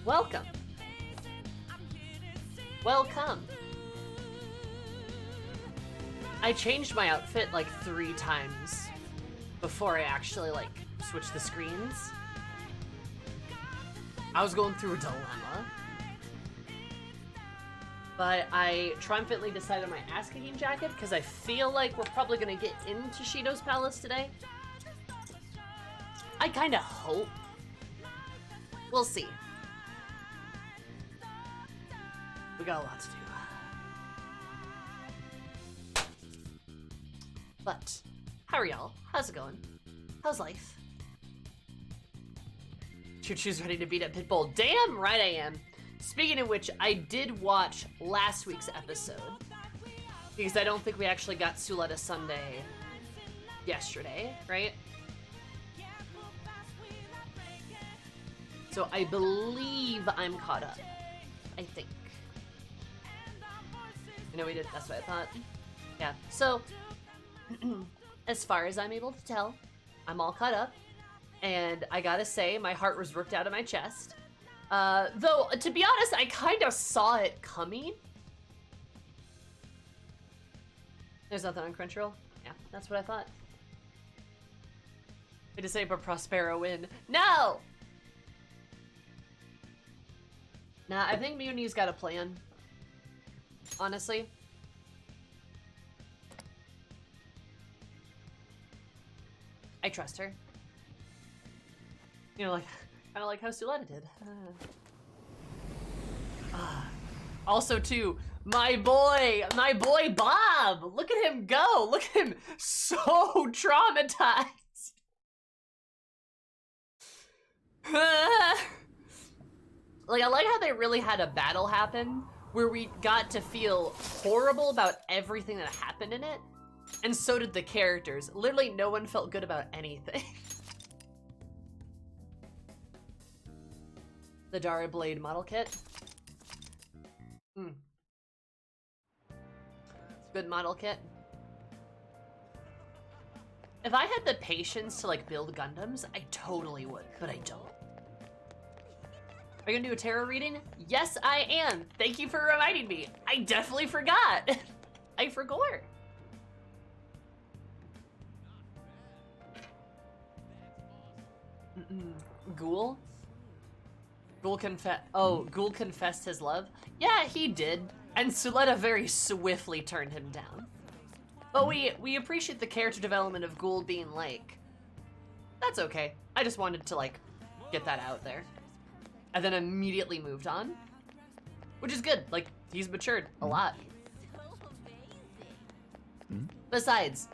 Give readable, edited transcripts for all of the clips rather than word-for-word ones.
Welcome. Welcome. I changed my outfit like 3 times before I actually like switched the screens. I was going through a dilemma. But I triumphantly decided on my ass-kicking jacket because I feel like we're probably gonna get into Shido's palace today. I kinda hope. We'll see. We got a lot to do. But, how are y'all? How's it going? How's life? Choo Choo's ready to beat up Pitbull. Damn right I am. Speaking of which, I did watch last week's episode. Because I don't think we actually got Suletta Sunday yesterday, right? So I believe I'm caught up. I think. I know we did, that's what I thought. Yeah, so, as far as I'm able to tell, I'm all caught up. And I gotta say, my heart was ripped out of my chest. Though, to be honest, I kind of saw it coming. There's nothing on Crunchyroll? Yeah, that's what I thought. I just say, but Prospero win. No! Nah, I think Muni's got a plan. Honestly. I trust her. You know, like, kind of like how Suletta did. Also, too, my boy Bob! Look at him go! Look at him, so traumatized! Like, I like how they really had a battle happen, where we got to feel horrible about everything that happened in it, and so did the characters. Literally, no one felt good about anything. The Dara Blade model kit. Good model kit. If I had the patience to like build Gundams, I totally would, but I don't. Are you gonna do a tarot reading? Yes, I am. Thank you for reminding me. I definitely forgot. I forgot. Ghoul? Ghoul confessed his love? Yeah, he did. And Suletta very swiftly turned him down. But we appreciate the character development of Ghoul being like, that's okay. I just wanted to like get that out there. And then immediately moved on. Which is good. Like, he's matured a lot. Besides,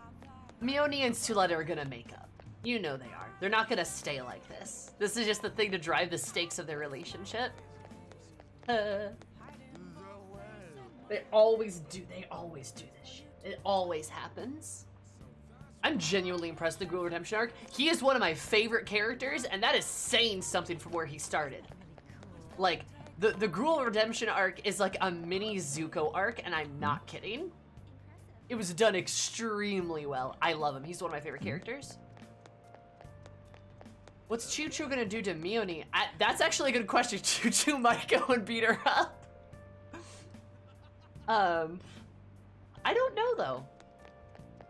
Mione and Suletta are gonna make up. You know they are. They're not gonna stay like this. This is just the thing to drive the stakes of their relationship. They always do this shit. It always happens. I'm genuinely impressed with the Ghoul Redemption arc. He is one of my favorite characters, and that is saying something from where he started. Like, the Ghoul Redemption arc is like a mini Zuko arc, and I'm not kidding. It was done extremely well. I love him. He's one of my favorite characters. What's Choo Choo gonna do to Mione? That's actually a good question. Choo Choo might go and beat her up. I don't know though.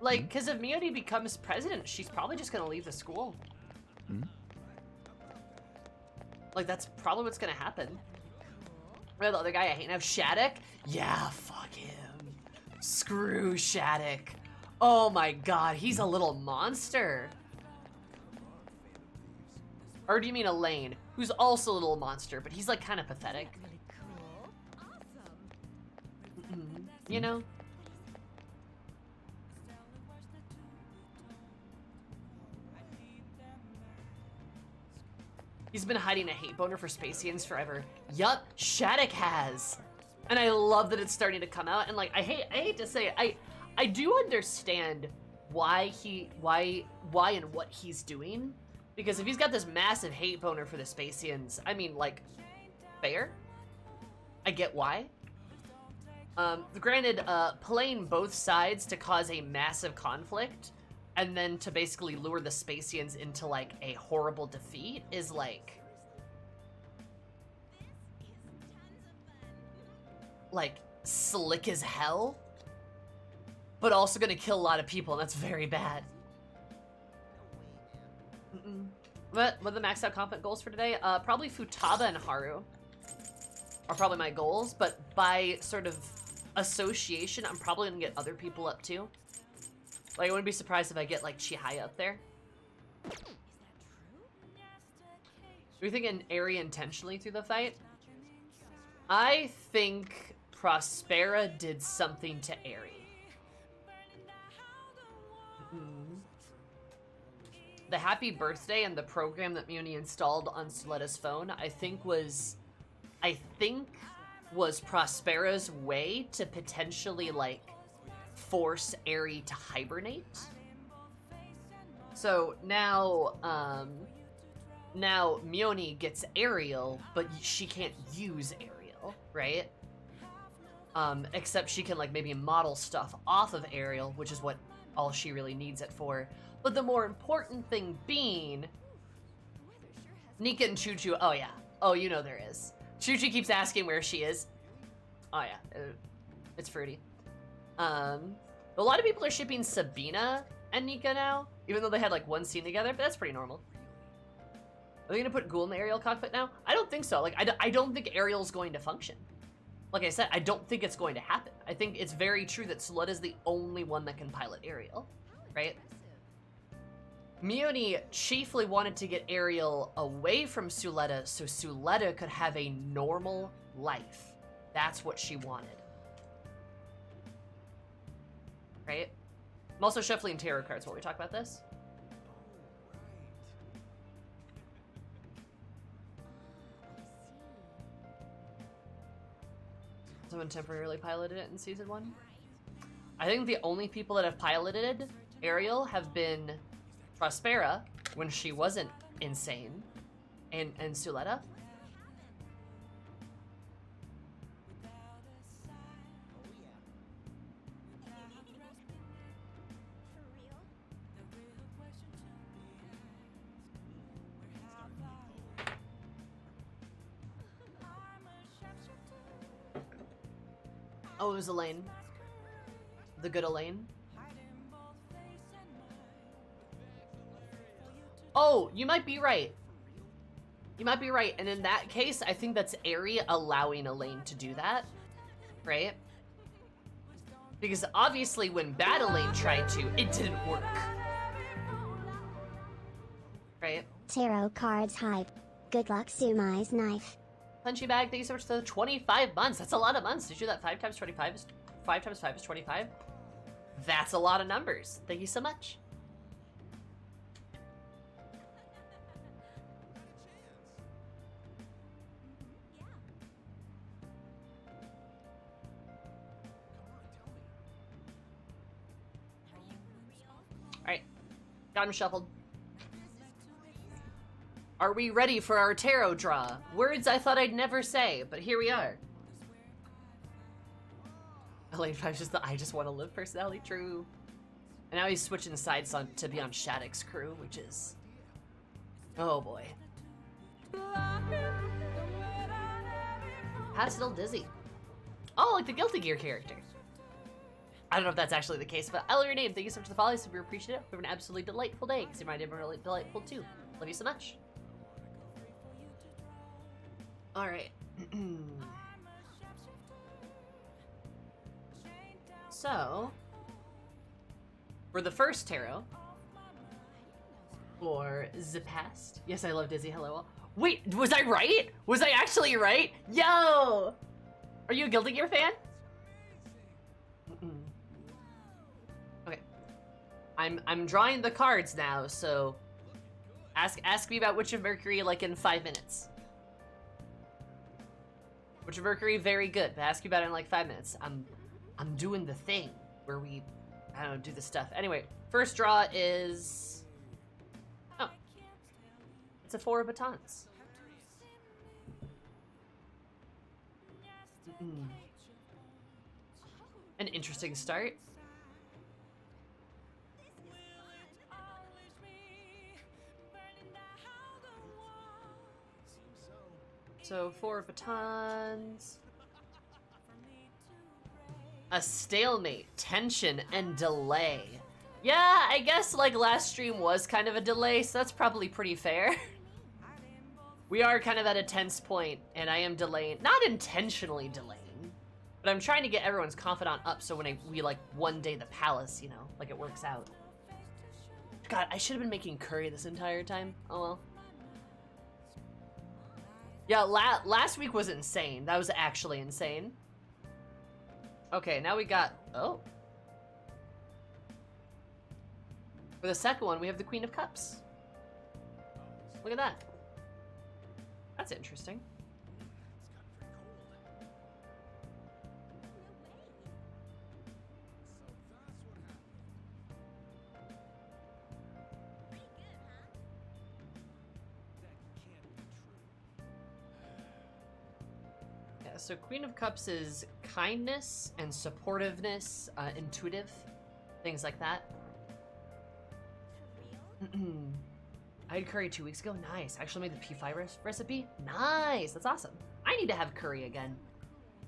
Like, because if Mione becomes president, she's probably just gonna leave the school. Like, that's probably what's gonna happen. Or the other guy I hate now, Shattuck? Yeah, fuck him. Screw Shattuck. Oh my god, he's a little monster. Or do you mean Elaine, who's also a little monster, but he's like kind of pathetic. You know? He's been hiding a hate boner for Spacians forever. Yup, Shattuck has. And I love that it's starting to come out. And like, I hate to say it, I do understand why and what he's doing. Because if he's got this massive hate boner for the Spacians, I mean, like, fair? I get why. Granted, playing both sides to cause a massive conflict, and then to basically lure the Spacians into, like, a horrible defeat is, like, slick as hell, but also gonna kill a lot of people, and that's very bad. What are the maxed out confident goals for today? Probably Futaba and Haru are probably my goals, but by sort of association, I'm probably gonna get other people up too. Like, I wouldn't be surprised if I get, like, Chihaya up there. Do you think an Eri intentionally through the fight? I think Prospera did something to Eri. The happy birthday and the program that Muni installed on Soletta's phone, I think was Prospera's way to potentially, like, force Eri to hibernate. So now Mioni gets Ariel, but she can't use Ariel, right? Except she can, like, maybe model stuff off of Ariel, which is what all she really needs it for. But the more important thing being, Nika and Chuchu, oh yeah. Oh, you know there is. Chuchu keeps asking where she is. Oh yeah, it's fruity. A lot of people are shipping Sabina and Nika now, even though they had, like, one scene together, but that's pretty normal. Are they gonna put Ghoul in the Ariel cockpit now? I don't think so. Like, I don't think Ariel's going to function. Like I said, I don't think it's going to happen. I think it's very true that Soletta's the only one that can pilot Ariel, right? Mioni chiefly wanted to get Ariel away from Suletta so Suletta could have a normal life. That's what she wanted. Right? I'm also shuffling tarot cards while we talk about this. Someone temporarily piloted it in season 1. I think the only people that have piloted Ariel have been Prospera when she wasn't insane, and Suletta. Oh, it was Elaine. The good Elaine. Oh, you might be right. You might be right. And in that case, I think that's Eri allowing Elaine to do that. Right? Because obviously when Bad Elaine tried to, it didn't work. Right? Tarot cards hype. Good luck, Sumai's knife. Punchy Bag, thank you so much for the 25 months. That's a lot of months. Did you do that 5 times 25 is 5 times 5 is 25? That's a lot of numbers. Thank you so much. Alright. Got him shuffled. Are we ready for our tarot draw? Words I thought I'd never say, but here we are. Elaine 5 just the I just want to live personality, true. And now he's switching sides to be on Shattuck's crew, which is... Oh boy. Pat's still dizzy. Oh, like the Guilty Gear character. I don't know if that's actually the case, but I love your name. Thank you so much for the follow. Super appreciate it. Have an absolutely delightful day, because you might have been really delightful too. Love you so much. Alright. So, for the first tarot, for the past. Yes, I love Dizzy. Hello. Wait, was I right? Was I actually right? Yo! Are you a Guilty Gear fan? Okay. I'm drawing the cards now, so ask me about Witch of Mercury like in 5 minutes. Witch of Mercury, very good, but ask you about it in like 5 minutes. I'm doing the thing where we, I don't know, do the stuff. Anyway, first draw is, oh, it's a 4 of batons. An interesting start. So 4 batons. A stalemate, tension, and delay. Yeah, I guess like last stream was kind of a delay, so that's probably pretty fair. We are kind of at a tense point, and I am delaying, not intentionally delaying, but I'm trying to get everyone's confidant up so when we like one day the palace, you know, like it works out. God, I should have been making curry this entire time. Oh well. Yeah, last week was insane. That was actually insane. Okay, now we got, oh. For the second one, we have the Queen of Cups. Look at that. That's interesting. Yeah, so Queen of Cups is kindness and supportiveness, intuitive, things like that. I had curry 2 weeks ago. Nice. I actually made the P5 recipe. Nice. That's awesome. I need to have curry again.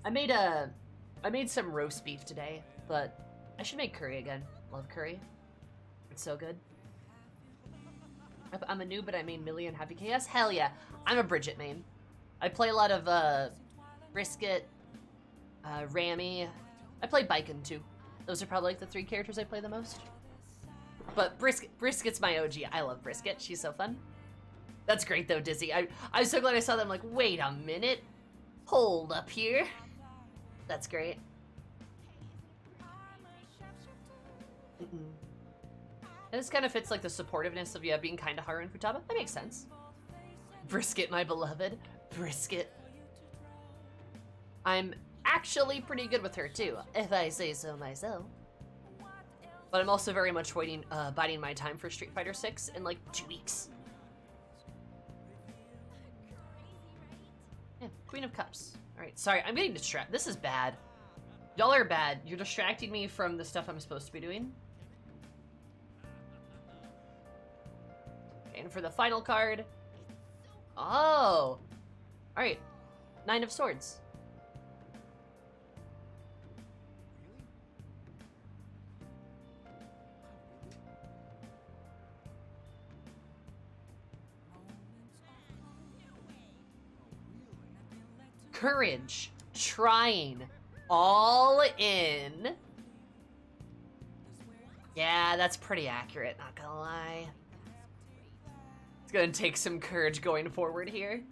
I made some roast beef today, but I should make curry again. Love curry. It's so good. I'm a noob, but I main Millie and Happy Chaos. Hell yeah. I'm a Bridget main. I play a lot of Brisket, Rami. I play Baiken too. Those are probably like the 3 characters I play the most. But Brisket's my OG. I love Brisket. She's so fun. That's great though, Dizzy. I'm so glad I saw them. Like, wait a minute. Hold up here. That's great. And this kind of fits like the supportiveness of being kind to Haru and Futaba. That makes sense. Brisket, my beloved. Brisket. I'm actually pretty good with her too, if I say so myself. But I'm also very much biding my time for Street Fighter 6 in like 2 weeks. Yeah, Queen of Cups. All right, sorry, I'm getting distracted. This is bad. Y'all are bad. You're distracting me from the stuff I'm supposed to be doing. And for the final card. Oh. All right, 9 of Swords. Courage, trying, all in. Yeah, that's pretty accurate, not gonna lie. It's gonna take some courage going forward here.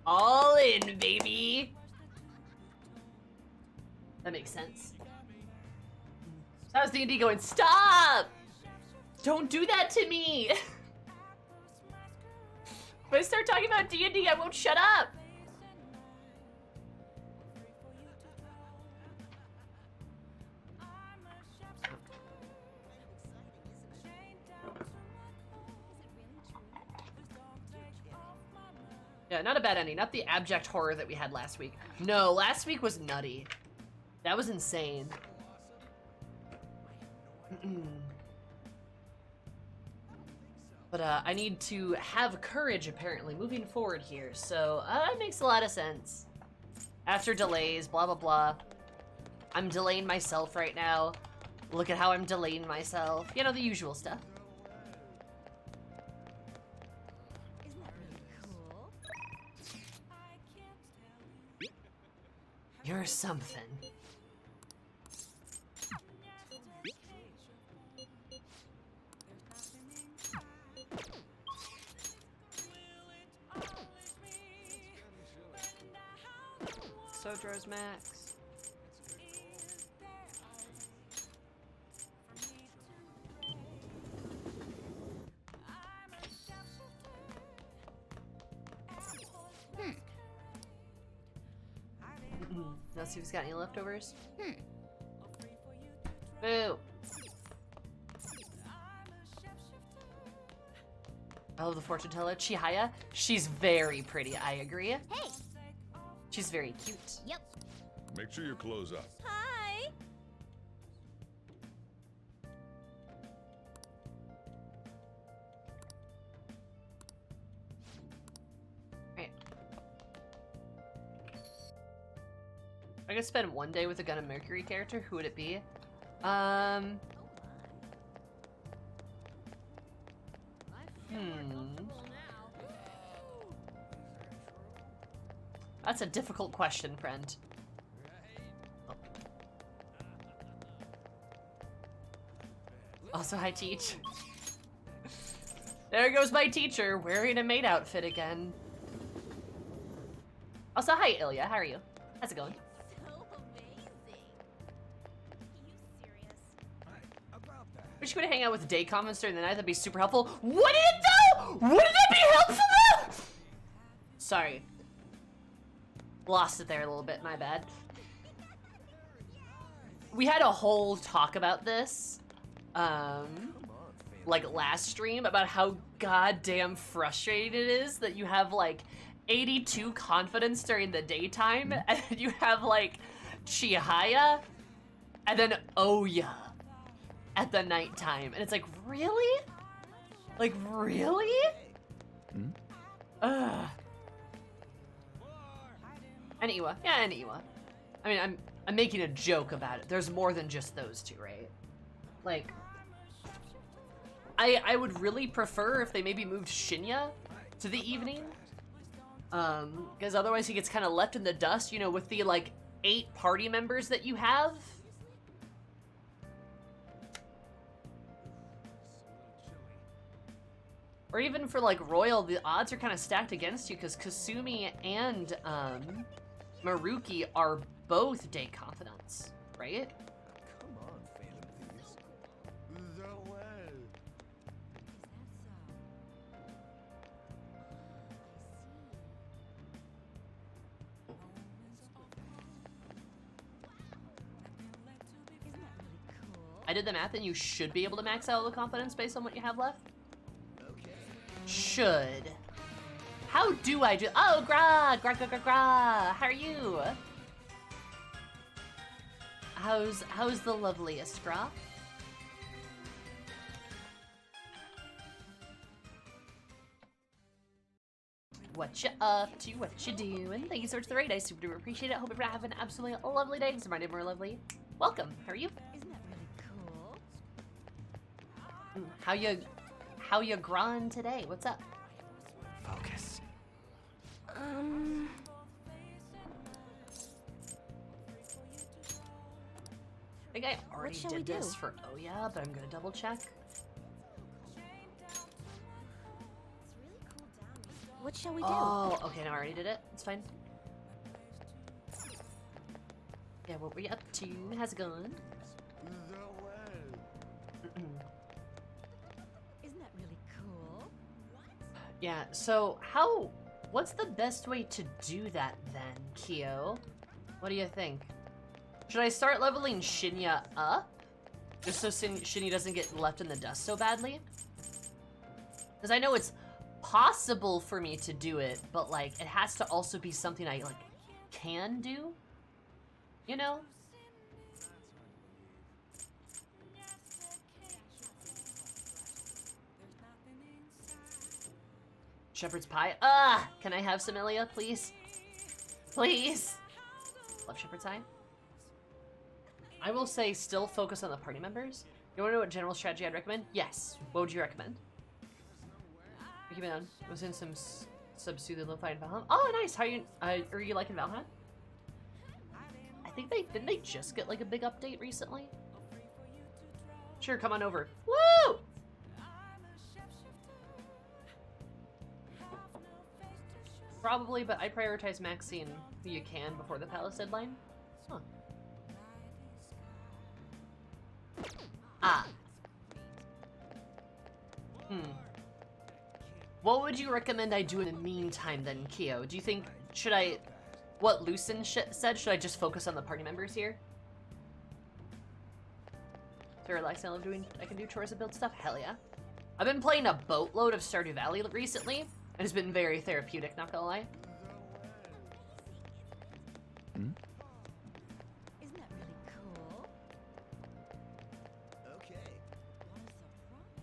All in, baby. That makes sense. So I was D&D going, stop! Don't do that to me! If I start talking about D&D, I won't shut up! Yeah, not a bad ending. Not the abject horror that we had last week. No, last week was nutty. That was insane. But I need to have courage, apparently, moving forward here. So that makes a lot of sense. After delays, blah, blah, blah. I'm delaying myself right now. Look at how I'm delaying myself. You know, the usual stuff. You're something. Sojour's Max. Let's see if he's got any leftovers. Boo! I love the fortune teller. Chihaya, she's very pretty, I agree. Hey! She's very cute. Yep. Make sure you close up. Hi! Right. I could spend one day with a Gundam Mercury character. Who would it be? That's a difficult question, friend. Also, hi, Teach. There goes my teacher, wearing a maid outfit again. Also, hi, Ilya. How are you? How's it going? We should go to hang out with day comments during the night. That'd be super helpful. Would it though? Wouldn't it be helpful though? Sorry. Lost it there a little bit, my bad. We had a whole talk about this, like last stream, about how goddamn frustrating it is that you have like 82 confidants during the daytime, and you have like Chihaya, and then Oya at the nighttime, and it's like, really? Like, really? Ugh. And Iwa. Yeah, and Iwa. I mean, I'm making a joke about it. There's more than just those two, right? Like, I would really prefer if they maybe moved Shinya to the evening. Because otherwise he gets kind of left in the dust, you know, with the, like, 8 party members that you have. Or even for, like, Royal, the odds are kind of stacked against you because Kasumi and, Maruki are both day confidants, right? Come on, Phantom Thieves. No way. I did the math and you should be able to max out all the confidence based on what you have left. Okay. Should. How do I do? Oh, Gra! How are you? How's the loveliest, Gra? What you up to? What you doing? Thank you so much for the raid. I super duper appreciate it. Hope you're having an absolutely lovely day. Because my name are lovely. Welcome. How are you? Isn't that really cool? How you grind today? What's up? Focus. I think I already shall we did this do? for Oya, but I'm gonna double check. What shall we do? Oh, okay, no, I already did it. It's fine. Yeah, what were you up to? How's it going? No way. Isn't that really cool? Yeah, so what's the best way to do that then, Kyo? What do you think? Should I start leveling Shinya up? Just so Shinya doesn't get left in the dust so badly? Because I know it's possible for me to do it, but like, it has to also be something I like can do, you know? Shepherd's pie. Can I have some, Ilya, please? Please? Love shepherd's pie. I will say still focus on the party members. You wanna know what general strategy I'd recommend? Yes. What would you recommend? Keep it on. Was in some sub-soothing lo-fi in Valheim. Oh, nice. How are you liking Valheim? I think didn't they just get like a big update recently? Sure, come on over. Woo! Probably, but I prioritize maxing who you can before the palace deadline. Huh. What would you recommend I do in the meantime then, Kyo? Do you think, what Lucen said, should I just focus on the party members here? To relax, I can do chores and build stuff? Hell yeah. I've been playing a boatload of Stardew Valley recently, and it's been very therapeutic, not gonna lie. Isn't that really cool? Okay. What a surprise.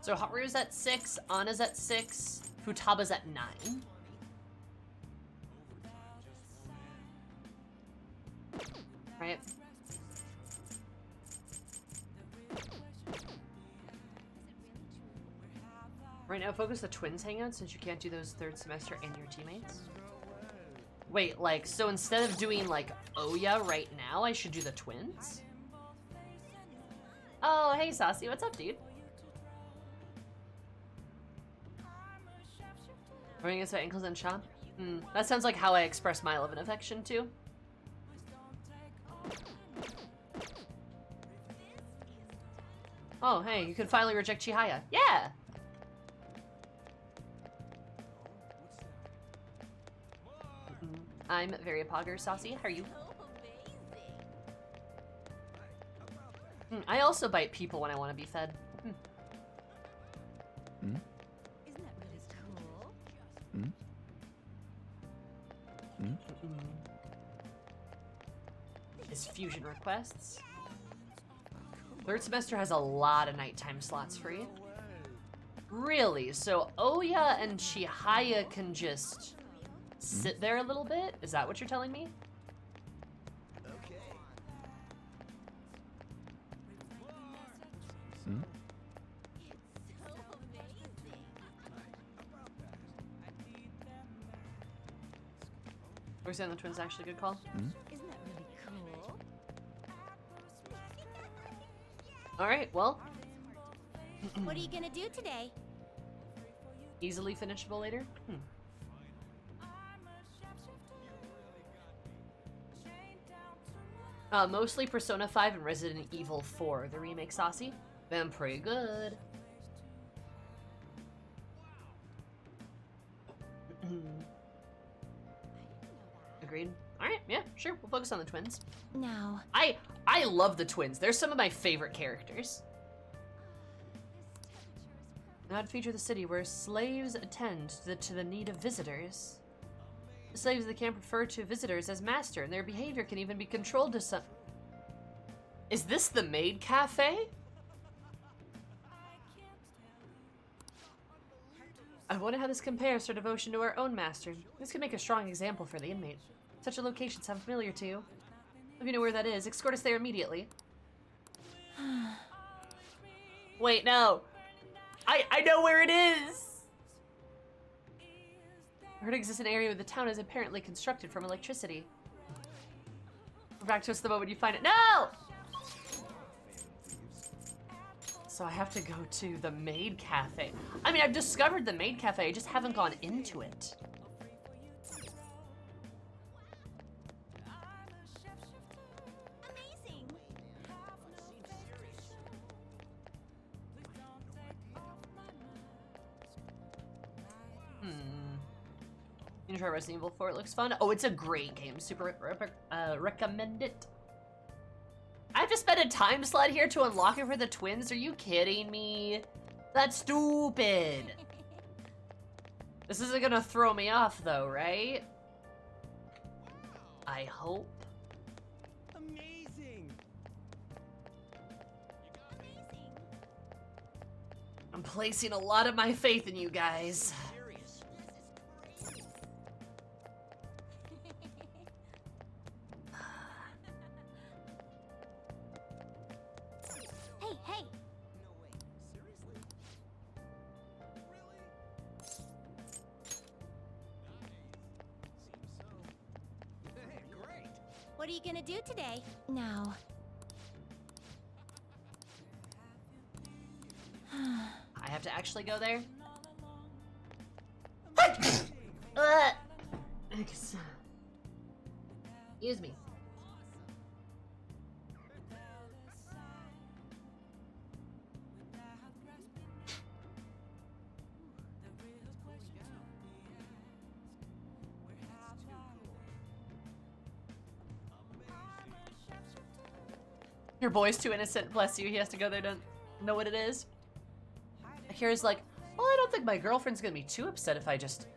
So Haru's at 6, Anna's at 6, Futaba's at 9. Right. Right now, focus the twins hangout since you can't do those third semester and your teammates. Wait, like, so instead of doing, like, Oya right now, I should do the twins? Oh, hey, Saucy, what's up, dude? Running against my ankles and chomp? That sounds like how I express my love and affection, too. Oh, hey, you can finally reject Chihaya. Yeah! I'm very pogger, Saucy. How are you? I also bite people when I want to be fed. Isn't that really cool? Is fusion requests. Third semester has a lot of nighttime slots free. Really? So Oya and Chihaya can just sit there a little bit? Is that what you're telling me? Okay. We're saying the twins actually good call. Isn't that really cool? All right, well, What are you gonna do today? easily finishable later. Mostly Persona 5 and Resident Evil 4, the remake, Saucy. Been pretty good. Agreed. All right, yeah, sure. We'll focus on the twins. Now, I love the twins. They're some of my favorite characters. Now I'd feature the city where slaves attend to the need of visitors. The slaves of the camp refer to visitors as master, and their behavior can even be controlled to some... Is this the Maid Cafe? I wonder how this compares to devotion to our own master. This could make a strong example for the inmate. Such a location sound familiar to you? If you know where that is, escort us there immediately. Wait, no. I know where it is! I heard it exists in an area where the town is apparently constructed from electricity. Back to us the moment you find it. No! So I have to go to the Maid Cafe. I mean, I've discovered the Maid Cafe, I just haven't gone into it. amazing. You try Resident Evil 4, it looks fun. Oh, it's a great game. Super recommend it. I have to spend a time slot here to unlock it for the twins? Are you kidding me? That's stupid. This isn't gonna throw me off though, right? I hope. Amazing. I'm placing a lot of my faith in you guys. Serious. Hey, hey. No way. Seriously? Really? Seems so. Hey, great. What are you gonna do today? Now. I have to actually go there? Excuse me. Your boy's too innocent, bless you. He has to go there to know what it is. Akira's like, well, I don't think my girlfriend's gonna be too upset if I just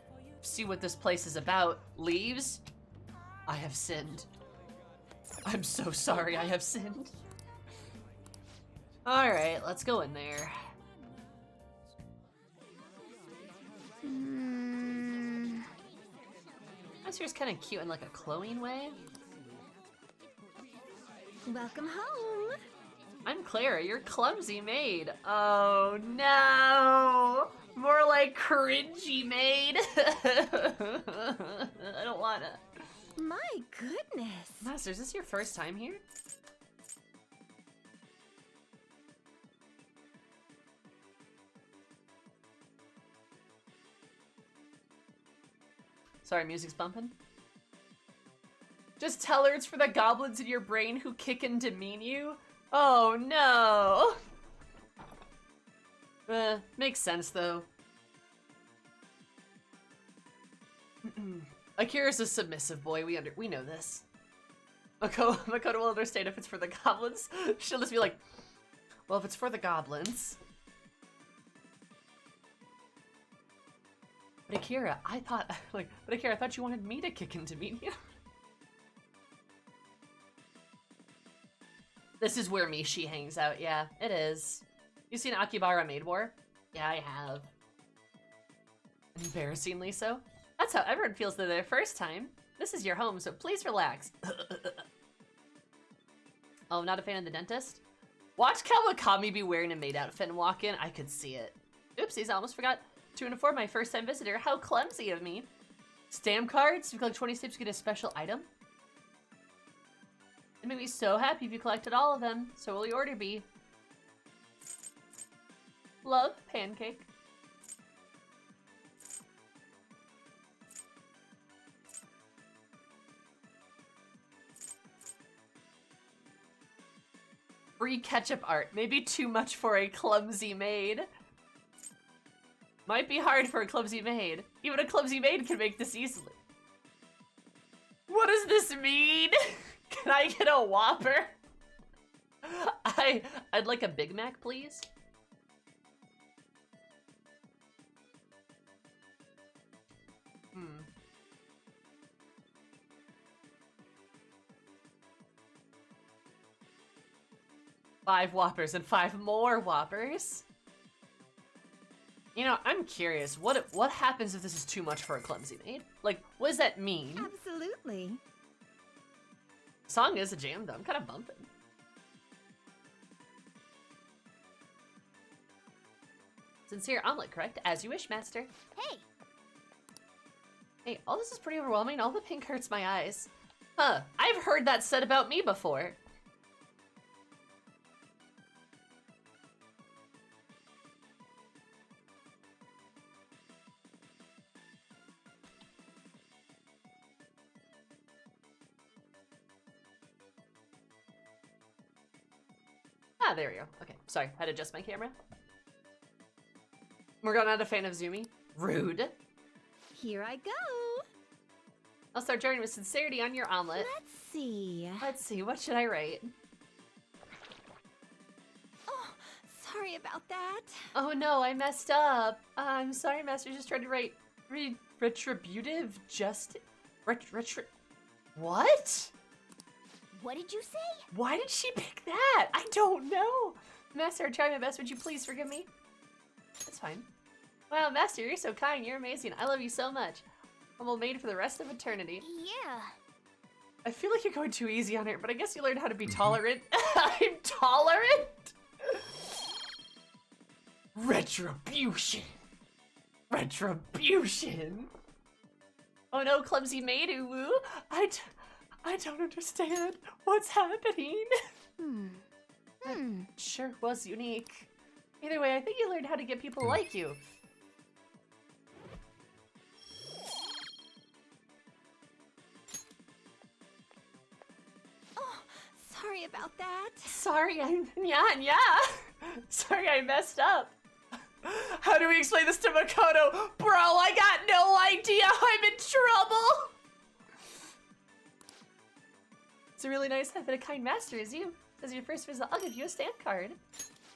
see what this place is about. Leaves? I have sinned. I'm so sorry, I have sinned. Alright, let's go in there. Master's kind of cute in like a cloying way. Welcome home. I'm Clara, your clumsy maid. Oh no! More like cringy maid. I don't wanna. My goodness. Master, is this your first time here? Sorry, music's bumping. Just tell her it's for the goblins in your brain who kick and demean you? Oh no! Makes sense though. Akira's a submissive boy, we know this. Makoto will understand if it's for the goblins. She'll just be like, well, if it's for the goblins. But Akira, I thought you wanted me to kick and demean you. This is where Mishi hangs out, yeah, it is. You seen Akibara Maid War? Yeah, I have. Embarrassingly so. That's how everyone feels their first time. This is your home, so please relax. Oh, not a fan of the dentist? Watch Kawakami be wearing a maid outfit and walk in. I could see it. Oopsies, I almost forgot to inform my first time visitor. How clumsy of me. Stamp cards? If you collect 20 stamps, you get a special item. It made me so happy if you collected all of them. So will your order be? Love, Pancake. Free ketchup art. Maybe too much for a clumsy maid. Might be hard for a clumsy maid. Even a clumsy maid can make this easily. What does this mean? Can I get a Whopper? I'd like a Big Mac, please. Five Whoppers and 5 more Whoppers. You know, I'm curious, what happens if this is too much for a clumsy maid? Like, what does that mean? Absolutely. Song is a jam though, I'm kind of bumping. Sincere omelet, correct? As you wish, master. Hey. Hey, all this is pretty overwhelming. All the pink hurts my eyes. Huh, I've heard that said about me before. Ah, there we go. Okay, sorry, had to adjust my camera. We're not a fan of Zumi. Rude. Here I go. I'll start journeying with sincerity on your omelet. Let's see. Let's see, what should I write? Oh, sorry about that. Oh no, I messed up. I'm sorry, master. Just tried to write retributive justice. What? What did you say? Why did she pick that? I don't know. Master, I tried my best. Would you please forgive me? That's fine. Wow, master, you're so kind. You're amazing. I love you so much. I'm made for the rest of eternity. Yeah. I feel like you're going too easy on her, but I guess you learned how to be tolerant. I'm tolerant? Retribution. Retribution. Oh no, clumsy maid, woo. I don't understand what's happening. That sure was unique. Either way, I think you learned how to get people like you. Oh, sorry about that. Sorry, yeah. Sorry, I messed up. How do we explain this to Makoto? Bro, I got no idea. I'm in trouble. It's a really nice having a kind master as you. As your first visit, I'll give you a stamp card.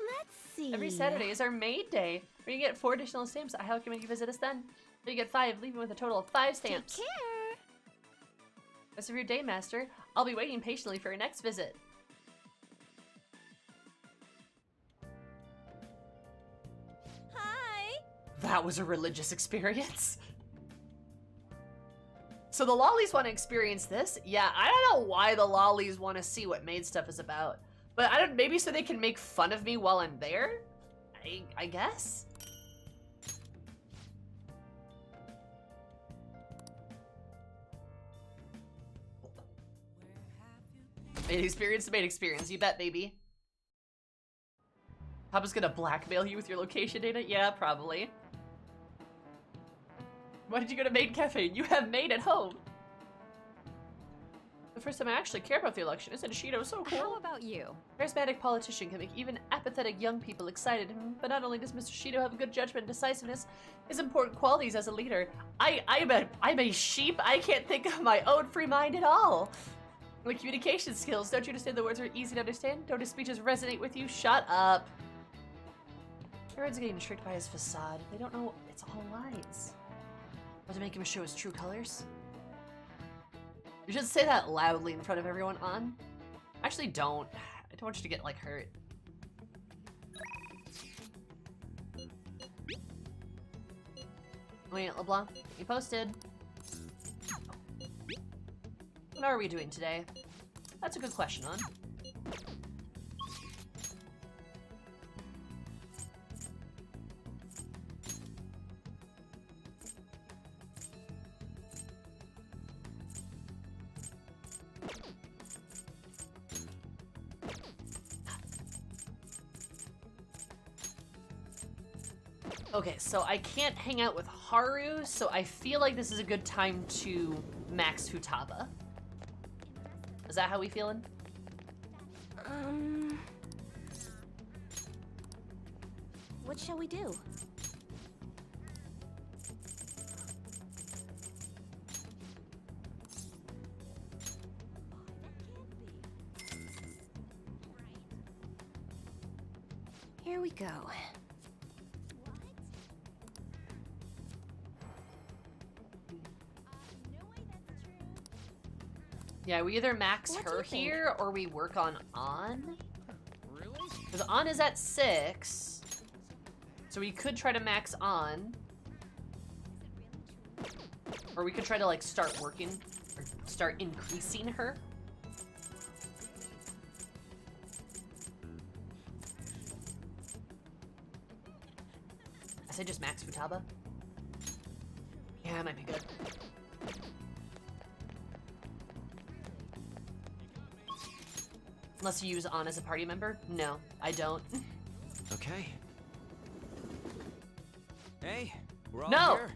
Let's see. Every Saturday is our Maid Day, where you get 4 additional stamps. I highly recommend you visit us then. You get 5, leaving with a total of 5 stamps. Take care. Rest of your day, master. I'll be waiting patiently for your next visit. That was a religious experience. So the lollies want to experience this? Yeah, I don't know why the lollies want to see what Maid stuff is about. But I don't, maybe so they can make fun of me while I'm there? I guess? Maid experience, you bet, baby. Papa's gonna blackmail you with your location data? Yeah, probably. Why did you go to Maid Cafe? You have Maid at home. The first time I actually care about the election. Isn't Shido so cool? How about you? A charismatic politician can make even apathetic young people excited. But not only does Mr. Shido have good judgment and decisiveness, his important qualities as a leader. I'm a sheep. I can't think of my own free mind at all. My communication skills. Don't you understand the words are easy to understand? Don't his speeches resonate with you? Shut up. Everyone's getting tricked by his facade. They don't know it's all lies. But to make him show his true colors? You should say that loudly in front of everyone on. Actually, don't. I don't want you to get, like, hurt. Wait, LeBlanc, you posted. What are we doing today? That's a good question, hon. Okay, so I can't hang out with Haru, so I feel like this is a good time to max Futaba. Is that how we feeling? What shall we do? Here we go. Yeah, we either max What do her you think? here or we work on On. Really? Because On is at 6. So we could try to max On. Or we could try to like start working or start increasing her. I say just max Futaba. Yeah, that might be good. Unless you use On as a party member? No, I don't. Okay. Hey, we're all No! here.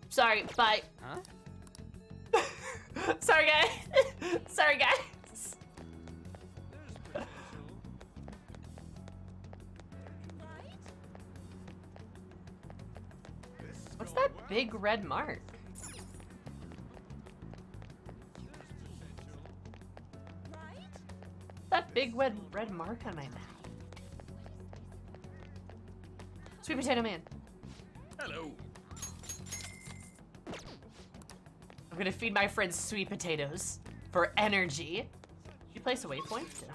Sorry, bye. Huh? Sorry, guys. Sorry, guys. What's that big red mark? That big red mark on my map. Sweet Potato Man. Hello. I'm gonna feed my friends sweet potatoes for energy. Did you place a waypoint? Did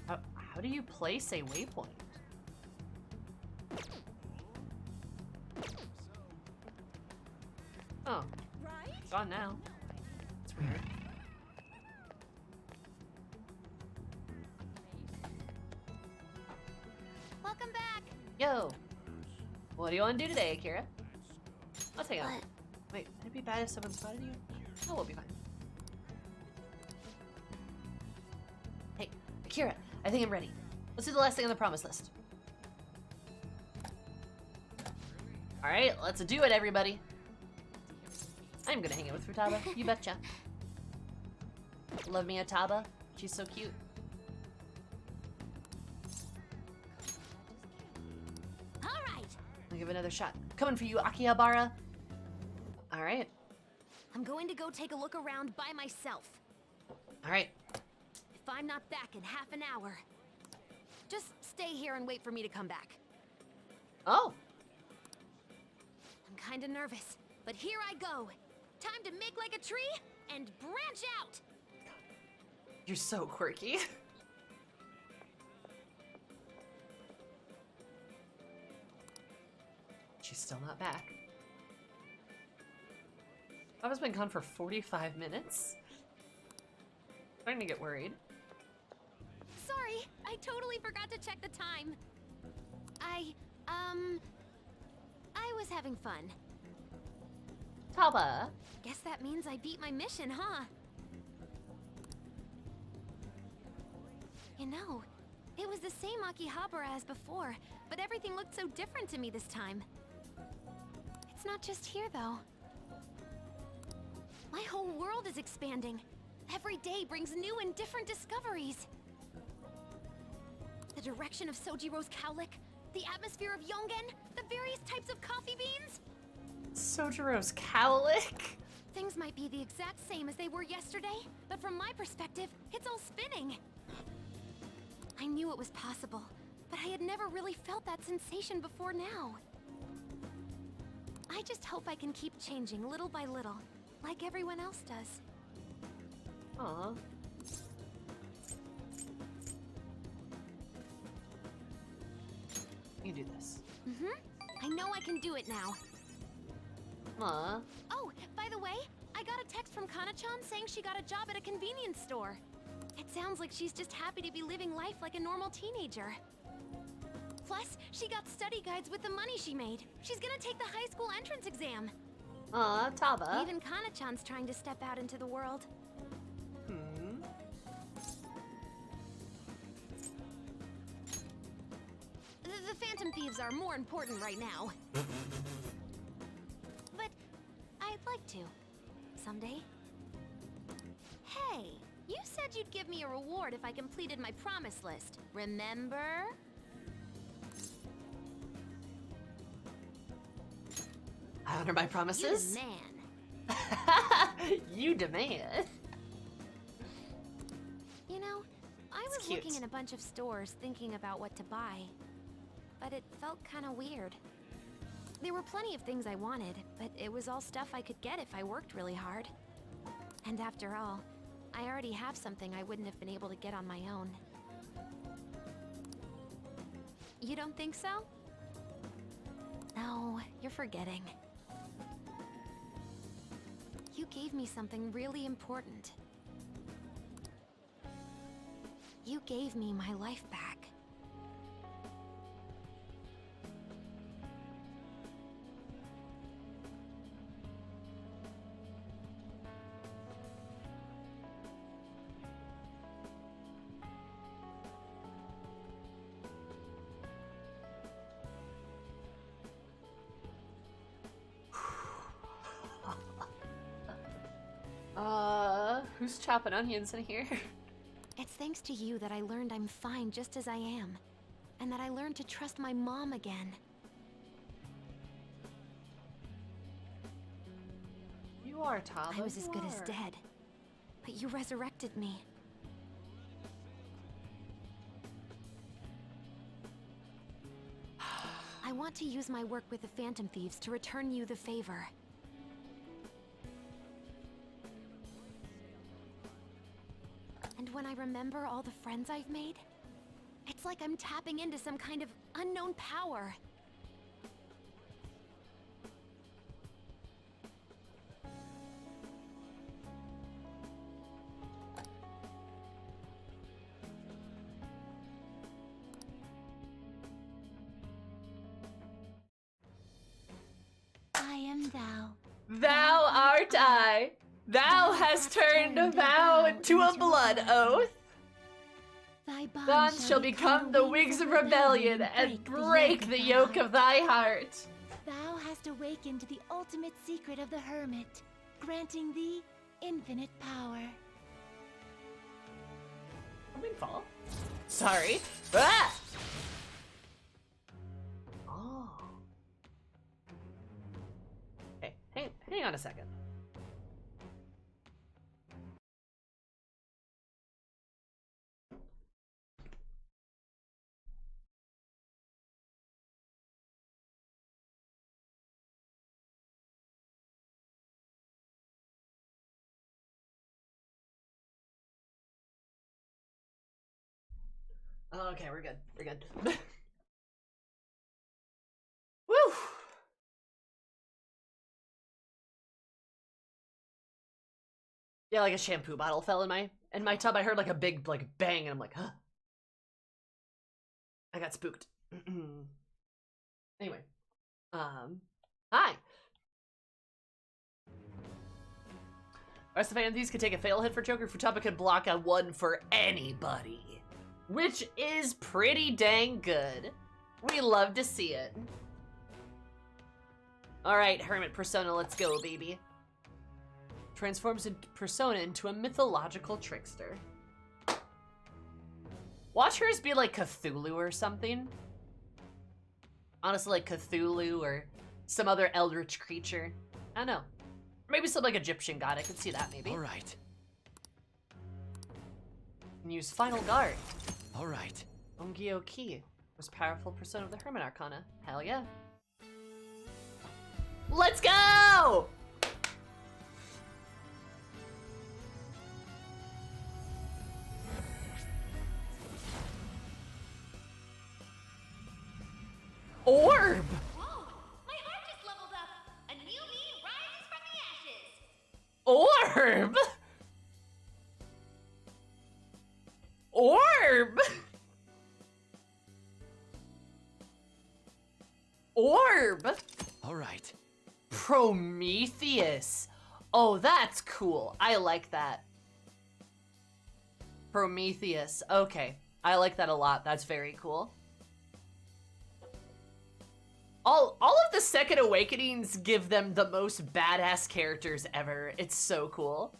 I? How do you place a waypoint? Oh, it's gone now. It's weird. Welcome back. Yo, what do you want to do today, Akira? Let's hang out. What? Wait, would it be bad if someone spotted you? Oh, we'll be fine. Hey, Akira, I think I'm ready. Let's do the last thing on the promise list. All right, let's do it, everybody. I'm gonna hang out with Futaba, you betcha. Love me a Taba, she's so cute. All right. I'll give it another shot. Coming for you, Akihabara. All right, I'm going to go take a look around by myself. all right. If I'm not back in half an hour, just stay here and wait for me to come back. Oh, I'm kinda nervous, but here I go. Time to make like a tree and branch out. you're so quirky. She's still not back. Papa's been gone for 45 minutes? Starting to get worried. Sorry, I totally forgot to check the time. I was having fun. Taba. Guess that means I beat my mission, huh? You know, it was the same Akihabara as before, but everything looked so different to me this time. It's not just here, though. My whole world is expanding. Every day brings new and different discoveries. The direction of Sojiro's cowlick, the atmosphere of Yongen, the various types of coffee beans. Sojiro's cowlick? Things might be the exact same as they were yesterday, but from my perspective, it's all spinning. I knew it was possible, but I had never really felt that sensation before now. I just hope I can keep changing little by little, like everyone else does. Aw. You do this. I know I can do it now. Aw. Oh, by the way, I got a text from Kana-chan saying she got a job at a convenience store. It sounds like she's just happy to be living life like a normal teenager. Plus, she got study guides with the money she made. She's gonna take the high school entrance exam. Aw, Taba. Even Kana-chan's trying to step out into the world. The Phantom Thieves are more important right now. But I'd like to. Someday. Hey, you said you'd give me a reward if I completed my promise list. Remember? I honor my promises. You demand. You demand. You know, I was cute. looking in a bunch of stores thinking about what to buy. But it felt kind of weird. There were plenty of things I wanted, but it was all stuff I could get if I worked really hard. And after all, I already have something I wouldn't have been able to get on my own. You don't think so? No, you're forgetting. You gave me something really important. You gave me my life back. Who's chopping onions in here? It's thanks to you that I learned I'm fine just as I am. And that I learned to trust my mom again. You are, Taba. I was as you good as are. dead. But you resurrected me. I want to use my work with the Phantom Thieves to return you the favor. And when I remember all the friends I've made, it's like I'm tapping into some kind of unknown power. I am thou. Thou art I. Thou hast turned a vow into a blood oath. Thy Gone shall become the wings of rebellion and break the yoke of thy heart. Thou hast awakened the ultimate secret of the hermit, granting thee infinite power. I mean, fall. Sorry. Ah! Oh. Hey, hang on a second. Okay, we're good. We're good. Woo! Yeah, like a shampoo bottle fell in my tub. I heard like a big like bang, and I'm like, huh. I got spooked. Anyway, hi. Rest of the fantasies could take a fail hit for Joker. Futaba could block a 1 for anybody, which is pretty dang good. We love to see it. All right, Hermit Persona, let's go, baby. Transforms into Persona into a mythological trickster. Watch hers be like Cthulhu or something. Honestly, like Cthulhu or some other eldritch creature. I don't know. Maybe some like Egyptian god. I could see that maybe. All right. And use Final Guard. All right. Ongyo Ki. Most powerful Persona of the Hermit Arcana. Hell yeah. Let's go! Orb! Whoa! My heart just leveled up! A new me rises from the ashes! Orb! Orb! Orb! All right. Prometheus. Oh, that's cool. I like that. Prometheus. Okay. I like that a lot. That's very cool. All of the Second Awakenings give them the most badass characters ever. It's so cool.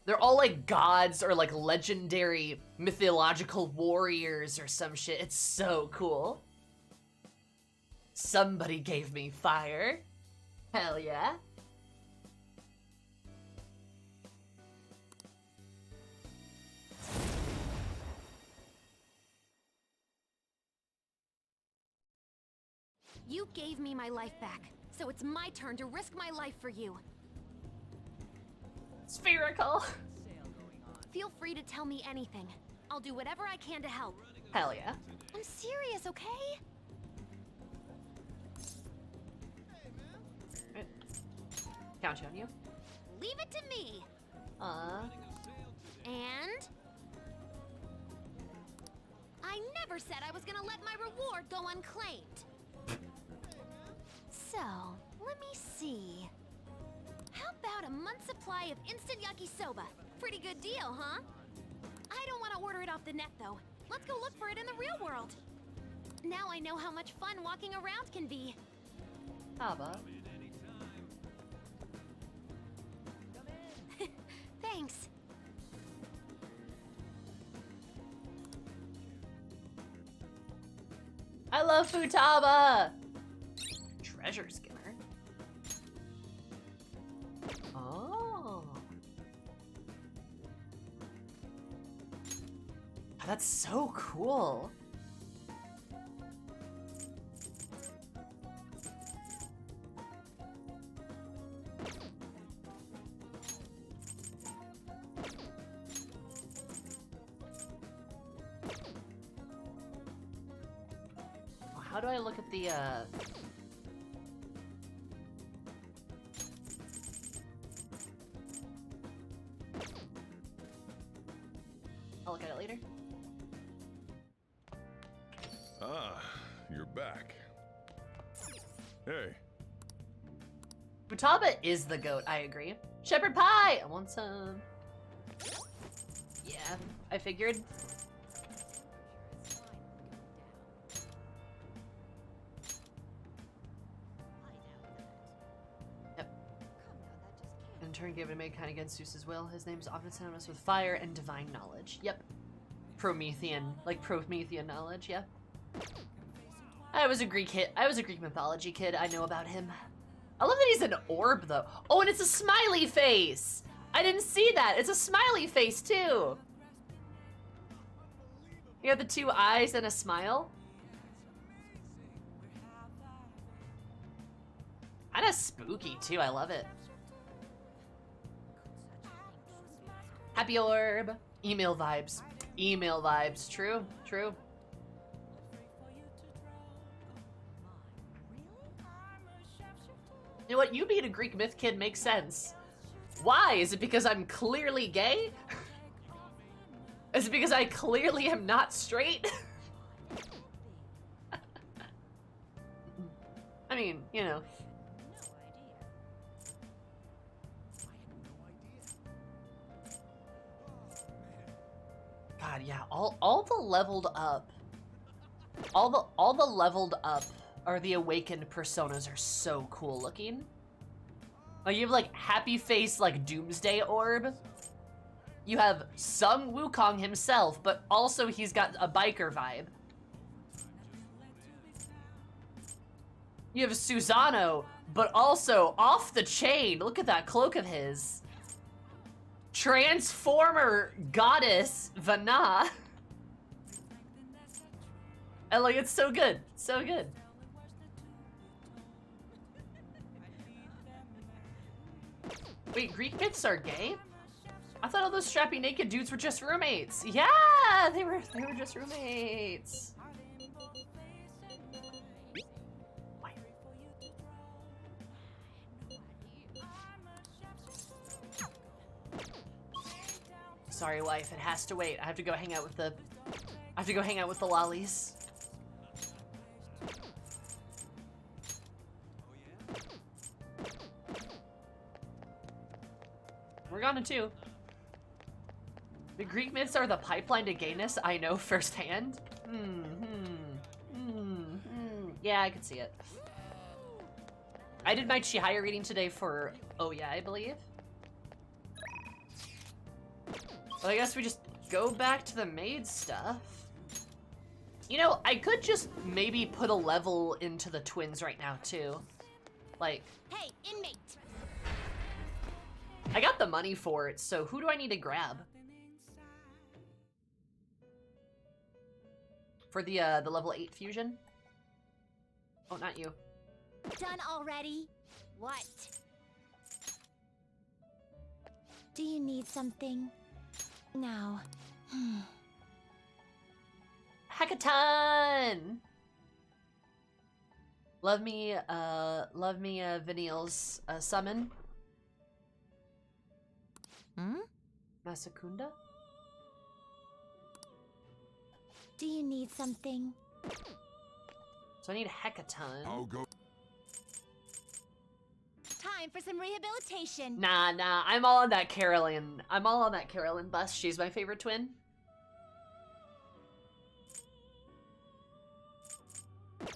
They're all like gods or like legendary mythological warriors or some shit. It's so cool. Somebody gave me fire. Hell yeah. You gave me my life back, so it's my turn to risk my life for you. Spherical. Feel free to tell me anything. I'll do whatever I can to help. Hell yeah. I'm serious, okay? Right. Count on you. Leave it to me. And I never said I was gonna let my reward go unclaimed. So, let me see. How about a month's supply of instant yakisoba? Pretty good deal, huh? I don't want to order it off the net, though. Let's go look for it in the real world. Now I know how much fun walking around can be. Haba. Thanks. I love Futaba. Treasure skimmer. Oh. That's so cool. How do I look at the, I'll look at it later. Ah, you're back. Hey. Futaba is the goat, I agree. Shepherd pie! I want some. Yeah, I figured. Yep. In turn, given Maid kind against Zeus's will, his name is often synonymous with fire and divine knowledge. Yep. Promethean, like Promethean knowledge, yeah. I was a Greek mythology kid. I know about him. I love that he's an orb, though. Oh, and it's a smiley face! I didn't see that. It's a smiley face, too. You got the two eyes and a smile. Kinda spooky, too. I love it. Happy orb. Email vibes. Email vibes. True, true. You know what? You being a Greek myth kid makes sense. Why? Is it because I'm clearly gay? Is it because I clearly am not straight? I mean, you know. God, yeah, all the leveled up, all the leveled up or the awakened personas are so cool looking. Like you have like happy face like Doomsday Orb. You have Sung Wukong himself, but also he's got a biker vibe. You have Susano, but also off the chain. Look at that cloak of his. Transformer goddess Vana. And like, it's so good. So good. Wait, Greek myths are gay? I thought all those strappy naked dudes were just roommates. Yeah, they were just roommates. Sorry, wife, it has to wait. I have to go hang out with the lollies. We're gonna too. The Greek myths are the pipeline to gayness. I know firsthand. Yeah, I could see it. I did my Chihaya reading today for Oh Yeah, I believe. Well, I guess we just go back to the Maid stuff. You know, I could just maybe put a level into the twins right now, too. Like... Hey, inmate! I got the money for it, so who do I need to grab? For the level 8 fusion? Oh, not you. Done already? What? Do you need something? Now. Hackathon! Love me, Vanille's summon. Masakunda? Do you need something? So I need Hackathon. I'll go. Time for some rehabilitation. Nah, I'm all on that Carolyn. I'm all on that Carolyn bus. She's my favorite twin.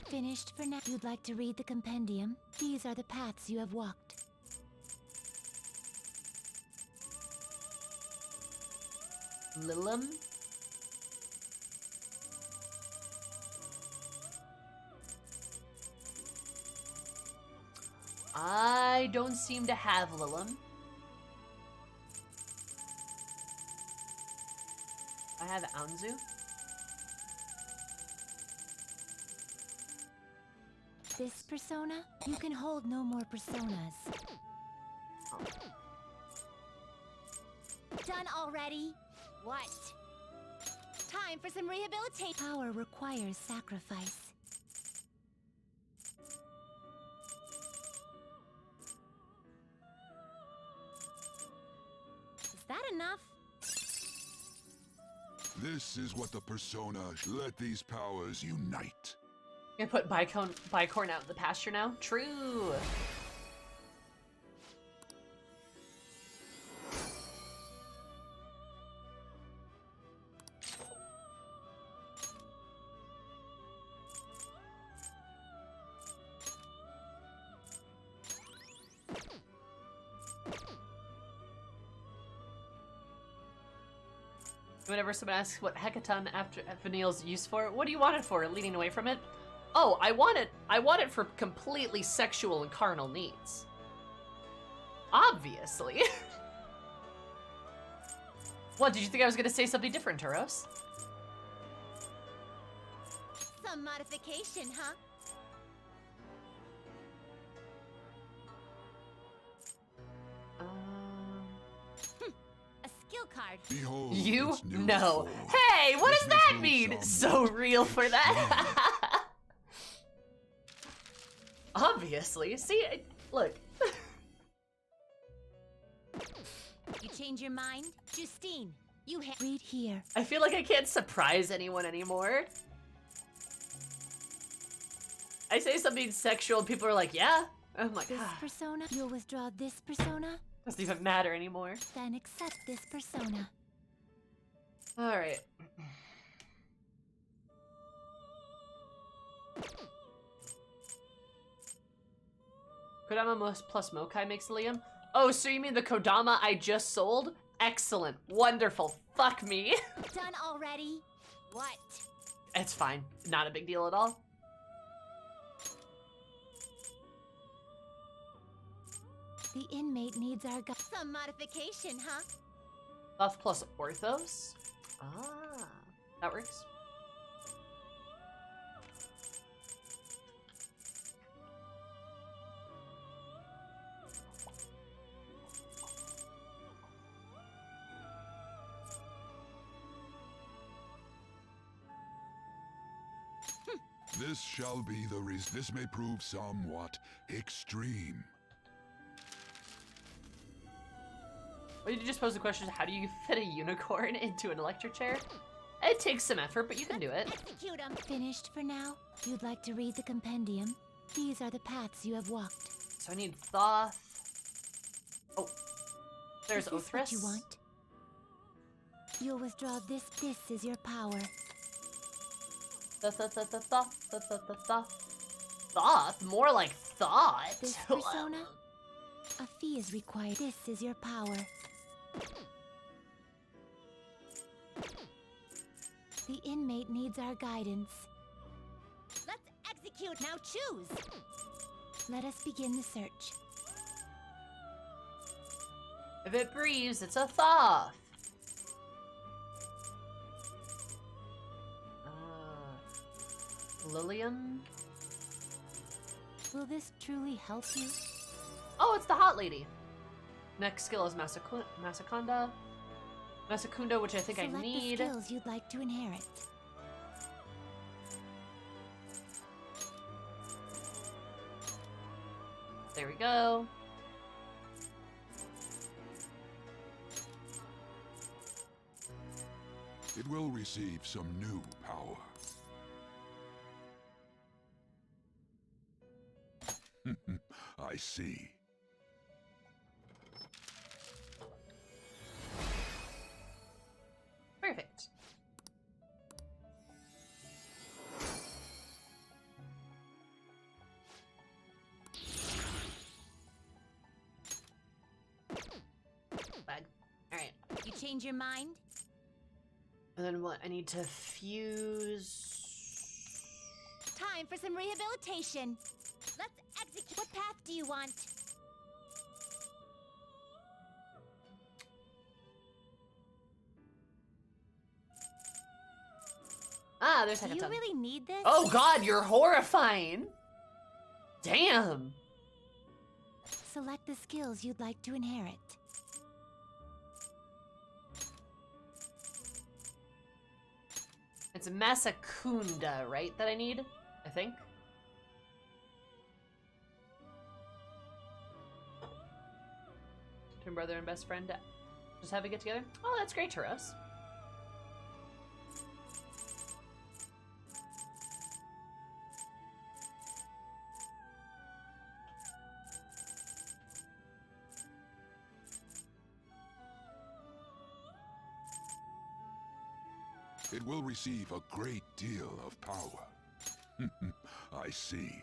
Finished for now. You'd like to read the compendium? These are the paths you have walked. Lilum? I don't seem to have Lilum. I have Anzu. This persona? You can hold no more personas. Done already? What? Time for some rehabilitation. Power requires sacrifice. Is that enough? This is what the persona. Let these powers unite. Gonna put Bicorn out in the pasture now? True! Whenever someone asks what Hackathon after Vanille's used for, what do you want it for? Leading away from it? Oh, I want it for completely sexual and carnal needs. Obviously. What, did you think I was gonna say something different, Turos? Some modification, huh? A skill card. Behold, You its new know. form. Hey, what This does that may mean? sound So real for that. Obviously. See, Look. You change your mind? Justine, you read here. I feel like I can't surprise anyone anymore. I say something sexual, people are like, yeah. I'm like, This persona, you'll withdraw this persona, doesn't even matter anymore. then accept this persona. Alright. Kodama plus Mokai makes Liam. Oh, so you mean the Kodama I just sold? Excellent. Wonderful. Fuck me. Done already? What? It's fine. Not a big deal at all. The inmate needs our some modification, huh? Buff plus Orthos? Ah, that works. This shall be the reason. This may prove somewhat extreme. Well, you just pose the question, how do you fit a unicorn into an electric chair? It takes some effort, but you can do it. Execute 'em. Finished for now? You'd like to read the compendium? These are the paths you have walked. So I need Thoth. Oh, there's Is this Othris. what you want? You'll withdraw this. This is your power. Thoth? More like thought. This persona? A fee is required. This is your power. The inmate needs our guidance. Let's execute. Now choose. Let us begin the search. If it breathes, it's a Thoth. Lilium? Will this truly help you? Oh, it's the hot lady. Next skill is Masakunda. Masakunda, which I think Select I need. the skills you'd like to inherit. There we go. It will receive some new power. I see. Perfect. Bag. Alright. You change your mind? And then what? I need to fuse. Time for some rehabilitation. Let's execute. What path do you want? Ah, there's Do you Hekaton. really need this? Oh god, you're horrifying! Damn! Select the skills you'd like to inherit. It's Masakunda, right, that I need? I think? Twin brother and best friend just have a get together? Oh, that's great, Taros. It will receive a great deal of power. I see.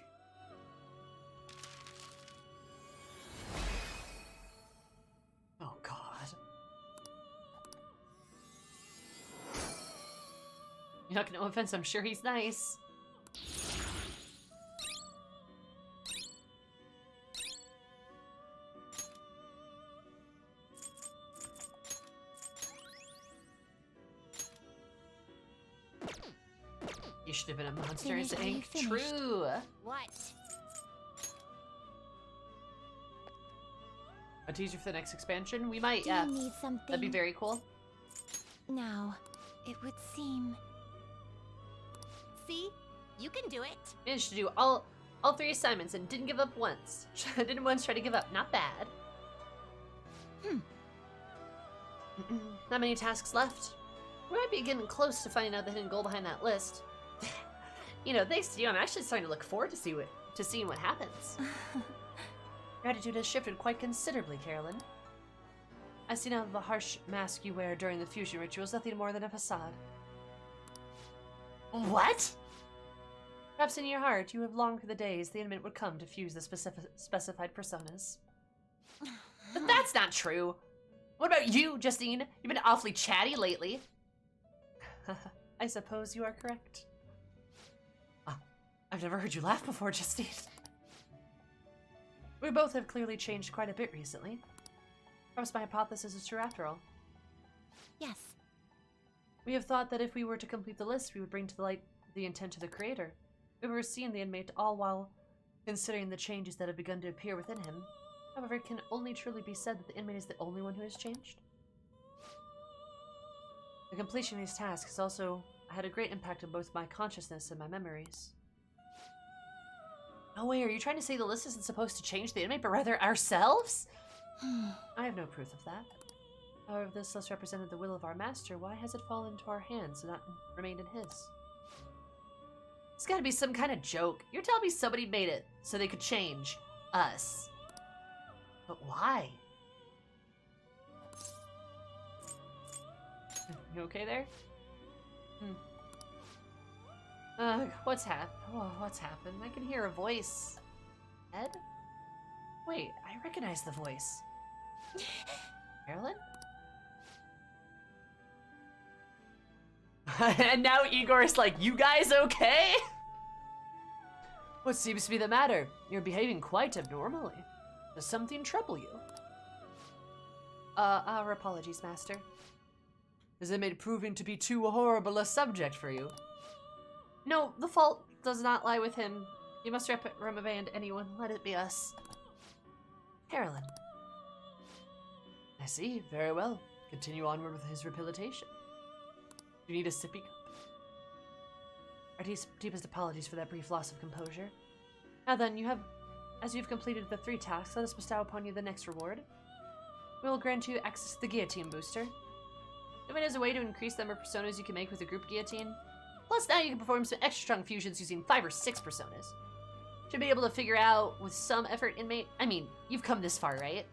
Oh god. Yuck, no offense, I'm sure he's nice. You should have been a Monsters Finish, are you Inc. finished? True. What? A teaser for the next expansion? We might, Do yeah. you need something? That'd be very cool. Now, it would seem. See? You can do it. Managed to do all. all 3 assignments and didn't give up once. Didn't once try to give up. Not bad. Not many tasks left. We might be getting close to finding out the hidden goal behind that list. You know, thanks to you, I'm actually starting to look forward to seeing what happens. Your attitude has shifted quite considerably, Carolyn. I see now the harsh mask you wear during the fusion ritual is nothing more than a facade. What? Perhaps in your heart, you have longed for the days the inmate would come to fuse the specified personas. But that's not true. What about you, Justine? You've been awfully chatty lately. I suppose you are correct. I've never heard you laugh before, Justine. We both have clearly changed quite a bit recently. Perhaps my hypothesis is true after all. Yes. We have thought that if we were to complete the list, we would bring to the light the intent of the creator. We were seeing the inmate all while considering the changes that have begun to appear within him. However, it can only truly be said that the inmate is the only one who has changed. The completion of these tasks has also had a great impact on both my consciousness and my memories. No way, are you trying to say the list isn't supposed to change the inmate, but rather ourselves? I have no proof of that. However, if this list represented the will of our master, why has it fallen into our hands and not remained in his? It's gotta be some kind of joke. You're telling me somebody made it so they could change us. But why? You okay there? What's happened? Oh, what's happened? I can hear a voice. Ed? Wait, I recognize the voice. Carolyn? And now Igor's like, you guys okay? What seems to be the matter? You're behaving quite abnormally. Does something trouble you? Our apologies, Master. Is it made proving to be too horrible a subject for you? No, the fault does not lie with him. You must reprimand anyone. Let it be us. Carolyn. I see. Very well. Continue onward with his rehabilitation. You need a sippy cup. Our deepest apologies for that brief loss of composure. Now then, as you've completed the 3 tasks, let us bestow upon you the next reward. We will grant you access to the guillotine booster. It is a way to increase the number of personas you can make with a group guillotine. Plus, now you can perform some extra strong fusions using 5 or 6 personas. Should be able to figure out with some effort, inmate. I mean, you've come this far, right?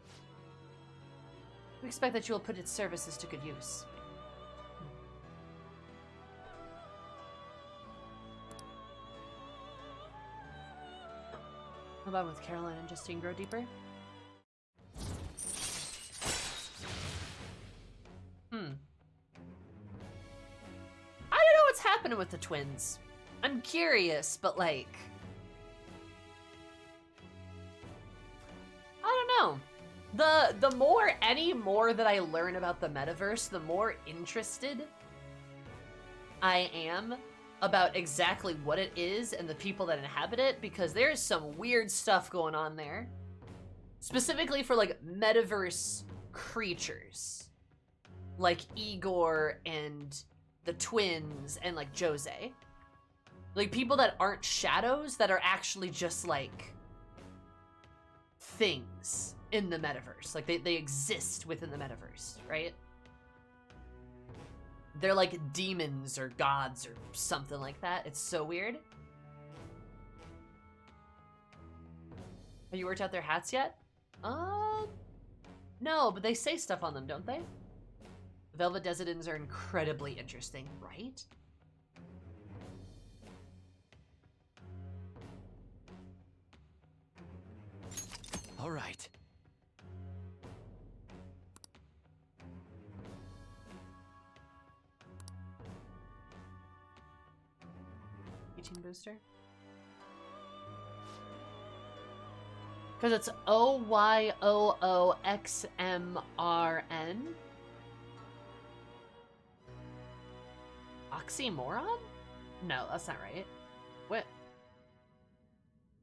We expect that you will put its services to good use. How about with Caroline and Justine grow deeper? I don't know what's happening with the twins. I'm curious, but like... I don't know. Any more that I learn about the metaverse, the more interested I am about exactly what it is and the people that inhabit it, because there's some weird stuff going on there. Specifically for like metaverse creatures. Like Igor and the twins and like Jose. Like people that aren't shadows, that are actually just like things in the metaverse. Like they exist within the metaverse, right? They're like demons or gods or something like that. It's so weird. Have you worked out their hats yet? No, but they say stuff on them, don't they? Velvet Desidens are incredibly interesting, right? All right. Team booster? Because it's OYOOXMRN? Oxymoron? No, that's not right. What?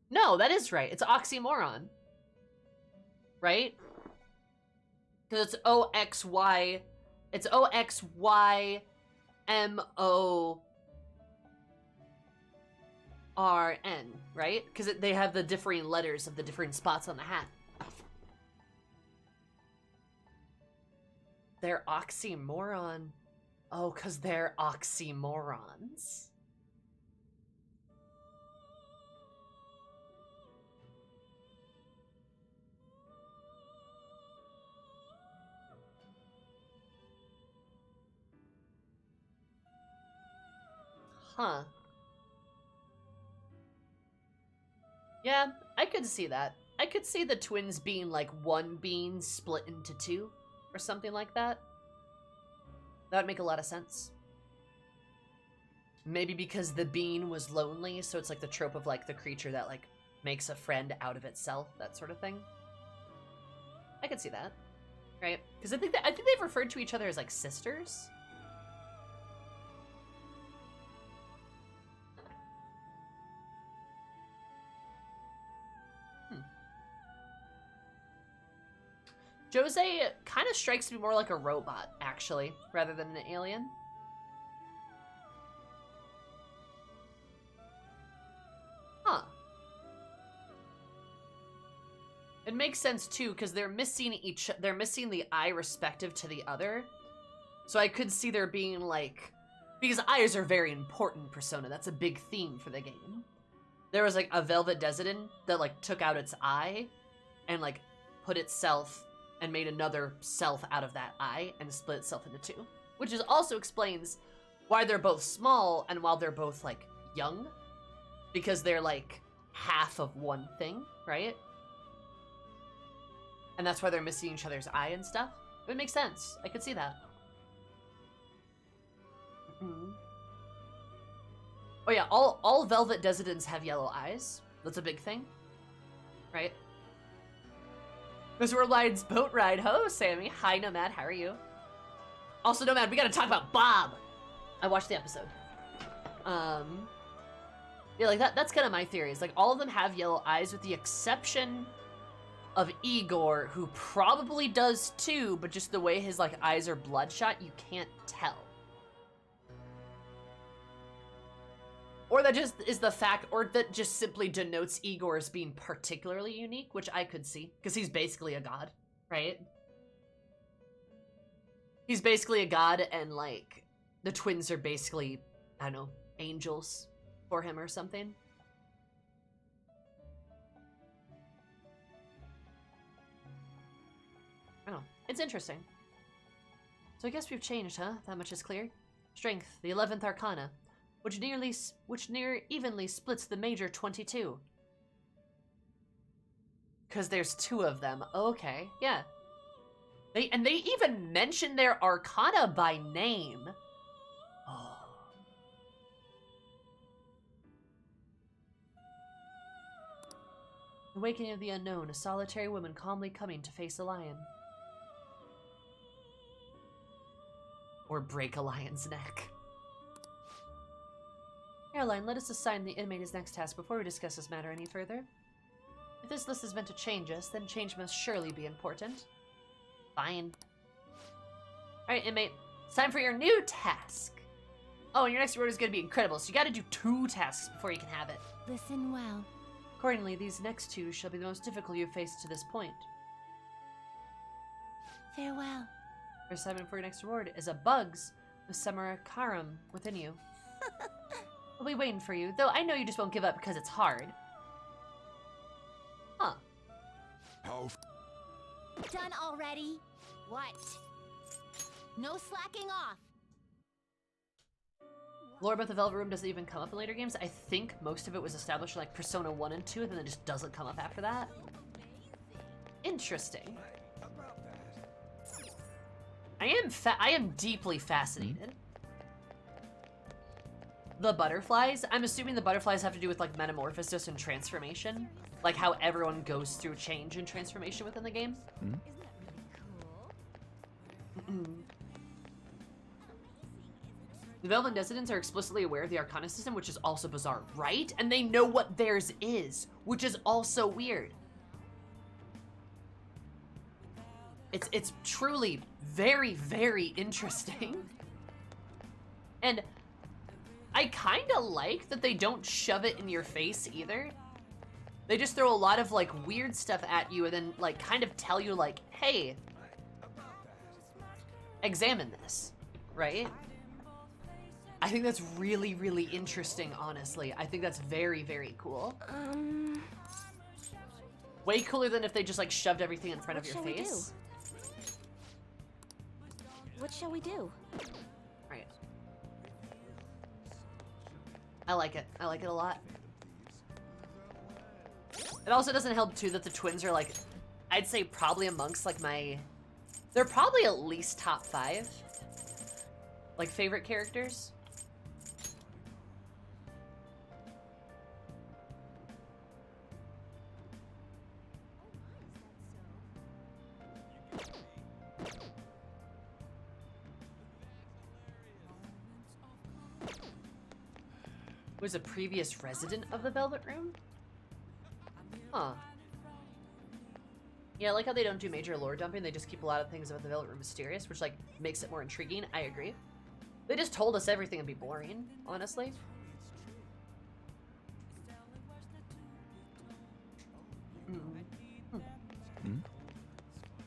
No, that is right. It's oxymoron. Right? Because it's OXY. It's OXYMO. RN, right? Because they have the differing letters of the different spots on the hat. They're oxymoron. Oh, because they're oxymorons. Huh. Yeah, I could see that. I could see the twins being like one being split into two or something like that. That would make a lot of sense. Maybe because the being was lonely, so it's like the trope of like the creature that like makes a friend out of itself, that sort of thing. I could see that, right? Because I think they've referred to each other as like sisters. Jose kind of strikes me more like a robot, actually, rather than an alien. Huh. It makes sense too, because they're missing the eye respective to the other. So I could see there being like, because eyes are very important, Persona. That's a big theme for the game. There was like a Velvet Desidin that like took out its eye and like put itself and made another self out of that eye and split itself into two. Which is also explains why they're both small and while they're both like young. Because they're like half of one thing, right? And that's why they're missing each other's eye and stuff. It would make sense. I could see that. Mm-hmm. Oh yeah, all Velvet Desidents have yellow eyes. That's a big thing, right? Mr. Worldwide's boat ride. Hello, Sammy. Hi, Nomad. How are you? Also, Nomad, we gotta talk about Bob. I watched the episode. Yeah, like that's kind of my theory. Is like all of them have yellow eyes with the exception of Igor, who probably does too, but just the way his like eyes are bloodshot, you can't tell. Or that just is the fact, or that just simply denotes Igor as being particularly unique, which I could see, because he's basically a god, right? He's basically a god, and like, the twins are basically, I don't know, angels for him or something. I don't know. It's interesting. So I guess we've changed, huh? That much is clear. Strength, the 11th Arcana, which near evenly splits the major 22. Because there's two of them. Okay, yeah. They even mention their Arcana by name. Oh. Awakening of the Unknown, a solitary woman calmly coming to face a lion. Or break a lion's neck. Caroline, let us assign the inmate his next task before we discuss this matter any further. If this list is meant to change us, then change must surely be important. Fine. Alright, inmate. It's time for your new task. Oh, and your next reward is going to be incredible, so you gotta do 2 tasks before you can have it. Listen well. Accordingly, these next 2 shall be the most difficult you've faced to this point. Farewell. Your assignment for your next reward is a bugs with Samarakaram within you. I'll be waiting for you, though I know you just won't give up because it's hard. Huh. How Done already? What? No slacking off. Lore about the Velvet Room doesn't even come up in later games. I think most of it was established in like Persona 1 and 2, and then it just doesn't come up after that. Interesting. I am deeply fascinated. The butterflies? I'm assuming the butterflies have to do with like metamorphosis and transformation. Like how everyone goes through change and transformation within the game. Isn't that really cool? The Velvet Desidents are explicitly aware of the Arcana system, which is also bizarre, right? And they know what theirs is, which is also weird. It's truly very, very interesting. And I kind of like that they don't shove it in your face either. They just throw a lot of like weird stuff at you and then like kind of tell you like, hey, examine this, right? I think that's really, really interesting, honestly. I think that's very, very cool. Way cooler than if they just like shoved everything in front of your face. What shall we do? Right. I like it. I like it a lot. It also doesn't help too that the twins are like, I'd say probably amongst like they're probably at least top 5. Like favorite characters. Was a previous resident of the Velvet Room? Huh. Yeah, I like how they don't do major lore dumping, they just keep a lot of things about the Velvet Room mysterious, which like makes it more intriguing. I agree. They just told us everything would be boring, honestly.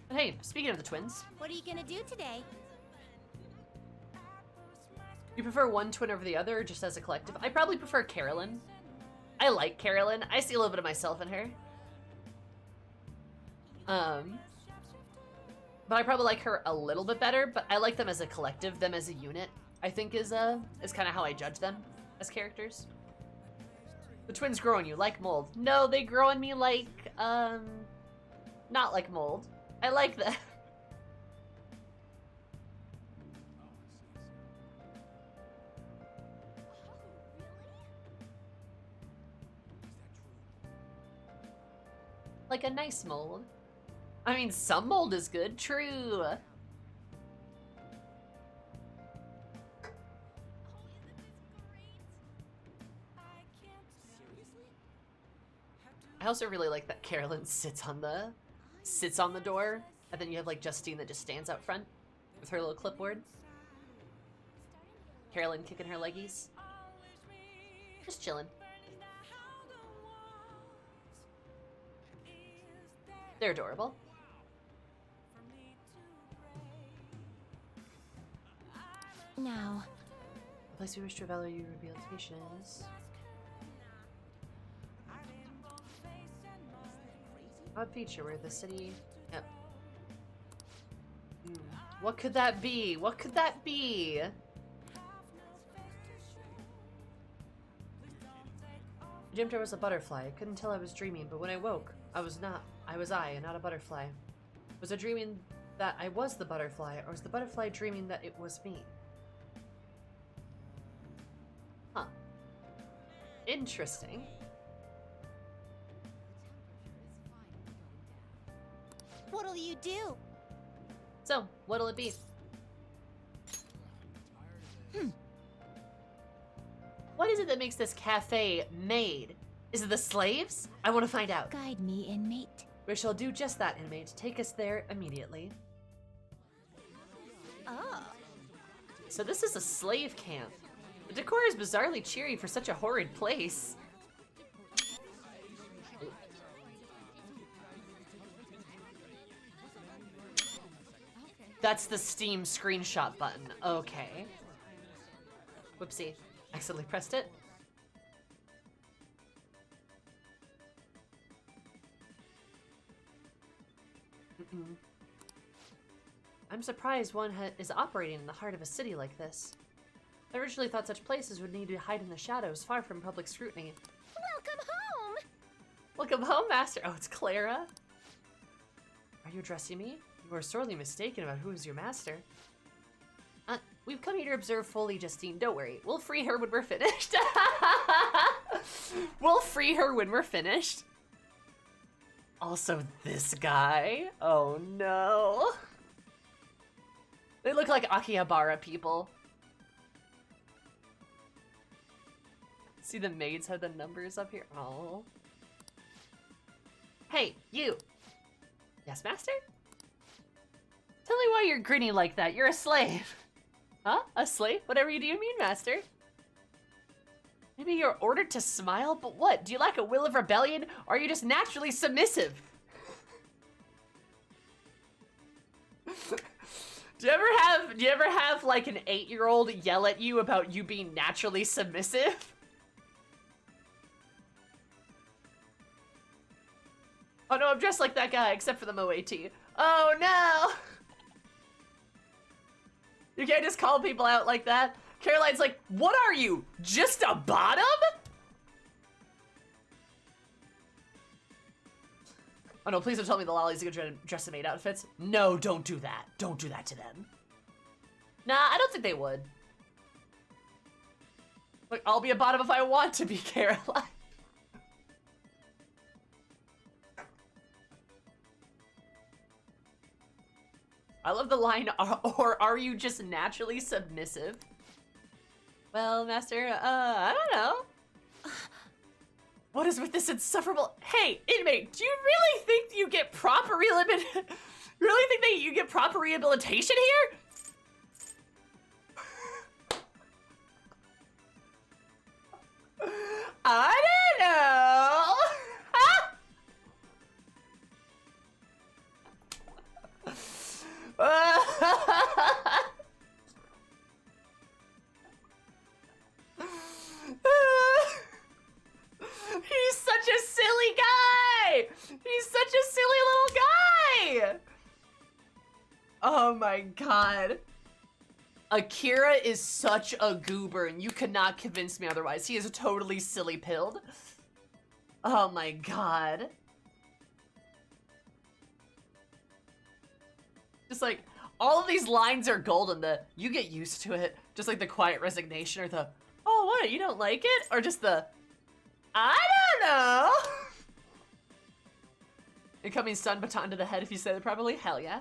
But hey, speaking of the twins, What are you gonna do today? you prefer one twin over the other or just as a collective? I probably prefer Carolyn. I like Carolyn. I see a little bit of myself in her. But I probably like her a little bit better, but I like them as a collective, them as a unit, I think is kind of how I judge them as characters. The twins grow on you like mold. No, they grow on me like, not like mold. I like that. Like a nice mold. I mean, some mold is good, true. I also really like that Carolyn sits on the door, and then you have like Justine that just stands out front with her little clipboard. Carolyn kicking her leggies. Just chilling. They're adorable. Now, The place we wish to evaluate your rehabilitations. Odd feature where the city. Yep. What could that be? What could that be? I dreamt I was a butterfly. I couldn't tell I was dreaming, but when I woke, I was not. I was I, and not a butterfly. Was I dreaming that I was the butterfly, or was the butterfly dreaming that it was me? Huh. Interesting. what'll you do? So, what'll it be? What is it that makes this cafe Maid? Is it the slaves? I want to find out. Guide me, inmate. We shall do just that, inmate. Take us there immediately. Oh. So this is a slave camp. The decor is bizarrely cheery for such a horrid place. That's the Steam screenshot button. Okay. Whoopsie. Accidentally pressed it. I'm surprised one is operating in the heart of a city like this. I originally thought such places would need to hide in the shadows, far from public scrutiny. Welcome home! Welcome home, Master. Oh, it's Clara. Are you addressing me? You are sorely mistaken about who is your master. We've come here to observe fully, Justine. Don't worry. We'll free her when we're finished. We'll free her when we're finished. Also, this guy. Oh, no. They look like Akihabara people. See, the maids have the numbers up here. Oh. Hey, you. Yes, master? Tell me why you're grinning like that. You're a slave. Huh? A slave? Whatever you do, you mean, master. Maybe you're ordered to smile, but what? Do you lack a will of rebellion, or are you just naturally submissive? Do you ever have like an 8-year-old yell at you about you being naturally submissive? Oh no, I'm dressed like that guy, except for the Moe-T. Oh no! You can't just call people out like that. Caroline's like, what are you? Just a bottom? Oh no, please don't tell me the lollies are gonna dress in maid outfits. No, don't do that. Don't do that to them. Nah, I don't think they would. Like, I'll be a bottom if I want to be, Caroline. I love the line, or are you just naturally submissive? Well, Master, I don't know. What is with this insufferable? Hey, inmate, do you really think you get proper rehabilitation? Really think that you get proper rehabilitation here? I don't know. He's such a silly guy! He's such a silly little guy! Oh my god. Akira is such a goober, and you could not convince me otherwise. He is totally silly-pilled. Oh my god. Just like, all of these lines are golden. The, you get used to it. Just like the quiet resignation, or the, oh what, you don't like it? Or just the, I don't know. Incoming stun baton to the head if you said it properly. Hell yeah.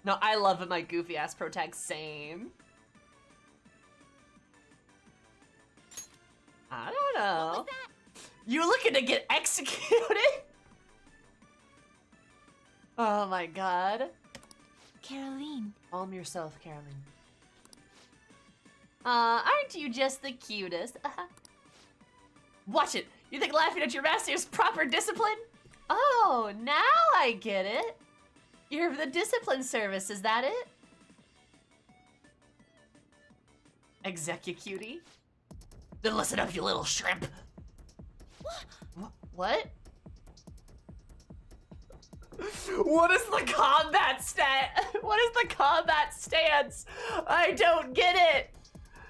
No, I love it, my goofy ass protag. Same. I don't know. You looking to get executed? Oh my god. Caroline. Calm yourself, Caroline. Aren't you just the cutest? Watch it. You think laughing at your master is proper discipline? Oh, now I get it. You're the discipline service, is that it? Execucutie? Then listen up, you little shrimp. What? What is the combat stat? What is the combat stance? I don't get it.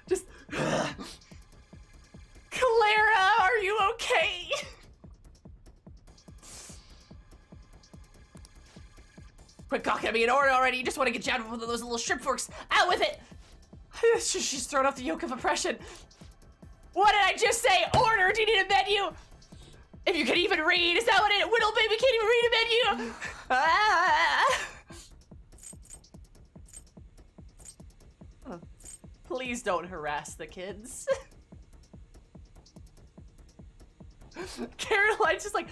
Just... Clara, are you okay? Quit cocking at me in order already. You just want to get jabbed with one of those little shrimp forks. Out with it. She's thrown off the yoke of oppression. What did I just say? Order, do you need a menu? If you can even read, is that what it? Whittle baby can't even read a menu. Oh, please don't harass the kids. Caroline's just like,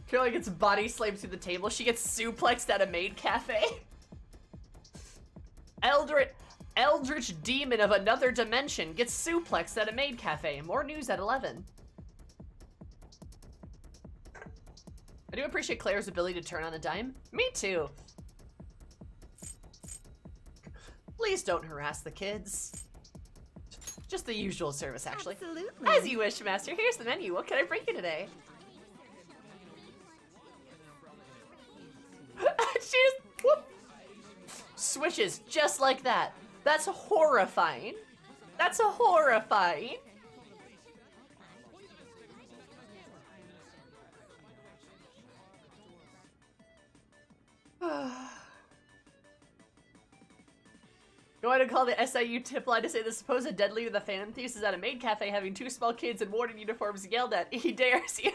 Caroline gets body slammed through the table. She gets suplexed at a maid cafe. Eldritch demon of another dimension gets suplexed at a maid cafe. More news at 11. I do appreciate Claire's ability to turn on a dime. Me too. Please don't harass the kids. Just the usual service, actually. Absolutely. As you wish, Master. Here's the menu. What can I bring you today? She just, whoop, switches just like that. That's horrifying. That's horrifying. Going to call the SIU tip line to say the supposed dead leader of the Phantom Thieves is at a maid cafe having 2 small kids in warden uniforms yelled at. He dares you.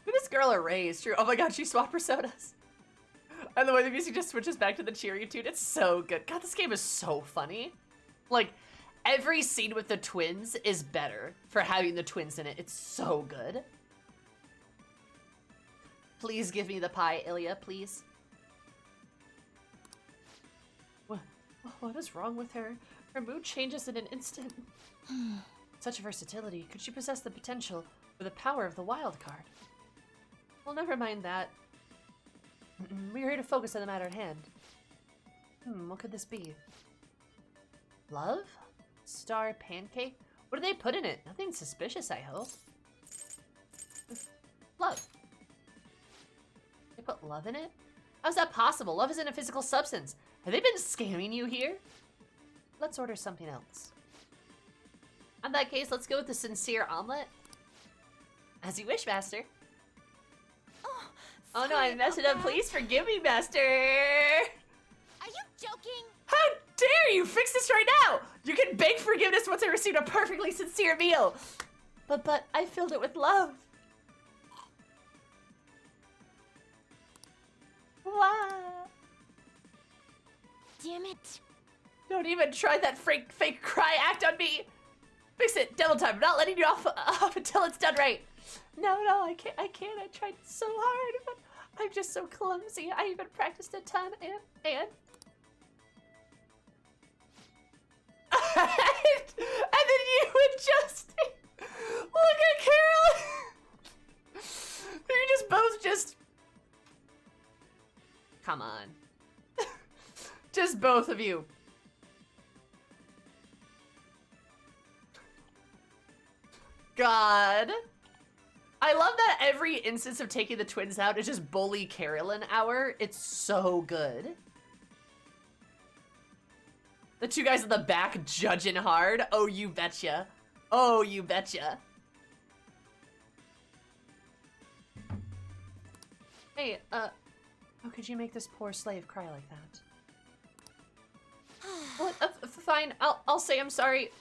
This girl are raised, true. Oh my god, she swapped personas. And the way the music just switches back to the cheery tune, it's so good. God, this game is so funny. Like, every scene with the twins is better for having the twins in it. It's so good. Please give me the pie, Ilya, please. What is wrong with her? Her mood changes in an instant. Such versatility. Could she possess the potential for the power of the wild card? Well, never mind that. We're here to focus on the matter at hand. What could this be? Love? Star pancake? What do they put in it? Nothing suspicious, I hope. Love. They put love in it? How's that possible? Love isn't a physical substance. Have they been scamming you here? Let's order something else. In that case, let's go with the sincere omelet. As you wish, Master. Oh no, I messed it up. Please forgive me, Master. Are you joking? How dare you! Fix this right now! You can beg forgiveness once I received a perfectly sincere meal. But I filled it with love. Wow. Damn it. Don't even try that fake cry act on me. Fix it, devil time. I'm not letting you off until it's done right. No, I can't. I tried so hard, but I'm just so clumsy. I even practiced a ton, and and then you would just look at Carol. You're just both just. Come on. Just both of you. God. I love that every instance of taking the twins out is just bully Carolyn hour. It's so good. The two guys in the back judging hard. Oh, you betcha. Oh, you betcha. Hey, how could you make this poor slave cry like that? What? Fine, I'll say I'm sorry.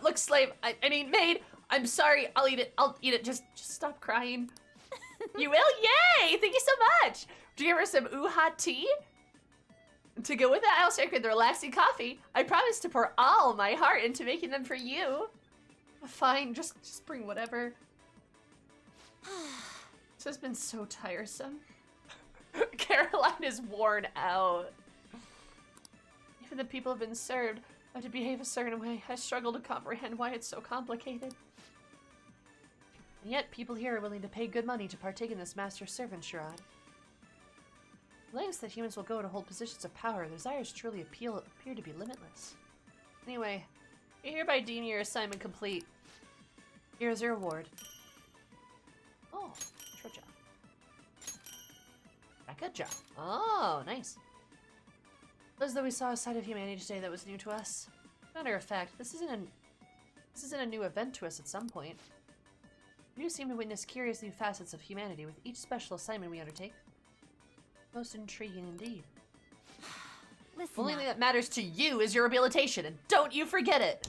Look, slave, I mean, maid, I'm sorry, I'll eat it, just stop crying. You will? Yay! Thank you so much! Do you give her some hot tea? To go with that, I also create the relaxing coffee. I promise to pour all my heart into making them for you. Fine, just bring whatever. This has been so tiresome. Caroline is worn out. Even the people have been served have to behave a certain way. I struggle to comprehend why it's so complicated. And yet, people here are willing to pay good money to partake in this master-servant charade. The lengths that humans will go to hold positions of power, their desires truly appear to be limitless. Anyway, I hereby deem your assignment complete. Here is your reward. Oh, treasure. Good job. Oh, nice. As though we saw a side of humanity today that was new to us. Matter of fact, this isn't a new event to us at some point. We do seem to witness curious new facets of humanity with each special assignment we undertake. Most intriguing indeed. Listen The only up. thing that matters to you is your rehabilitation, and don't you forget it!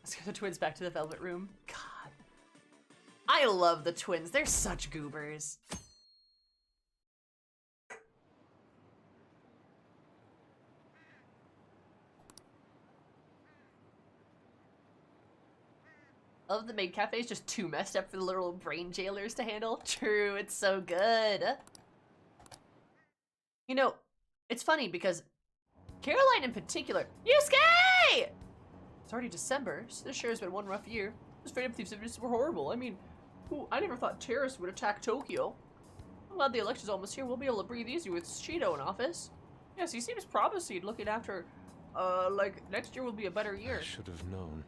Let's get the twins back to the Velvet Room. God. I love the twins. They're such goobers. I love the Maid Cafe is just too messed up for the little brain jailers to handle. True, it's so good. You know, it's funny because Caroline in particular, Yusuke! It's already December, so this sure has been one rough year. Those Phantom Thieves have been super horrible. I mean, I never thought terrorists would attack Tokyo. I'm glad the election's almost here. We'll be able to breathe easy with Shido in office. Yes, he seems promising, looking after, like, next year will be a better year. I should have known.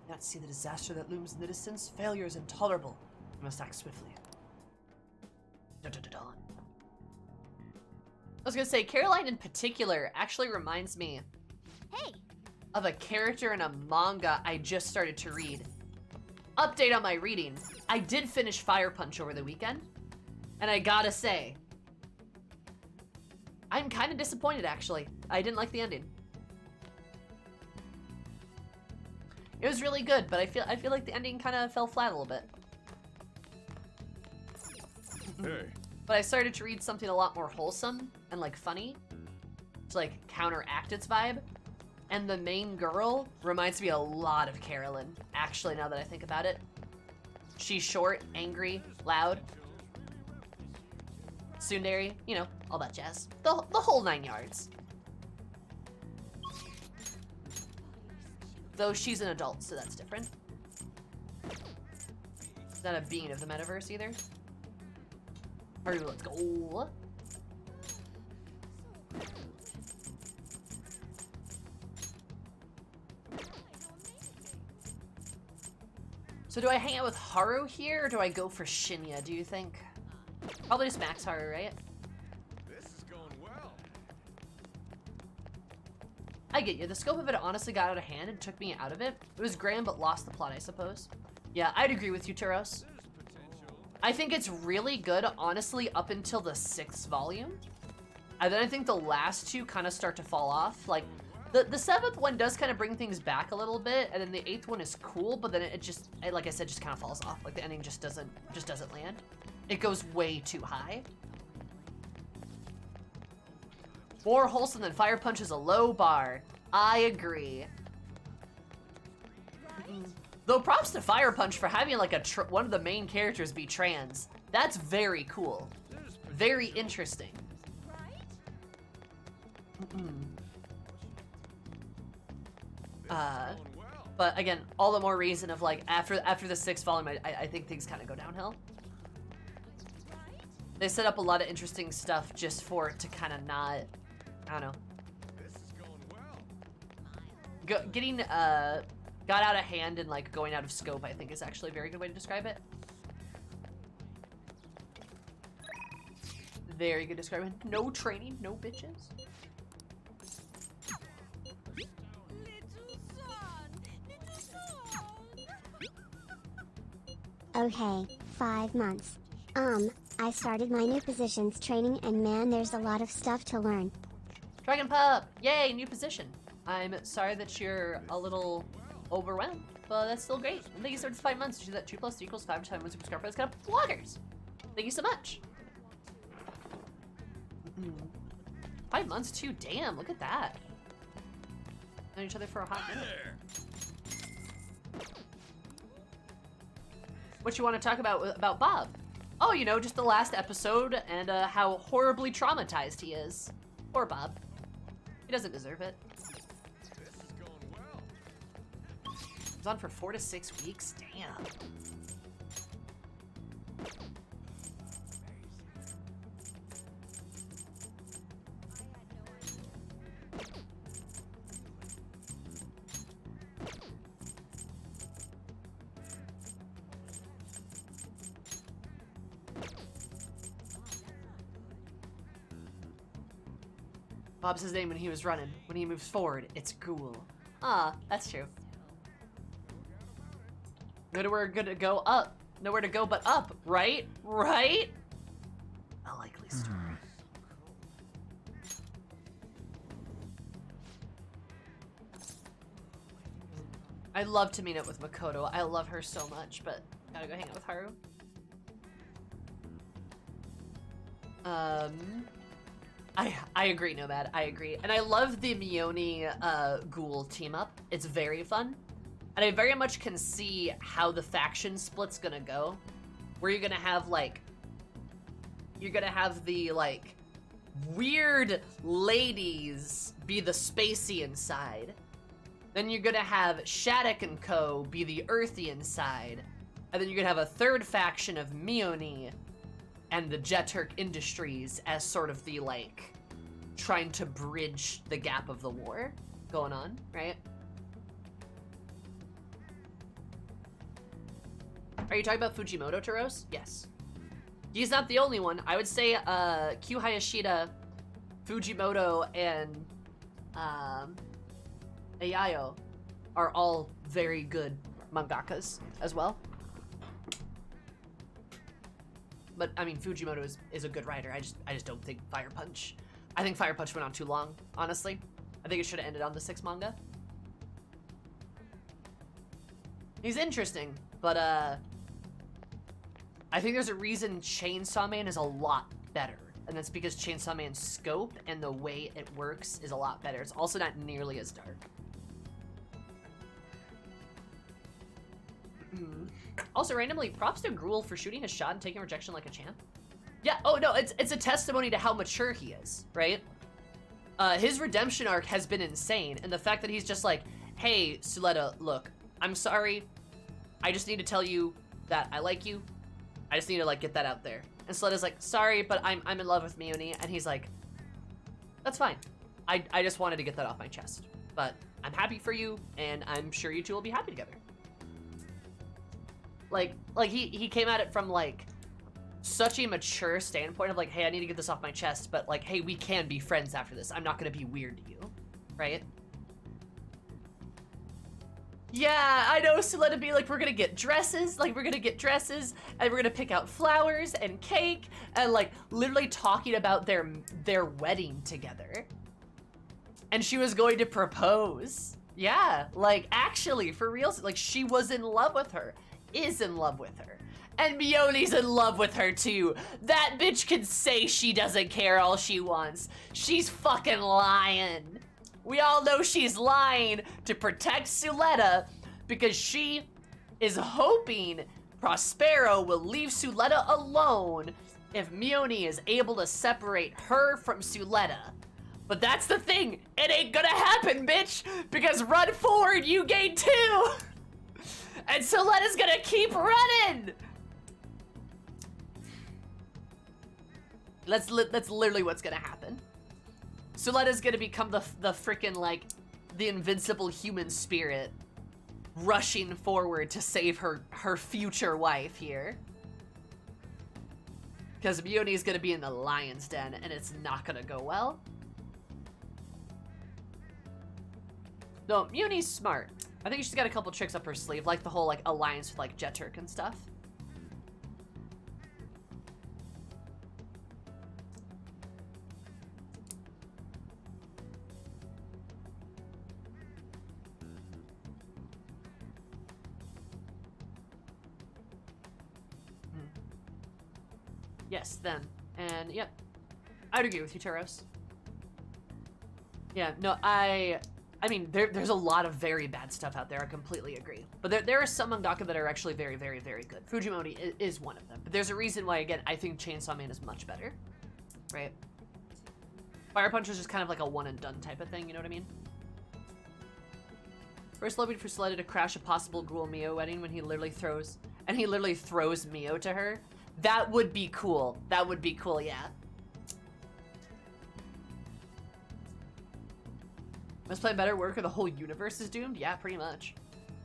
Not see the disaster that looms in the distance. Failure is intolerable. We must act swiftly. Dun, dun, dun, dun. I was gonna say, Caroline in particular actually reminds me Hey, of a character in a manga I just started to read. Update on my reading. I did finish Fire Punch over the weekend, and I gotta say, I'm kind of disappointed actually. I didn't like the ending. It was really good, but I feel like the ending kind of fell flat a little bit. Hey. But I started to read something a lot more wholesome and like funny to like counteract its vibe. And the main girl reminds me a lot of Carolyn, actually, now that I think about it. She's short, angry, loud. Tsundere, you know, all that jazz. The whole 9 yards. though. She's an adult, so that's different. She's not a being of the metaverse either. Haru, let's go. So do I hang out with Haru here, or do I go for Shinya, do you think? Probably just max Haru, right? This is going well. I get you. The scope of it honestly got out of hand and took me out of it. It was grand, but lost the plot, I suppose. Yeah, I'd agree with you, Turos. There's potential. I think it's really good, honestly, up until the 6th volume. And then I think the last two kind of start to fall off. Like, the 7th one does kind of bring things back a little bit, and then the 8th one is cool, but then it just, like I said, just kind of falls off. Like, the ending just doesn't land. It goes way too high. More wholesome than Fire Punch is a low bar. I agree. Though props to Fire Punch for having like one of the main characters be trans. That's very cool. Very interesting. But again, all the more reason of like after the 6th volume, I think things kind of go downhill. They set up a lot of interesting stuff just for it to kind of not, I don't know. This is going well. Getting got out of hand and like going out of scope, I think is actually a very good way to describe it. Very good description. No training, no bitches. Okay, 5 months. I started my new positions training and man, there's a lot of stuff to learn. Dragon Pup! Yay, new position. I'm sorry that you're a little overwhelmed, but that's still great. And thank you so much for 5 months. You do that 2 + 2 = 5 times 1 super scar prize kind of vloggers. Thank you so much. 5 months too, damn, look at that. Known each other for a hot minute. What you want to talk about Bob? Oh, you know, just the last episode and how horribly traumatized he is. Poor Bob. He doesn't deserve it. This is going well. He's on for 4 to 6 weeks? Damn. Bob's his name when he was running. When he moves forward, it's cool. Ah, that's true. Nowhere good to go up. Nowhere to go but up, right? Right? A likely story. I'd love to meet up with Makoto. I love her so much, but gotta go hang out with Haru. I agree, Nomad. I agree. And I love the Mione Ghoul team up. It's very fun. And I very much can see how the faction split's gonna go. Where you're gonna have like the like weird ladies be the Spacian side. Then you're gonna have Shattuck and Co. be the Earthian side. And then you're gonna have a third faction of Mione and the Jeturk Industries as sort of the like trying to bridge the gap of the war going on, right? Are you talking about Fujimoto, Taros? Yes. He's not the only one. I would say Q Hayashida, Fujimoto, and Ayayo are all very good mangakas as well. But I mean, Fujimoto is a good writer. I just don't think Fire Punch. I think Fire Punch went on too long, honestly. I think it should have ended on the 6th manga. He's interesting, but I think there's a reason Chainsaw Man is a lot better. And that's because Chainsaw Man's scope and the way it works is a lot better. It's also not nearly as dark. Also, randomly, props to Gruel for shooting his shot and taking rejection like a champ. Yeah, oh no, it's a testimony to how mature he is, right? His redemption arc has been insane, and the fact that he's just like, hey, Suletta, look, I'm sorry. I just need to tell you that I like you. I just need to, like, get that out there. And Suletta's like, sorry, but I'm in love with Mione. And he's like, that's fine. I just wanted to get that off my chest. But I'm happy for you, and I'm sure you two will be happy together. Like he came at it from, like, such a mature standpoint of, like, hey, I need to get this off my chest, but, like, hey, we can be friends after this. I'm not gonna be weird to you, right? Yeah, I know, Suletta be like, we're gonna get dresses, and we're gonna pick out flowers and cake, and, like, literally talking about their wedding together. And she was going to propose. Yeah, like, actually, for real, like, she was in love with her, is in love with her. And Mione's in love with her, too. That bitch can say she doesn't care all she wants. She's fucking lying. We all know she's lying to protect Suletta because she is hoping Prospero will leave Suletta alone if Mione is able to separate her from Suletta. But that's the thing, it ain't gonna happen, bitch, because run forward, you gain 2! And Suletta's gonna keep running! That's literally what's gonna happen. Suletta's gonna become the frickin', like, the invincible human spirit rushing forward to save her future wife here. Because Mione's gonna be in the lion's den and it's not gonna go well. No, Mione's smart. I think she's got a couple tricks up her sleeve, like the whole, like, alliance with, like, Jeturk and stuff. Yes, them. And, yep. I'd agree with you, Taros. Yeah, no, I mean, there's a lot of very bad stuff out there, I completely agree. But there are some mangaka that are actually very, very, very good. Fujimori is one of them. But there's a reason why, again, I think Chainsaw Man is much better, right? Fire Punch is just kind of like a one-and-done type of thing, you know what I mean? First lobbied for Suletta to crash a possible Ghoul Mio wedding when he literally throws Mio to her. That would be cool. That would be cool, yeah. Must play better work or the whole universe is doomed? Yeah, pretty much.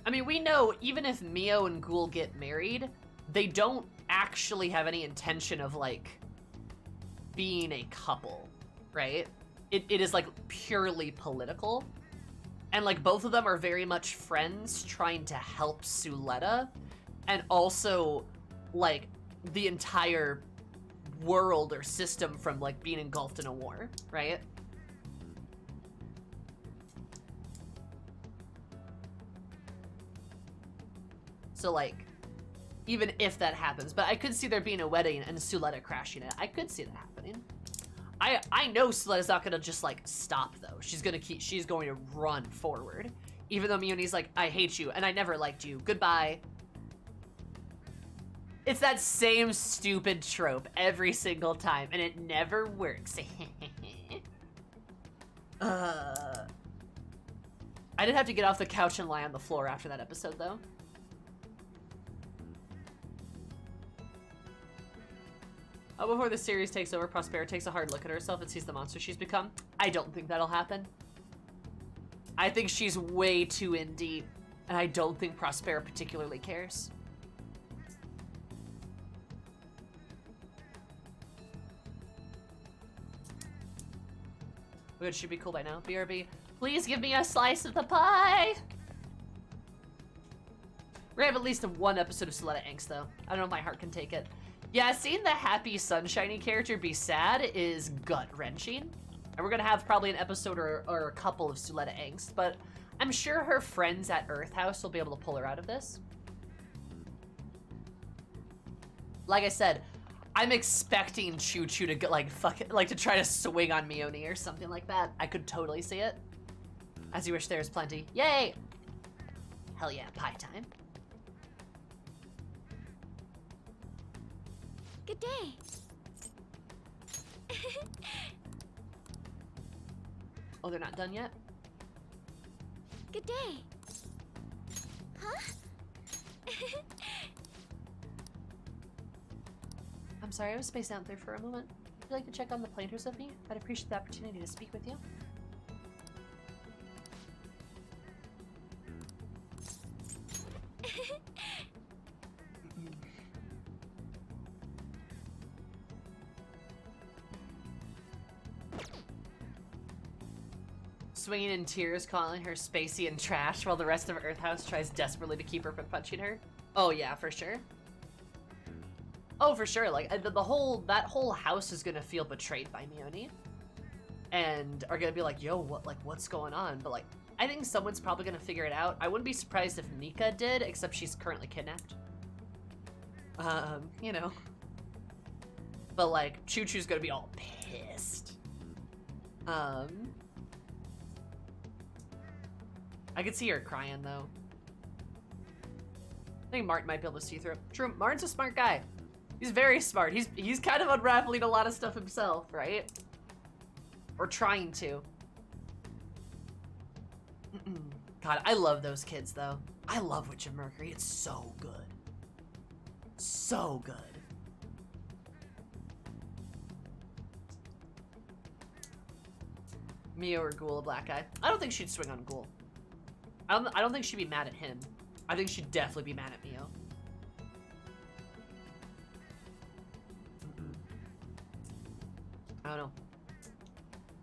I mean, we know even if Mio and Ghoul get married, they don't actually have any intention of, like, being a couple, right? It is, like, purely political. And, like, both of them are very much friends trying to help Suletta. And also, like, the entire world or system from, like, being engulfed in a war, right? So, like, even if that happens, but I could see there being a wedding and Suletta crashing it. I could see that happening. I know Suletta's not gonna just, like, stop, though. She's going to run forward. Even though Mione's like, I hate you and I never liked you. Goodbye. It's that same stupid trope every single time, and it never works. I did have to get off the couch and lie on the floor after that episode, though. Oh, before the series takes over, Prospera takes a hard look at herself and sees the monster she's become. I don't think that'll happen. I think she's way too in deep, and I don't think Prospera particularly cares. It should be cool by now. BRB, please give me a slice of the pie! We're gonna have at least one episode of Suletta Angst, though. I don't know if my heart can take it. Yeah, seeing the happy, sunshiny character be sad is gut-wrenching. And we're gonna have probably an episode or a couple of Suletta Angst, but I'm sure her friends at Earth House will be able to pull her out of this. Like I said, I'm expecting Choo Choo to go, like, to try to swing on Mione or something like that. I could totally see it. As you wish, there's plenty. Yay! Hell yeah, pie time. Good day. Oh, they're not done yet? Good day. Huh? I'm sorry, I was spaced out there for a moment. Would you like to check on the planters with me? I'd appreciate the opportunity to speak with you. Swinging in tears, calling her spacey and trash while the rest of Earth House tries desperately to keep her from punching her. Oh yeah, for sure. Oh, for sure. Like that whole house is gonna feel betrayed by Mione, and are gonna be like, "Yo, what's going on?" But like, I think someone's probably gonna figure it out. I wouldn't be surprised if Nika did, except she's currently kidnapped. You know. But like, Choo Choo's gonna be all pissed. I could see her crying though. I think Martin might be able to see through it. True, Martin's a smart guy. He's very smart. He's kind of unraveling a lot of stuff himself, right? Or trying to. God, I love those kids though. I love Witch of Mercury. It's so good. So good. Mio or Ghoul, a black guy. I don't think she'd swing on Ghoul. I don't think she'd be mad at him. I think she'd definitely be mad at Mio. I don't know.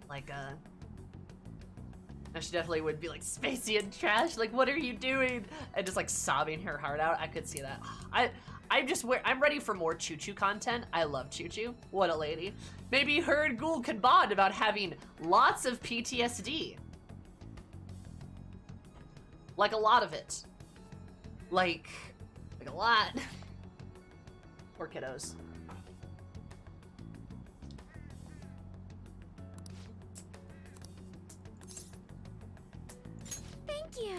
Like, no, she definitely would be like spacey and trash. Like, what are you doing? And just like sobbing her heart out. I could see that. I'm ready for more Choo Choo content. I love Choo Choo. What a lady. Maybe her and Ghoul could bond about having lots of PTSD. Like a lot of it. Like a lot. Poor kiddos. Thank you.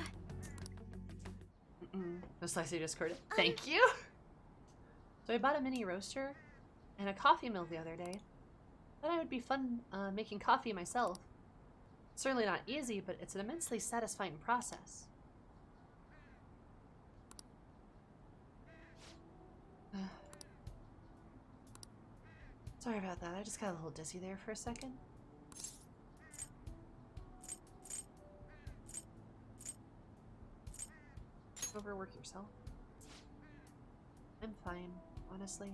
No slicey Discord. Thank you. So I bought a mini roaster and a coffee mill the other day. Thought it would be fun making coffee myself. Certainly not easy, but it's an immensely satisfying process. Sorry about that. I just got a little dizzy there for a second. Overwork yourself. I'm fine, honestly.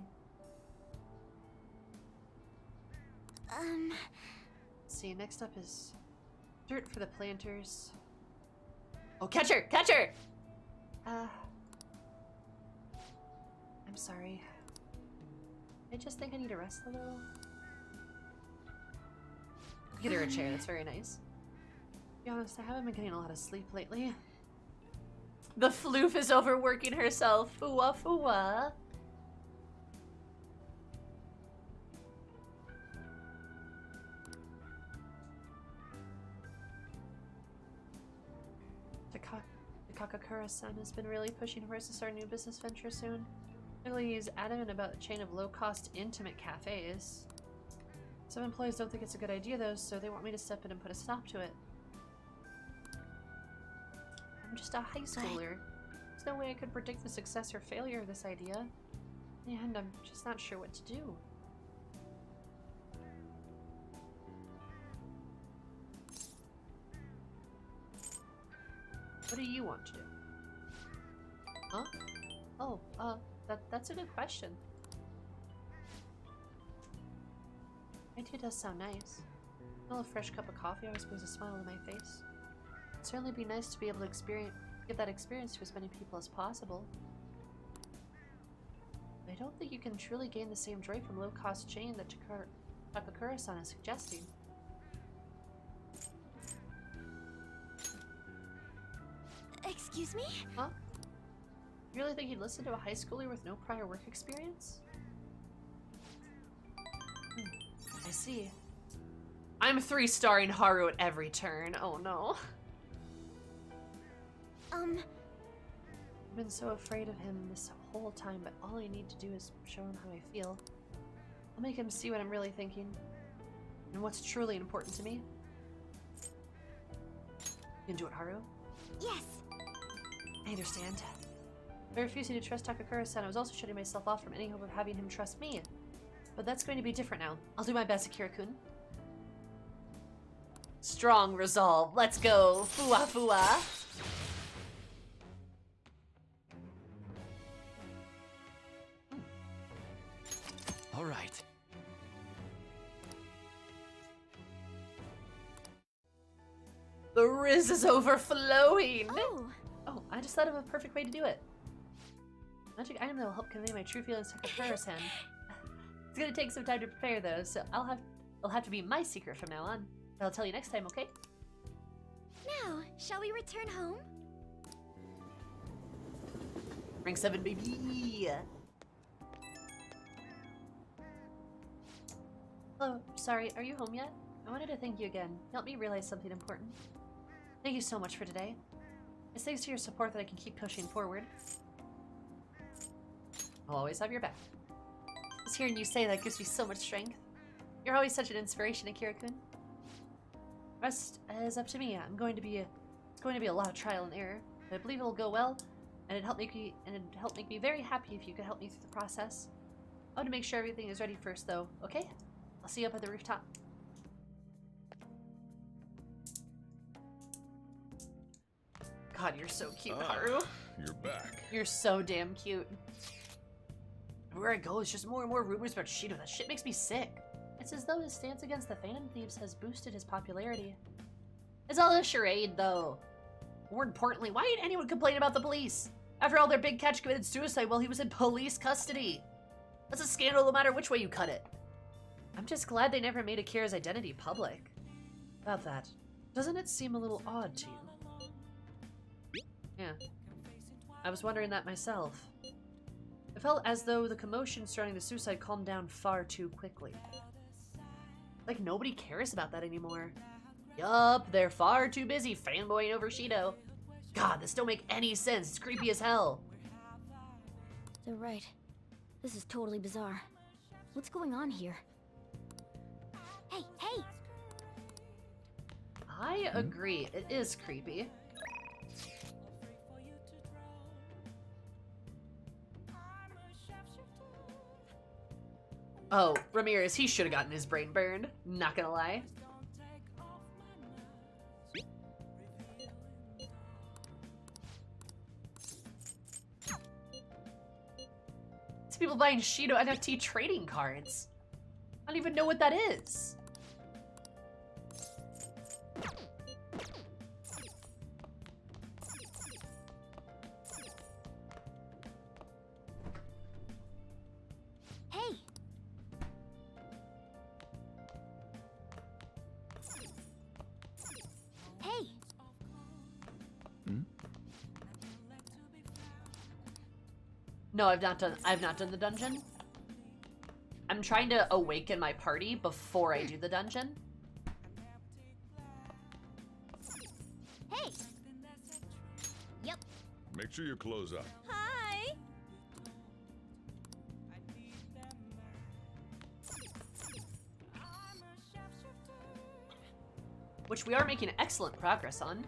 Let's see, next up is dirt for the planters. Oh, catch her! Catch her! I'm sorry. I just think I need to rest a little. Get her a chair, that's very nice. To be honest, I haven't been getting a lot of sleep lately. The floof is overworking herself. Fua fua. Kakakura-san has been really pushing for us to start a new business venture soon. Clearly he's adamant about a chain of low-cost, intimate cafes. Some employees don't think it's a good idea though, so they want me to step in and put a stop to it. I'm just a high schooler. There's no way I could predict the success or failure of this idea. And I'm just not sure what to do. What do you want to do? Huh? Oh, that's a good question. Idea does sound nice. A fresh cup of coffee always brings a smile to my face. It'd certainly be nice to be able to give that experience to as many people as possible. But I don't think you can truly gain the same joy from low-cost chain that Takakura-san is suggesting. Excuse me? Huh? You really think you'd listen to a high schooler with no prior work experience? I see. I'm 3-starring Haru at every turn. Oh no. I've been so afraid of him this whole time, but all I need to do is show him how I feel. I'll make him see what I'm really thinking and what's truly important to me. You can do it, Haru. Yes. I understand. By refusing to trust Takakura-san, I was also shutting myself off from any hope of having him trust me. But that's going to be different now. I'll do my best, Akira-kun. Strong resolve. Let's go. Fua fua. All right. The Riz is overflowing. Oh. Oh, I just thought of a perfect way to do it. Magic item that will help convey my true feelings to Takakura-san. It's gonna take some time to prepare though, so it'll have to be my secret from now on. But I'll tell you next time, okay? Now, shall we return home? Rank 7, baby! Hello, sorry, are you home yet? I wanted to thank you again. You helped me realize something important. Thank you so much for today. It's thanks to your support that I can keep pushing forward. I'll always have your back. Just hearing you say that gives me so much strength. You're always such an inspiration, Akira-kun. Rest is up to me. It's going to be a lot of trial and error, but I believe it'll go well, and it'd help make me very happy if you could help me through the process. I want to make sure everything is ready first, though. Okay? I'll see you up at the rooftop. God, you're so cute, Haru. You're back. You're so damn cute. Everywhere I go, it's just more and more rumors about Shido. That shit makes me sick. It's as though his stance against the Phantom Thieves has boosted his popularity. It's all a charade, though. More importantly, why ain't anyone complaining about the police? After all, their big catch committed suicide while he was in police custody. That's a scandal no matter which way you cut it. I'm just glad they never made Akira's identity public. About that, doesn't it seem a little odd to you? Yeah. I was wondering that myself. It felt as though the commotion surrounding the suicide calmed down far too quickly. Like nobody cares about that anymore. Yup, they're far too busy fanboying over Shido. God, this don't make any sense. It's creepy as hell. They're right. This is totally bizarre. What's going on here? Hey, hey! I agree. It is creepy. Oh, Ramirez, he should have gotten his brain burned. Not gonna lie. It's people buying Shido NFT trading cards. I don't even know what that is. Hey! Hey! No, I've not done the dungeon. I'm trying to awaken my party before I do the dungeon. Hey! Yep. Make sure you close up. Hi! Which we are making excellent progress on.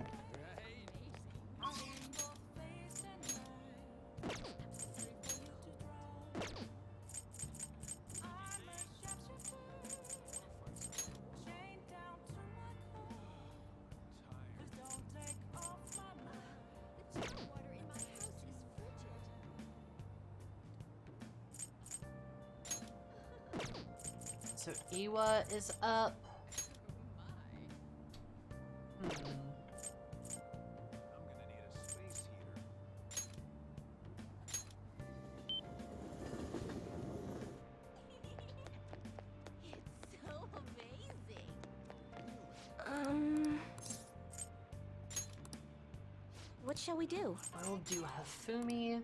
So Iwa is up. What shall we do? We'll do Hifumi.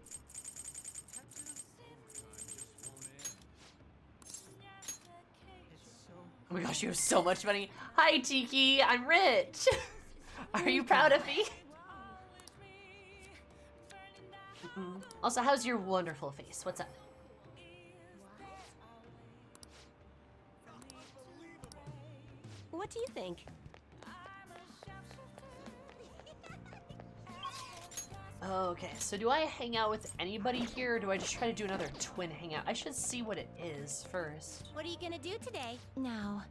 Oh my gosh, you have so much money. Hi, Tiki. I'm rich. Are you proud of me? Also, how's your wonderful face? What's up? What do you think? Okay, so do I hang out with anybody here, or do I just try to do another twin hangout? I should see what it is first. What are you gonna do today? Now,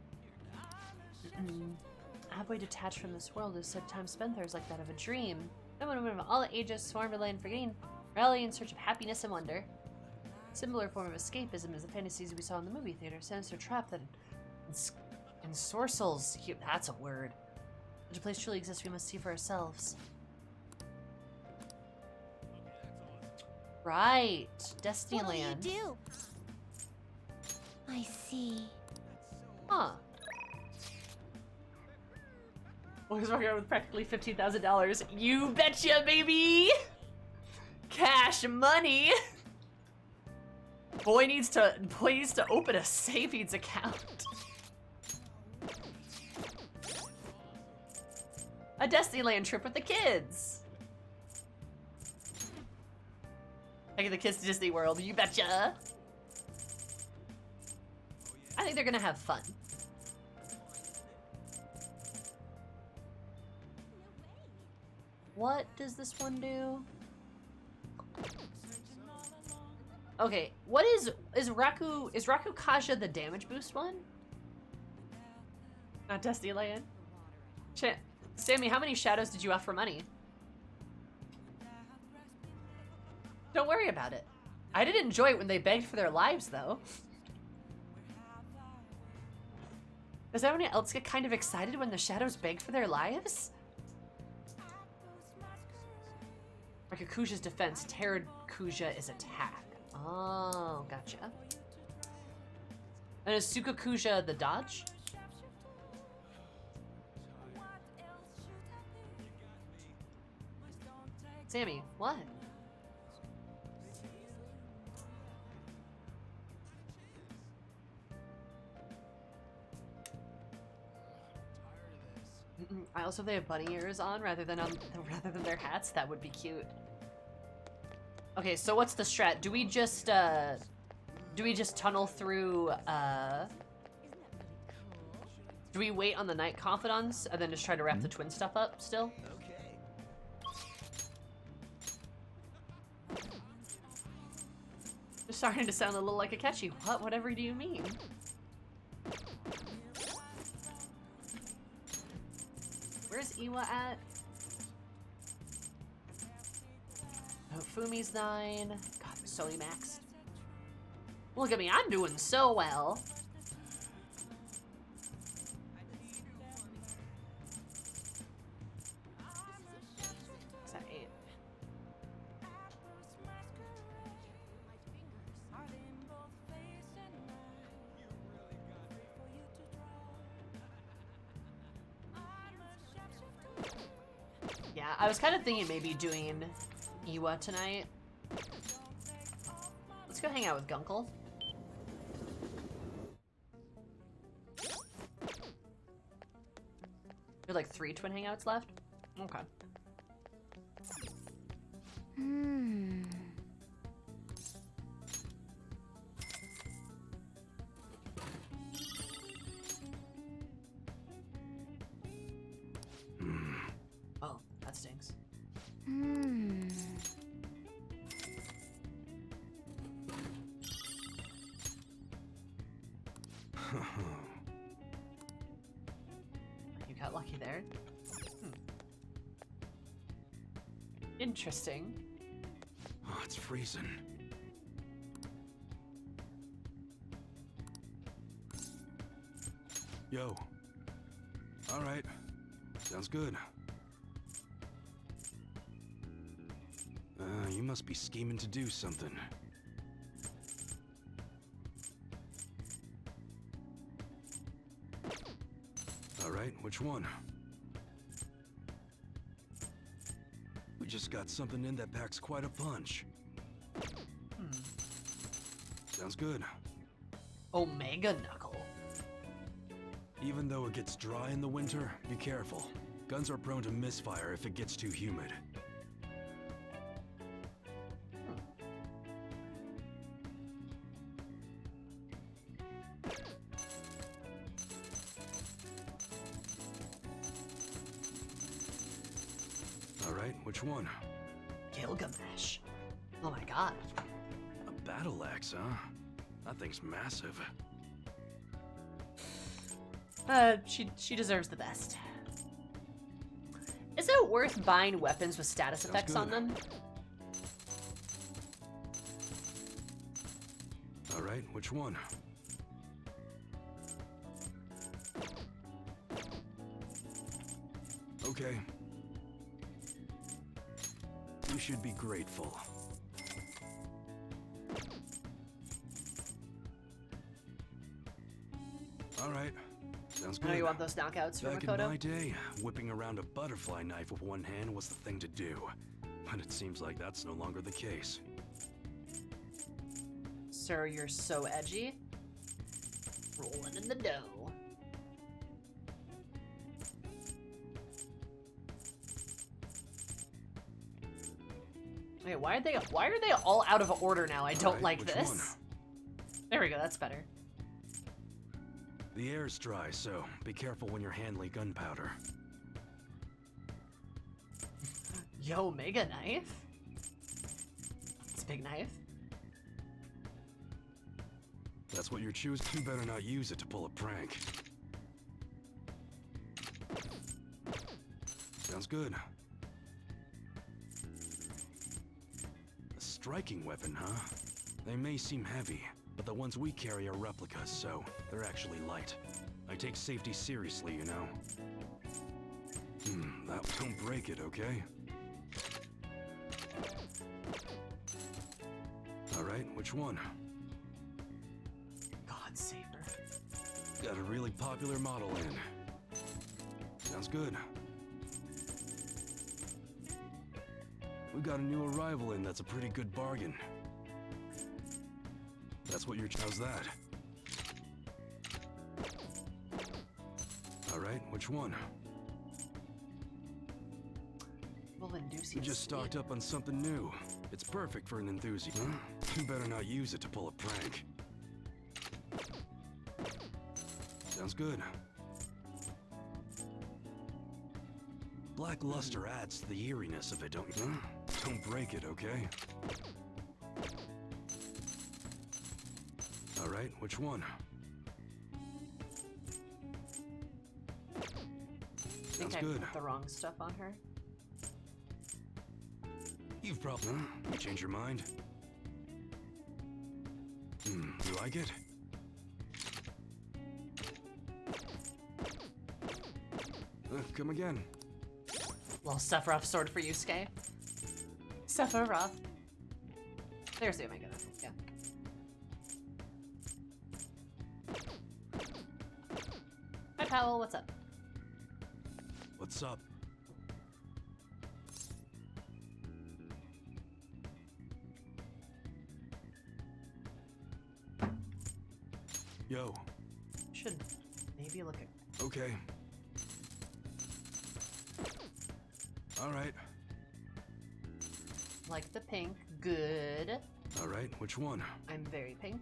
Halfway detached from this world is said time spent there is like that of a dream. Men and women of all ages swarm to land forgetting, rally in search of happiness and wonder. Similar form of escapism is the fantasies we saw in the movie theater. Sinister trap that ensorcels. That's a word. Such a place truly exists, we must see for ourselves. Right, Destiny What'll you Land. do? I see. Huh. Well, he's walking around with practically $15,000. You betcha, baby! Cash money! Boy needs to open a savings account. A Destiny Land trip with the kids. Taking the kids to Disney World, you betcha. I think they're gonna have fun. What does this one do? Okay, what is Raku Kaja the damage boost one? Not Destiny Land. Sammy, how many shadows did you offer money? Don't worry about it. I did enjoy it when they begged for their lives, though. Does anyone else get kind of excited when the shadows beg for their lives? Rakukuja's defense, Terrakuja is attack. Oh, gotcha. And is Sukakuja the dodge? Sammy, what? I also, if they have bunny ears on rather than their hats, that would be cute. Okay, so what's the strat? Do we just tunnel through, do we wait on the night confidants and then just try to wrap the twin stuff up still? Just starting to sound a little like a catchy. What? Whatever do you mean? Where's Iwa at? Oh, Fumi's 9. God, I'm so maxed. Look at me, I'm doing so well. Is that 8? Yeah, I was kind of thinking maybe doing Iwa tonight. Let's go hang out with Gunkel. There are like 3 twin hangouts left? Okay. Oh, that stinks. You got lucky there. Interesting. Oh, it's freezing. Yo. All right. Sounds good. You must be scheming to do something. All right, which one? We just got something in that packs quite a punch. Sounds good. Omega Knuckle. Even though it gets dry in the winter, be careful. Guns are prone to misfire if it gets too humid. All right, which one? Gilgamesh. Oh my god. A battle axe, huh? That thing's massive. She deserves the best. Is it worth buying weapons with status Sounds effects on good. them? All right, which one? Okay. You should be grateful. All right. Sounds I know good. you want those knockouts for Back in Makoto. my day, whipping around a butterfly knife with one hand was the thing to do. But it seems like that's no longer the case. Sir, you're so edgy. Rolling in the dough. Wait, why are they all out of order now? I don't Alright, like which this. one? There we go, that's better. The air's dry, so be careful when you're handling gunpowder. Yo, mega knife? It's a big knife. That's what you're choosing. You better not use it to pull a prank. Sounds good. A striking weapon, huh? They may seem heavy, but the ones we carry are replicas, so they're actually light. I take safety seriously, you know. Don't break it, okay? Alright, which one? God save her. Got a really popular model in. Sounds good. We got a new arrival in that's a pretty good bargain. That's what how's that? Alright, which one? Well, induce We just stocked up on something new. It's perfect for an enthusiast. Huh? You better not use it to pull a prank. Sounds good. Black luster adds to the eeriness of it, don't you? Don't break it, okay? Alright, which one? I think Sounds I good. put the wrong stuff on her. You've probably... You change your mind? You like it? Come again. Well, Sephiroth sword for Yusuke. Sephiroth. There's the Omega. Yeah. Hi, Powell. What's up? What's up? Yo. Should maybe look at. Okay. All right. Like the pink. Good. All right, which one? I'm very pink.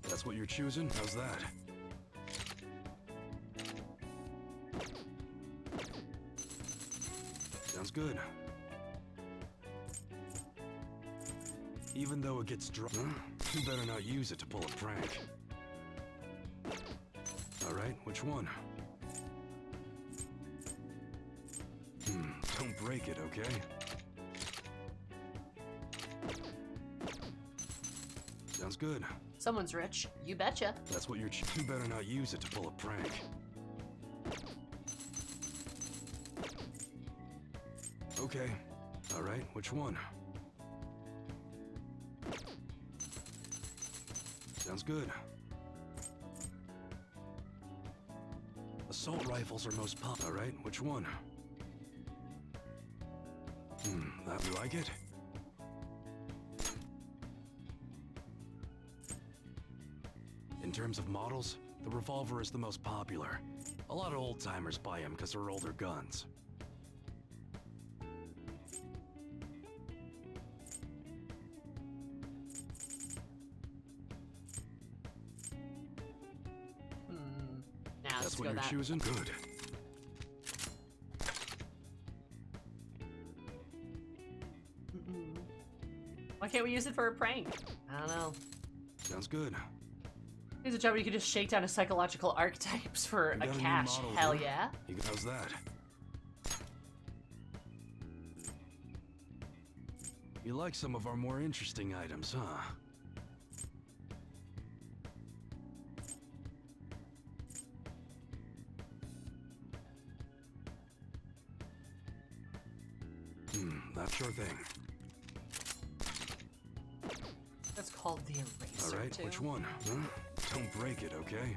That's what you're choosing? How's that? Sounds good. Even though it gets dry, you better not use it to pull a prank. All right, which one? Don't break it, okay? Sounds good. Someone's rich. You betcha. That's what you're you better not use it to pull a prank. Okay. All right, which one? Sounds good. Assault rifles are most popular. All right, which one? That you like it? In terms of models, the revolver is the most popular. A lot of old-timers buy them because they're older guns. Now let's That's go what you're that. choosing? Good. can't we use it for a prank? I don't know. Sounds good. Here's a job where you can just shake down a psychological archetypes for You a got new cash. models, Hell huh? yeah. How's that? You like some of our more interesting items, huh? That's sure thing. That's called the eraser. All right, too. which one? Huh? Don't break it, okay?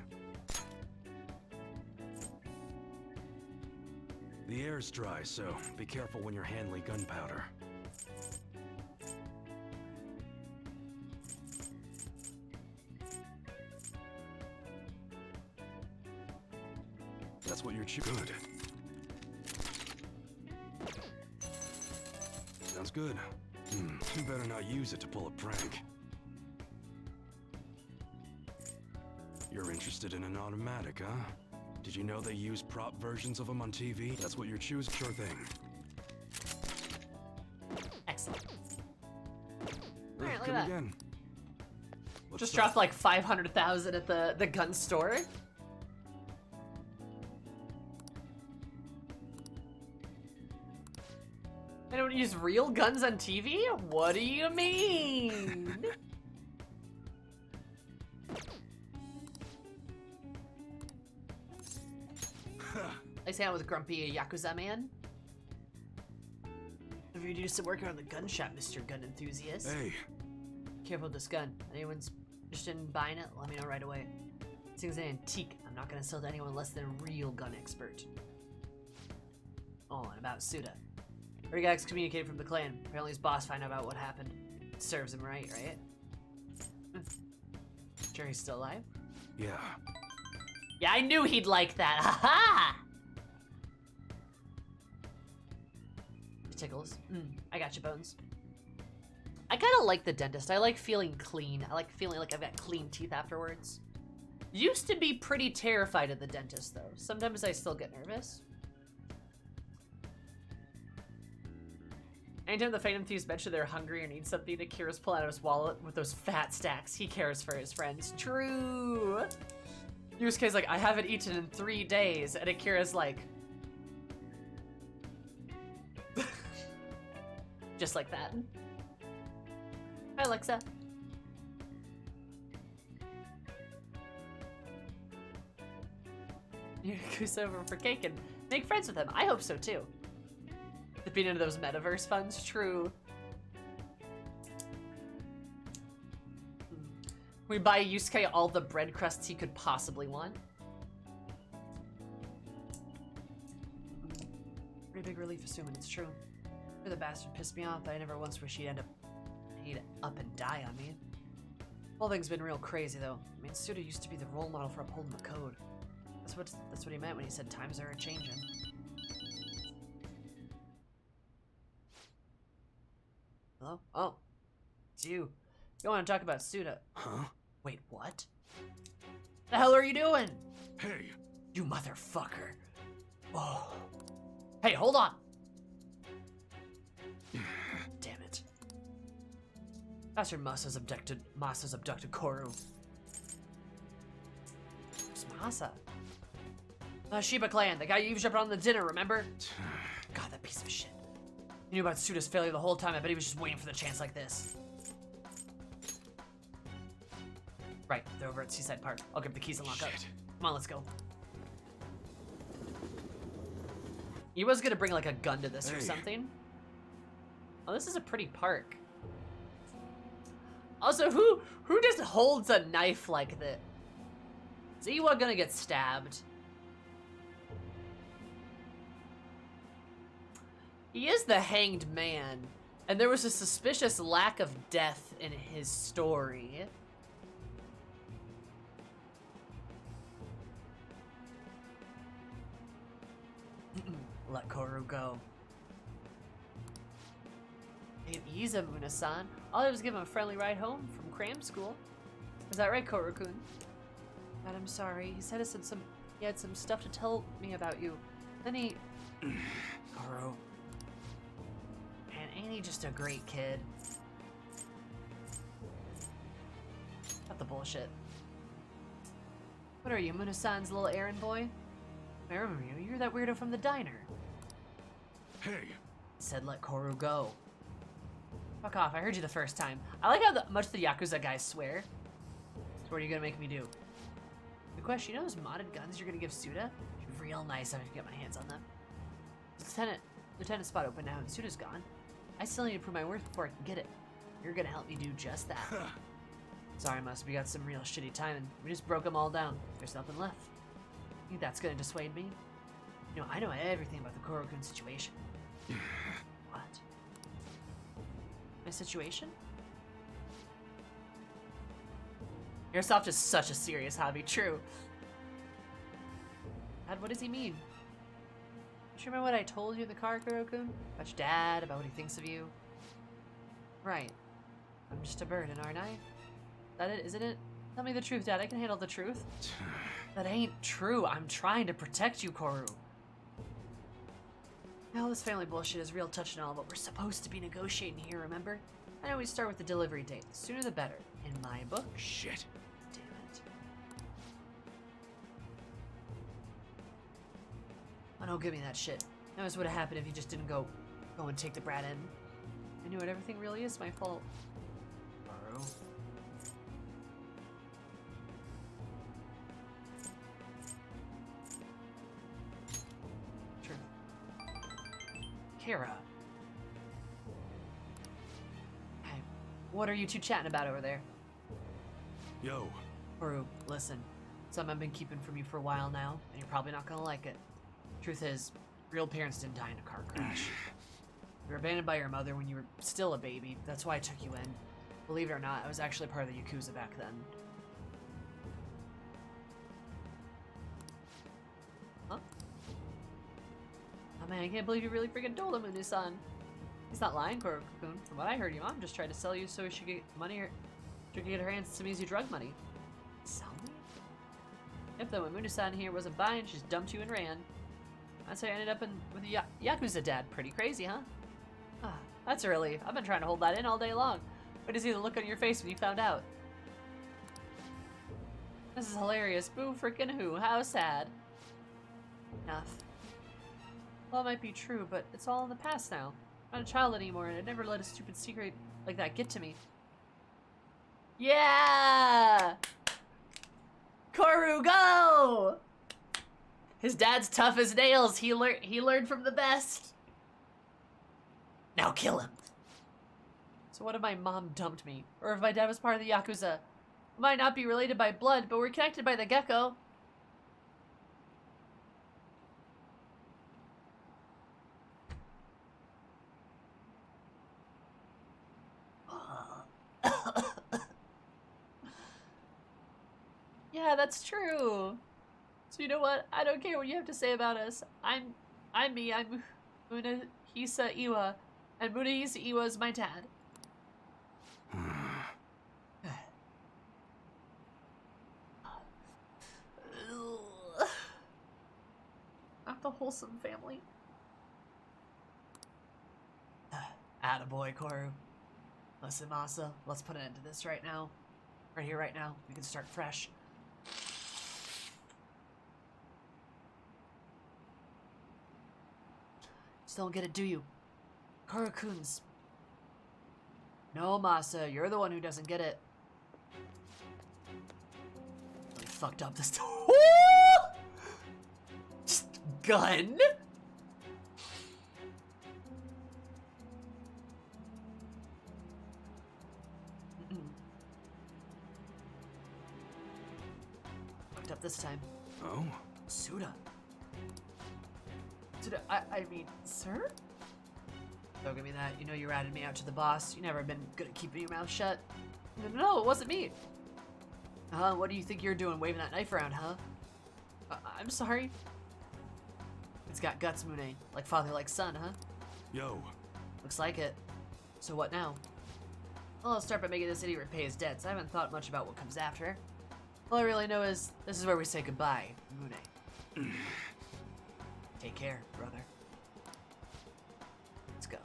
The air's dry, so be careful when you're handling gunpowder. That's what you're good. Sounds good. You better not use it to pull a prank. You're interested in an automatic, huh? Did you know they use prop versions of them on TV? That's what you're choosing? Sure thing. Excellent. Alright, look Come at that. again. What's Just up? dropped like 500,000 at the gun store. I don't use real guns on TV? What do you mean? I say I was grumpy Yakuza man. If you do some work around the gun shop, Mr. Gun Enthusiast. Hey, Careful with this gun. Anyone's interested in buying it, let me know right away. This thing's an antique. I'm not gonna sell to anyone less than a real gun expert. Oh, and about Suda. Already got excommunicated from the clan. Apparently his boss found out about what happened. Serves him right? Sure he's still alive? yeah. Yeah, I knew he'd like that. Ha-ha! It tickles. I got you, Bones. I kind of like the dentist. I like feeling clean. I like feeling like I've got clean teeth afterwards. Used to be pretty terrified of the dentist, though. Sometimes I still get nervous. Anytime the Phantom Thieves mention they're hungry or need something, Akira's pull out of his wallet with those fat stacks. He cares for his friends. True! Yusuke's like, I haven't eaten in 3 days, and Akira's like... just like that. Hi, Alexa. You goose over for cake and make friends with him. I hope so, too. Dipping into those metaverse funds, true. We buy Yusuke all the bread crusts he could possibly want. Pretty big relief, assuming it's true. The bastard pissed me off that I never once wished he'd up and die on me. Whole thing's been real crazy, though. I mean, Suda used to be the role model for upholding the code. That's what he meant when he said times are a-changing. Hello? Oh. It's you. You want to talk about Suda. Huh? Wait, what? The hell are you doing? Hey, You motherfucker. Oh. Hey, hold on. Damn it. Master Masa's abducted Koru. Who's Masa? Shiba clan, the guy you eavesdropped on the dinner, remember? God, that piece of shit. He knew about Suda's failure the whole time. I bet he was just waiting for the chance like this. Right, they're over at Seaside Park. I'll grab the keys and lock up. Come on, let's go. He was gonna bring like a gun to this or Hey. something. Oh, this is a pretty park. Also, who just holds a knife like this? Is Iwa gonna get stabbed? He is the hanged man, and there was a suspicious lack of death in his story. Let Koru go. Hey, Iza Muna-san. All I did was give him a friendly ride home from cram school. Is that right, Koru-kun? God, I'm sorry. He said he had some stuff to tell me about you. Then he... Koru. Man, ain't he just a great kid? bullshit. What are you, Muna-san's little errand boy? I remember you. You're that weirdo from the diner. Hey, Said let Koru go. Fuck off, I heard you the first time. I like how much the Yakuza guys swear. So what are you gonna make me do? Good question, you know those modded guns you're gonna give Suda? It'd be real nice if I could get my hands on them. Lieutenant spot open now and Suda's gone. I still need to prove my worth before I can get it. You're gonna help me do just that. Sorry, we got some real shitty timing. We just broke them all down. There's nothing left. You think that's gonna dissuade me? You know, I know everything about the Koru-kun situation. What? My situation? Airsoft is such a serious hobby, true. Dad, what does he mean? Do you remember what I told you in the car, Koru-kun? About your dad, about what he thinks of you? Right. I'm just a burden, aren't I? That it, isn't it? Tell me the truth, Dad. I can handle the truth. That ain't true. I'm trying to protect you, Koru. Now, this family bullshit is real touch and all, but we're supposed to be negotiating here, remember? I know we start with the delivery date. The sooner the better. In my book. Shit. Damn it. Oh, don't give me that shit. That was what would have happened if you just didn't go and take the brat in. I knew it. Everything really is my fault. Haru. Sure. Kara. Hey, what are you two chatting about over there? Yo. Haru, listen. Something I've been keeping from you for a while now, and you're probably not gonna like it. Truth is, real parents didn't die in a car crash. You were abandoned by your mother when you were still a baby. That's why I took you in. Believe it or not, I was actually part of the Yakuza back then. Huh? Oh man, I can't believe you really freaking told him, Unu-san. He's not lying, Koru-kun. From what I heard, your mom just tried to sell you so she could get money, or she could get her hands some easy drug money. Sell me? Yep, though when Unu-san here wasn't buying, she just dumped you and ran. That's how I ended up with a Yakuza dad. Pretty crazy, huh? Ah, that's a relief. I've been trying to hold that in all day long. What is the look on your face when you found out? This is hilarious. Boo frickin' who? How sad. Enough. Well, it might be true, but it's all in the past now. I'm not a child anymore, and I'd never let a stupid secret like that get to me. Yeah! Koru, go! His dad's tough as nails. He learned from the best. Now kill him. So what if my mom dumped me? Or if my dad was part of the Yakuza? We might not be related by blood, but we're connected by the gecko. Yeah, that's true. So you know what? I don't care what you have to say about us. I'm me. I'm Munahisa Iwa, and Munahisa Iwa is my dad. Not the wholesome family. Attaboy, Koru. Listen, Masa, let's put an end to this right now. Right here, right now. We can start fresh. Still don't get it, do you? Koru-kun's. No, Masa, you're the one who doesn't get it. Really fucked up this time. Just gun? Fucked up this time. Oh? Suda. I mean, sir? Don't give me that. You know you ratted me out to the boss. You never been good at keeping your mouth shut. No, it wasn't me. What do you think you're doing waving that knife around, huh? I'm sorry. It's got guts, Mune. Like father, like son, huh? Yo. Looks like it. So what now? Well, I'll start by making this idiot repay his debts. I haven't thought much about what comes after. All I really know is this is where we say goodbye, Mune. Take care, brother. Let's go.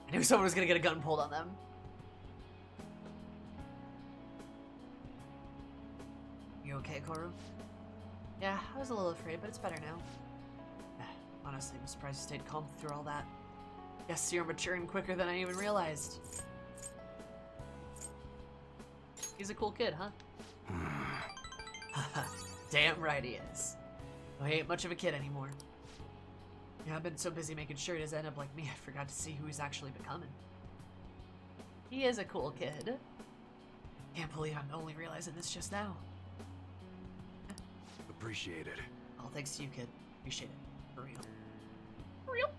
I knew someone was gonna get a gun pulled on them. You okay, Koru? Yeah, I was a little afraid, but it's better now. Honestly, I'm surprised you stayed calm through all that. Guess you're maturing quicker than I even realized. He's a cool kid, huh? Damn right he is. Well, he ain't much of a kid anymore. Yeah, I've been so busy making sure he doesn't end up like me, I forgot to see who he's actually becoming. He is a cool kid. Can't believe I'm only realizing this just now. Appreciate it. All thanks to you, kid. Appreciate it. For real. For real.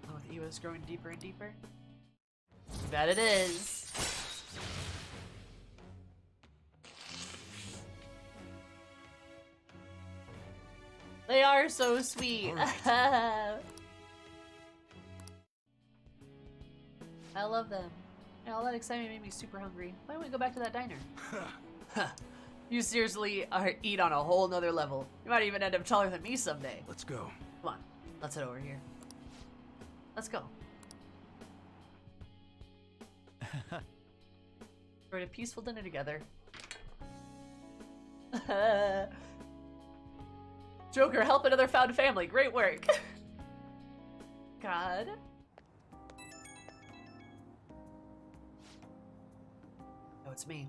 Oh, with Iwa's growing deeper and deeper. Too bad it is. They are so sweet. I love them. Yeah, all that excitement made me super hungry. Why don't we go back to that diner? You seriously eat on a whole nother level. You might even end up taller than me someday. Let's go. Come on, let's head over here. Let's go. We're at a peaceful dinner together. Joker, help another found family. Great work. God. Oh, it's me.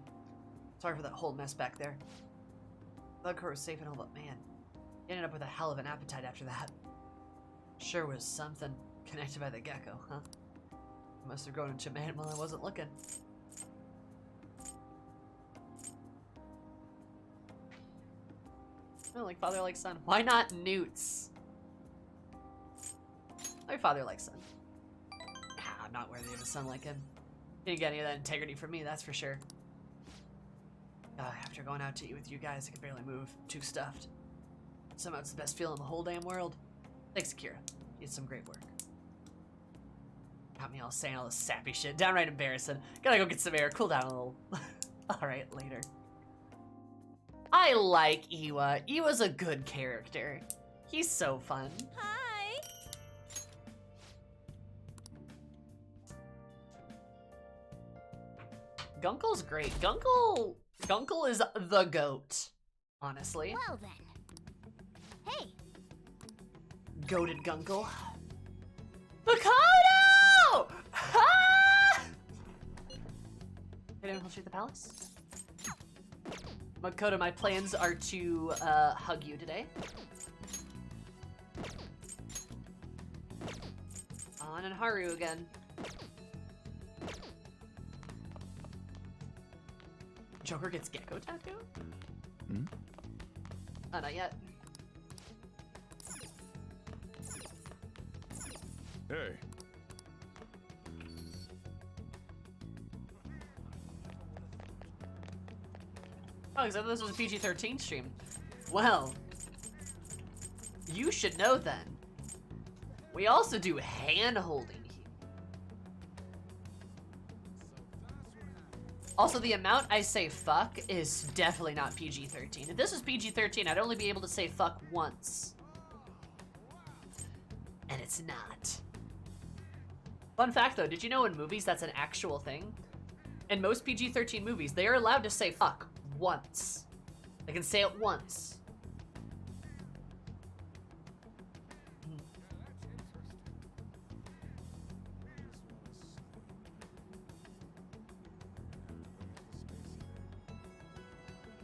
Sorry for that whole mess back there. Thought Kurt was safe and all, but man, he ended up with a hell of an appetite after that. Sure was something. Connected by the gecko, huh? He must have grown into a man while I wasn't looking. Oh, like father, like son. Why not newts? My father, like son. I'm not worthy of a son like him. Didn't get any of that integrity from me, that's for sure. After going out to eat with you guys, I could barely move. Too stuffed. Somehow it's the best feeling in the whole damn world. Thanks, Akira. You did some great work. Got me all saying all this sappy shit. Downright embarrassing. Gotta go get some air. Cool down a little. Alright, later. I like Iwa. Iwa's a good character. He's so fun. Hi! Gunkel's great. Gunkel is the GOAT, honestly. Well then. Hey, Goated Gunkel. Makoto! Ah! Did anyone infiltrate the palace? Makoto, my plans are to hug you today. On and Haru again. Joker gets gecko tattoo? Hmm? Oh, not yet. Hey. Oh, except this was a PG-13 stream. Well, you should know then. We also do hand-holding here. Also, the amount I say fuck is definitely not PG-13. If this was PG-13, I'd only be able to say fuck once. And it's not. Fun fact though, did you know in movies that's an actual thing? In most PG-13 movies, they are allowed to say fuck once. They can say it once.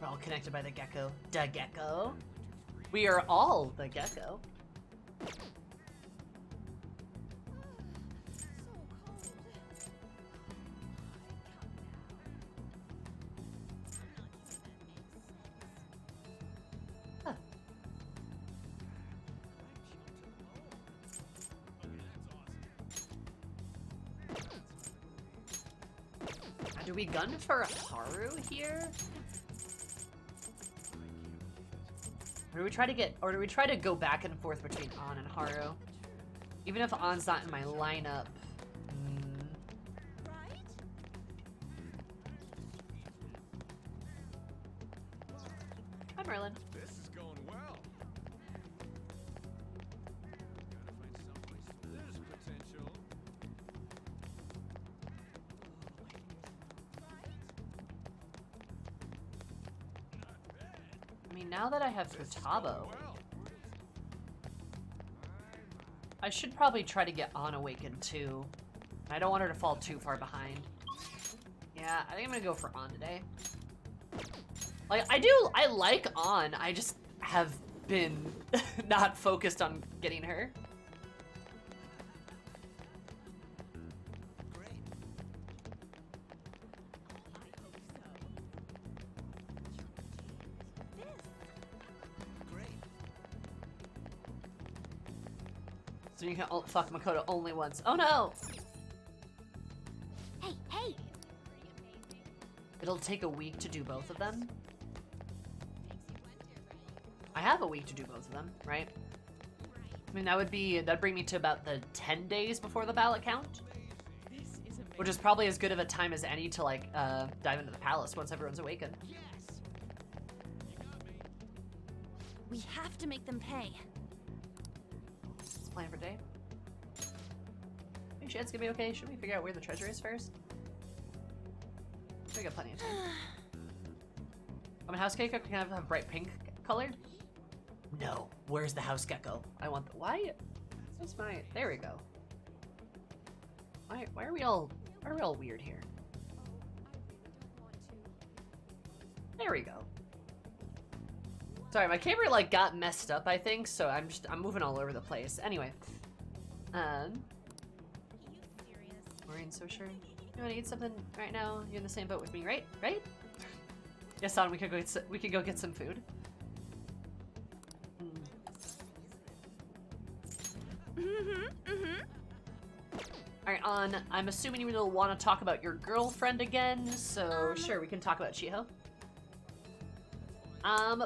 We're all connected by the gecko. Da gecko. We are all the gecko. Huh. Do we gun for Haru here? Or do we try to go back and forth between An and Haru? Even if An's not in my lineup. Hi, Merlin. This is going well. Gotta find someplace. There's potential. now that I have Futaba, I should probably try to get On awakened too. I don't want her to fall too far behind. Yeah, I think I'm gonna go for On today. Like, I like On, I just have been not focused on getting her. So you can fuck Makoto only once. Oh no! Hey, hey! It'll take a week to do both of them. I have a week to do both of them, right? I mean, that'd bring me to about the 10 days before the ballot count. Which is probably as good of a time as any to like dive into the palace once everyone's awakened. We have to make them pay. Let's plan for day. Think shit's gonna be okay? Should we figure out where the treasure is first? We got plenty of time. I'm a house gecko. Can I have bright pink colored? No. Where's the house gecko? I want the why? What's my? There we go. Why are we all weird here? There we go. Sorry, my camera like got messed up, I think, so I'm moving all over the place. Anyway. Maureen's so sure. You wanna eat something right now? You're in the same boat with me, right? Right? Yes, Son, we could go get some food. Alright, On, I'm assuming you will want to talk about your girlfriend again, so sure, we can talk about Chiho.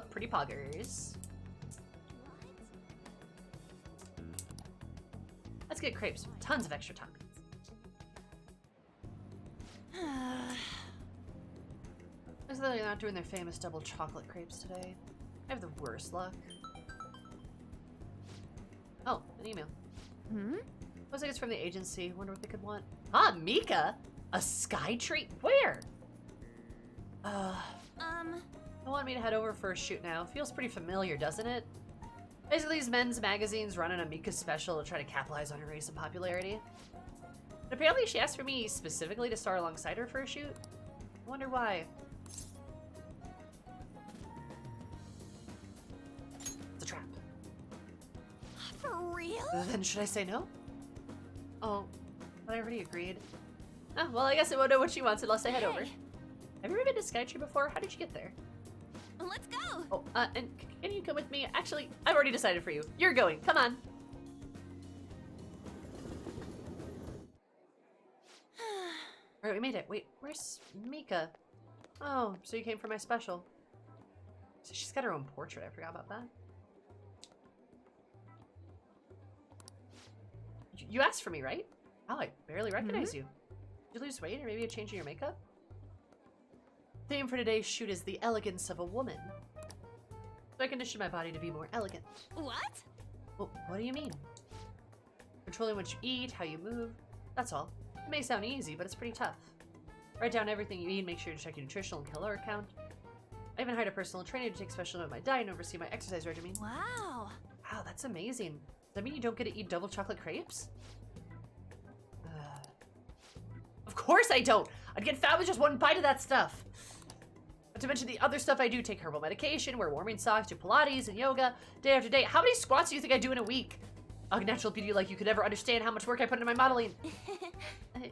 Pretty poggers. Let's get crepes with tons of extra toppings. Looks like they're not doing their famous double chocolate crepes today. I have the worst luck. Oh, an email. Looks like it's from the agency. Wonder what they could want. Ah, Mika! A sky treat? Where? They want me to head over for a shoot now. Feels pretty familiar, doesn't it? Basically, these men's magazines running a Mika special to try to capitalize on her recent popularity. But apparently she asked for me specifically to star alongside her for a shoot. I wonder why. It's a trap. For real? Then should I say no? Oh, but I already agreed. Oh, well, I guess I won't know what she wants unless I head over. Have you ever been to Skytree before? How did you get there? Let's go! Oh, and can you come with me? Actually, I've already decided for you. You're going. Come on. Alright, we made it. Wait, where's Mika? Oh, so you came for my special. So she's got her own portrait. I forgot about that. You asked for me, right? Oh, I barely recognize you. Did you lose weight or maybe a change in your makeup? Theme for today's shoot is the elegance of a woman. So I conditioned my body to be more elegant. What? Well, what do you mean? Controlling what you eat, how you move, that's all. It may sound easy, but it's pretty tough. Write down everything you eat, make sure to check your nutritional and caloric count. I even hired a personal trainer to take special note of my diet and oversee my exercise regimen. Wow. Wow, that's amazing. Does that mean you don't get to eat double chocolate crepes? Of course I don't! I'd get fat with just one bite of that stuff! Not to mention the other stuff I do, take herbal medication, wear warming socks, do Pilates and yoga, day after day. How many squats do you think I do in a week? Oh, natural beauty like you could never understand how much work I put into my modeling.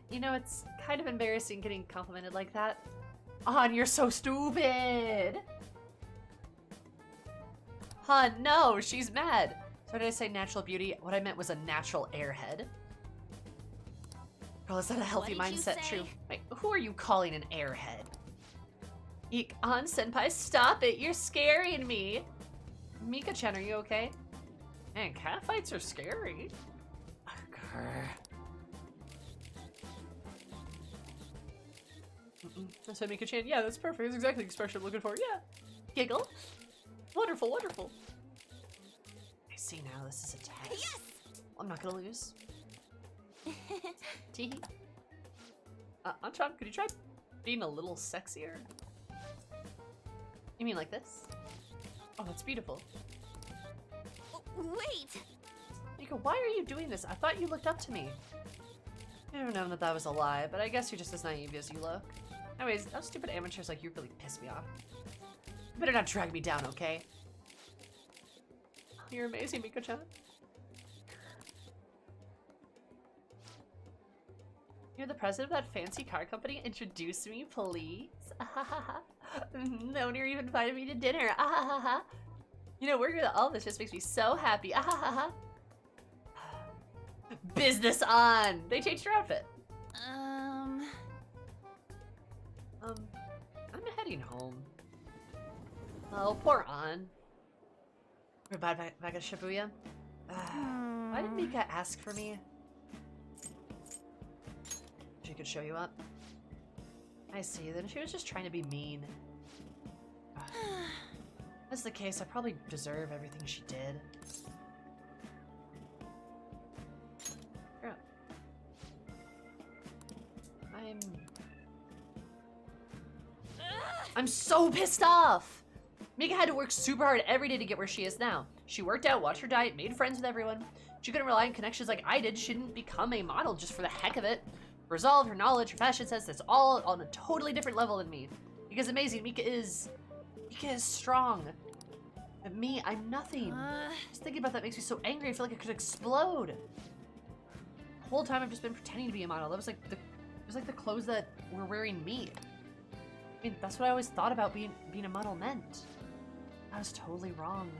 You know, it's kind of embarrassing getting complimented like that. Han, you're so stupid! Han, no, she's mad. So did I say natural beauty? What I meant was a natural airhead. Girl, is that a healthy mindset? True. Wait, who are you calling an airhead? Eek, Han senpai, stop it! You're scaring me! Mika-chan, are you okay? Man, catfights are scary. I said Mika-chan, yeah, that's perfect. That's exactly the expression I'm looking for. Yeah. Giggle. Wonderful, wonderful. I see now, this is a test. Yes! I'm not gonna lose. Teehee. Anchan, could you try being a little sexier? You mean like this? Oh, that's beautiful. Wait! Mika, why are you doing this? I thought you looked up to me. I don't know that that was a lie, but I guess you're just as naive as you look. Anyways, those stupid amateurs like you really piss me off. You better not drag me down, okay? You're amazing, Miko-chan. You're the president of that fancy car company? Introduce me, please. No one even invited me to dinner. You know, working with all this just makes me so happy. Business on! They changed your outfit. I'm heading home. Oh, poor An. We're back at Shibuya. Why did Mika ask for me? She could show you up. I see, then she was just trying to be mean. If that's the case, I probably deserve everything she did. Girl. I'm so pissed off! Mika had to work super hard every day to get where she is now. She worked out, watched her diet, made friends with everyone. She couldn't rely on connections like I did. She didn't become a model just for the heck of it. Her resolve, her knowledge, her fashion sense, that's all on a totally different level than me. Mika's amazing. Mika is strong. But me, I'm nothing. Just thinking about that makes me so angry. I feel like I could explode. The whole time I've just been pretending to be a model. That was like the clothes that were wearing me. I mean, that's what I always thought about being a model meant. I was totally wrong.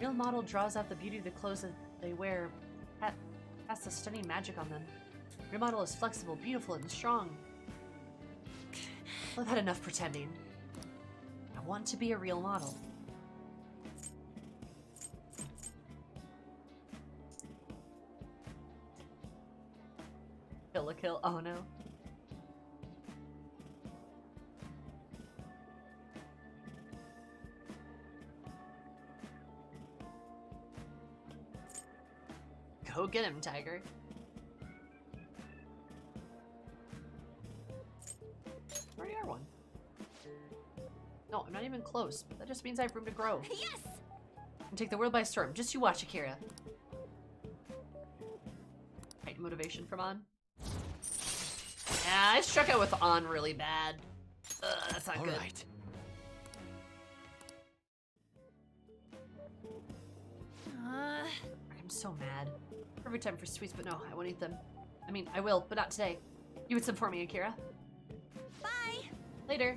Real model draws out the beauty of the clothes that they wear. That's the stunning magic on them. Real model is flexible, beautiful, and strong. I've had enough pretending. I want to be a real model. Kill a kill. Oh no. Go get him, Tiger. Already are one. No, I'm not even close. That just means I have room to grow. Yes! And take the world by storm. Just you watch, Akira. Right, motivation from An. Yeah, I struck out with An really bad. That's not good. Alright. I'm so mad. Perfect time for sweets, but no, I won't eat them. I mean, I will, but not today. You eat some for me, Akira. Bye! Later.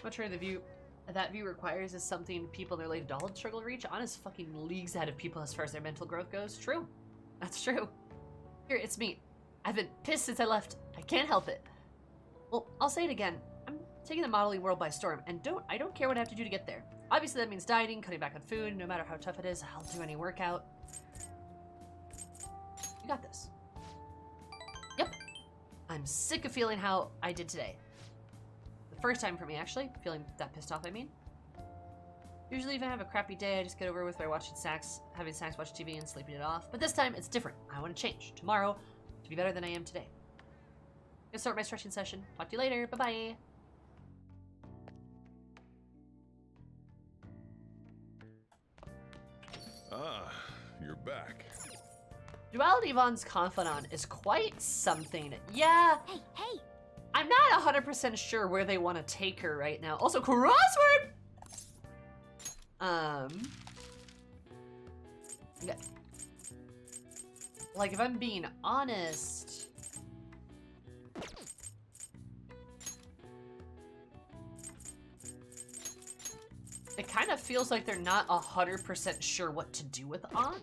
Much more that view requires is something people in their late adulthood struggle to reach. Honest fucking leagues ahead of people as far as their mental growth goes. True. That's true. Here, it's me. I've been pissed since I left. I can't help it. Well, I'll say it again. I'm taking the modeling world by storm, and I don't care what I have to do to get there. Obviously, that means dieting, cutting back on food. No matter how tough it is, I'll do any workout. You got this. Yep. I'm sick of feeling how I did today. The first time for me, actually. Feeling that pissed off, I mean. Usually, if I have a crappy day, I just get over with by watching snacks, having snacks, watch TV, and sleeping it off. But this time, it's different. I want to change. Tomorrow, to be better than I am today. I'm gonna start my stretching session. Talk to you later. Bye-bye. Ah, you're back. Duality Von's Confidant is quite something. Yeah, Hey, hey! I'm not 100% sure where they want to take her right now. Also, crossword! Yeah. Like, if I'm being honest... It kind of feels like they're not 100% sure what to do with An.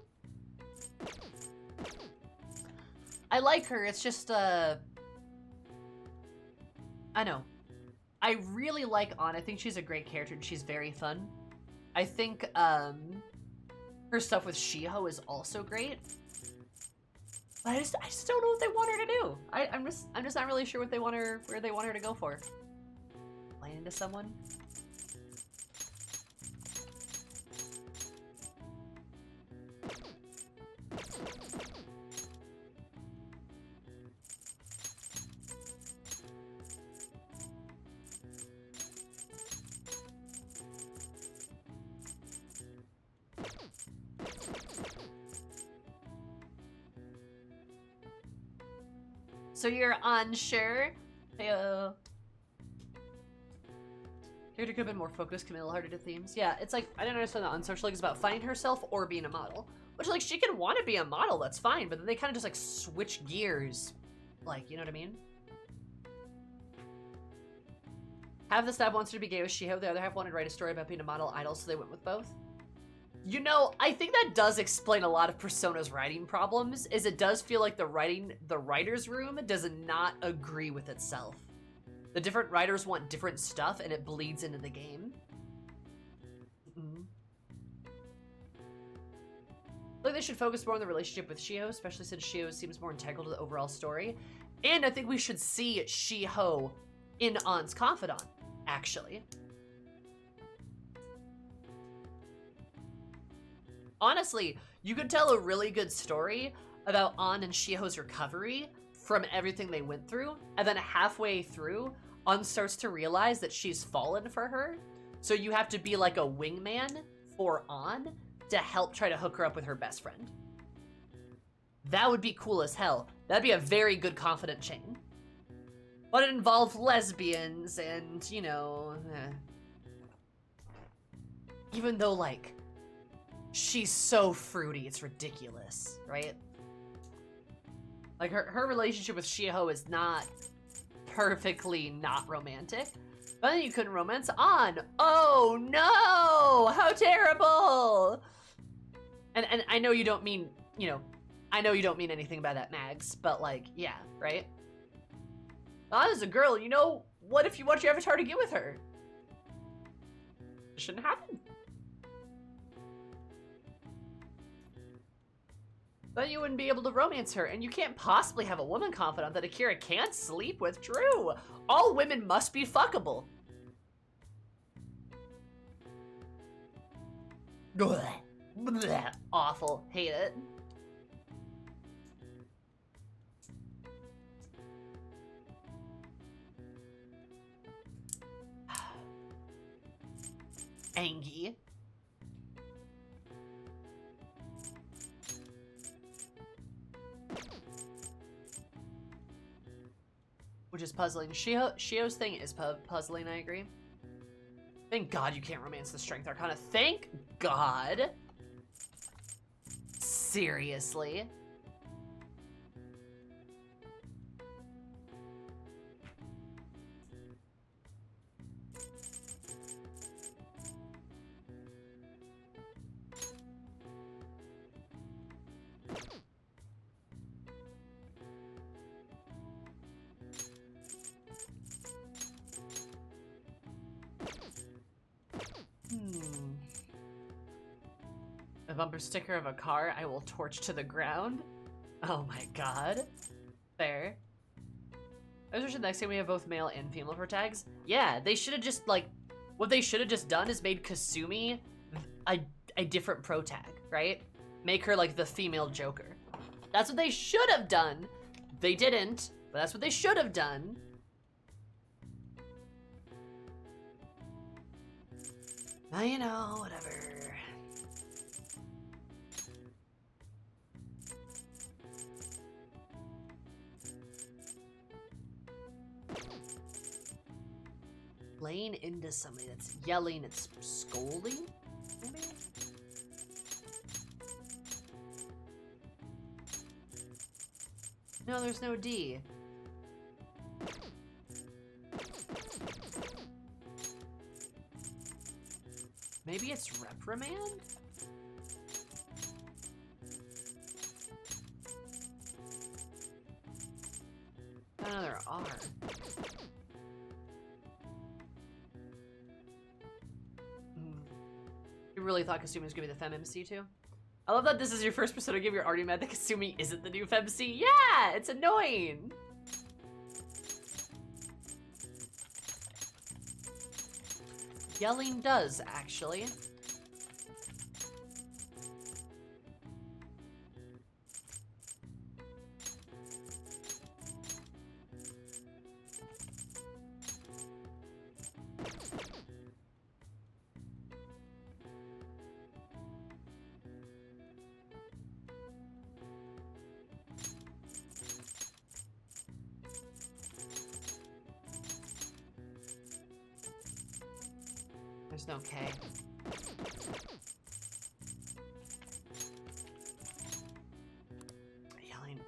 I like her, it's just, I know. I really like An. I think she's a great character and she's very fun. I think, her stuff with Shiho is also great. But I just don't know what they want her to do. I'm just not really sure what they want her, where they want her to go for. Playing into someone? So you're unsure? Heyo. Character could have been more focused, commit a little harder to themes. Yeah, it's like, I don't understand that Unsocial is about finding herself or being a model. Which, like, she can want to be a model, that's fine, but then they kind of just, like, switch gears. Like, you know what I mean? Half the staff wants her to be gay with Shiho, the other half wanted to write a story about being a model idol, so they went with both. You know, I think that does explain a lot of Persona's writing problems, is it does feel like the writer's room does not agree with itself. The different writers want different stuff, and it bleeds into the game. I think they should focus more on the relationship with Shiho, especially since Shiho seems more integral to the overall story. And I think we should see Shiho in Ann's Confidant, actually. Honestly, you could tell a really good story about Ann and Shiho's recovery from everything they went through, and then halfway through, Ann starts to realize that she's fallen for her. So you have to be like a wingman for Ann to help try to hook her up with her best friend. That would be cool as hell. That'd be a very good Confidant chain. But it involved lesbians and, you know... Even though, like, she's so fruity, it's ridiculous, right? Like, her relationship with Shiho is not perfectly not romantic. But then you couldn't romance Ann. Oh no! How terrible! And I know you don't mean, you know, I know you don't mean anything by that, Mags, but like, yeah, right? Ann is a girl, you know, what if you want your avatar to get with her? It shouldn't happen. Then you wouldn't be able to romance her, and you can't possibly have a woman confidant that Akira can't sleep with. True! All women must be fuckable. Blech. Blech. Awful. Hate it. Angie. Which is puzzling. Shio's thing is puzzling, I agree. Thank God you can't romance the Strength Arcana. Thank God. Seriously. A bumper sticker of a car I will torch to the ground. Oh my God. Fair. I wish the next time we have both male and female pro tags. Yeah, they should have just, like, what they should have just done is made Kasumi a different pro tag, right? Make her like the female Joker. That's what they should have done. They didn't, but that's what they should have done. Now you know, whatever. Laying into somebody that's yelling, it's scolding, maybe? No, there's no D. Maybe it's reprimand? No, there are. You really thought Kasumi was gonna be the Fem MC too? I love that this is your first Persona game. You're already mad that Kasumi isn't the new Fem MC. Yeah, it's annoying. Yelling does, actually. There's no K. Yelling.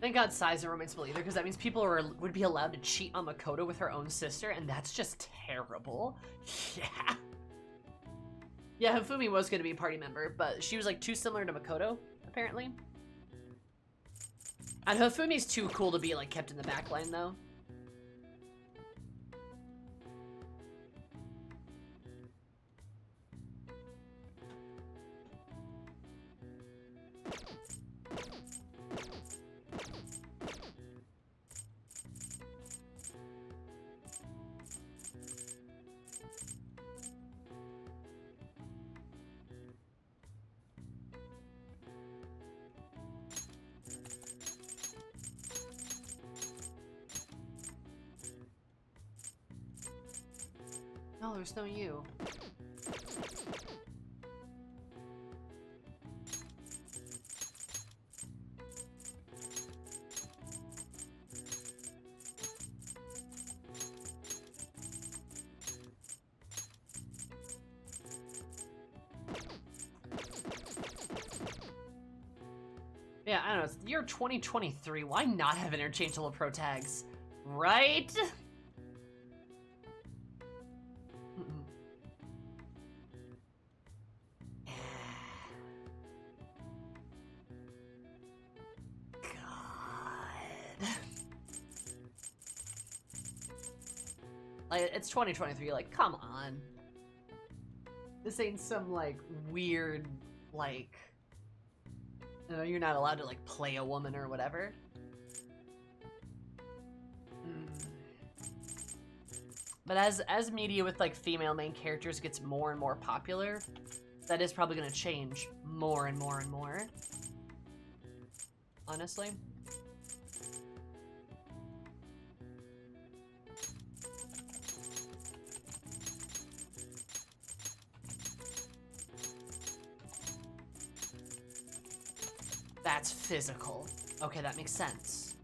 Thank God Sai's not romanceable either, because that means people would be allowed to cheat on Makoto with her own sister, and that's just terrible. Yeah. Yeah, Hifumi was going to be a party member, but she was like too similar to Makoto, apparently. And Hifumi's too cool to be like kept in the back line though. No, there's no you. Yeah, I don't know, it's the year 2023. Why not have interchangeable pro tags? Right? Like, it's 2023, like, come on. This ain't some, like, weird, like, you know, you're not allowed to, like, play a woman or whatever. But as media with, like, female main characters gets more and more popular, that is probably gonna change more and more and more. Honestly. That's physical. Okay, that makes sense.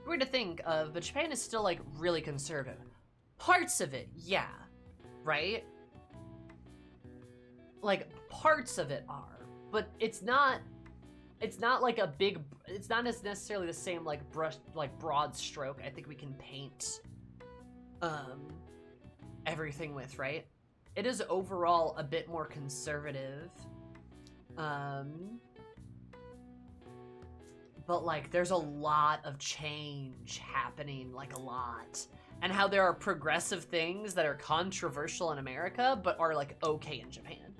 Weird to think of, but Japan is still, like, really conservative. Parts of it, yeah. Right? Like, parts of it are. But it's not like a big, it's not as necessarily the same, like, broad stroke I think we can paint, everything with, right? It is overall a bit more conservative. But, like, there's a lot of change happening, like, a lot. And how there are progressive things that are controversial in America, but are, like, okay in Japan.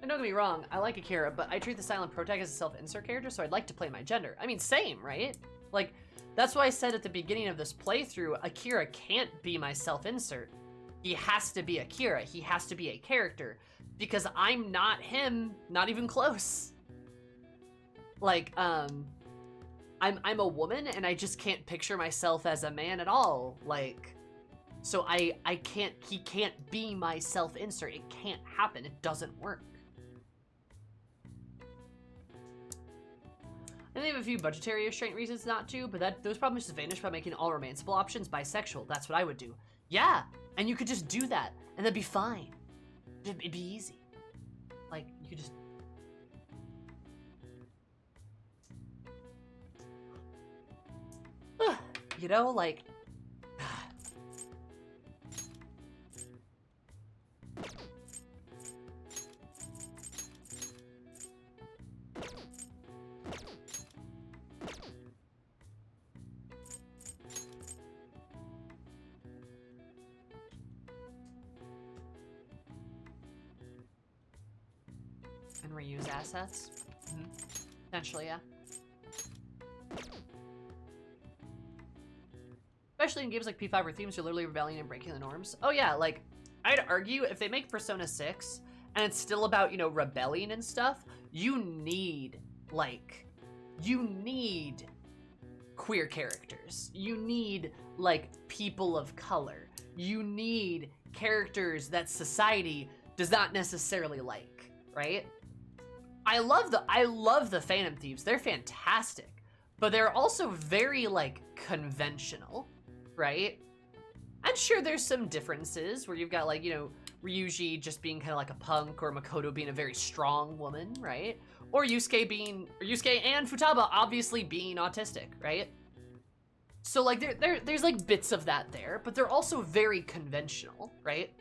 And don't get me wrong, I like Akira, but I treat the silent protag as a self-insert character, so I'd like to play my gender. I mean, same, right? Like, that's why I said at the beginning of this playthrough, Akira can't be my self-insert. He has to be Akira. He has to be a character. Because I'm not him, not even close. Like, I'm a woman, and I just can't picture myself as a man at all. Like, so he can't be my self-insert. It can't happen. It doesn't work. And they have a few budgetary restraint reasons not to, but those problems just vanish by making all romanceable options bisexual. That's what I would do. Yeah, and you could just do that, and that'd be fine. It'd be easy. Like, you could just... you know, like... And reuse assets? Mm-hmm. Potentially, yeah. Especially in games like P5 where themes are literally rebelling and breaking the norms. Oh yeah, like, I'd argue if they make Persona 6 and it's still about, you know, rebelling and stuff, you need queer characters. You need, like, people of color. You need characters that society does not necessarily like, right? I love the Phantom Thieves. They're fantastic, but they're also very like conventional, right? And sure, there's some differences where you've got like, you know, Ryuji just being kind of like a punk, or Makoto being a very strong woman, right? Or Yusuke and Futaba obviously being autistic, right? So like there's like bits of that there, but they're also very conventional, right?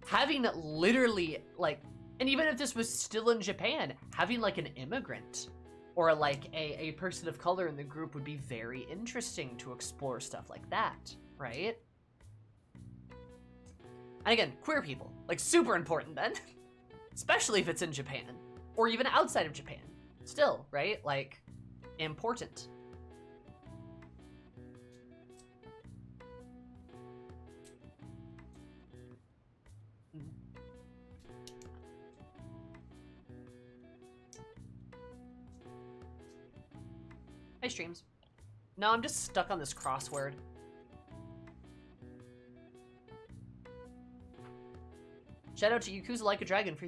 Having literally like, and even if this was still in Japan, having like an immigrant or like a person of color in the group would be very interesting to explore stuff like that, right? And again, queer people, like super important then, especially if it's in Japan or even outside of Japan. Still, right? Like, important. Hey, streams. No, I'm just stuck on this crossword. Shout out to Yakuza Like a Dragon for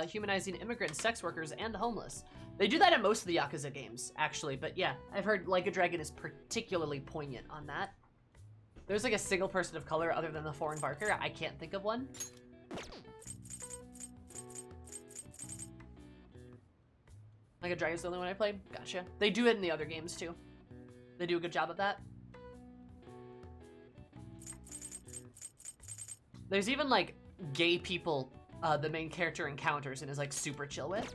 humanizing immigrants, sex workers, and the homeless. They do that in most of the Yakuza games, actually, but yeah, I've heard Like a Dragon is particularly poignant on that. There's like a single person of color other than the foreign barker. I can't think of one. Like a Dragon's the only one I played? Gotcha. They do it in the other games too. They do a good job of that. There's even like gay people the main character encounters and is like super chill with.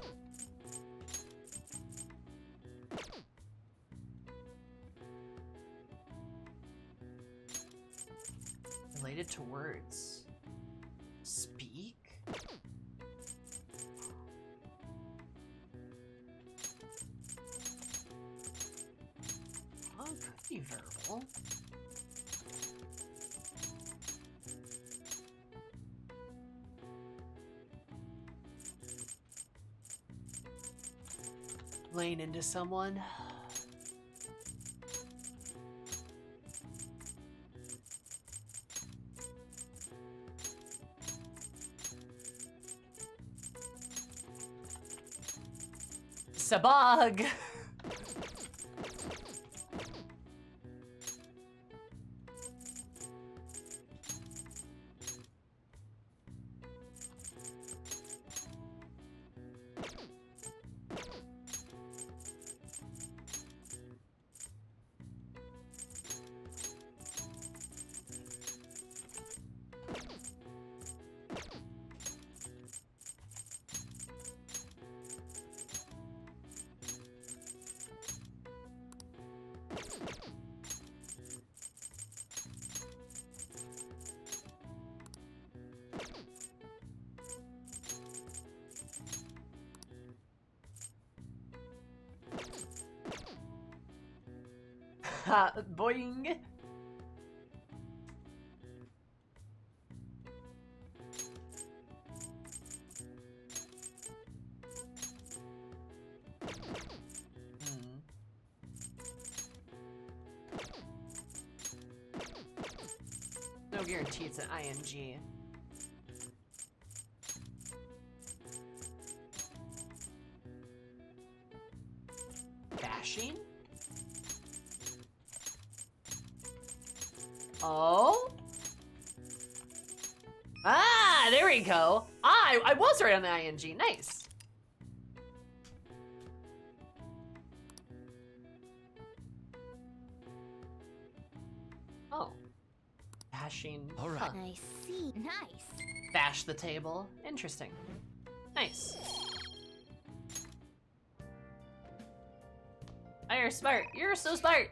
Related to words. Speak? Oh, could be verbal. Laying into someone. Sabag. Boing. No guarantee it's an ING. Bashing? Oh? Ah, there we go. I was right on the ING. Nice. Oh. Bashing. All right. Huh. I see. Nice. Bash the table. Interesting. Nice. Oh, you're smart. You're so smart.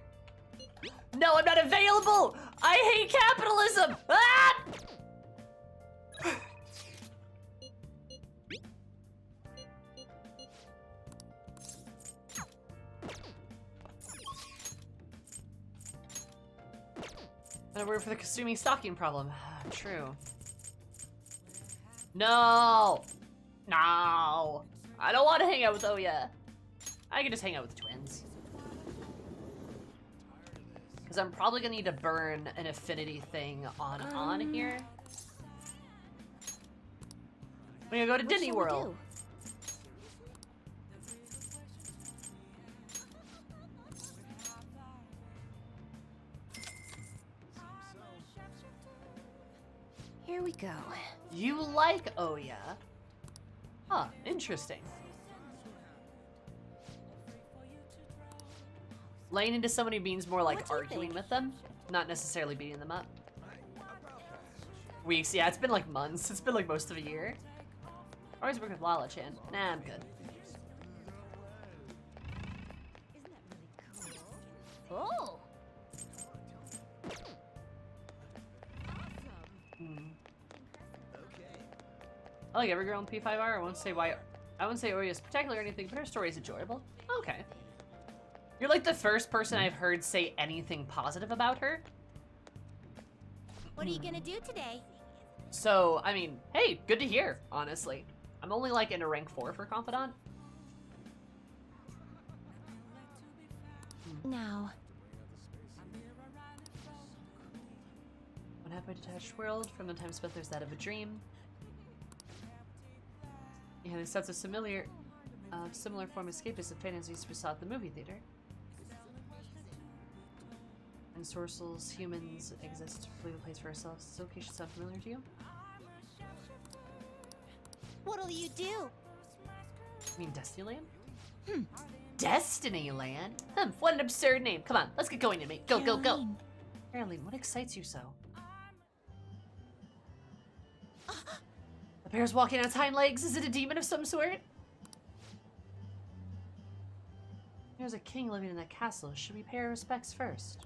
No, I'm not available! I hate capitalism! Ah! Gotta work for the Kasumi stalking problem. True. No! No! I don't want to hang out with Oya. I can just hang out with the twins. Because I'm probably gonna need to burn an affinity thing on here. We're gonna go to What Disney shall we World. do? Here we go. You like Oya? Huh, interesting. Laying into somebody means more like What do you arguing think? with them, not necessarily beating them up. Weeks, yeah, it's been like months. It's been like most of a year. Always work with Lala-chan. Nah, I'm good. Oh. I like every girl in P5R. I won't say why. I won't say Oya is spectacular or anything, but her story is enjoyable. Okay. You're like the first person I've heard say anything positive about her. What are you gonna do today? So, I mean, hey, good to hear, honestly. I'm only like in a rank 4 for Confidant. Now, One halfway detached world, from the time spent there's that of a dream. Yeah, this sets a similar form of escapism fantasies we saw at the movie theater. And sorcerers, humans exist to believe a place for ourselves. This location sound familiar to you? what'll you do? You mean Destinyland? Destinyland? What an absurd name. Come on, let's get going, inmate. Go, go, go. Caroline. Caroline, what excites you so? The bear's walking on its hind legs. Is it a demon of some sort? There's a king living in that castle. Should we pay our respects first?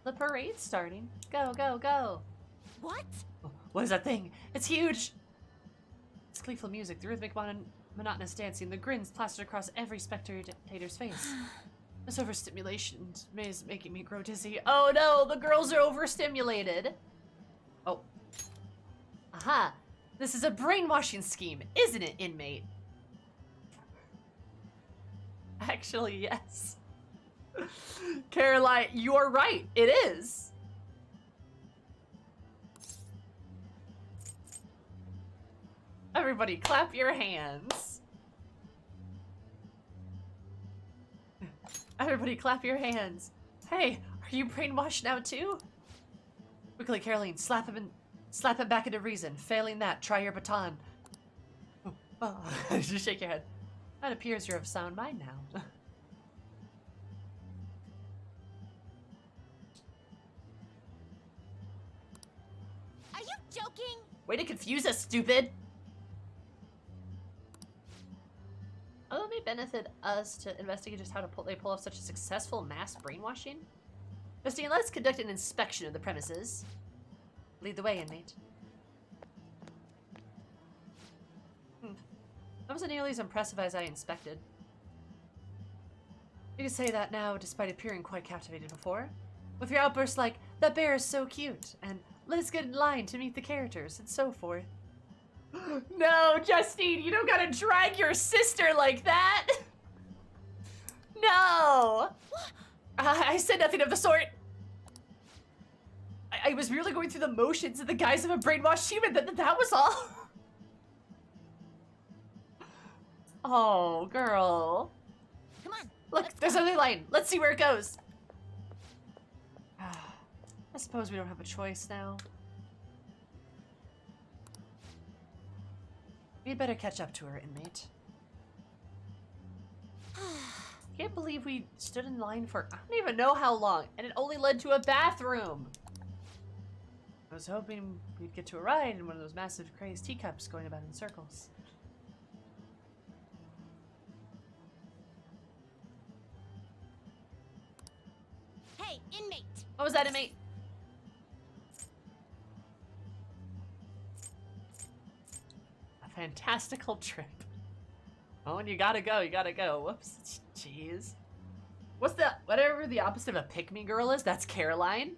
The parade's starting. Go, go, go. What? What is that thing? It's huge! It's gleeful music, the rhythmic monotonous dancing, the grins plastered across every spectator's face. This overstimulation is making me grow dizzy. Oh no, the girls are overstimulated. Oh. Aha! This is a brainwashing scheme, isn't it, inmate? Actually, yes. Caroline, you're right. It is. Everybody, clap your hands. Everybody, clap your hands. Hey, are you brainwashed now too? Quickly, Caroline, slap him back into reason. Failing that, try your baton. Oh, just shake your head. It appears you're of sound mind now. Are you joking? Way to confuse us, stupid! Oh, it may benefit us to investigate just how they pull off such a successful mass brainwashing. Justine, let's conduct an inspection of the premises. Lead the way, inmate. That wasn't nearly as impressive as I inspected. You can say that now, despite appearing quite captivated before. With your outbursts like, that bear is so cute, and let's get in line to meet the characters, and so forth. No, Justine, you don't gotta drag your sister like that! No! I said nothing of the sort. I was merely going through the motions in the guise of a brainwashed human, that was all. Oh, girl. Come on. Look, there's another line. Let's see where it goes. I suppose we don't have a choice now. We'd better catch up to her, inmate. Can't believe we stood in line for I don't even know how long, and it only led to a bathroom. I was hoping we'd get to a ride in one of those massive crazed teacups going about in circles. Hey, inmate. What was that, inmate? A fantastical trip. Oh, and you gotta go, you gotta go. Whoops. Jeez. Whatever the opposite of a pick-me girl is, that's Caroline.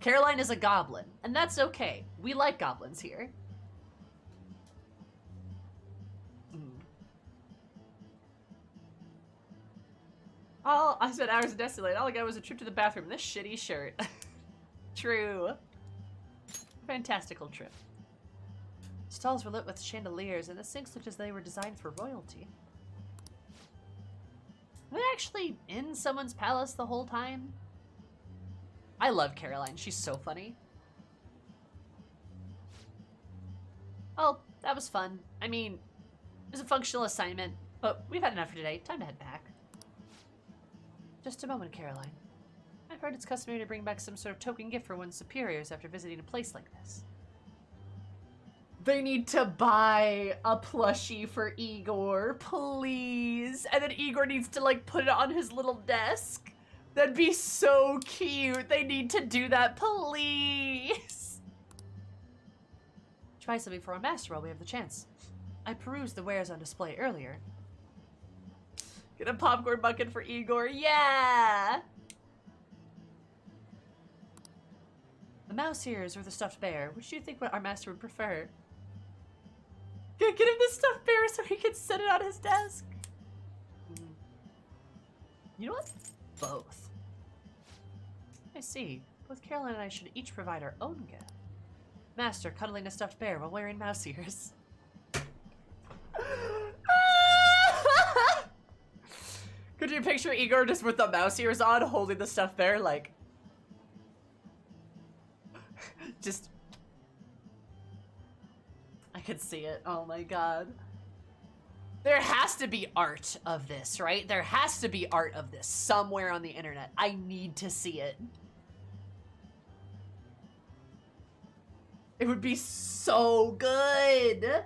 Caroline is a goblin, and that's okay. We like goblins here. Oh, I spent hours in Destiny. All I got was a trip to the bathroom in this shitty shirt. True. Fantastical trip. Stalls were lit with chandeliers, and the sinks looked as they were designed for royalty. Were they actually in someone's palace the whole time? I love Caroline. She's so funny. Oh, that was fun. I mean, it was a functional assignment, but we've had enough for today. Time to head back. Just a moment, Caroline. I've heard it's customary to bring back some sort of token gift for one's superiors after visiting a place like this. They need to buy a plushie for Igor, please. And then Igor needs to, like, put it on his little desk. That'd be so cute. They need to do that, please. Try something for our master while we have the chance. I perused the wares on display earlier. Get a popcorn bucket for Igor. Yeah! The mouse ears or the stuffed bear. Which do you think our master would prefer? Get him the stuffed bear so he can set it on his desk. You know what? Both. I see. Both Caroline and I should each provide our own gift. Master cuddling a stuffed bear while wearing mouse ears. Could you picture Igor just with the mouse ears on, holding the stuffed bear, like... just... I could see it. Oh my god. There has to be art of this, right? There has to be art of this somewhere on the internet. I need to see it. It would be so good.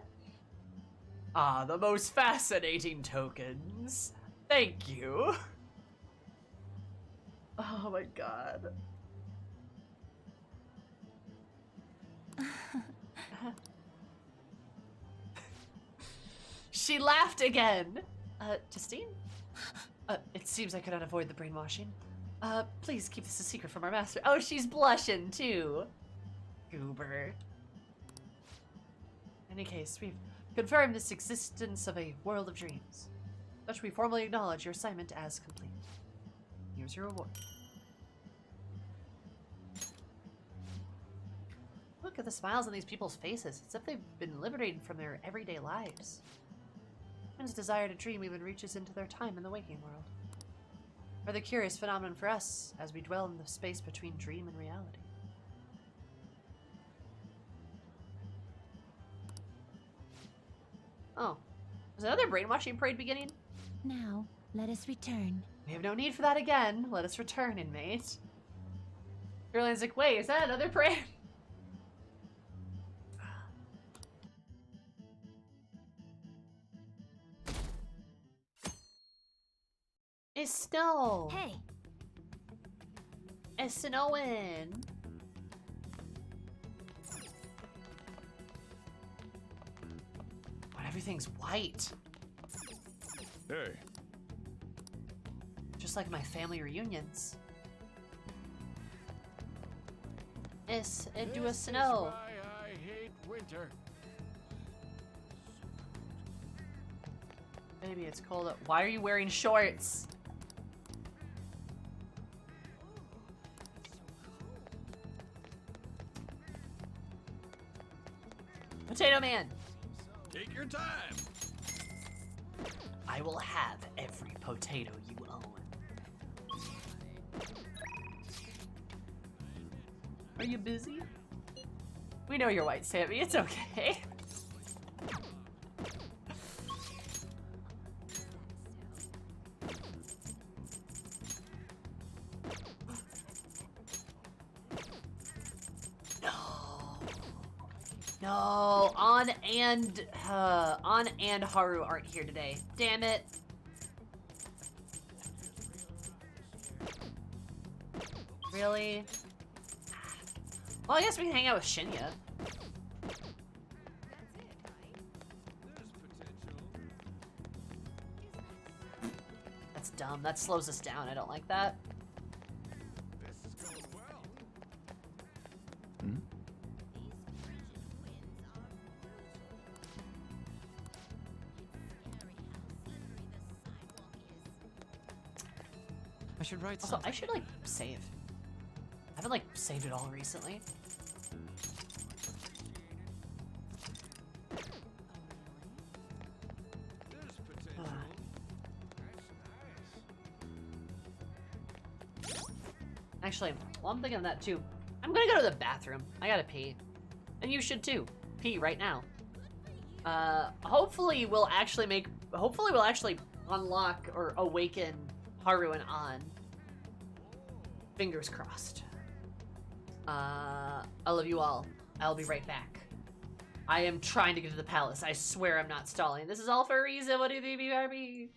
Ah, the most fascinating tokens. Thank you. Oh my god. She laughed again. Justine? It seems I could not avoid the brainwashing. Please keep this a secret from our master. Oh, she's blushing too. Goober. In any case, we've confirmed this existence of a world of dreams. Thus we formally acknowledge your assignment as complete. Here's your reward. Look at the smiles on these people's faces. It's as if they've been liberated from their everyday lives. One's desire to dream even reaches into their time in the waking world. Rather curious phenomenon for us as we dwell in the space between dream and reality. Oh, is another brainwashing parade beginning? Now, let us return. We have no need for that again. Let us return, inmate. Caroline's like, wait, is that another parade? It's snow. Hey, It's snowing. But everything's white. Hey. Just like my family reunions. It do a snow. I hate winter. Baby, it's cold. Why are you wearing shorts? Potato Man! Take your time. I will have every potato you own. Are you busy? We know you're white, Sammy. It's okay. No, An and Haru aren't here today. Damn it. Really? Well, I guess we can hang out with Shinya. That's dumb. That slows us down. I don't like that. This is going well. I should write Also, something. I should, like, save. I haven't, like, saved it all recently. Actually, well, I'm thinking of that too. I'm gonna go to the bathroom. I gotta pee. And you should too. Pee right now. Hopefully we'll actually unlock or awaken Haru and An. Fingers crossed. I love you all. I'll be right back. I am trying to get to the palace. I swear I'm not stalling. This is all for a reason. What do you think, BRB?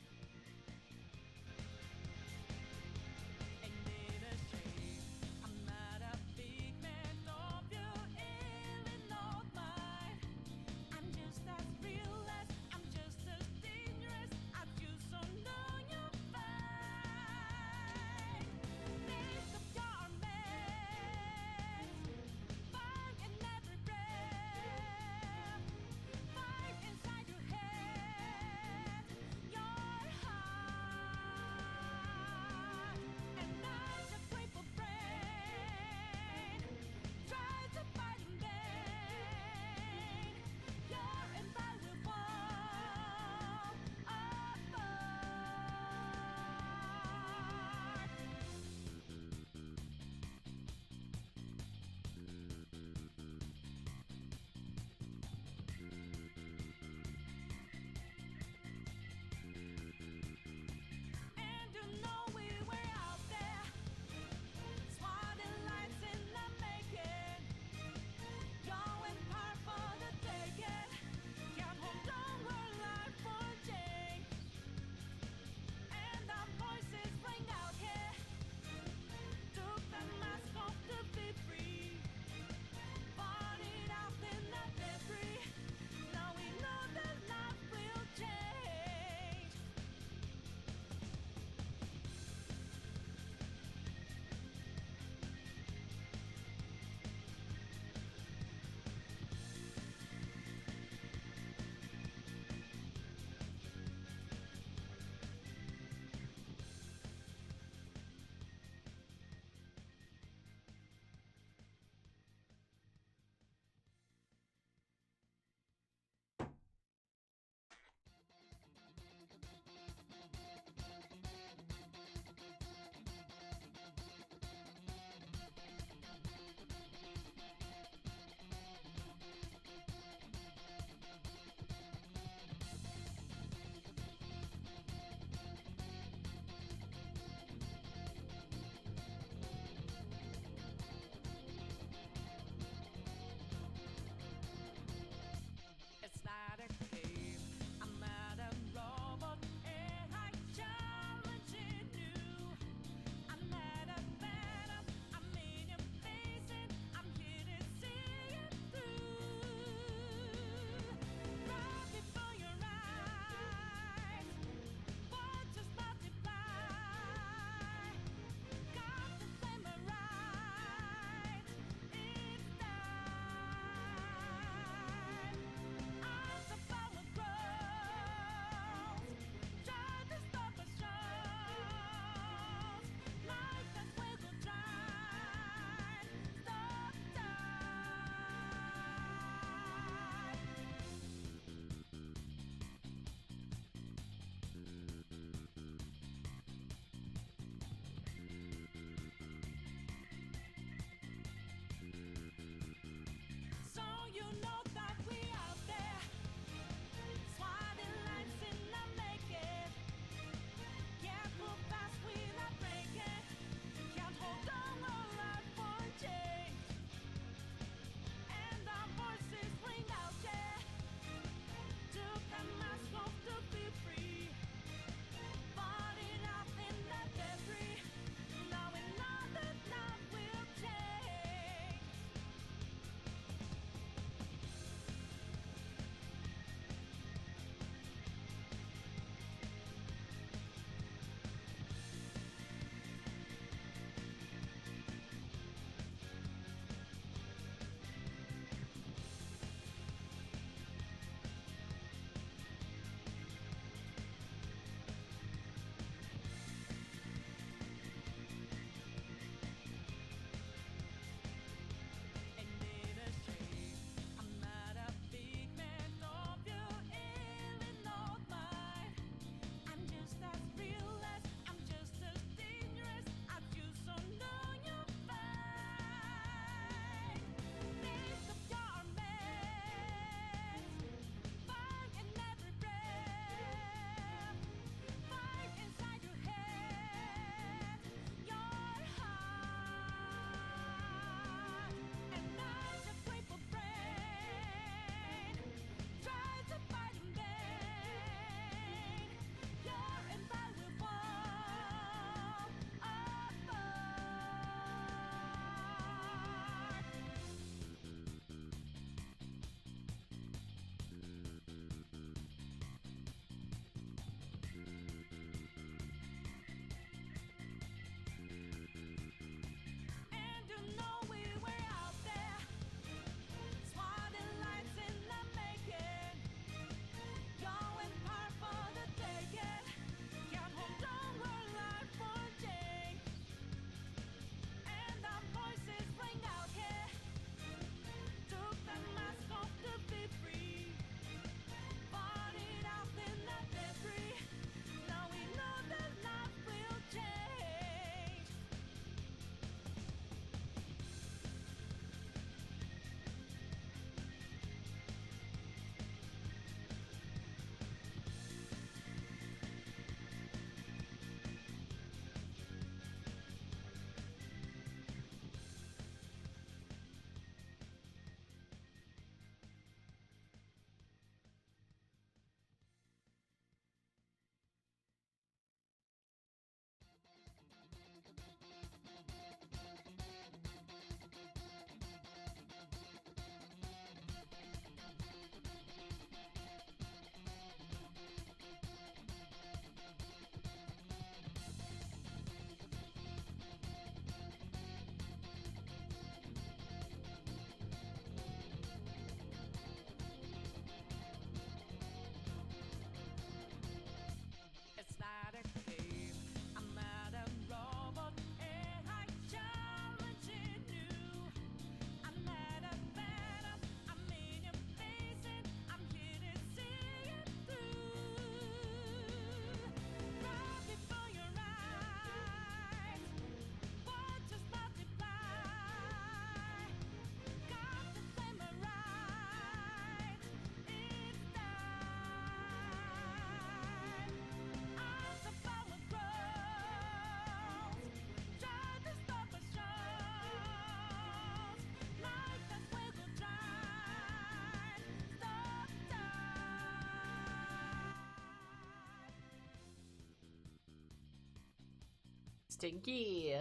Stinky.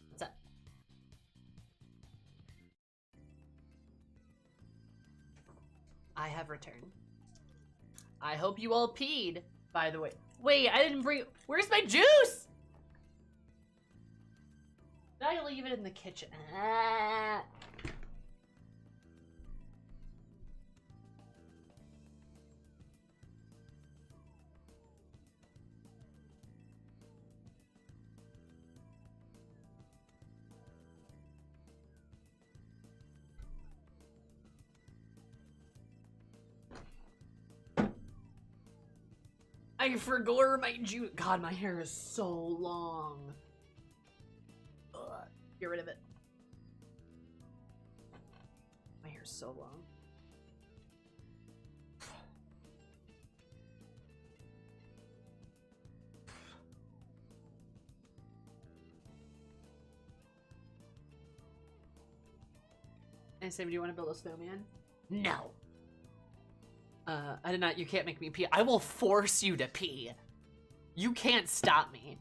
What's up? I have returned. I hope you all peed, by the way. Wait, I didn't bring... Where's my juice? Did I leave it in the kitchen? Ah. I forgot my juice. God, my hair is so long. Ugh. Get rid of it. My hair's so long. And Sam, do you want to build a snowman? No. I did not. You can't make me pee. I will force you to pee. You can't stop me.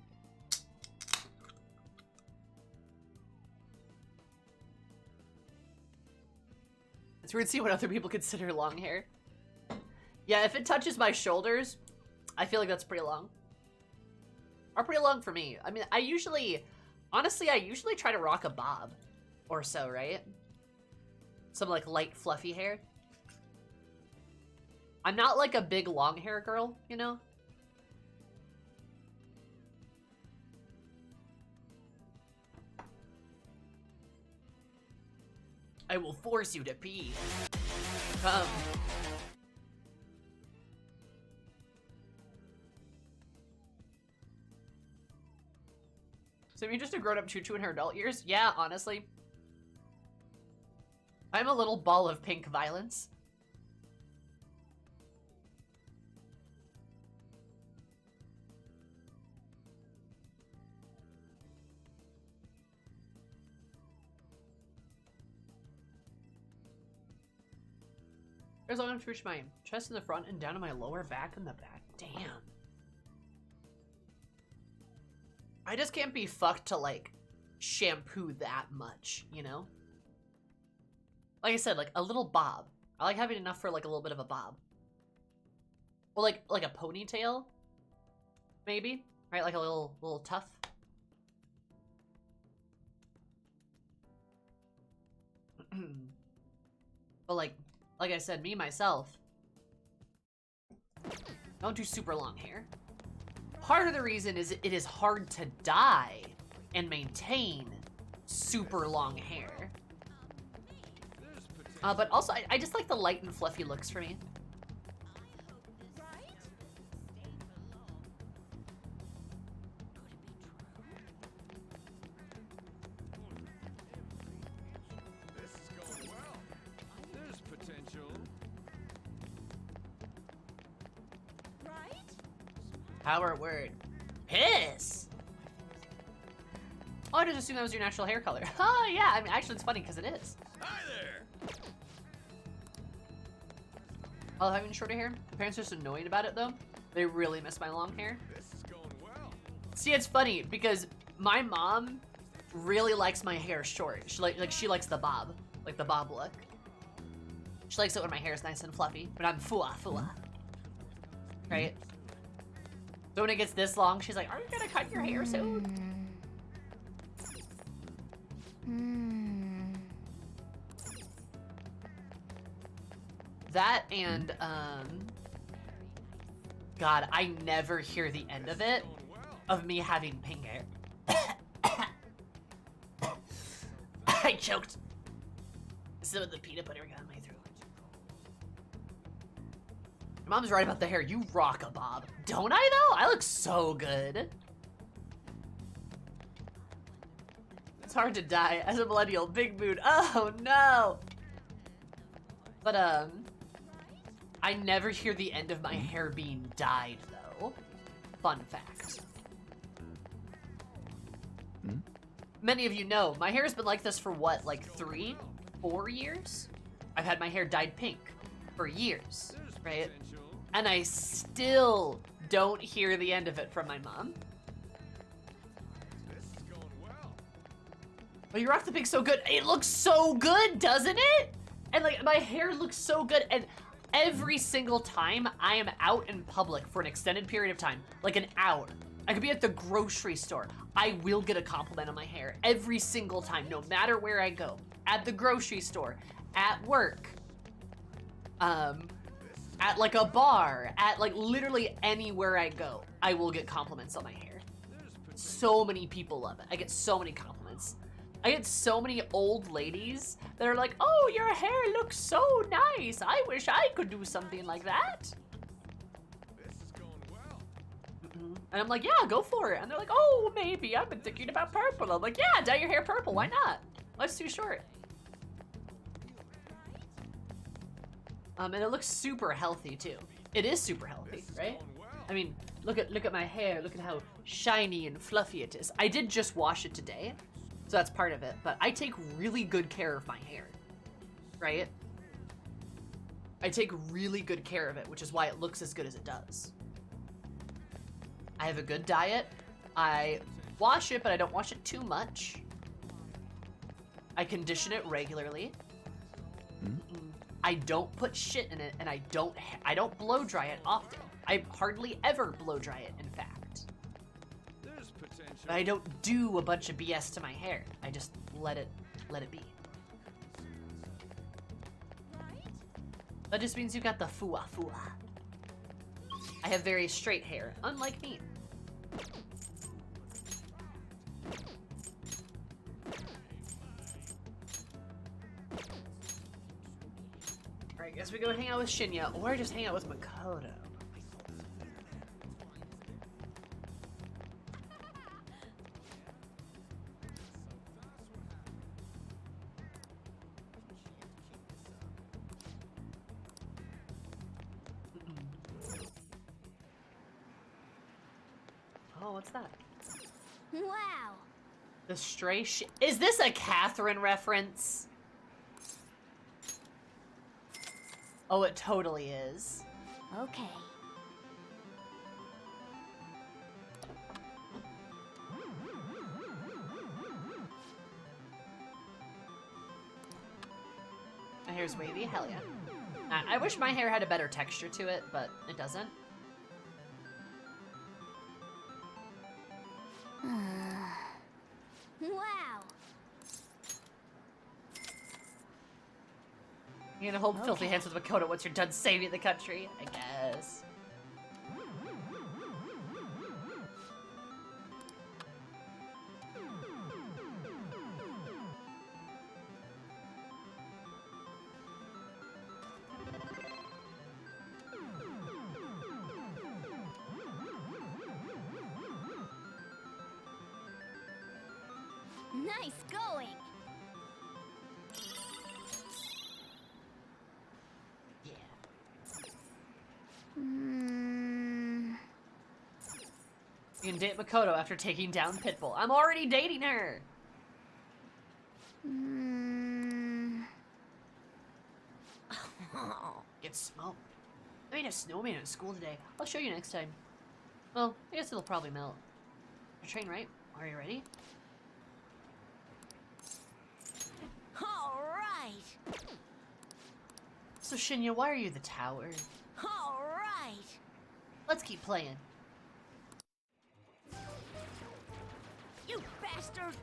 It's weird to see what other people consider long hair. Yeah, if it touches my shoulders, I feel like that's pretty long. Or pretty long for me. I mean, honestly, I usually try to rock a bob or so, right? Some like light fluffy hair. I'm not like a big long hair girl, you know? I will force you to pee. Come. So you're just a grown-up choo-choo in her adult years? Yeah, honestly. I'm a little ball of pink violence. There's long enough to reach my chest in the front and down to my lower back in the back. Damn. I just can't be fucked to, like, shampoo that much, you know? Like I said, like, a little bob. I like having enough for, like, a little bit of a bob. Or, like a ponytail? Maybe? Right? Like a little tuff? But, like I said, me, myself, don't do super long hair. Part of the reason is it is hard to dye and maintain super long hair. But also, I just like the light and fluffy looks for me. Power word. Piss! Oh, I just assumed that was your natural hair color. Oh, yeah. I mean, actually, it's funny because it is. Hi there. I love having shorter hair. My parents are just annoyed about it, though. They really miss my long hair. This is going well. See, it's funny because my mom really likes my hair short. She likes the bob, like the bob look. She likes it when my hair is nice and fluffy, but I'm fua. Right? So when it gets this long, she's like, "Are you gonna cut your hair soon?" That and, God, I never hear the end of it, of me having pink hair. I choked. Some of the peanut butter got in my throat. Your mom's right about the hair. You rock a bob. Don't I, though? I look so good. It's hard to dye as a millennial. Big mood. Oh, no. But, I never hear the end of my hair being dyed, though. Fun fact. Many of you know, my hair has been like this for what, like 3, 4 years? I've had my hair dyed pink for years, right? And I still don't hear the end of it from my mom. Oh, you rock the pink so good. It looks so good, doesn't it? And like, my hair looks so good. And every single time I am out in public for an extended period of time, like an hour, I could be at the grocery store, I will get a compliment on my hair every single time, no matter where I go. At the grocery store, at work, at like a bar, at like literally anywhere I go, I will get compliments on my hair. So many people love it. I get so many compliments. I get so many old ladies that are like, oh, your hair looks so nice. I wish I could do something like that. And I'm like, yeah, go for it. And they're like, oh, maybe. I've been thinking about purple. I'm like, yeah, dye your hair purple. Why not? Life's too short. And it looks super healthy too. It is super healthy, right? I mean, look at my hair. Look at how shiny and fluffy it is. I did just wash it today, so that's part of it. But I take really good care of my hair, right? I take really good care of it, which is why it looks as good as it does. I have a good diet. I wash it, but I don't wash it too much. I condition it regularly. I don't put shit in it, and I don't blow dry it often. I hardly ever blow dry it, in fact. But I don't do a bunch of BS to my hair. I just let it be. That just means you got the fua. I have very straight hair, unlike me. Alright, guess we go hang out with Shinya, or just hang out with Makoto. Oh, what's that? Wow. The stray is this a Catherine reference? Oh, it totally is. Okay. My hair's wavy, hell yeah. I wish my hair had a better texture to it, but it doesn't. Wow. You're gonna hold filthy hands with Makoto once you're done saving the country, I guess. Nice going. You can date Makoto after taking down Pitbull. I'm already dating her! Get smoked. I made a snowman at school today. I'll show you next time. Well, I guess it'll probably melt. Your train, right? Are you ready? All right. So Shinya, why are you the tower? All right. Let's keep playing. You bastard.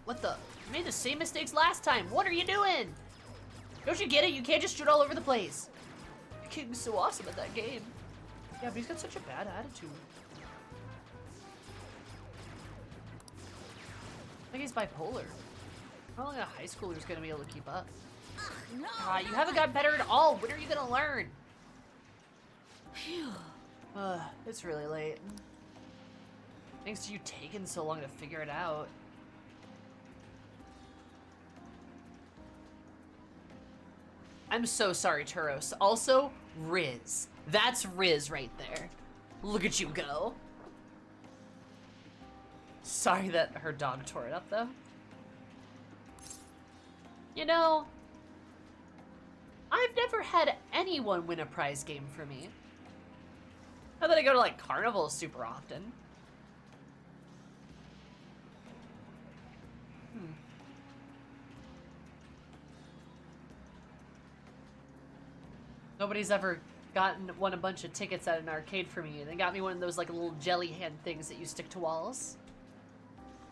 What the? You made the same mistakes last time. What are you doing? Don't you get it? You can't just shoot all over the place. Your kid was so awesome at that game. Yeah, but he's got such a bad attitude. I think he's bipolar. How long a high schooler's gonna be able to keep up? No. You haven't gotten better at all. When are you gonna learn? It's really late. Thanks to you taking so long to figure it out. I'm so sorry, Turos. Also, Riz. That's Riz right there. Look at you go. Sorry that her dog tore it up, though. You know, I've never had anyone win a prize game for me. Not that I go to, like, carnivals super often. Nobody's ever won a bunch of tickets at an arcade for me. They got me one of those like little jelly hand things that you stick to walls.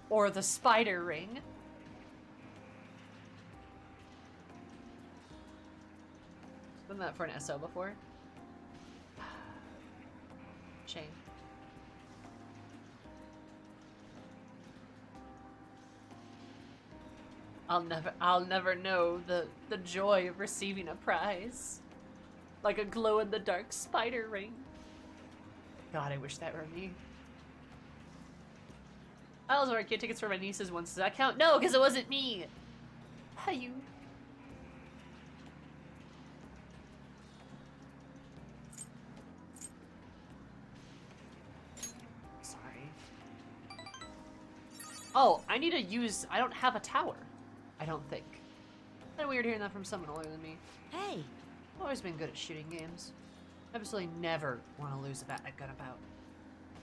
Or the spider ring. Done that for an SO before. Shame. I'll never know the joy of receiving a prize. Like a glow-in-the-dark spider ring. God, I wish that were me. I also arcade tickets for my nieces once. Does that count? No, because it wasn't me. How you? Sorry. Oh, I need to use... I don't have a tower. I don't think. Kind of weird hearing that from someone older than me. Hey! I've always been good at shooting games. I absolutely never want to lose a gun about.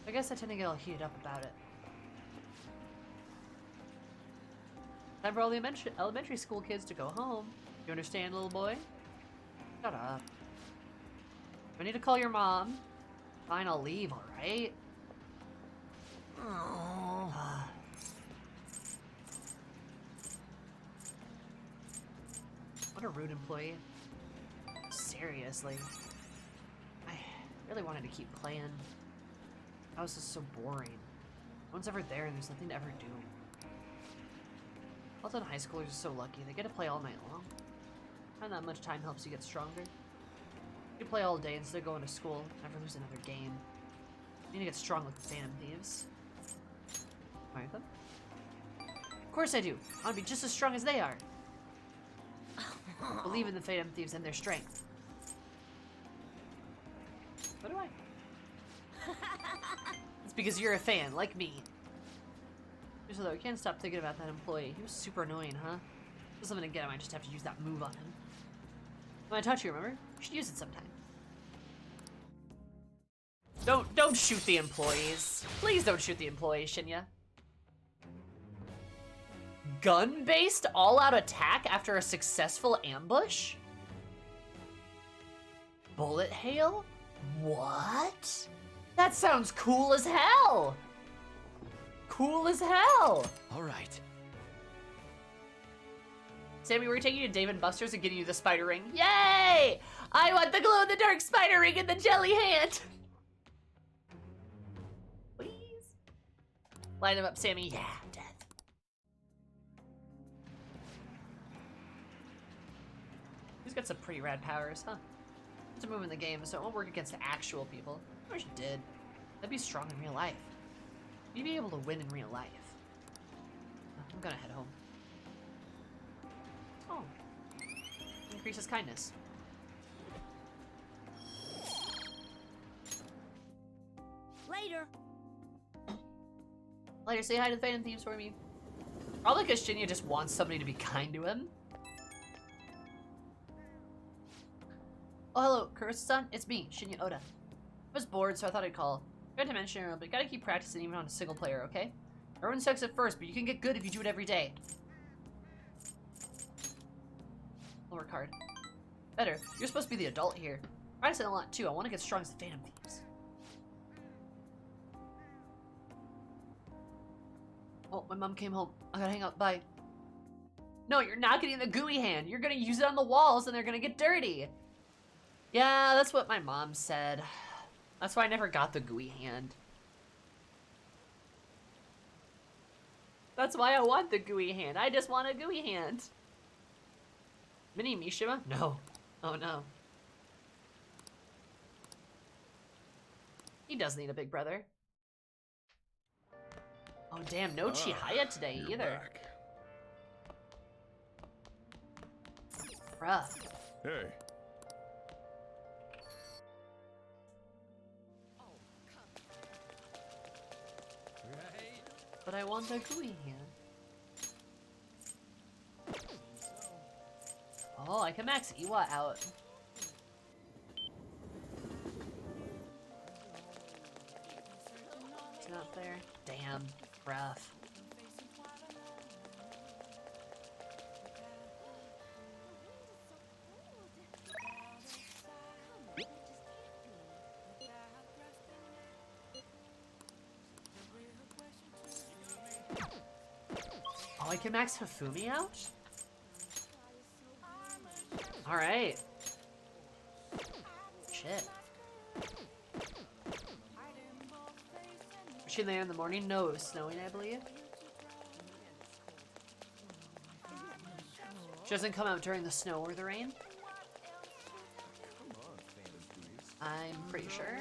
I guess I tend to get all heated up about it. Time for all the elementary school kids to go home. You understand, little boy? Shut up. I need to call your mom. Fine, I'll leave, alright? Oh. What a rude employee. Seriously. I really wanted to keep playing. That was just so boring. No one's ever there and there's nothing to ever do. Also, high schoolers are so lucky. They get to play all night long. And that much time helps you get stronger. You play all day instead of going to school. Never lose another game. You need to get strong like the Phantom Thieves. Alright then. Of course I do. I want to be just as strong as they are. Believe in the Phantom Thieves and their strength. So do I. It's because you're a fan, like me. So though, I can't stop thinking about that employee. He was super annoying, huh? If something to get him, I just have to use that move on him. When I taught you, remember? You should use it sometime. Don't shoot the employees. Please don't shoot the employees, Shinya. Gun-based all-out attack after a successful ambush? Bullet hail? What? That sounds cool as hell! Cool as hell! Alright. Sammy, we're taking you to Dave & Buster's and getting you the spider ring. Yay! I want the glow-in-the-dark spider ring in the jelly hand! Please? Line him up, Sammy. Yeah, death. He's got some pretty rad powers, huh? It's a move in the game, so it won't work against actual people. I wish it did. That'd be strong in real life. You'd be able to win in real life. I'm gonna head home. Oh. Increases kindness. Later. Later, say hi to the Phantom Thieves for me. Probably because Shinya just wants somebody to be kind to him. Oh, hello, Kurusa-san. It's me, Shinya Oda. I was bored, so I thought I'd call. Forgot to mention it, but you gotta keep practicing even on a single player, okay? Everyone sucks at first, but you can get good if you do it every day. I'll work hard. Better. You're supposed to be the adult here. Practicing a lot, too. I want to get strong as the Phantom Thieves. Oh, my mom came home. I gotta hang up. Bye. No, you're not getting the gooey hand. You're gonna use it on the walls and they're gonna get dirty. Yeah, that's what my mom said. That's why I never got the gooey hand. That's why I want the gooey hand. I just want a gooey hand. Mini Mishima? No. Oh no. He does need a big brother. Oh damn, no Chihaya today either. Rough. Hey. But I want the gooey hand. Oh, I can max Iwa out. It's not there. Damn, rough. can max Hifumi out? Alright. Shit. Is she there in the morning? No, it was snowing, I believe. She doesn't come out during the snow or the rain. I'm pretty sure.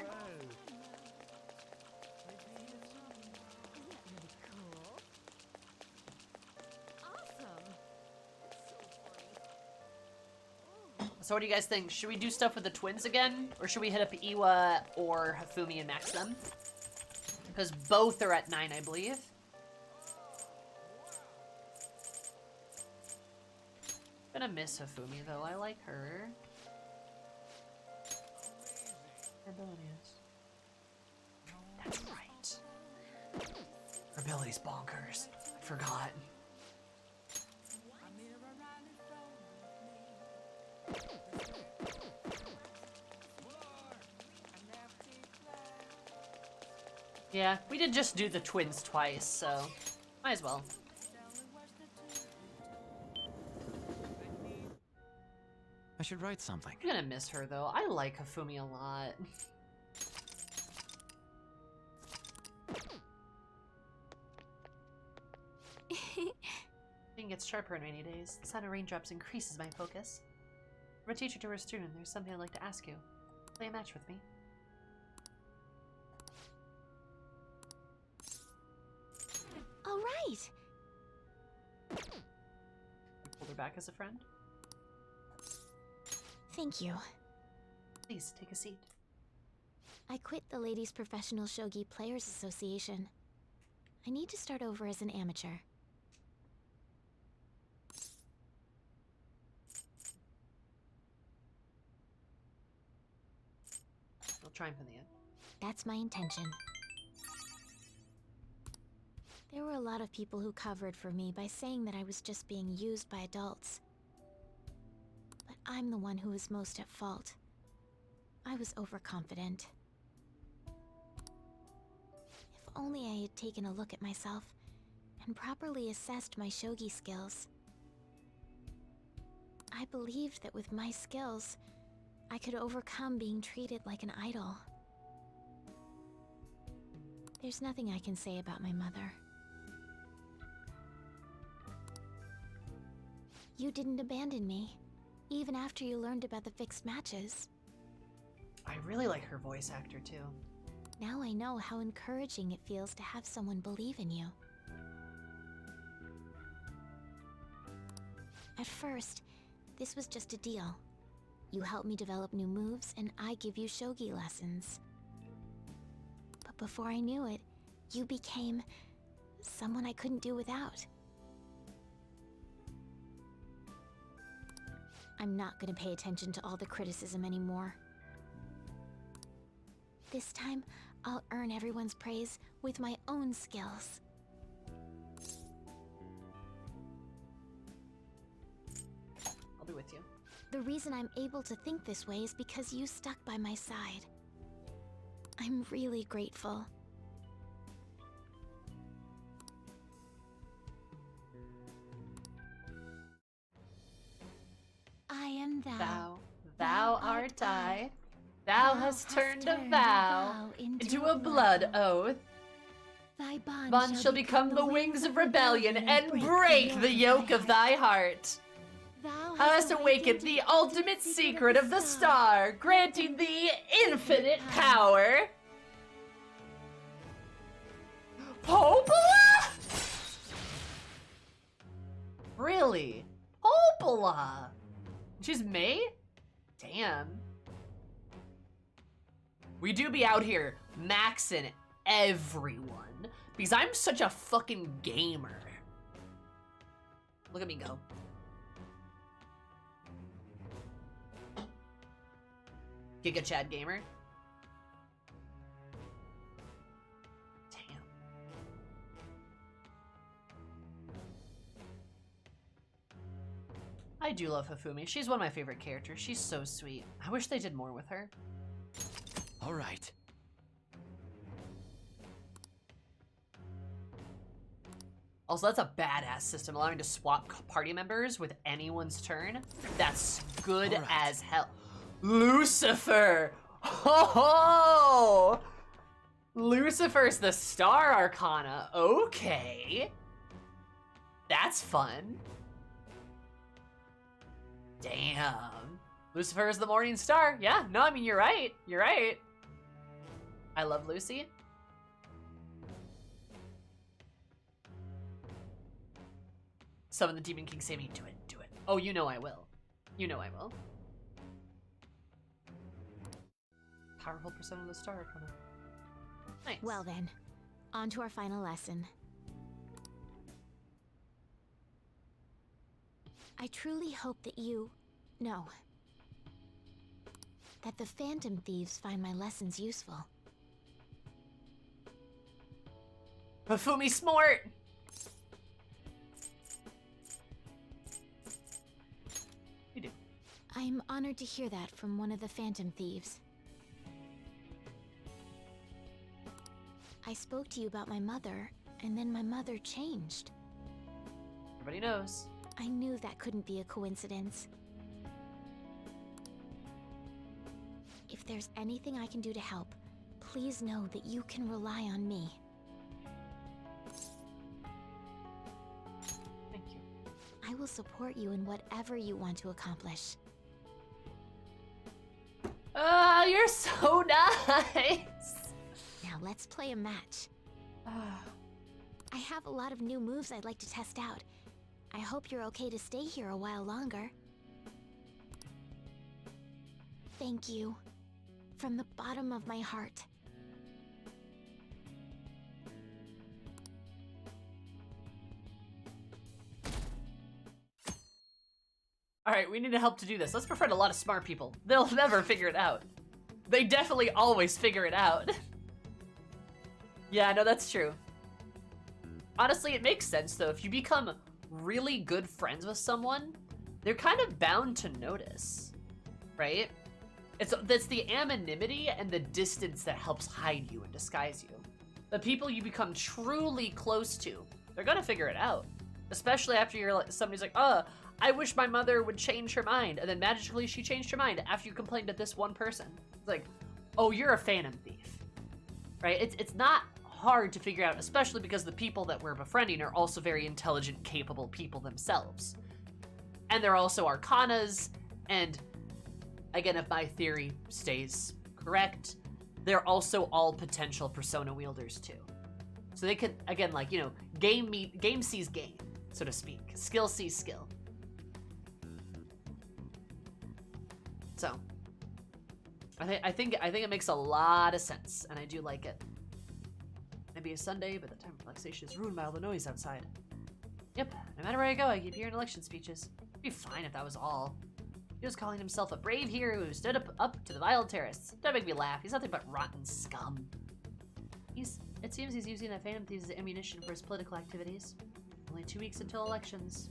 So what do you guys think? Should we do stuff with the twins again? Or should we hit up Iwa or Hifumi and max them? Because both are at 9, I believe. I'm gonna miss Hifumi though, I like her. Her abilities. That's right. Her ability's bonkers. I forgot. Yeah, we did just do the twins twice, so might as well. I should write something. I'm gonna miss her though. I like Hifumi a lot. It gets sharper on rainy days. The sound of raindrops increases my focus. From a teacher to a student, there's something I'd like to ask you. Play a match with me. All right. You pulled her back as a friend? Thank you. Please, take a seat. I quit the Ladies Professional Shogi Players Association. I need to start over as an amateur. We'll triumph in the end. That's my intention. There were a lot of people who covered for me by saying that I was just being used by adults. But I'm the one who was most at fault. I was overconfident. If only I had taken a look at myself and properly assessed my shogi skills. I believed that with my skills, I could overcome being treated like an idol. There's nothing I can say about my mother. You didn't abandon me, even after you learned about the fixed matches. I really like her voice actor too. Now I know how encouraging it feels to have someone believe in you. At first, this was just a deal. You help me develop new moves, and I give you shogi lessons. But before I knew it, you became someone I couldn't do without. I'm not gonna pay attention to all the criticism anymore. This time, I'll earn everyone's praise with my own skills. I'll be with you. The reason I'm able to think this way is because you stuck by my side. I'm really grateful. I am thou. Thou art I. Thou hast turned a vow into a blood oath. Thy Bond shall become the wings of rebellion and break the yoke of thy heart. Thou Hast awakened the ultimate secret of the star, granting thee infinite power. Popola? Really? Popola? She's May? Damn. We do be out here maxing everyone because I'm such a fucking gamer. Look at me go. Giga Chad gamer. Damn. I do love Hifumi. She's one of my favorite characters. She's so sweet. I wish they did more with her. All right. I Also, that's a badass system, allowing to swap party members with anyone's turn. That's good All right. as hell. Lucifer! Oh! Lucifer's the Star Arcana. Okay. That's fun. Damn. Lucifer is the morning star. Yeah, no, I mean, you're right. You're right. I love Lucy. Summon the Demon King, say me, do it, do it. Oh, you know I will. You know I will. Powerful persona of the Star Arcana. Nice. Well then, on to our final lesson. I truly hope that that the Phantom Thieves find my lessons useful. Hifumi Smart! You do. I'm honored to hear that from one of the Phantom Thieves. I spoke to you about my mother, and then my mother changed. Everybody knows. I knew that couldn't be a coincidence. If there's anything I can do to help, please know that you can rely on me. Thank you. I will support you in whatever you want to accomplish. Ah, you're so nice! Now let's play a match. I have a lot of new moves I'd like to test out. I hope you're okay to stay here a while longer. Thank you. From the bottom of my heart. Alright, we need help to do this. Let's befriend a lot of smart people. They'll never figure it out. They definitely always figure it out. Yeah, no, that's true. Honestly, it makes sense, though. If you become really good friends with someone, they're kind of bound to notice, right? It's the anonymity and the distance that helps hide you and disguise you. The people you become truly close to, they're gonna figure it out. Especially after you're like, somebody's like, oh, I wish my mother would change her mind, and then magically she changed her mind after you complained to this one person. It's like, oh, you're a Phantom Thief, right? It's not hard to figure out, especially because the people that we're befriending are also very intelligent, capable people themselves. And they're also Arcanas, and again, if my theory stays correct, they're also all potential persona wielders too. So they could, again, like, you know, game sees game, so to speak. Skill sees skill. So, I think it makes a lot of sense, and I do like it. Maybe a Sunday, but the time of relaxation is ruined by all the noise outside. Yep, no matter where I go, I keep hearing election speeches. It'd be fine if that was all. He was calling himself a brave hero who stood up to the vile terrorists. Don't make me laugh. He's nothing but rotten scum. It seems he's using the Phantom Thieves as ammunition for his political activities. Only 2 weeks until elections.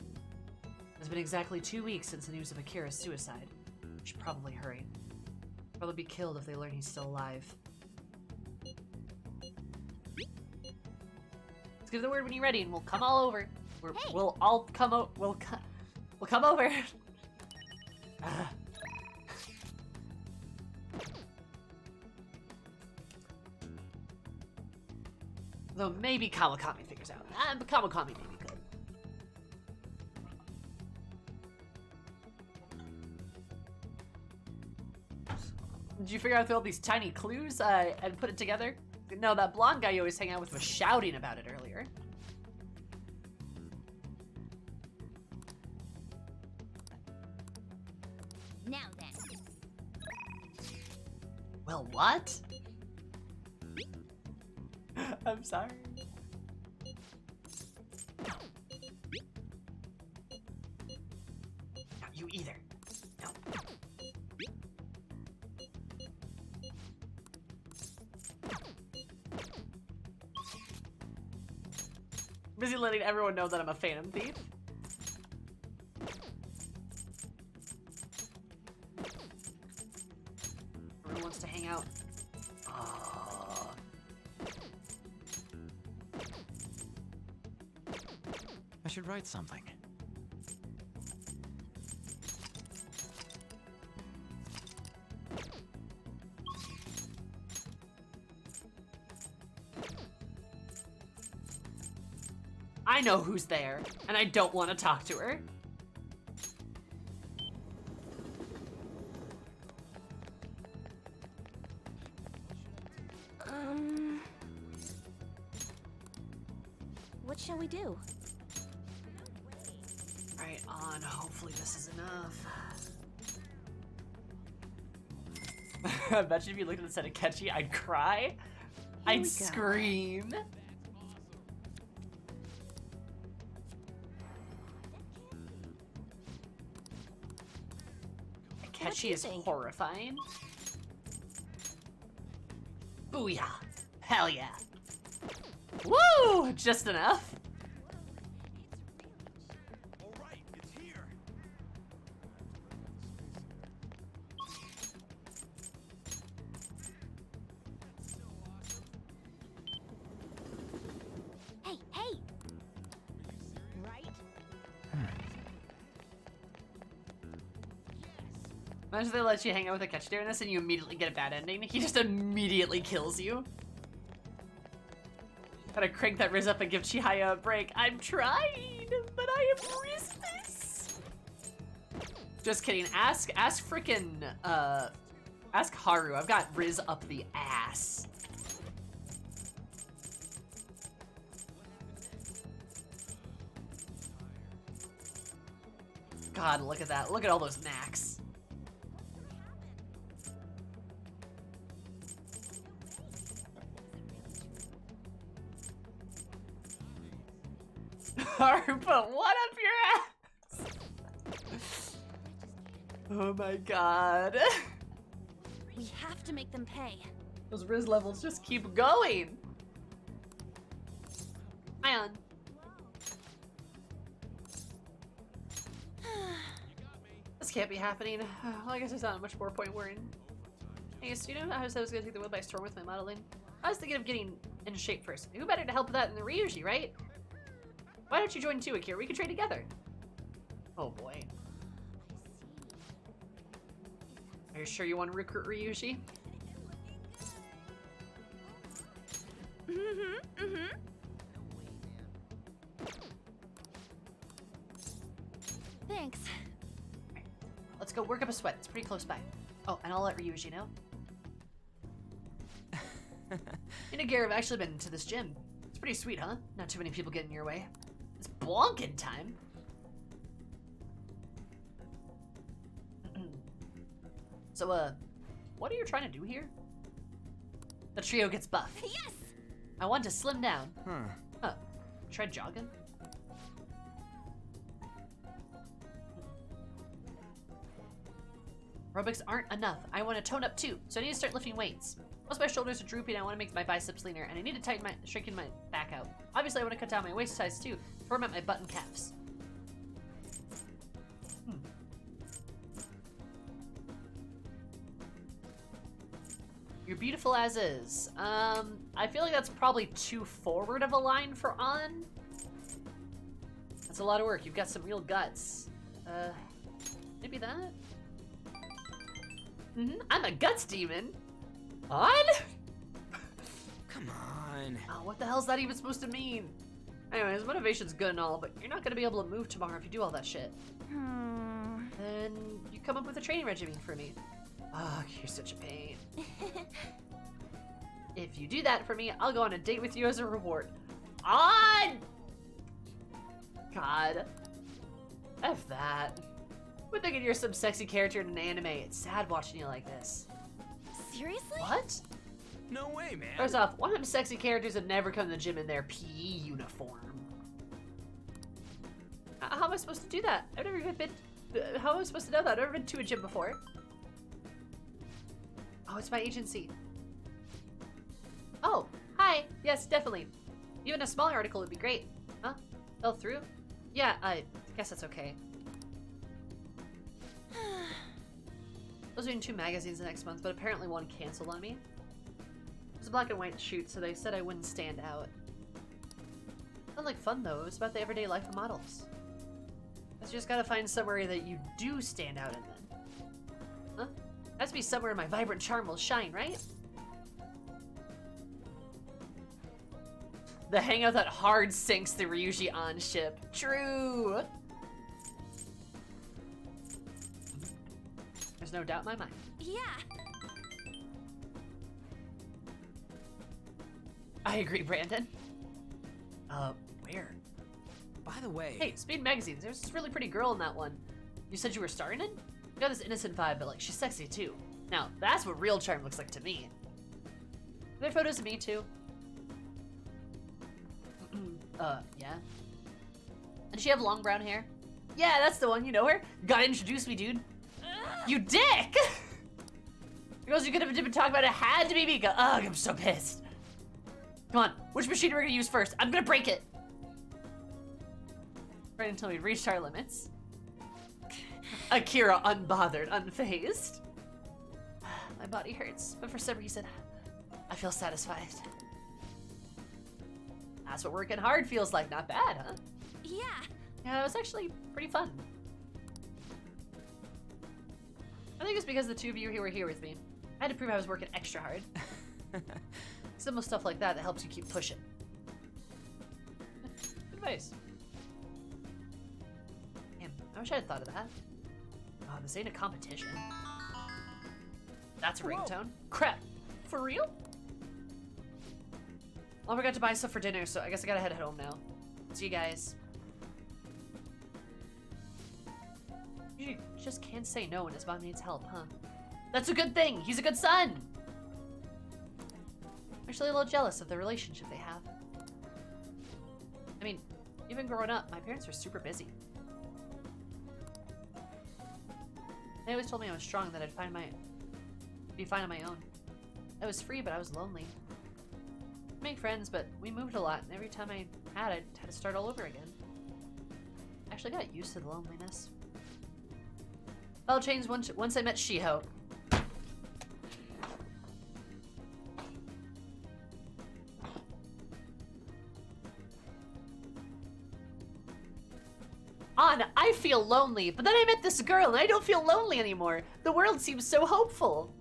It's been exactly 2 weeks since the news of Akira's suicide. Should probably hurry. Probably be killed if they learn he's still alive. Let's give the word when you're ready, and we'll come all over. We'll all come over. We'll come over. Though maybe Kawakami figures out. But Kawakami may be good. Did you figure out all these tiny clues and put it together? No, that blonde guy you always hang out with was shouting about it earlier. Now then. Well, what? I'm sorry. Not you either. No. Busy letting everyone know that I'm a Phantom Thief. Everyone wants to hang out. Oh. should write something. I know who's there, and I don't want to talk to her. What shall we do? Right on, hopefully this is enough. Imagine if you looked at the set of Ketchy, I'd cry. I'd scream. Ketchy is horrifying. Booyah. Hell yeah. Woo! Just enough. All right, it's here. Hey, hey! Right? Imagine they let you hang out with a Ketchy during this and you immediately get a bad ending. He just immediately kills you. Gotta crank that Riz up and give Chihaya a break. I'm trying, but I have Riz this. Just kidding. Ask frickin' ask Haru. I've got Riz up the ass. God, look at that. Look at all those knacks. Haru put what up your ass? Oh my god. We have to make them pay. Those Riz levels just keep going. Ion. This can't be happening. Well, I guess there's not much more point worrying. Hey, student, I was gonna take the world by storm with my modeling. I was thinking of getting in shape first. Who better to help with that than the Ryuji, right? Why don't you join too, Akira? We could train together. Oh boy. Are you sure you want to recruit Ryuji? Thanks. Right. Let's go work up a sweat. It's pretty close by. Oh, and I'll let Ryuji know. Me and Akira have actually been to this gym. It's pretty sweet, huh? Not too many people get in your way. It's Blanken time. So, what are you trying to do here? The trio gets buff. Yes! I want to slim down. Huh. Huh. Try jogging? Aerobics aren't enough. I want to tone up too, so I need to start lifting weights. Most of my shoulders are droopy and I want to make my biceps leaner, and I need to tighten shrinking my back out. Obviously, I want to cut down my waist size too, format my button caps. You're beautiful as is. I feel like that's probably too forward of a line for On. That's a lot of work. You've got some real guts. Maybe that? I'm a guts demon. On? Come on. Oh, what the hell's that even supposed to mean? Anyways, motivation's good and all, but you're not gonna be able to move tomorrow if you do all that shit. Then you come up with a training regimen for me. Oh, you're such a pain. If you do that for me, I'll go on a date with you as a reward. On! God. F that. We're thinking you're some sexy character in an anime. It's sad watching you like this. Seriously? What? No way, man. First off, one of them sexy characters would never come to the gym in their PE uniform. How am I supposed to do that? I've never even been... How am I supposed to know that? I've never been to a gym before. Oh, it's my agency. Oh, hi. Yes, definitely. Even a smaller article would be great. Huh? Fell through? Yeah, I guess that's okay. I was doing 2 magazines the next month, but apparently one canceled on me. It was a black and white shoot, so they said I wouldn't stand out. Sounds like fun though. It was about the everyday life of models. Guess you just gotta find somewhere that you do stand out in then. Huh? Has to be somewhere my vibrant charm will shine, right? The hangout that hard sinks the Ryuji on ship. True! There's no doubt in my mind. Yeah. I agree, Brandon. Where? By the way, Hey, Speed Magazines, there's this really pretty girl in that one. You said you were starring in? You got this innocent vibe, but like, she's sexy too. Now, that's what real charm looks like to me. Are there photos of me too? Yeah. And does she have long brown hair? Yeah, that's the one, you know her? Gotta introduce me, dude. You dick! The girls you could have been talking about it had to be Mika. Ugh, I'm so pissed. Come on, which machine are we gonna use first? I'm gonna break it. Right until we reached our limits. Akira unbothered, unfazed. My body hurts, but for some reason, I feel satisfied. That's what working hard feels like. Not bad, huh? Yeah. Yeah, it was actually pretty fun. I think it's because the two of you who were here with me. I had to prove I was working extra hard. Simple stuff like that helps you keep pushing. Good advice. Damn, I wish I had thought of that. Oh, this ain't a competition. That's a ringtone? Crap. For real? I forgot to buy stuff for dinner, so I guess I gotta head home now. See you guys. You just can't say no when his mom needs help, huh? That's a good thing! He's a good son! I'm actually a little jealous of the relationship they have. I mean, even growing up, my parents were super busy. They always told me I was strong, that I'd be fine on my own. I was free, but I was lonely. I'd make friends, but we moved a lot, and every time I had to start all over again. I actually got used to the loneliness. All changed once I met Shiho. I feel lonely, but then I met this girl and I don't feel lonely anymore. The world seems so hopeful.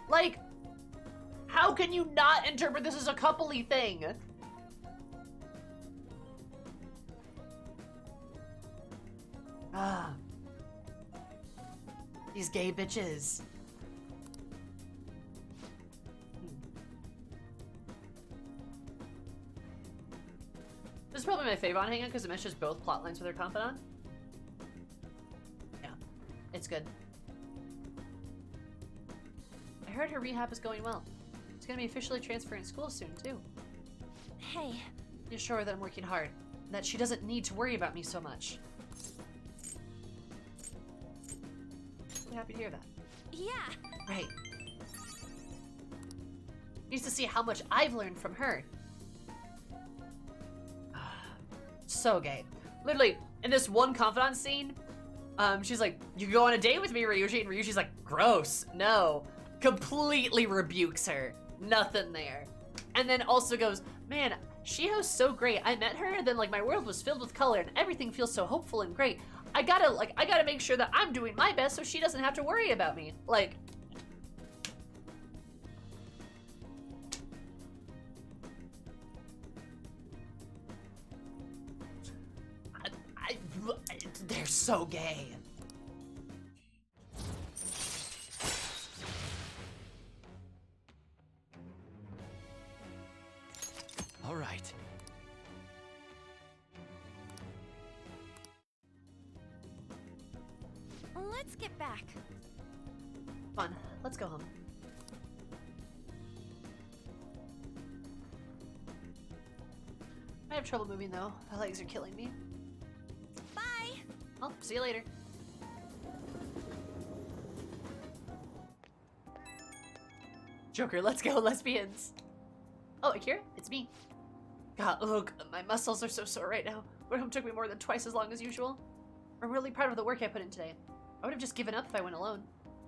Like, how can you not interpret this as a coupley thing? Ah. These gay bitches. This is probably my favorite on Hangout because it meshes both plot lines with her confidant. Yeah, it's good. I heard her rehab is going well. She's gonna be officially transferring school soon, too. Hey. You're sure that I'm working hard, and that she doesn't need to worry about me so much. I'm happy to hear that. Yeah. Right. Needs to see how much I've learned from her. So gay. Literally, in this one confidant scene, she's like, you can go on a date with me, Ryuji, and Ryuji's like, gross, no. Completely rebukes her. Nothing there. And then also goes, man, Shiho's so great. I met her, and then like my world was filled with color, and everything feels so hopeful and great. I gotta make sure that I'm doing my best so she doesn't have to worry about me. Like, they're so gay. all right. Let's get back. Fun. Let's go home. I have trouble moving though. My legs are killing me. Bye. Well, see you later. Joker, let's go, lesbians. Oh, Akira, it's me. God, ugh, my muscles are so sore right now. Going home took me more than twice as long as usual. I'm really proud of the work I put in today. I would have just given up if I went alone.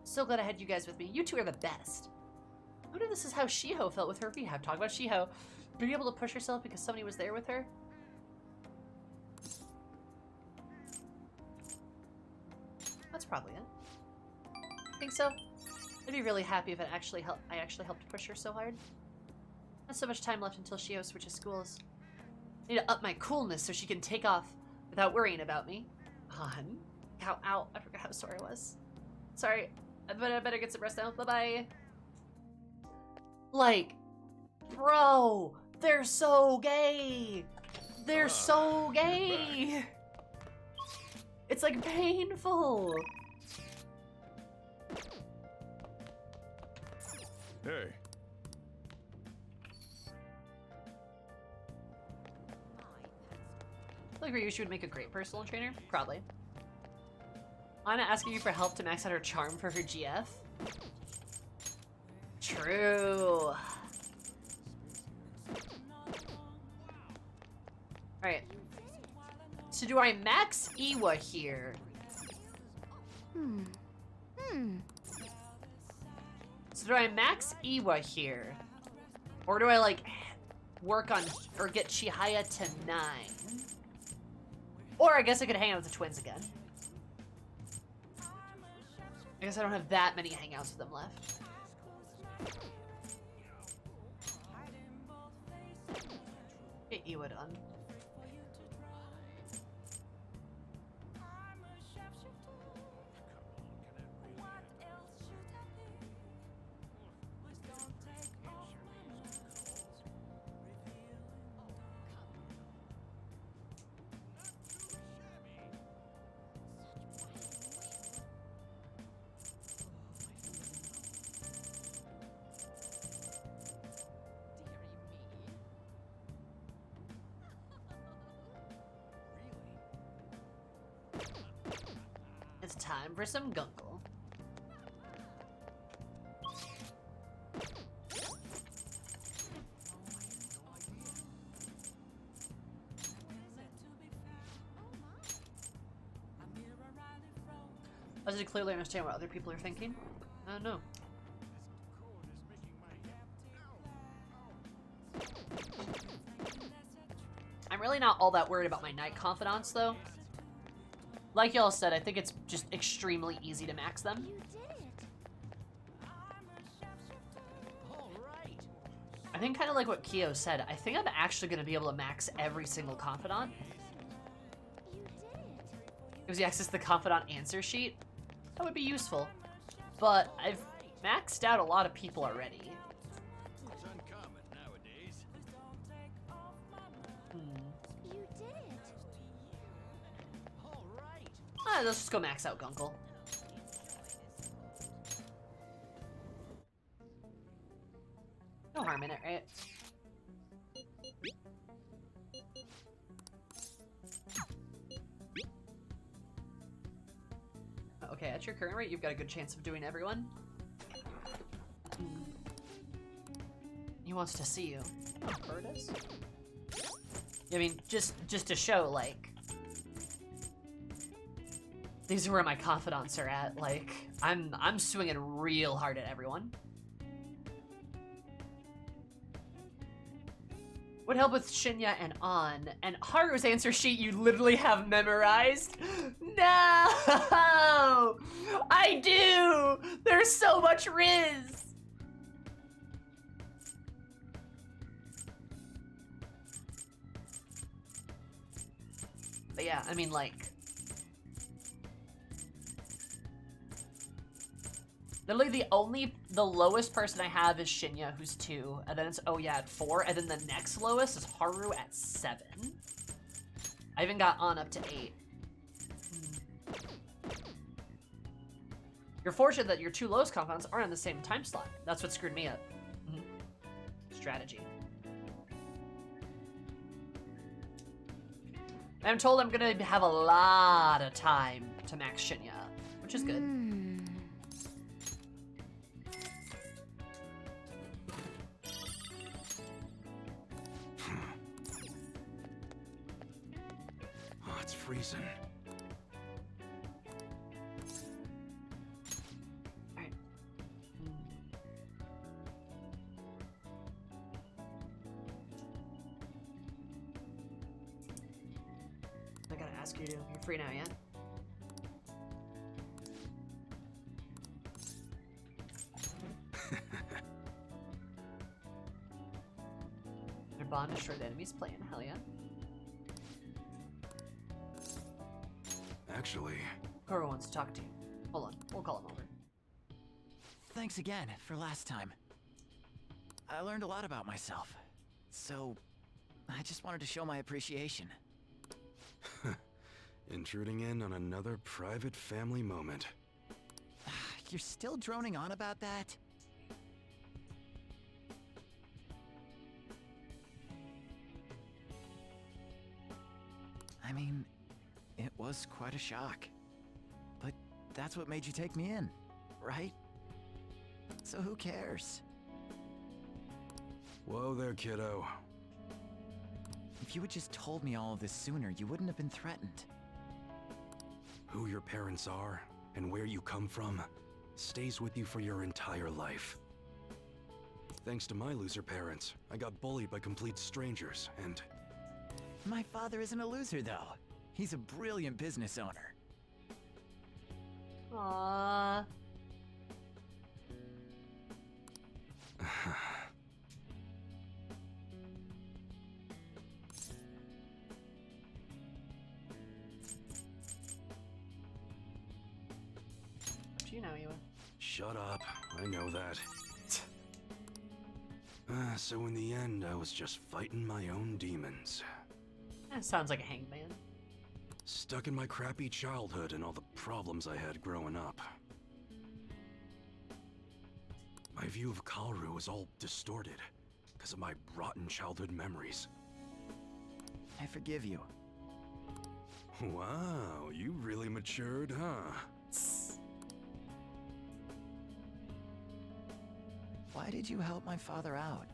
So glad I had you guys with me. You two are the best. I wonder if this is how Shiho felt with her rehab. Talk about Shiho being able to push herself because somebody was there with her. That's probably it. I think so. I'd be really happy if I actually helped push her so hard. Not so much time left until Shiho switches schools. I need to up my coolness so she can take off without worrying about me. On. Ow, ow. I forgot how sore I was. Sorry. I better get some rest now. Bye-bye. Like, bro, they're so gay. They're so gay. It's like painful. Hey. I feel like Ryuji would make a great personal trainer. Probably. Anna asking you for help to max out her charm for her GF. True. Alright. So do I max Iwa here? So do I max Iwa here? Or do I, like, work on, or get Chihaya to 9? Or I guess I could hang out with the twins again. I guess I don't have that many hangouts with them left. Get Iwa done. It's time for some gunkle. Does it clearly understand what other people are thinking? No. I'm really not all that worried about my night confidants, though. Like y'all said, I think it's just extremely easy to max them. You did it. I think kind of like what Kyo said, I think I'm actually going to be able to max every single confidant. You did it. Gives you access to the confidant answer sheet. That would be useful. But I've maxed out a lot of people already. It's uncommon nowadays. You did it. Let's just go max out Gunkle. No harm in it, right? Okay, at your current rate, you've got a good chance of doing everyone. He wants to see you. Oh, Curtis? I mean, just to show, like, these are where my confidants are at. Like, I'm swinging real hard at everyone. Would help with Shinya and An. And Haru's answer sheet you literally have memorized? No! I do! There's so much Riz! But yeah, I mean, like, literally the lowest person I have is Shinya, who's 2, and then it's Oya at 4, and then the next lowest is Haru at 7. I even got An up to 8. You're fortunate that your 2 lowest confidants aren't on the same time slot. That's what screwed me up. Strategy. I'm told I'm gonna have a lot of time to max Shinya, which is good. Oh, it's freezing. ask you to. You're free now, yeah? Their bond destroyed enemies playing, hell yeah. Actually, Koro wants to talk to you. Hold on, we'll call him over. Thanks again for last time. I learned a lot about myself. So, I just wanted to show my appreciation. intruding in on another private family moment. You're still droning on about that? I mean, it was quite a shock. But that's what made you take me in, right? So who cares? Whoa there, kiddo. If you had just told me all of this sooner, you wouldn't have been threatened. Who your parents are and where you come from stays with you for your entire life. Thanks to my loser parents, I got bullied by complete strangers, and My father isn't a loser, though. He's a brilliant business owner. Aww. You know you. shut up. I know that. So in the end, I was just fighting my own demons. That sounds like a hangman. Stuck in my crappy childhood and all the problems I had growing up. My view of Kaoru was all distorted because of my rotten childhood memories. I forgive you. Wow, you really matured, huh? Why did you help my father out?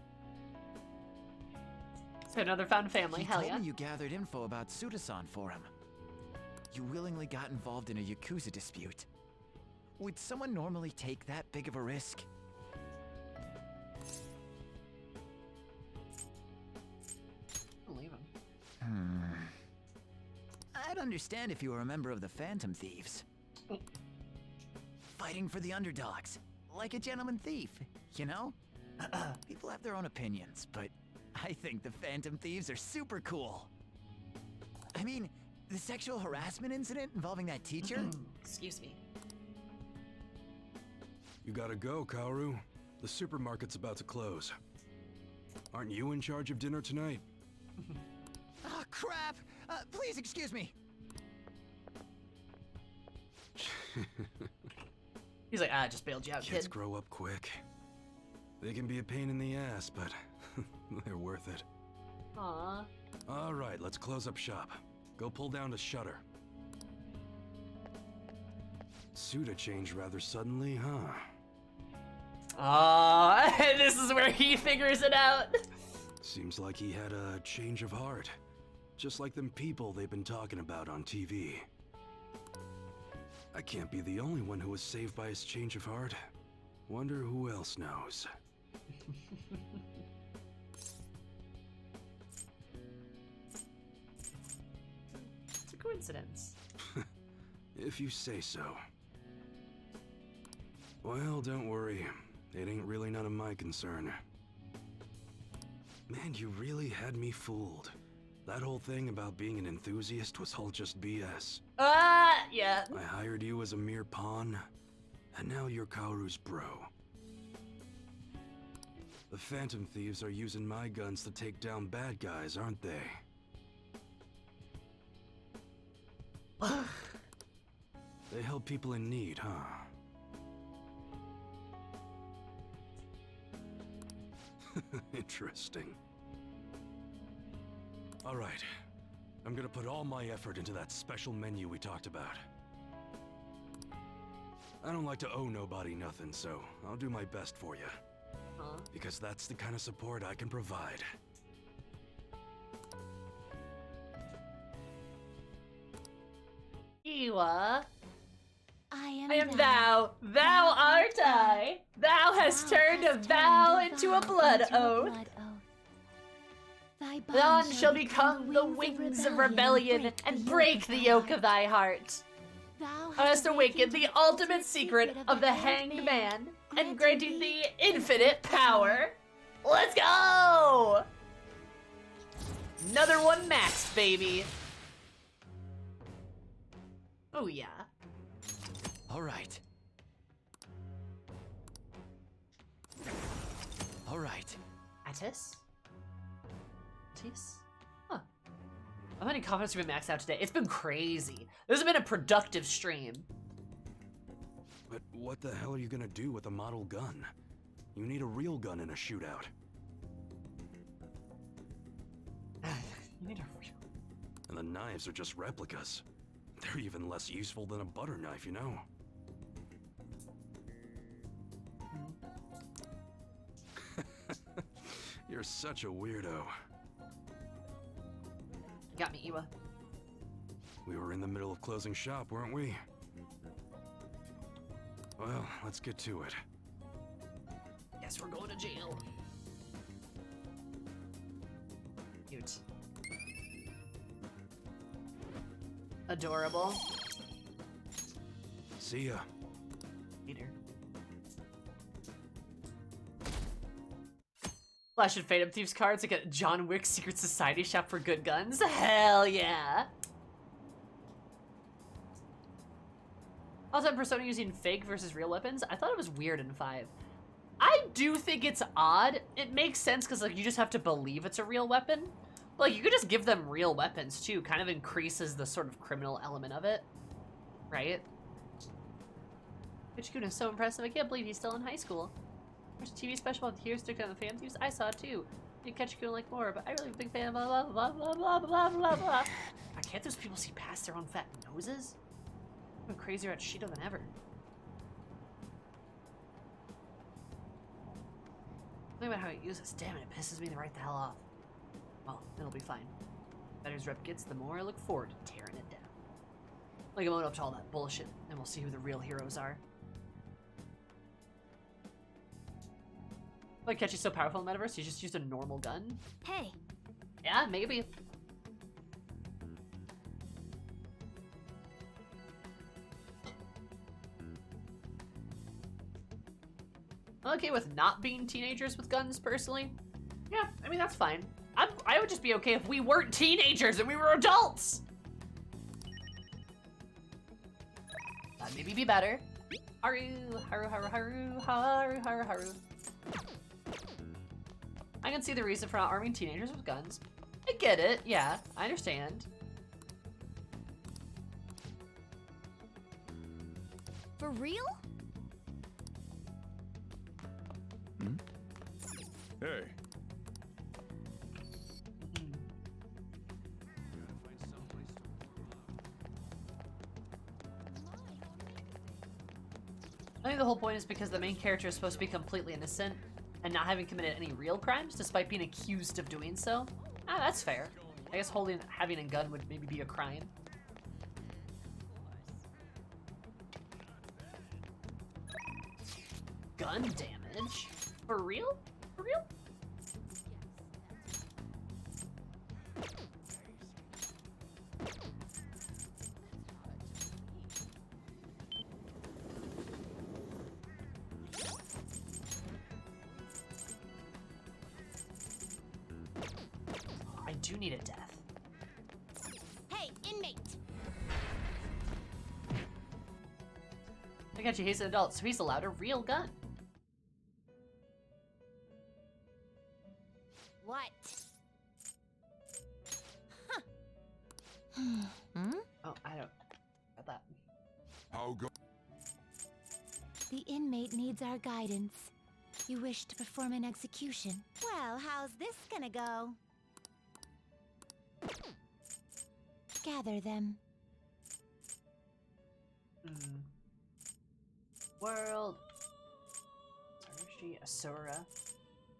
So another found family, He hell told yeah. me you gathered info about Suda-san for him. You willingly got involved in a Yakuza dispute. Would someone normally take that big of a risk? Believe him. I'd understand if you were a member of the Phantom Thieves. Fighting for the underdogs, like a gentleman thief, you know? People have their own opinions, but I think the Phantom Thieves are super cool. I mean, the sexual harassment incident involving that teacher? Excuse me. You gotta go, Kaoru. The supermarket's about to close. Aren't you in charge of dinner tonight? Oh, crap! Please excuse me. He's like, I just bailed you out, Kids kid. grow up quick. They can be a pain in the ass, but they're worth it. Aww. All right, let's close up shop. Go pull down the shutter. Suda changed rather suddenly, huh? Aww, this is where he figures it out. Seems like he had a change of heart. Just like them people they've been talking about on TV. I can't be the only one who was saved by his change of heart. Wonder who else knows. It's a coincidence. If you say so. Well, don't worry. It ain't really none of my concern. Man, you really had me fooled. That whole thing about being an enthusiast was all just BS. Yeah. I hired you as a mere pawn, and now you're Kaoru's bro. The Phantom Thieves are using my guns to take down bad guys, aren't they? They help people in need, huh? Interesting. All right. I'm gonna put all my effort into that special menu we talked about. I don't like to owe nobody nothing, so I'll do my best for you. Huh? Because that's the kind of support I can provide. Iwa. I am I am thou. Thou art I. Thou hast turned a vow into a blood oath. Thy Thy Bond shall become the wings of rebellion and break the yoke of thy heart. Thou Thou hast awakened the ultimate secret of the hanged man and granting thee infinite power. Let's go! Another one maxed, baby. Oh yeah. All right. All right. Attis? Attis? Huh. How many confidence have been maxed out today? It's been crazy. This has been a productive stream. But what the hell are you gonna do with a model gun? You need a real gun in a shootout. You need a real... And the knives are just replicas. They're even less useful than a butter knife, you know? You're such a weirdo. Got me, Iwa. We were in the middle of closing shop, weren't we? Well, let's get to it. Guess we're going to jail. Cute. Adorable. See ya. Peter. Flash and Phantom Thieves cards like a John Wick Secret Society shop for good guns. Hell yeah. Also, Persona using fake versus real weapons. I thought it was weird in 5. I do think it's odd. It makes sense because like you just have to believe it's a real weapon. But, like you could just give them real weapons too. Kind of increases the sort of criminal element of it, right? Ichikun is so impressive. I can't believe he's still in high school. There's a TV special with Here Stick Down the Phantom Thieves. I saw it too. You can catch Ichikun like more, but I really am a big fan of blah blah blah blah blah blah blah. God, can't those people see past their own fat noses? I'm crazier at Shido than ever. Think about how he uses. Damn it, it pisses me right the hell off. Well, it'll be fine. The better his rep gets, the more I look forward to tearing it down. Like I'm own up to all that bullshit, and we'll see who the real heroes are. Like Ketchy's so powerful in the metaverse, he just used a normal gun? Hey, Yeah, maybe. I'm okay with not being teenagers with guns, personally. Yeah, I mean, that's fine. I would just be okay if we weren't teenagers and we were adults! That'd maybe be better. Haru, Haru, Haru, Haru, Haru, Haru, Haru. I can see the reason for not arming teenagers with guns. I get it, yeah, I understand. for real? Hey. I think the whole point is because the main character is supposed to be completely innocent and not having committed any real crimes despite being accused of doing so. Ah, that's fair. I guess having a gun would maybe be a crime. Gun damage? For real? For real? I do need a death. Hey, inmate! I got you, he's an adult, so he's allowed a real gun. What? Oh, I don't got that. How go? The inmate needs our guidance. You wish to perform an execution. Well, how's this gonna go? Gather them. World. Tarushi, Asura.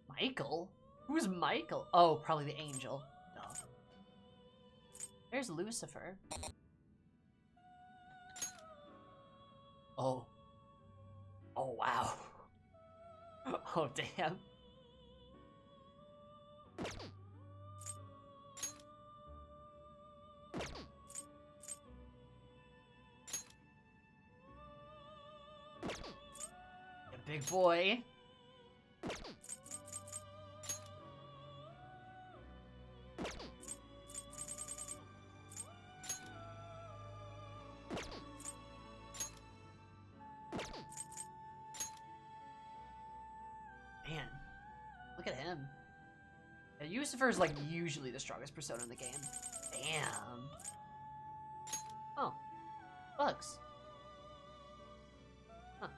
Michael? Who's Michael? Oh, probably the angel. Duh. There's Lucifer. Oh. Oh, wow. Oh, damn. big boy. Man, look at him. Yeah, Yusufer is like usually the strongest persona in the game. Damn. Oh, bugs. Huh.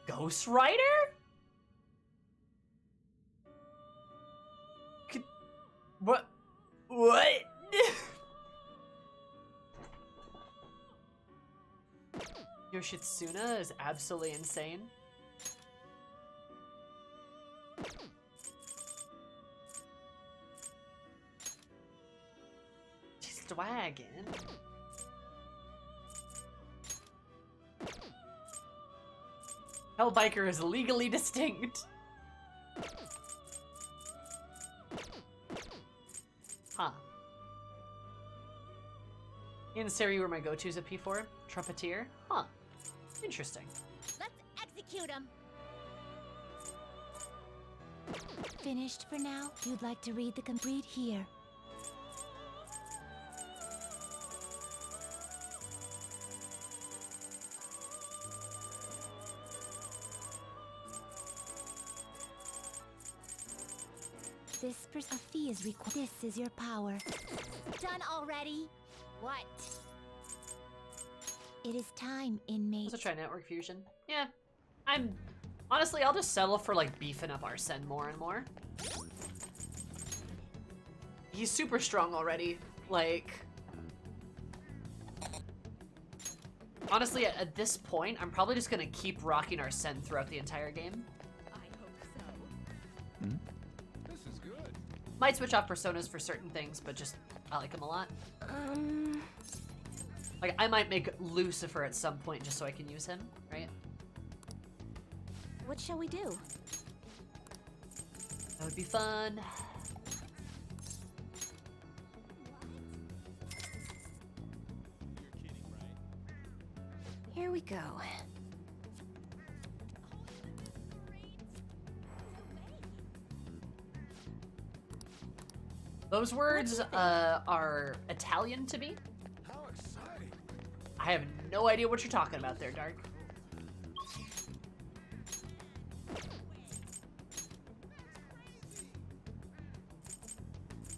Ghost Rider? What? What? Yoshitsuna is absolutely insane. She's swaggin'. Hellbiker is legally distinct. Huh. In Seri were my go-tos at P4. Trumpeteer? Huh. Interesting. Let's execute him. Finished for now? You'd like to read the complete here. A fee is required. This is your power. Done already? What? It is time, inmate. Also try network fusion. Yeah. Honestly, I'll just settle for like beefing up Arsene more and more. He's super strong already. Like, honestly, at this point, I'm probably just gonna keep rocking Arsene throughout the entire game. I hope so. This is good. Might switch off personas for certain things, but just, I like him a lot. Like, I might make Lucifer at some point just so I can use him, right? What shall we do? That would be fun. Here we go. Those words are Italian to me. How exciting! I have no idea what you're talking about there, Dark.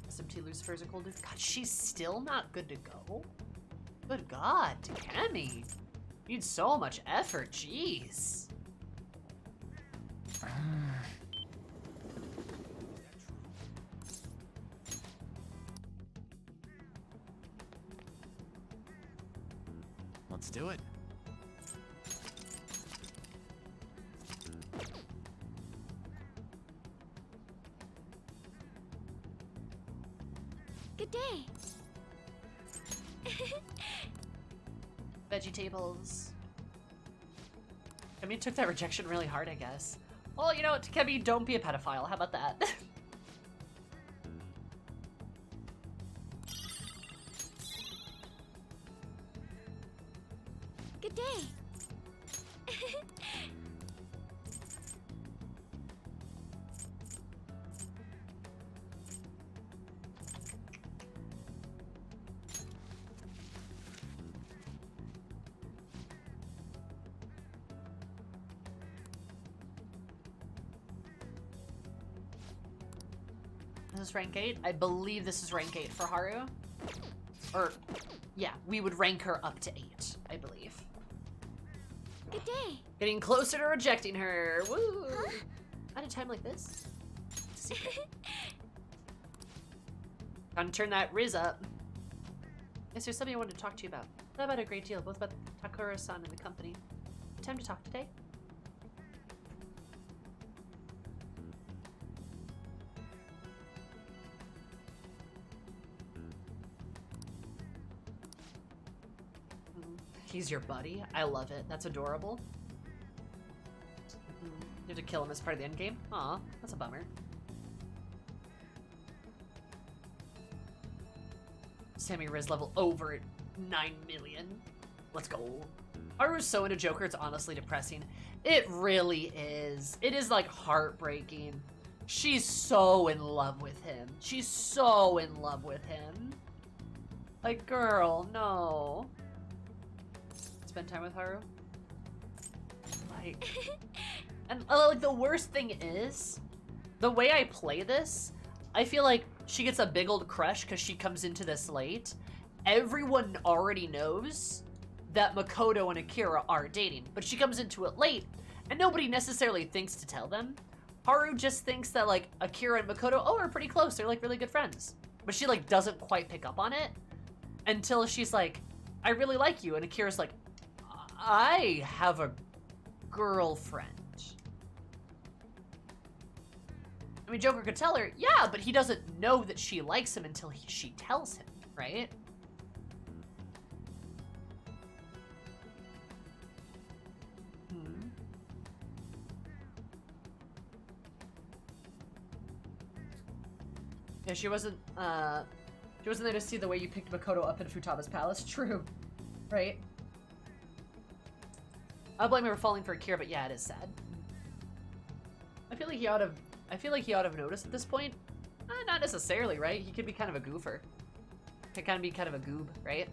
SMT Lucifer's a cold dude. God, she's still not good to go? Good God, Takemi. You need so much effort, jeez. Let's do it. Good day. Vegetables. Takemi took that rejection really hard, I guess. Well, you know what, Takemi, don't be a pedophile. How about that? Good day. This is rank 8? I believe this is rank 8 for Haru. Or, yeah, we would rank her up to 8, I believe. Good day. Getting closer to rejecting her. Woo! At a time like this? Time to turn that Riz up. Yes, there's something I wanted to talk to you about. Not about a great deal, both about Takura-san and the company. Time to talk today? He's your buddy? I love it. That's adorable. You have to kill him as part of the end game? Aw, that's a bummer. Sammy Riz level over 9 million. Let's go. Haru's so into Joker, it's honestly depressing. It really is. It is like heartbreaking. She's so in love with him. She's so in love with him. Like, girl, no. Spend time with Haru? Like, and like the worst thing is, the way I play this, I feel like she gets a big old crush because she comes into this late. Everyone already knows that Makoto and Akira are dating, but she comes into it late, and nobody necessarily thinks to tell them. Haru just thinks that, like, Akira and Makoto, oh, are pretty close, they're, like, really good friends. But she, like, doesn't quite pick up on it until she's like, I really like you, and Akira's like, I have a girlfriend. I mean, Joker could tell her, yeah, but he doesn't know that she likes him until she tells him, right? Yeah, she wasn't there to see the way you picked Makoto up in Futaba's palace. True. Right? I'll blame her for falling for Akira, but yeah, it is sad. I feel like he ought to noticed at this point. Not necessarily, right? He could be kind of a goofer. Could kind of be kind of a goob, right?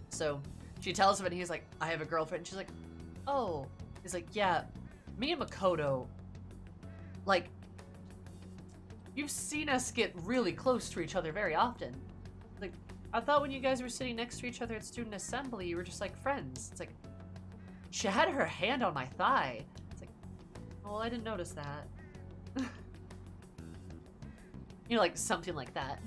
So she tells him and he's like, I have a girlfriend. She's like, oh. He's like, yeah, me and Makoto, like, you've seen us get really close to each other very often. Like, I thought when you guys were sitting next to each other at student assembly, you were just like friends. It's like, she had her hand on my thigh. It's like, well, I didn't notice that. You know, like something like that.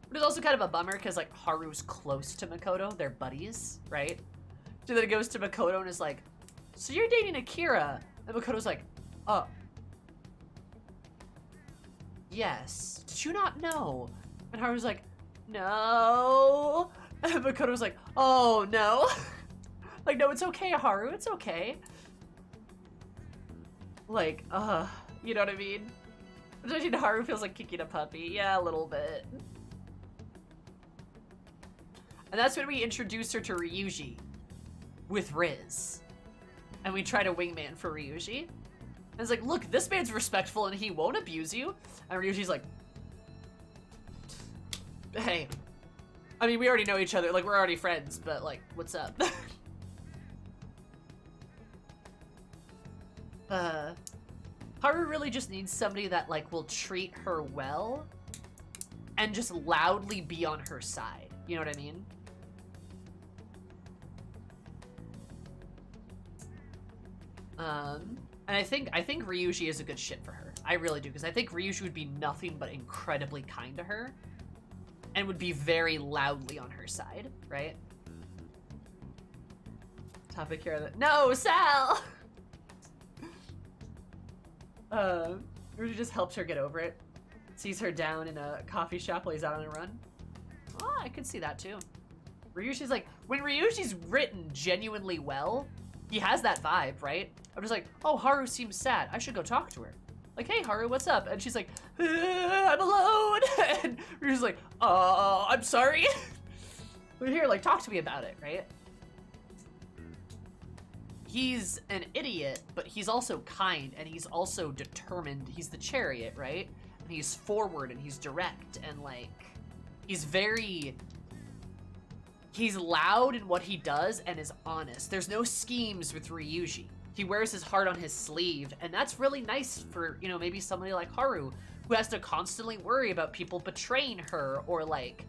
But it's also kind of a bummer because, like, Haru's close to Makoto. They're buddies, right? So then it goes to Makoto and is like, so you're dating Akira. And Makoto's like, oh. Yes. Did you not know? And Haru's like, no. And Makoto's like, oh, no. Like, no, it's okay, Haru. It's okay. Like, you know what I mean? Especially Haru feels like kicking a puppy. Yeah, a little bit. And that's when we introduce her to Ryuji with Riz. And we try to wingman for Ryuji. And it's like, look, this man's respectful and he won't abuse you. And Ryuji's like, hey. I mean, we already know each other. Like, we're already friends, but, like, what's up? Haru really just needs somebody that, like, will treat her well and just loudly be on her side. You know what I mean? And I think Ryuji is a good shit for her. I really do, because I think Ryuji would be nothing but incredibly kind to her and would be very loudly on her side, right? Topic here. No, Sal! Ryuji just helps her get over it. Sees her down in a coffee shop while he's out on a run. Oh, I could see that too. Ryuji's like, when Ryuji's written genuinely well, he has that vibe, right? I'm just like, oh, Haru seems sad. I should go talk to her. Like, hey, Haru, what's up? And she's like, I'm alone. And Ryuji's like, I'm sorry. But here, like, talk to me about it, right? He's an idiot, but he's also kind, and he's also determined. He's the chariot, right? And he's forward, and he's direct, and, like, he's loud in what he does and is honest. There's no schemes with Ryuji. He wears his heart on his sleeve, and that's really nice for, you know, maybe somebody like Haru, who has to constantly worry about people betraying her, or, like,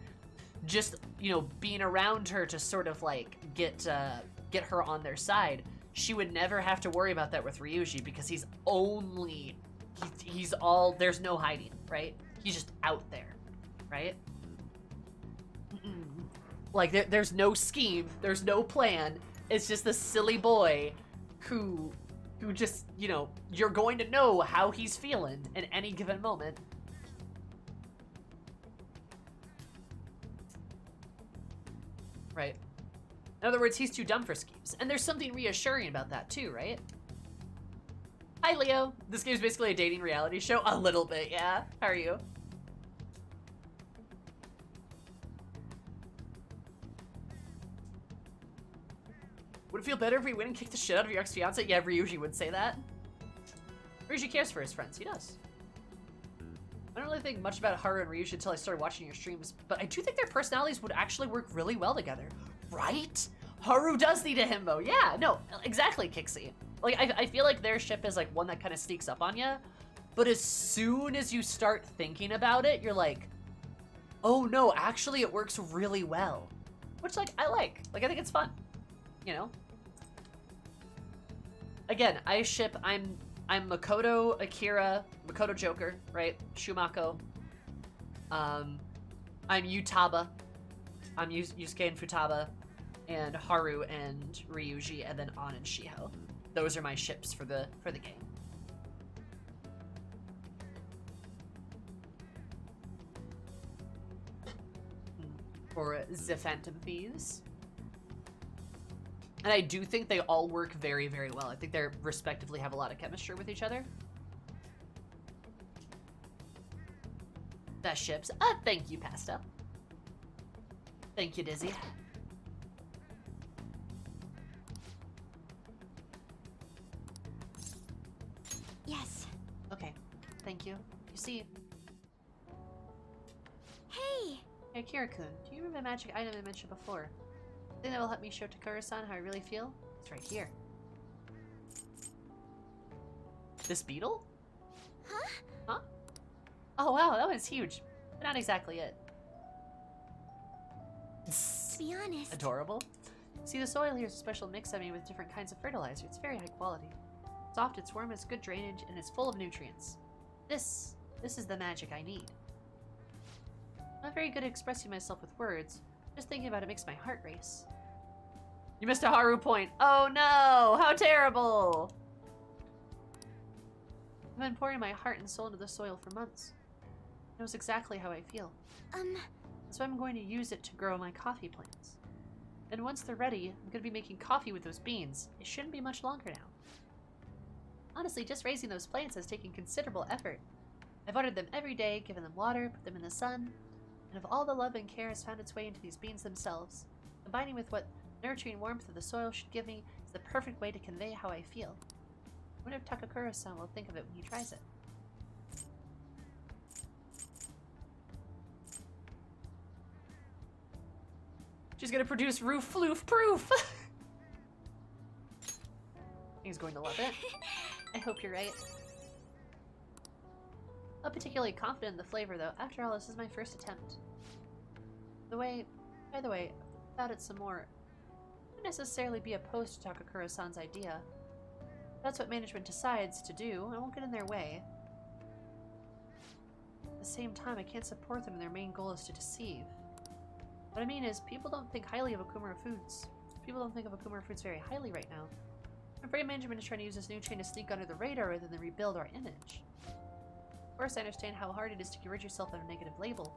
just, you know, being around her to sort of, like, get her on their side. She would never have to worry about that with Ryuji, because he's all, there's no hiding, right? He's just out there, right? Like, there's no scheme, there's no plan. It's just this silly boy who just, you know, you're going to know how he's feeling at any given moment. Right? In other words, he's too dumb for schemes. And there's something reassuring about that too, right? Hi, Leo. This game's basically a dating reality show. A little bit, yeah. How are you? Would it feel better if we went and kicked the shit out of your ex-fiance? Yeah, Ryuji would say that. Ryuji cares for his friends. He does. I don't really think much about Haru and Ryuji until I started watching your streams, but I do think their personalities would actually work really well together. Right? Haru does need a himbo. Yeah, no, exactly, Kixie. Like, I feel like their ship is like one that kind of sneaks up on you, but as soon as you start thinking about it, you're like, oh no, actually it works really well. Which, like, I like. Like, I think it's fun. You know? Again, I ship, I'm Makoto, Akira, Makoto Joker, right? Shumako. I'm Futaba. I'm Yusuke and Futaba, and Haru and Ryuji, and then An and Shiho. Those are my ships for the game. For the Phantom Thieves. And I do think they all work very, very well. I think they respectively have a lot of chemistry with each other. That ships. Thank you, Pasta. Thank you, Dizzy. Yes. Okay, thank you. You see, Hey! hey, Kira-kun, do you remember the magic item I mentioned before? The thing that will help me show Takura-san how I really feel? It's right here. This beetle? Huh? Huh? Oh wow, that one's huge. But not exactly it. To be honest... Adorable. See, the soil here is a special mix I made with different kinds of fertilizer. It's very high quality. Soft, it's warm, it's good drainage, and it's full of nutrients. This is the magic I need. I'm not very good at expressing myself with words. Just thinking about it makes my heart race. You missed a Haru point. Oh no! How terrible! I've been pouring my heart and soul into the soil for months. It knows exactly how I feel. So I'm going to use it to grow my coffee plants. And once they're ready, I'm going to be making coffee with those beans. It shouldn't be much longer now. Honestly, just raising those plants has taken considerable effort. I've watered them every day, given them water, put them in the sun, and if all the love and care has found its way into these beans themselves, combining with what nurturing warmth of the soil should give me is the perfect way to convey how I feel. I wonder if Takakura-san will think of it when he tries it. She's gonna produce roof floof proof! He's going to love it. I hope you're right. Not particularly confident in the flavor, though. After all, this is my first attempt. By the way, about it some more. I wouldn't necessarily be opposed to Takakura-san's idea. If that's what management decides to do, I won't get in their way. At the same time, I can't support them and their main goal is to deceive. What I mean is, people don't think highly of Okumura Foods. People don't think of Okumura Foods very highly right now. I'm afraid management is trying to use this new chain to sneak under the radar rather than rebuild our image. Of course, I understand how hard it is to get rid of yourself of a negative label.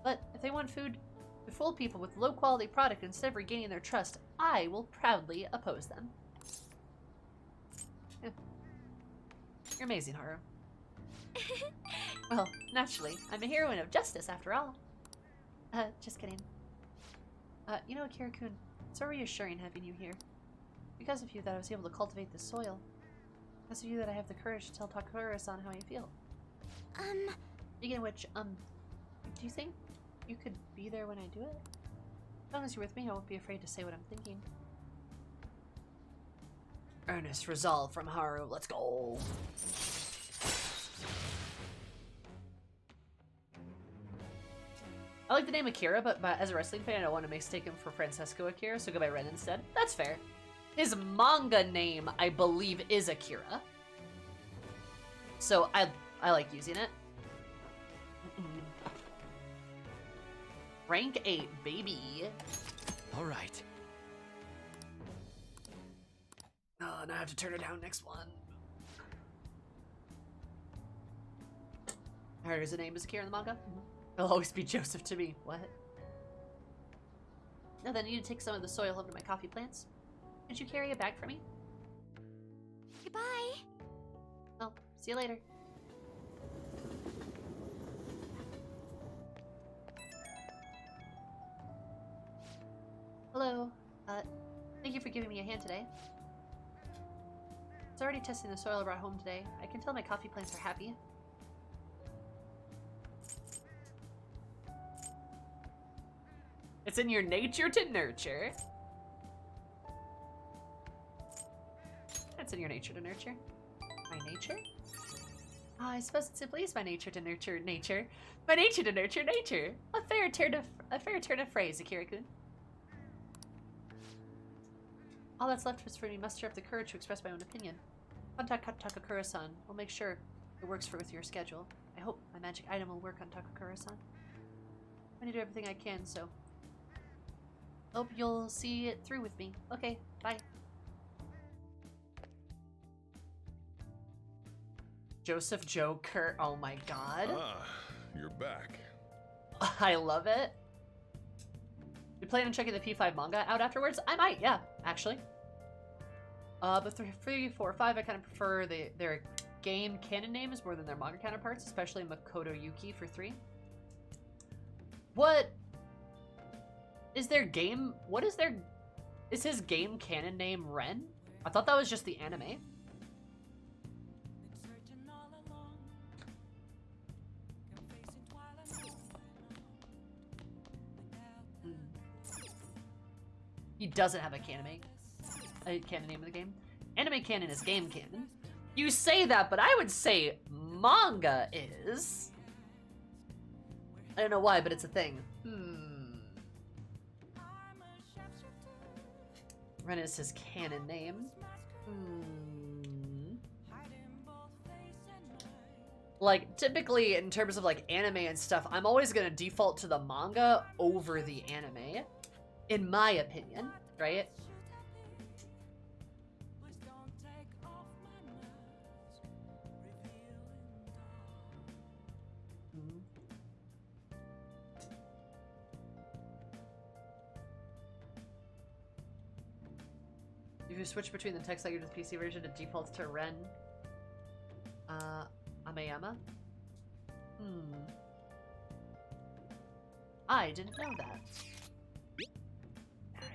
But if they want food to fool people with low-quality product instead of regaining their trust, I will proudly oppose them. Yeah. You're amazing, Haru. Well, naturally, I'm a heroine of justice after all. Just kidding. You know, Akira-kun, it's so reassuring having you here. Because of you that I was able to cultivate this soil. Because of you that I have the courage to tell Takura-san how I feel. Speaking of which, do you think you could be there when I do it? As long as you're with me, I won't be afraid to say what I'm thinking. Earnest resolve from Haru. Let's go. I like the name Akira, but as a wrestling fan, I don't want to mistake him for Francesco Akira, so go by Ren instead. That's fair. His manga name, I believe, is Akira. So I like using it. Rank 8, baby. All right. Oh, now I have to turn it down next one. I heard his name is Akira in the manga. He'll always be Joseph to me. What? Now then, I need to take some of the soil over to my coffee plants. Could you carry a bag for me? Goodbye! Well, see you later. Hello. Thank you for giving me a hand today. It's already testing the soil I brought home today. I can tell my coffee plants are happy. It's in your nature to nurture. It's in your nature to nurture. My nature? Oh, I suppose it simply is my nature to nurture nature. My nature to nurture nature. A fair turn of phrase, Akira-kun. All that's left was for me to muster up the courage to express my own opinion. Contact Takakura-san. I'll make sure it works with your schedule. I hope my magic item will work on Takakura-san. I'm gonna do everything I can, so hope you'll see it through with me. Okay, bye. Joseph Joe Kurt. Oh my god. Ah, you're back. I love it. You plan on checking the P5 manga out afterwards? I might, yeah, actually. But 3, 4, 5, I kind of prefer their game canon names more than their manga counterparts, especially Makoto Yuki for 3. What is their game? What is their... Is his game canon name Ren? I thought that was just the anime. He doesn't have a canon name of the game. Anime canon is game canon. You say that, but I would say manga is. I don't know why, but it's a thing. Ren is his canon name. Like, typically, in terms of, like, anime and stuff, I'm always gonna default to the manga over the anime. In my opinion, right? If you switch between the text language with PC version, it defaults to Ren. Amayama? I didn't know that.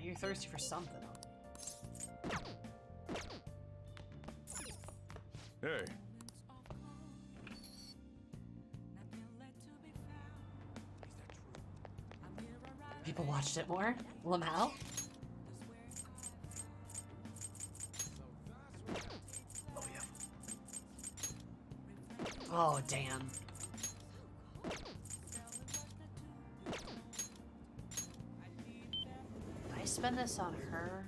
You're thirsty for something. Hey. People watched it more? Lamau? Oh, yeah. Oh, damn. Spend this on her.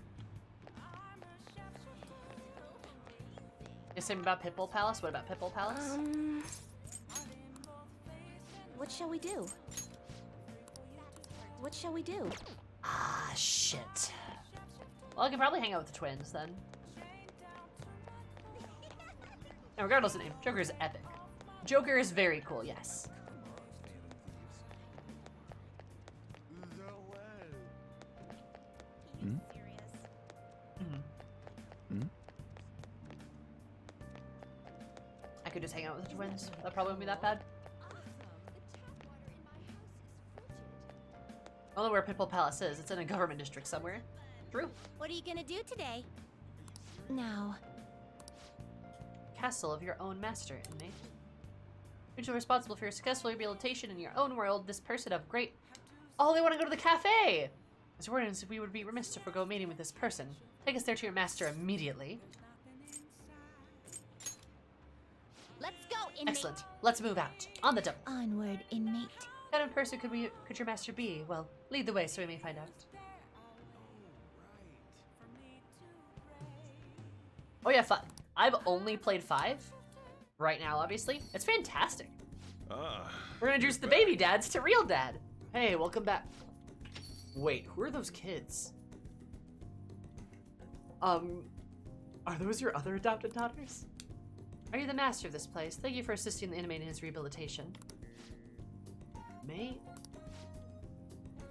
You same about Pitbull Palace? What about Pitbull Palace? What shall we do? What shall we do? Ah, shit. Well, I can probably hang out with the twins then. And regardless of the name, Joker is epic. Joker is very cool, yes. I could just hang out with the twins. That probably wouldn't be that bad. I don't know where Pitbull Palace is. It's in a government district somewhere. True. What are you gonna do today? Now. Castle of your own master, inmate. You're responsible for your successful rehabilitation in your own world. This person of great... Oh, they want to go to the cafe! As wardens, we would be remiss to forgo meeting with this person. Take us there to your master immediately. Let's go, inmate. Excellent. Let's move out. On the double. Onward, inmate. What kind of person could your master be? Well, lead the way so we may find out. Oh yeah, 5. I've only played 5 right now, obviously. It's fantastic. Ah. We're gonna introduce the baby dads to real dad. Hey, welcome back. Wait, who are those kids? Are those your other adopted daughters? Are you the master of this place? Thank you for assisting the inmate in his rehabilitation. Maid?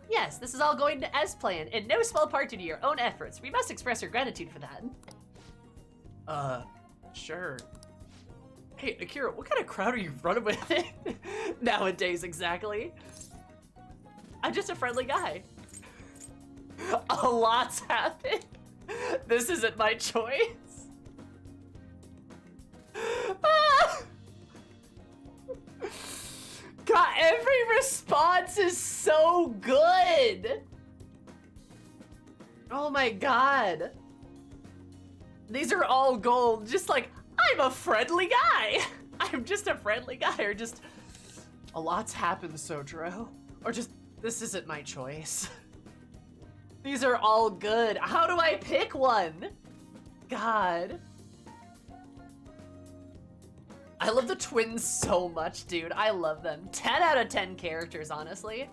Yes, this is all going as planned, in no small part due to your own efforts. We must express our gratitude for that. Sure. Hey, Akira, what kind of crowd are you running with nowadays exactly? I'm just a friendly guy. A lot's happened. This isn't my choice. Ah! God, every response is so good. Oh my god. These are all gold. Just like, I'm a friendly guy. I'm just a friendly guy. Or just, a lot's happened, Sojiro. Or just, this isn't my choice. These are all good. How do I pick one? God. I love the twins so much, dude. I love them. 10 out of 10 characters, honestly.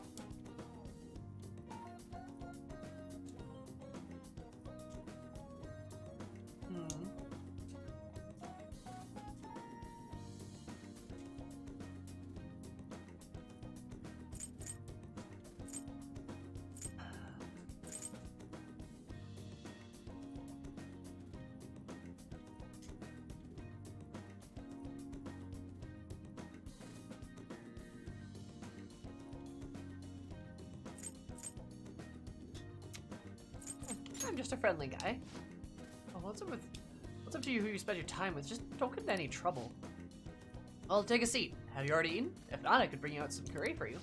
I'm just a friendly guy. Oh, what's up to you who you spend your time with? Just don't get in any trouble. Well, take a seat. Have you already eaten? If not, I could bring you out some curry for you.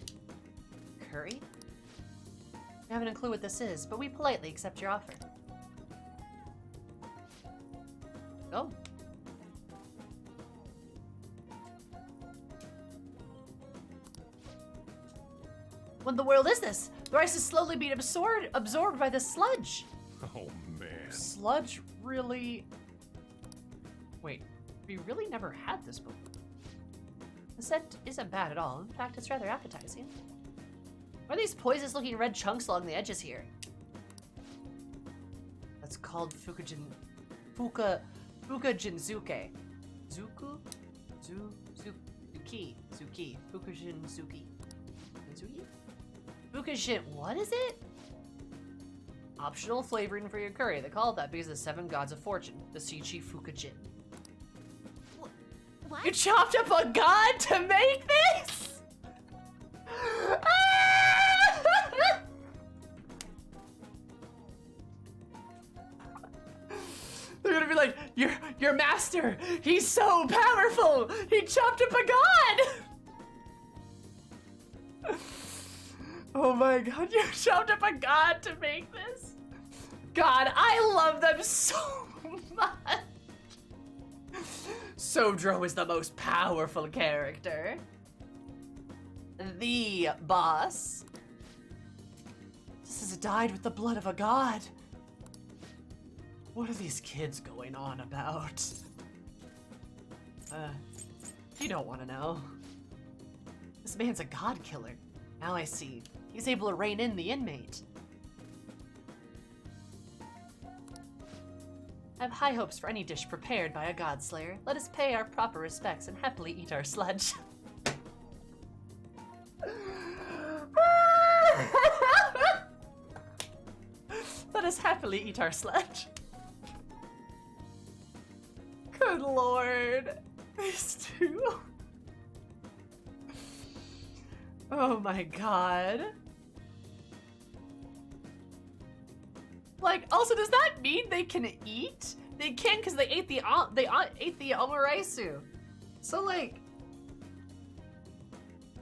Curry? I haven't a clue what this is, but we politely accept your offer. Oh. What in the world is this? The rice is slowly being absorbed by the sludge. Oh, man. Sludge really... Wait, we really never had this before. The scent isn't bad at all. In fact, it's rather appetizing. What are these poisonous looking red chunks along the edges here? That's called Fukajinzuke. Zuki. Fukajinzuki. Fukajin, what is it? Optional flavoring for your curry. They call it that because of the 7 gods of fortune, the Shichi Fukajin. What? You chopped up a god to make this? Ah! They're gonna be like, your master, he's so powerful, he chopped up a god! Oh my god, you chopped up a god to make this? God, I love them so much! Sojiro is the most powerful character. The boss. This is dyed with the blood of a god. What are these kids going on about? You don't want to know. This man's a god killer. Now I see. He's able to rein in the inmate. I have high hopes for any dish prepared by a god slayer. Let us pay our proper respects and happily eat our sludge. Let us happily eat our sludge. Good lord. These two. Oh my god. Like, also, does that mean they can eat? They can because they ate the omaraisu. So like,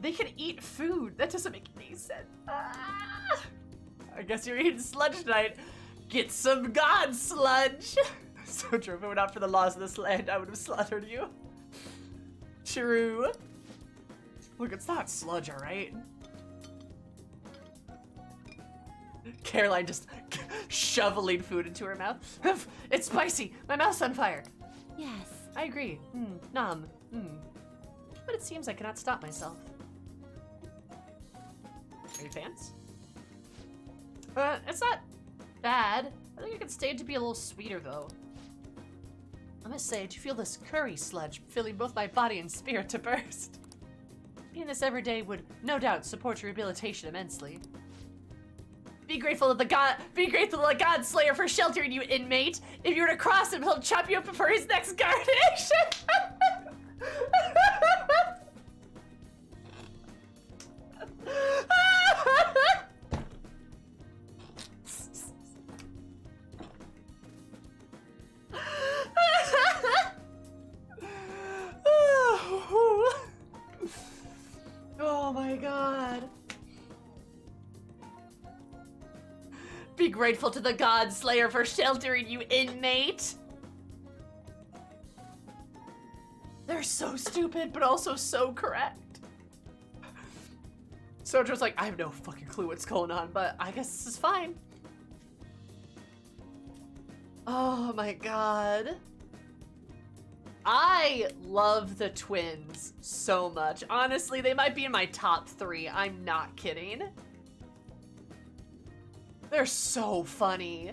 they can eat food. That doesn't make any sense. Ah! I guess you're eating sludge tonight. Get some god sludge. So true. If it were not for the laws of this land, I would have slaughtered you. True. Look, it's not sludge, all right? Caroline just shoveling food into her mouth. It's spicy. My mouth's on fire. Yes. I agree. Nom. But it seems I cannot stop myself. Are you fans? It's not bad. I think I could stand to be a little sweeter, though. I must say, do you feel this curry sludge filling both my body and spirit to burst? Eating this every day would, no doubt, support your rehabilitation immensely. Be grateful to the God Slayer for sheltering you, inmate. If you were to cross him, he'll chop you up before his next carnation. Be grateful to the God Slayer for sheltering you, inmate. They're so stupid, but also so correct. Sojo's like, I have no fucking clue what's going on, but I guess this is fine. Oh my god. I love the twins so much. Honestly, they might be in my top 3. I'm not kidding. They're so funny.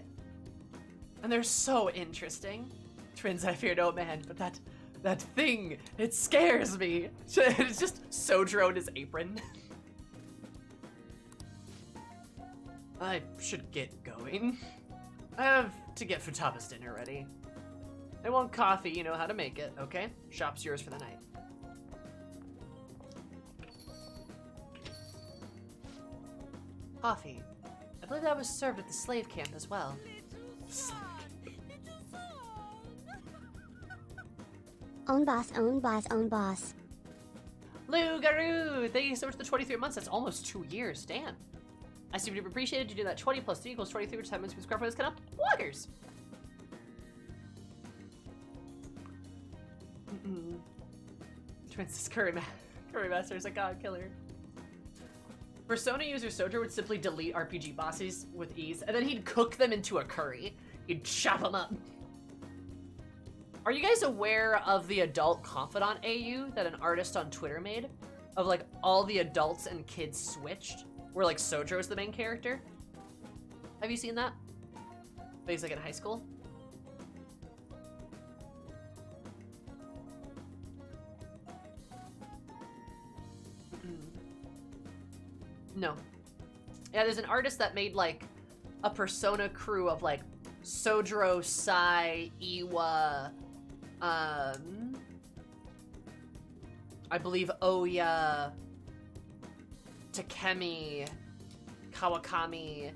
And they're so interesting. Twins, I fear no man, but that thing, it scares me. It's just Sojiro in his apron. I should get going. I have to get Futaba's dinner ready. I want coffee, you know how to make it, okay? Shop's yours for the night. Coffee. I believe that was served at the slave camp as well. Own boss, own boss, own boss. Lugaroo! Thank you so much for the 23 months. That's almost 2 years. Damn. I super duper appreciated you do that. 20 plus 3 equals 23, which happens to be square for this kind of bloggers. Princess Curry Master is a god killer. Persona user Sojiro would simply delete RPG bosses with ease, and then he'd cook them into a curry. He'd chop them up. Are you guys aware of the adult confidant AU that an artist on Twitter made? Of like all the adults and kids switched, where like Sojiro's the main character? Have you seen that? But he's like in high school. No. Yeah, there's an artist that made like a Persona crew of like Sojiro, Sai, Iwa, I believe Oya, Takemi, Kawakami.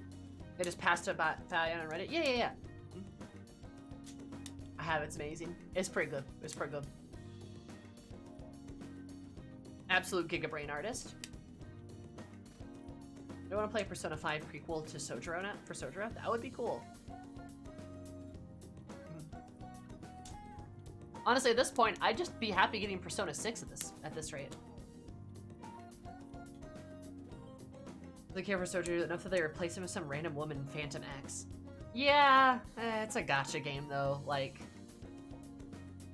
It just passed about Valiant on Reddit. Yeah. I have, it's amazing. It's pretty good. It's pretty good. Absolute Gigabrain artist. I want to play Persona 5 prequel to Sojiro for Sojiro. That would be cool. Honestly, at this point, I'd just be happy getting Persona 6 at this rate. They care for Sojiro enough that they replace him with some random woman in Phantom X. Yeah, it's a gacha game though. Like,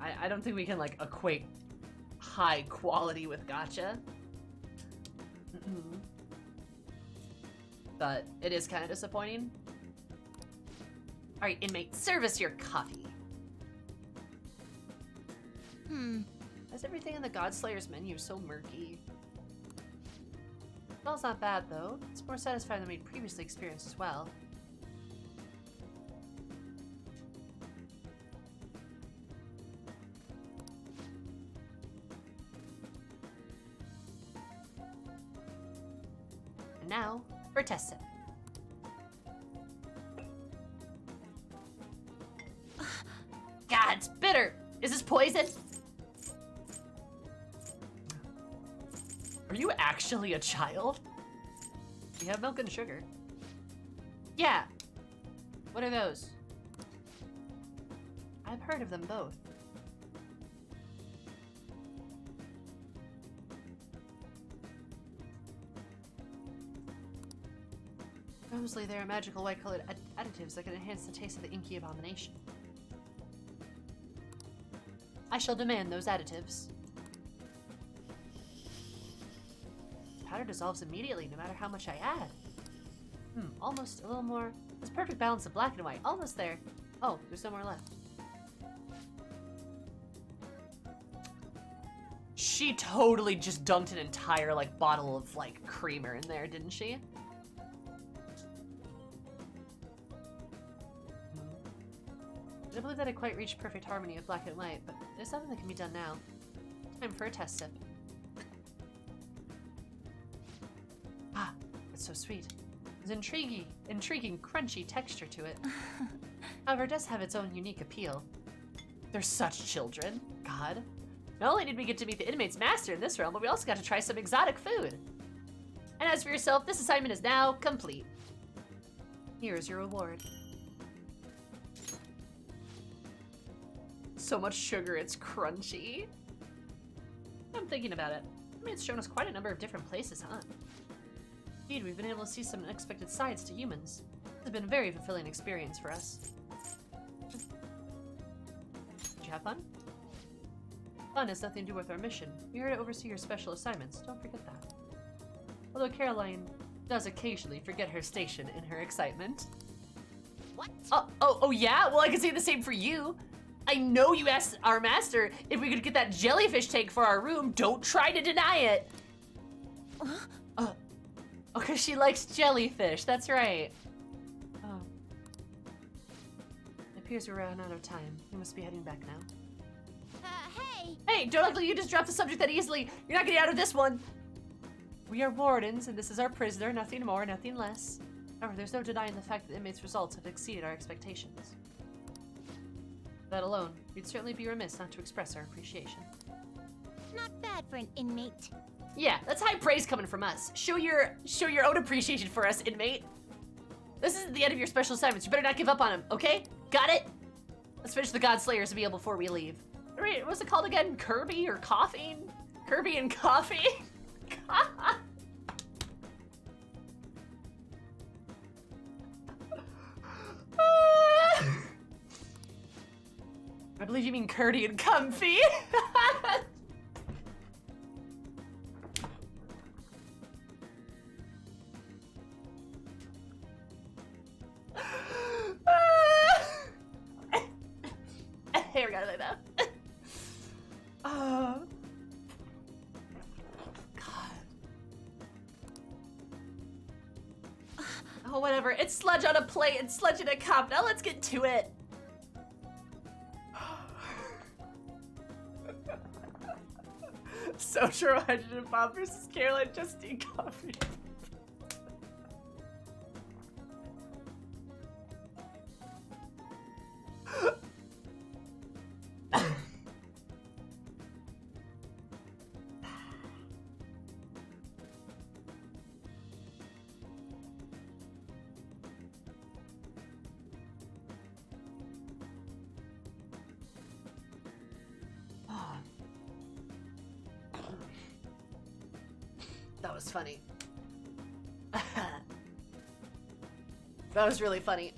I don't think we can like equate high quality with gacha. But it is kind of disappointing. All right, inmate, service your coffee. Why is everything in the Godslayer's menu so murky? Smells not bad though. It's more satisfying than we'd previously experienced as well. And now, for a test sip. God, it's bitter! Is this poison? Are you actually a child? You have milk and sugar. Yeah. What are those? I've heard of them both. Mostly they're magical white-colored additives that can enhance the taste of the inky abomination. I shall demand those additives. Powder dissolves immediately, no matter how much I add. Almost a little more. This perfect balance of black and white. Almost there. Oh, there's no more left. She totally just dumped an entire, like, bottle of, like, creamer in there, didn't she? I don't believe that I quite reached perfect harmony of black and white, but there's something that can be done now. Time for a test sip. Ah, it's so sweet. There's intriguing, crunchy texture to it. However, it does have its own unique appeal. They're such children. God. Not only did we get to meet the inmate's master in this realm, but we also got to try some exotic food. And as for yourself, this assignment is now complete. Here's your reward. So much sugar, it's crunchy. I'm thinking about it. I mean, it's shown us quite a number of different places, huh? Indeed, we've been able to see some unexpected sides to humans. It's been a very fulfilling experience for us. Did you have fun? Fun has nothing to do with our mission. We're here to oversee your special assignments. Don't forget that. Although Caroline does occasionally forget her station in her excitement. What? Oh yeah? Well, I can say the same for you. I know you asked our master if we could get that jellyfish tank for our room. Don't try to deny it. Oh, because she likes jellyfish. That's right. Oh. It appears we're running out of time. We must be heading back now. Hey! Hey, don't act like you just dropped the subject that easily. You're not getting out of this one. We are wardens, and this is our prisoner. Nothing more, nothing less. However, there's no denying the fact that the inmates' results have exceeded our expectations. That alone, we'd certainly be remiss not to express our appreciation. Not bad for an inmate. Yeah, that's high praise coming from us. Show your own appreciation for us, inmate. This isn't the end of your special assignments. You better not give up on him, okay? Got it? Let's finish the God Slayer's meal before we leave. Wait, what's it called again? Kirby or coughing? Kirby and coffee? I believe you mean curdy and comfy. Hey, we got it like that. God. Oh, whatever. It's sludge on a plate and sludge in a cup. Now let's get to it. Social hydrogen bomb versus Caroline Justine Coffee. That was funny. That was really funny.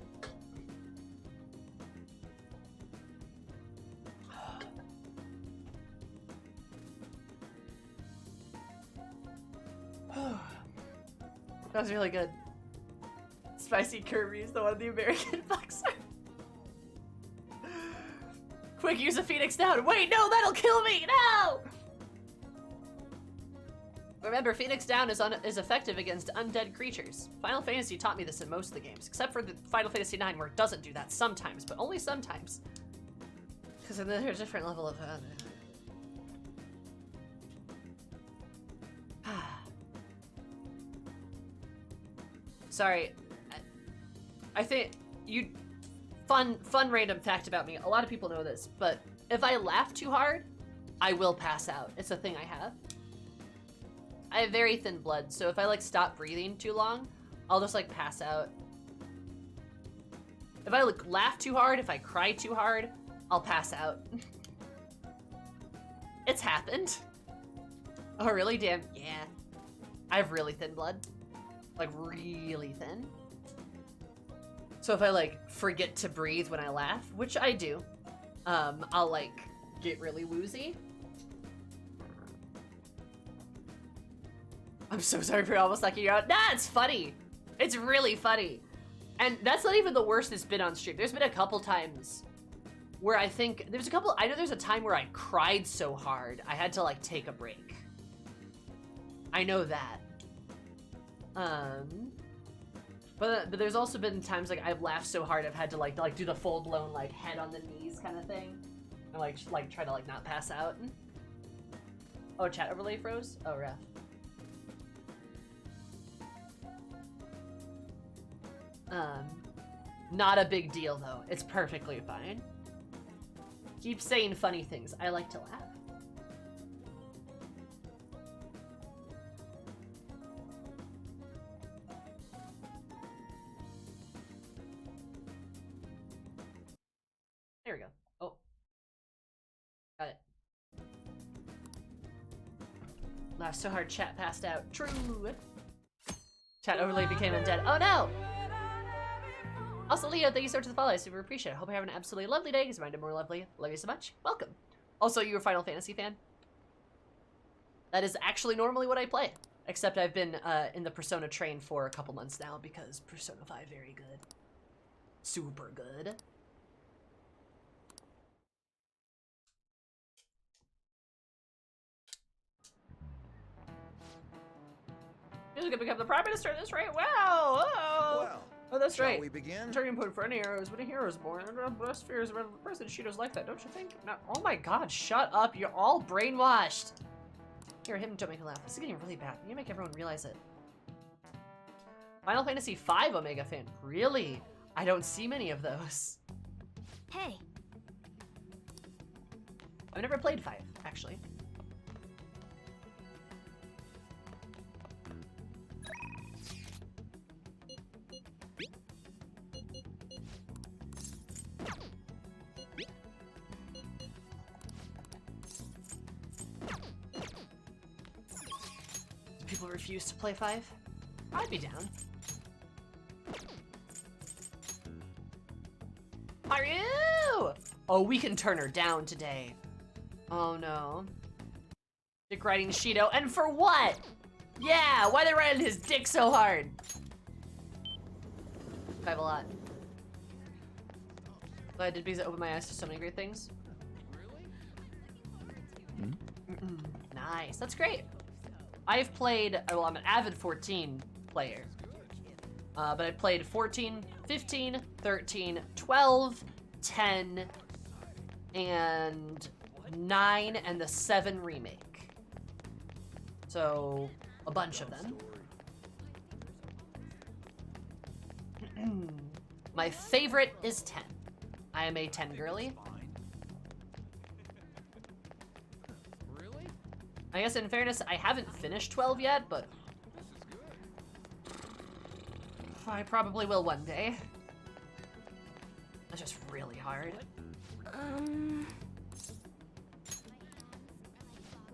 That was really good. Spicy Kirby is the one of the American boxer. Quick, use a Phoenix down. Wait, no, that'll kill me. No! Remember, Phoenix Down is effective against undead creatures. Final Fantasy taught me this in most of the games, except for the Final Fantasy IX, where it doesn't do that sometimes, but only sometimes. Because there's a different level of... Sorry. I think you... Fun random fact about me. A lot of people know this, but if I laugh too hard, I will pass out. It's a thing I have. I have very thin blood, so if I like stop breathing too long, I'll just like pass out. If I like laugh too hard, if I cry too hard, I'll pass out. It's happened. Oh really? Damn, yeah. I have really thin blood. Like really thin. So if I like forget to breathe when I laugh, which I do, I'll like get really woozy. I'm so sorry for almost knocking you out. Nah, it's funny. It's really funny. And that's not even the worst it's been on stream. There's been a couple times where I think, I know there's a time where I cried so hard, I had to like take a break. I know that. But there's also been times like I've laughed so hard I've had to like do the full blown like head on the knees kind of thing. And like try to like not pass out. Oh, chat overlay froze? Oh, ref. Not a big deal though. It's perfectly fine. Keep saying funny things. I like to laugh. Laughed so hard, chat passed out. True. Chat overlay became undead. Oh no! Also, Leo, thank you so much for the follow. I super appreciate it. Hope you're having an absolutely lovely day. Because mine more lovely. Love you so much. Welcome. Also, you a Final Fantasy fan? That is actually normally what I play. Except I've been in the Persona train for a couple months now because Persona 5 very good. Super good. He's gonna become the Prime Minister. That's right. Wow. Oh, Well, oh that's shall right. we begin? Turning point for any hero is when a hero is born. Best fears around the person. She does like that, don't you think? No. Oh my God! Shut up! You're all brainwashed. Here, him don't make me laugh. This is getting really bad. You make everyone realize it. Final Fantasy V Omega fan. Really? I don't see many of those. Hey, I've never played 5, actually. People refuse to play 5? I'd be down. Haru! Oh, we can turn her down today. Oh no. Dick riding Shido, and for what? Yeah, why they riding his dick so hard? I have a lot. But I did because it opened my eyes to so many great things. Nice, that's great. I've played, well, I'm an avid 14 player. But I played 14, 15, 13, 12, 10, and 9, and the 7 remake. So, a bunch of them. My favorite is 10. I am a 10 girly. I guess in fairness, I haven't finished 12 yet, but I probably will one day. That's just really hard.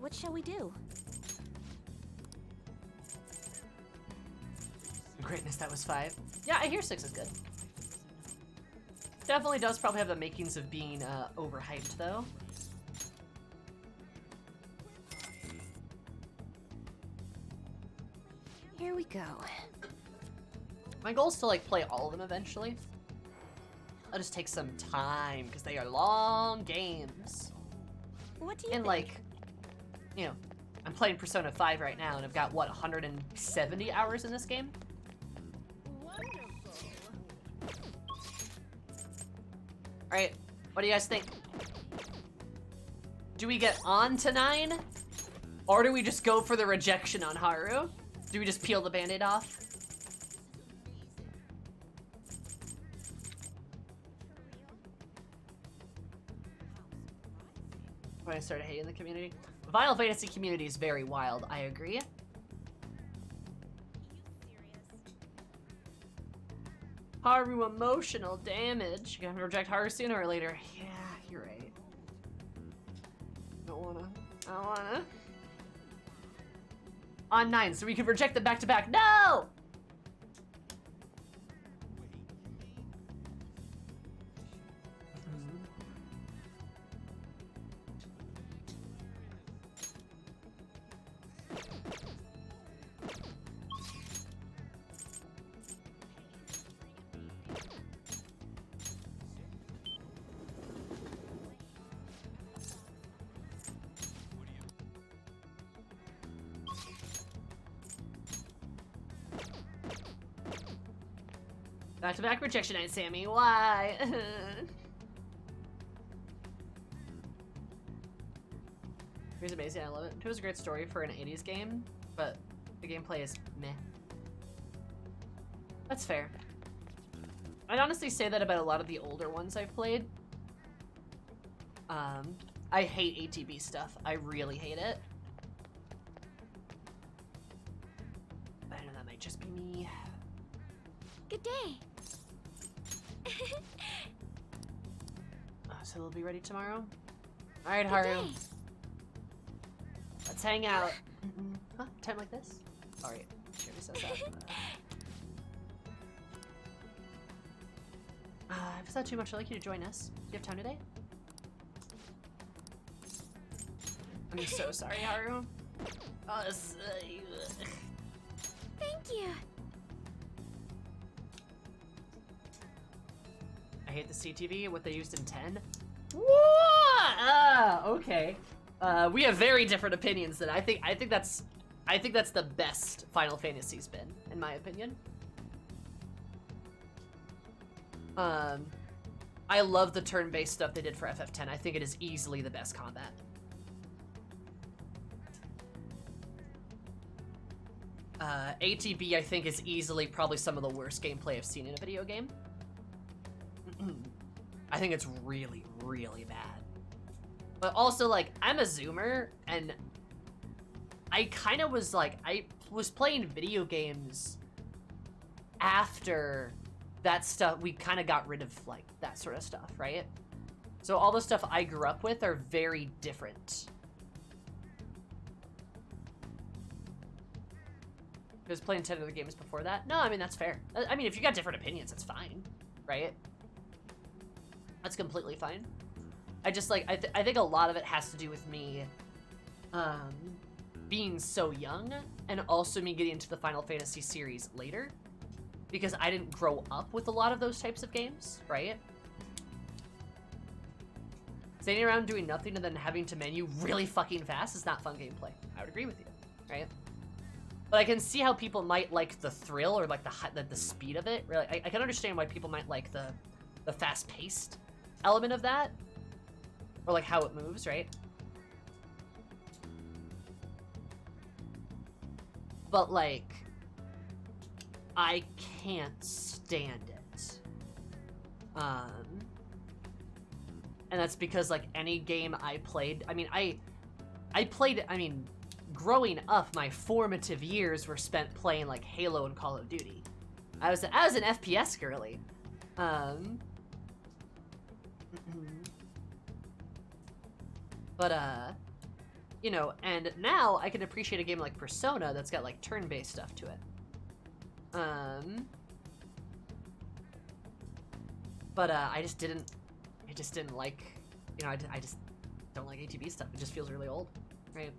what shall we do? Greatness, that was 5. Yeah, I hear 6 is good. Definitely does probably have the makings of being overhyped, though. Here we go. My goal is to like play all of them eventually. I'll just take some time because they are long games. What do you And think? like, you know, I'm playing Persona 5 right now and I've got what, 170 hours in this game? Alright, what do you guys think? Do we get on to 9? Or do we just go for the rejection on Haru? Do we just peel the band-aid off? When I started hating the community. The Final Fantasy community is very wild, I agree. Haru emotional damage. You're gonna reject Haru sooner or later. Yeah, you're right. Don't wanna. I don't wanna. On 9, so we could reject them back to back. No! Back-to-back rejection night, Sammy. Why? It's amazing. I love it. It was a great story for an 80s game, but the gameplay is meh. That's fair. I'd honestly say that about a lot of the older ones I've played. I hate ATB stuff. I really hate it. But I know that might just be me. Good day. So they'll be ready tomorrow? Alright, Haru. day. Let's hang out. time like this? Alright, sure, says that. If it's not too much, I'd like you to join us. Do you have time today? I'm so sorry, Haru. Oh, Thank you. I hate the CTV, what they used in 10. Okay. We have very different opinions then. I think that's the best Final Fantasy's been, in my opinion. I love the turn-based stuff they did for FF10. I think it is easily the best combat. ATB, I think, is easily probably some of the worst gameplay I've seen in a video game. I think it's really, really bad. But also, like, I'm a Zoomer, and I kind of was, like, I was playing video games after that stuff. We kind of got rid of, like, that sort of stuff, right? So all the stuff I grew up with are very different. I was playing 10 other games before that. No, I mean, that's fair. I mean, if you got different opinions, that's fine, right? That's completely fine. I just, like, I think a lot of it has to do with me being so young, and also me getting into the Final Fantasy series later, because I didn't grow up with a lot of those types of games, right? Standing around doing nothing and then having to menu really fucking fast is not fun gameplay. I would agree with you, right? But I can see how people might like the thrill or like the speed of it. Really, I can understand why people might like the fast-paced element of that, or like how it moves, right? But like, I can't stand it. And that's because like any game I played, I mean, I played, I mean, growing up, my formative years were spent playing like Halo and Call of Duty. I was an FPS girly. But you know, and now I can appreciate a game like Persona that's got like turn-based stuff to it. But I just didn't like, you know, I just don't like ATB stuff. It just feels really old, right?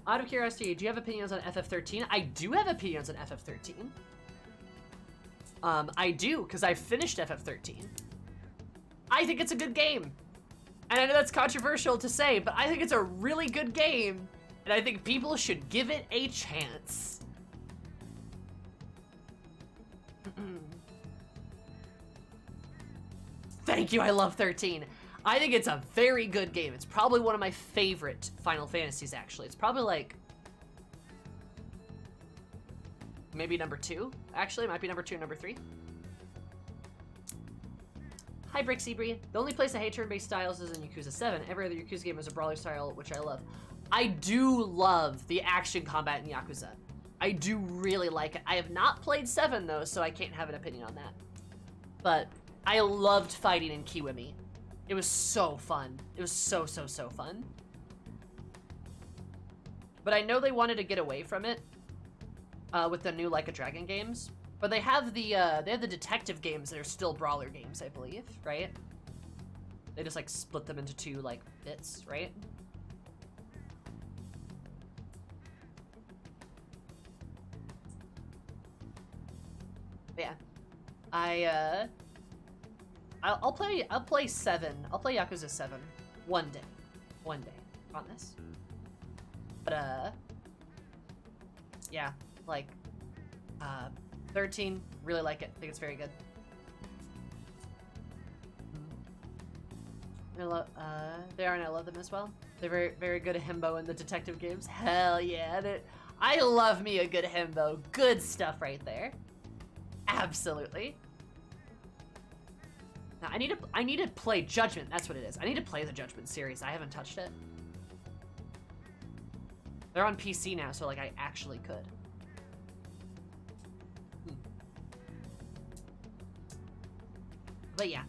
Out of curiosity, do you have opinions on FF13? I do have opinions on FF13. I do, because I finished FF13. I think it's a good game. And I know that's controversial to say, but I think it's a really good game. And I think people should give it a chance. Thank you, I love 13. I think it's a very good game. It's probably one of my favorite Final Fantasies, actually. It's probably like, maybe number 2, actually. It might be number 2 or number 3. Hi, Brick Seabree. The only place I hate turn-based styles is in Yakuza 7. Every other Yakuza game is a brawler style, which I love. I do love the action combat in Yakuza. I do really like it. I have not played 7, though, so I can't have an opinion on that. But I loved fighting in Kiwami. It was so fun. It was so, so, so fun. But I know they wanted to get away from it with the new Like a Dragon games. But they have the detective games that are still brawler games, I believe, right? They just like split them into 2 like bits, right? But yeah. I'll play 7. I'll play Yakuza 7 one day on this. But yeah, like 13, really like it. I think it's very good. They are, and I love them as well. They're very, very good at himbo in the detective games. Hell yeah! I love me a good himbo. Good stuff right there. Absolutely. Now, I need to play Judgment. That's what it is. I need to play the Judgment series. I haven't touched it. They're on PC now, so like I actually could. But yeah.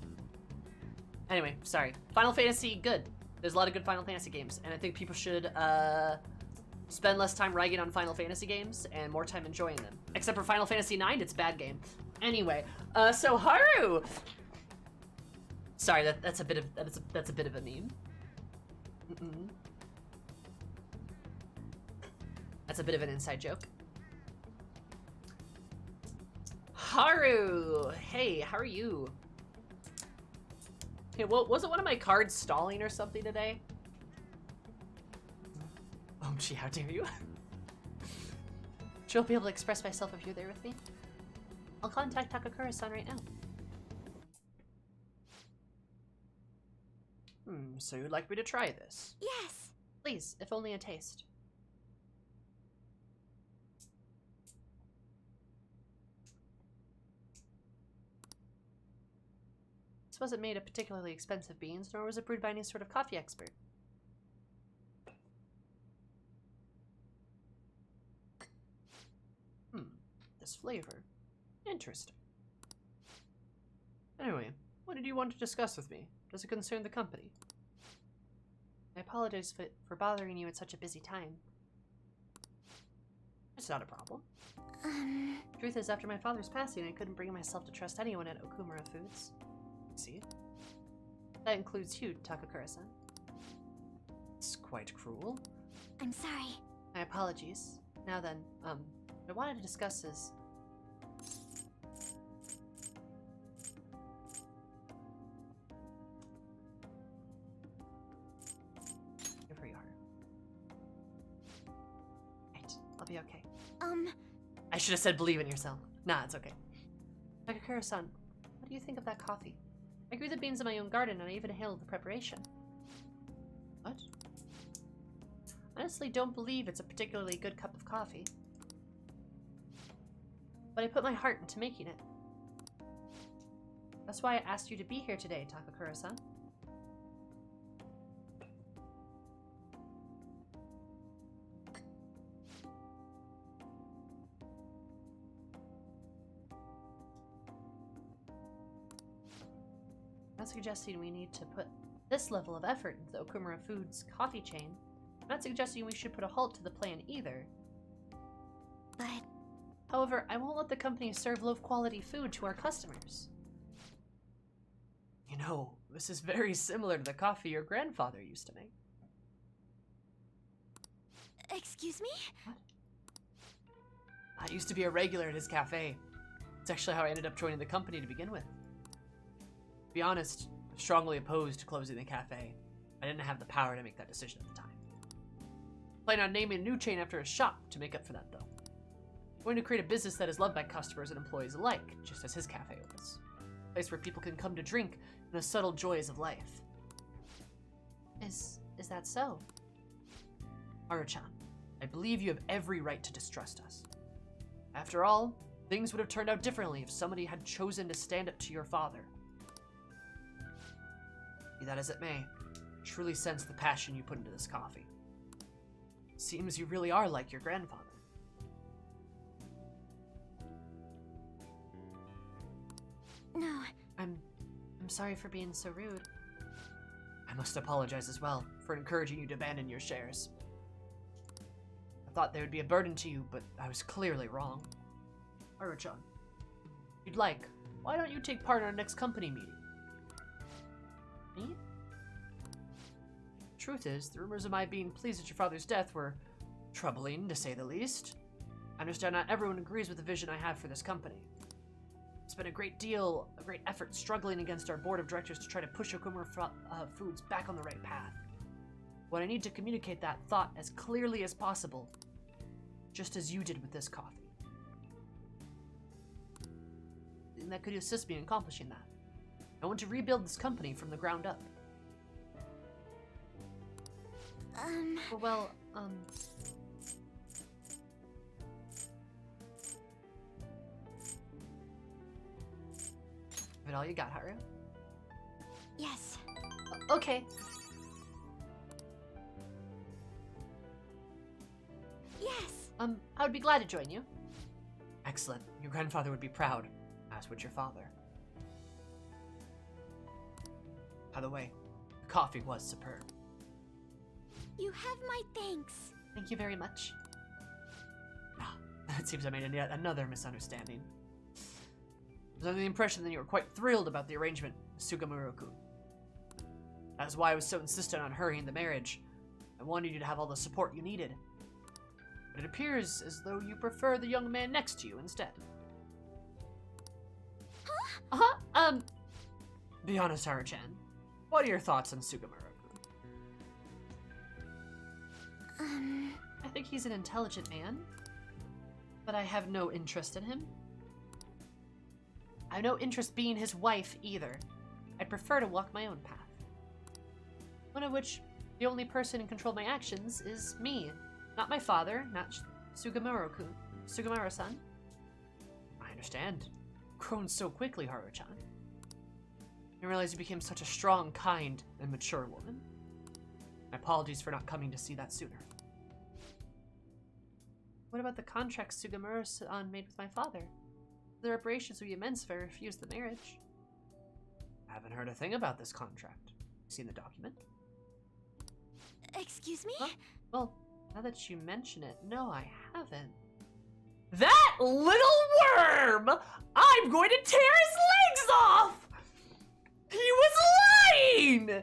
Anyway, sorry. Final Fantasy, good. There's a lot of good Final Fantasy games, and I think people should spend less time ragging on Final Fantasy games and more time enjoying them. Except for Final Fantasy IX, it's a bad game. Anyway, so Haru. Sorry, that's a bit of a meme. That's a bit of an inside joke. Haru, hey, how are you? Hey, well, wasn't one of my cards stalling or something today? Oh, gee, how dare you? She'll be able to express myself if you're there with me. I'll contact Takakura-san right now. So you'd like me to try this? Yes. Please, if only a taste. This wasn't made of particularly expensive beans, nor was it brewed by any sort of coffee expert. This flavor. Interesting. Anyway, what did you want to discuss with me? Does it concern the company? I apologize for bothering you at such a busy time. It's not a problem. Truth is, after my father's passing, I couldn't bring myself to trust anyone at Okumura Foods. See? That includes you, Takakura-san. It's quite cruel. I'm sorry. My apologies. Now then, what I wanted to discuss is... Here for you, Haru. Right, I'll be okay. I should have said believe in yourself. Nah, it's okay. Takakura-san, what do you think of that coffee? I grew the beans in my own garden and I even handled the preparation. What? Honestly, don't believe it's a particularly good cup of coffee. But I put my heart into making it. That's why I asked you to be here today, Takakura-san. I'm not suggesting we need to put this level of effort into the Okumura Foods coffee chain. I'm not suggesting we should put a halt to the plan either. But... However, I won't let the company serve low-quality food to our customers. You know, this is very similar to the coffee your grandfather used to make. Excuse me? What? I used to be a regular at his cafe. It's actually how I ended up joining the company to begin with. To be honest, I'm strongly opposed to closing the cafe. I didn't have the power to make that decision at the time. I plan on naming a new chain after a shop to make up for that, though. I'm going to create a business that is loved by customers and employees alike, just as his cafe was. A place where people can come to drink in the subtle joys of life. Is that so? Haru-chan, I believe you have every right to distrust us. After all, things would have turned out differently if somebody had chosen to stand up to your father. Be that as it may, I truly sense the passion you put into this coffee. Seems you really are like your grandfather. No. I'm sorry for being so rude. I must apologize as well for encouraging you to abandon your shares. I thought they would be a burden to you, but I was clearly wrong. Haru-chan, if you'd like, why don't you take part in our next company meeting? Me? Truth is, the rumors of my being pleased at your father's death were troubling, to say the least. I understand not everyone agrees with the vision I have for this company. It's been a great effort struggling against our board of directors to try to push Okumura Foods back on the right path. What I need to communicate that thought as clearly as possible, just as you did with this coffee. And that could assist me in accomplishing that. I want to rebuild this company from the ground up. Well, Is it all you got, Haru? Yes. Okay. Yes. I would be glad to join you. Excellent. Your grandfather would be proud, as would your father. By the way, the coffee was superb. You have my thanks. Thank you very much. Ah, it seems I made yet another misunderstanding. I was under the impression that you were quite thrilled about the arrangement, Sugimura-kun. That is why I was so insistent on hurrying the marriage. I wanted you to have all the support you needed. But it appears as though you prefer the young man next to you instead. Huh? Be honest, Haru-chan. What are your thoughts on Sugimura-kun? I think he's an intelligent man, but I have no interest in him. I have no interest being his wife either. I'd prefer to walk my own path. One of which, the only person in control of my actions is me. Not my father, not Sugimura-kun. Sugimura-san. I understand. Grown so quickly, Haru-chan. I didn't realize you became such a strong, kind, and mature woman. My apologies for not coming to see that sooner. What about the contract Sugimura-san made with my father? The reparations would be immense if I refused the marriage. I haven't heard a thing about this contract. You seen the document? Excuse me? Huh? Well, now that you mention it, no, I haven't. That little worm! I'm going to tear his legs off! He was lying!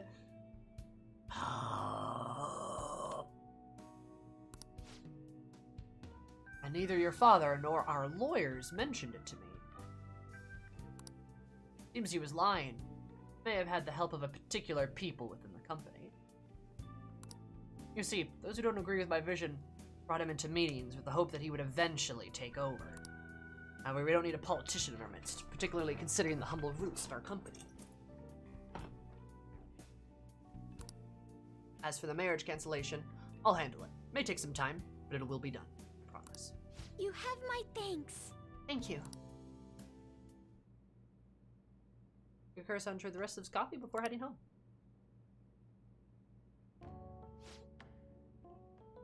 And neither your father nor our lawyers mentioned it to me. Seems he was lying. May have had the help of a particular people within the company. You see, those who don't agree with my vision brought him into meetings with the hope that he would eventually take over. However, we don't need a politician in our midst, particularly considering the humble roots of our company. As for the marriage cancellation, I'll handle it. May take some time, but it will be done. I promise. You have my thanks. Thank you. Okura-san enjoyed the rest of his coffee before heading home.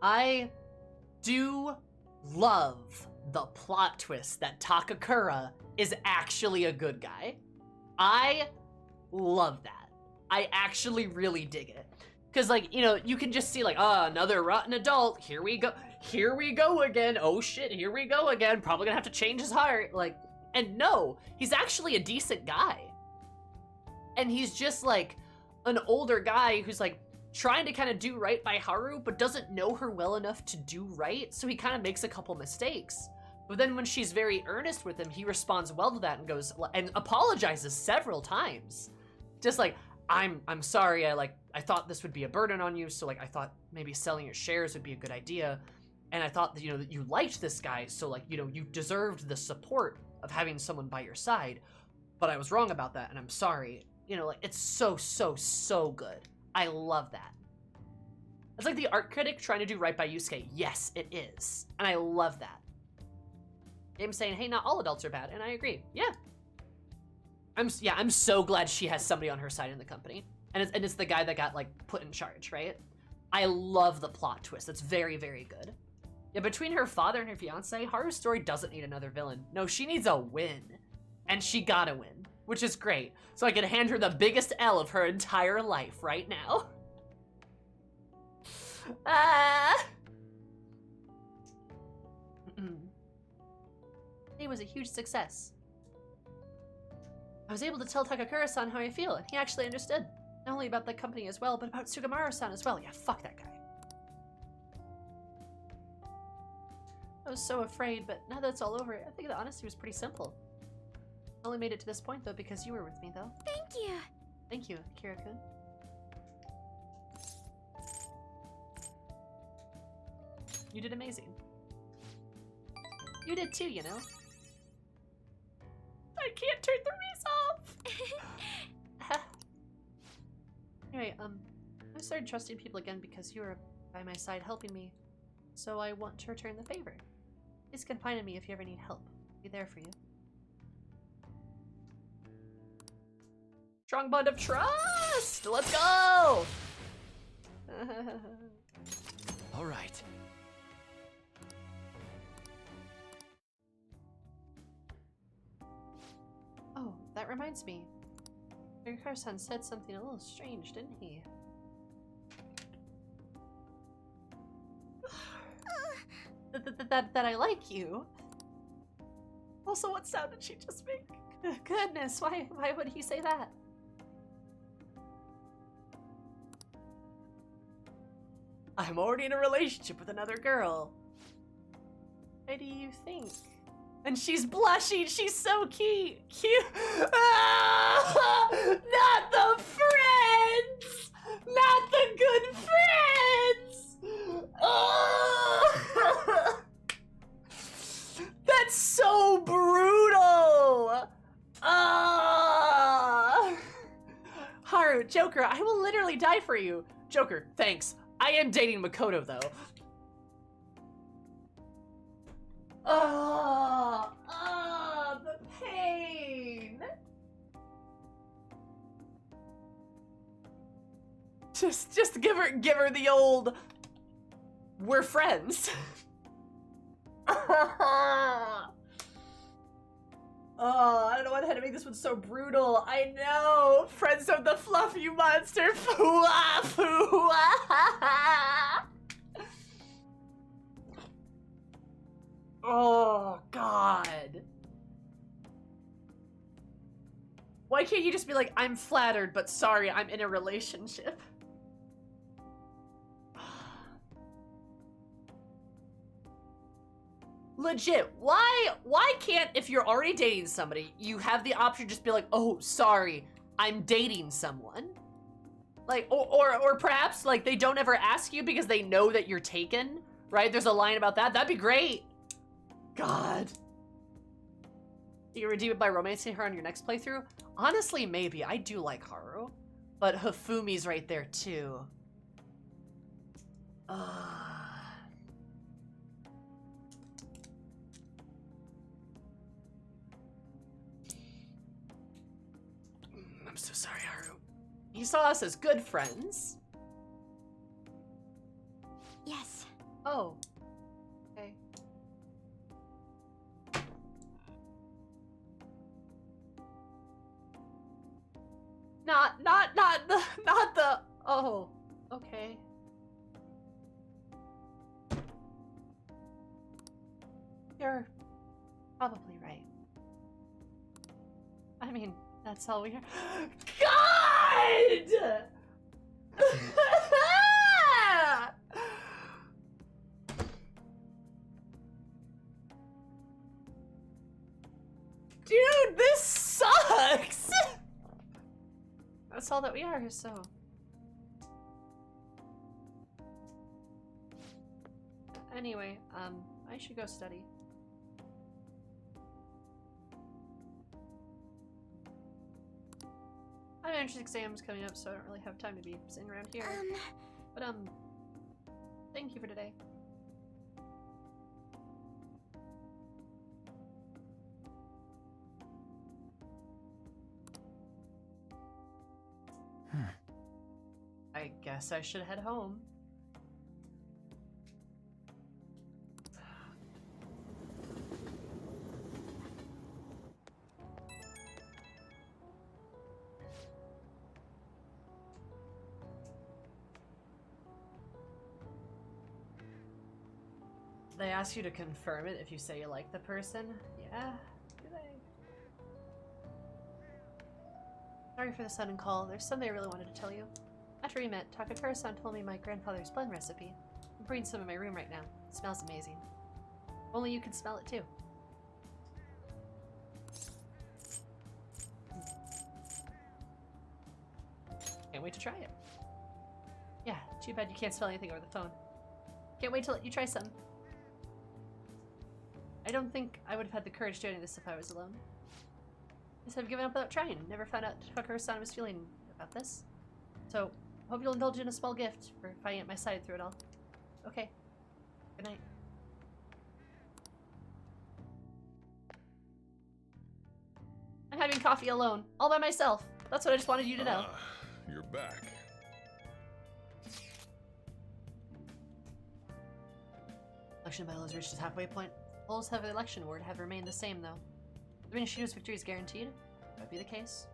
I do love the plot twist that Takakura is actually a good guy. I love that. I actually really dig it. Because, like, you know, you can just see, like, another rotten adult. Here we go. Here we go again. Oh, shit. Here we go again. Probably gonna have to change his heart. Like, and no, he's actually a decent guy. And he's just, like, an older guy who's, like, trying to kind of do right by Haru, but doesn't know her well enough to do right. So he kind of makes a couple mistakes. But then when she's very earnest with him, he responds well to that and goes, and apologizes several times. Just like, I'm sorry, I thought this would be a burden on you, so like I thought maybe selling your shares would be a good idea. And I thought that, you know, that you liked this guy, so like, you know, you deserved the support of having someone by your side. But I was wrong about that, and I'm sorry. You know, like, it's so, so, so good. I love that. It's like the art critic trying to do right by Yusuke. Yes, it is. And I love that. I'm saying, hey, not all adults are bad, and I agree. Yeah. I'm so glad she has somebody on her side in the company. And it's the guy that got, like, put in charge, right? I love the plot twist. It's very, very good. Yeah, between her father and her fiance, Haru's story doesn't need another villain. No, she needs a win. And she got a win, which is great. So I can hand her the biggest L of her entire life right now. It was a huge success. I was able to tell Takakura-san how I feel, and he actually understood. Not only about the company as well, but about Sugimura-san as well. Yeah, fuck that guy. I was so afraid, but now that it's all over, I think the honesty was pretty simple. I only made it to this point, though, because you were with me, though. Thank you. Thank you, Kira-kun. You did amazing. You did too, you know. I can't turn the wreath off! Anyway, I started trusting people again because you were by my side helping me. So I want to return the favor. Please confide in me if you ever need help. I'll be there for you. Strong bond of trust! Let's go! All right. Oh, that reminds me. Your car-san said something a little strange, didn't he? that I like you. Also, what sound did she just make? Goodness, why would he say that? I'm already in a relationship with another girl. What do you think? And she's blushing. She's so cute. Ah, not the friends. Not the good friends. Ah. That's so brutal. Ah. Haru, Joker, I will literally die for you. Joker, thanks. I am dating Makoto though. The pain. Just give her the old we're friends. I don't know how to make this one so brutal. I know. Friends of the fluff, you monster. Fua, fua. Oh, God. Why can't you just be like, I'm flattered, but sorry, I'm in a relationship? Legit, why can't, if you're already dating somebody, you have the option to just be like, oh, sorry, I'm dating someone? Like, or perhaps, like, they don't ever ask you because they know that you're taken, right? There's a line about that. That'd be great. God. You can redeem it by romancing her on your next playthrough? Honestly, maybe. I do like Haru. But Hifumi's right there, too. I'm so sorry, Haru. You saw us as good friends. Yes. Oh. Okay. Not the, oh, okay. You're probably right. I mean, that's all we hear. God! Dude, this sucks! That's all that we are, so. Anyway, I should go study. I have entrance exams coming up, so I don't really have time to be sitting around here. But, thank you for today. I guess I should head home. They ask you to confirm it if you say you like the person? Yeah, do they? Sorry for the sudden call. There's something I really wanted to tell you. After we met, Takakura-san told me my grandfather's blend recipe. I'm brewing some in my room right now. It smells amazing. Only you can smell it too. Can't wait to try it. Yeah, too bad you can't smell anything over the phone. Can't wait to let you try some. I don't think I would have had the courage to do this if I was alone. I guess I've given up without trying. Never found out Takakura-san was feeling about this. So, hope you'll indulge in a small gift for fighting at my side through it all. Okay. Good night. I'm having coffee alone, all by myself. That's what I just wanted you to know. You're back. Election battle has reached its halfway point. Polls have the election award have remained the same, though. The Shido's victory is guaranteed. That be the case.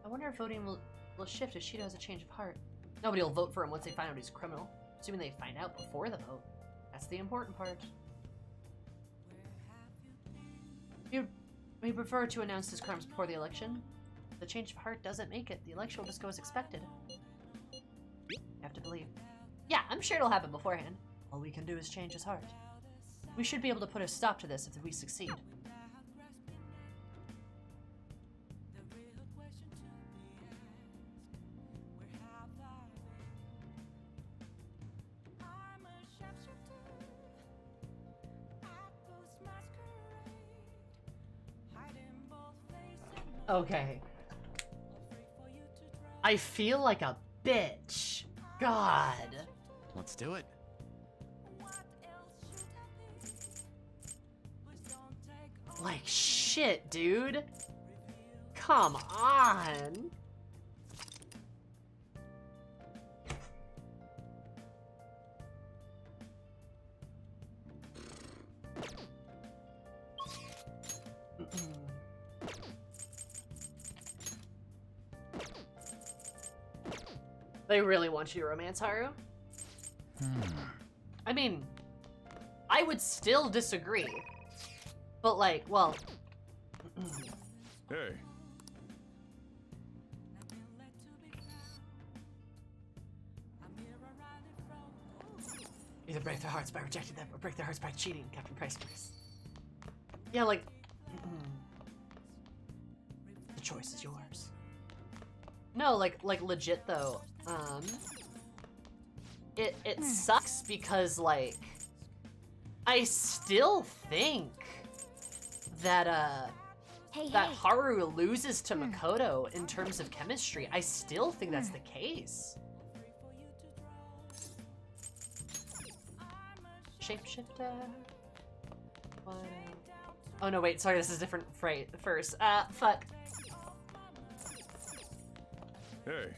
I wonder if voting will shift if Shido has a change of heart. Nobody will vote for him once they find out he's a criminal. Assuming they find out before the vote. That's the important part. We prefer to announce his crimes before the election. If the change of heart doesn't make it, the election will just go as expected. You have to believe. Yeah, I'm sure it'll happen beforehand. All we can do is change his heart. We should be able to put a stop to this if we succeed. Okay. I feel like a bitch. God. Let's do it. Like shit, dude. Come on. They really want you to romance Haru? I mean, I would still disagree. But like, well... Hey. Either break their hearts by rejecting them or break their hearts by cheating, Captain Price, please. Yeah, like... the choice is yours. No, like legit though, it sucks because, like, I still think that, that Haru loses to Makoto in terms of chemistry. I still think that's the case. Shapeshifter. What? Oh no, wait, sorry, this is a different phrase first. Fuck. Hey.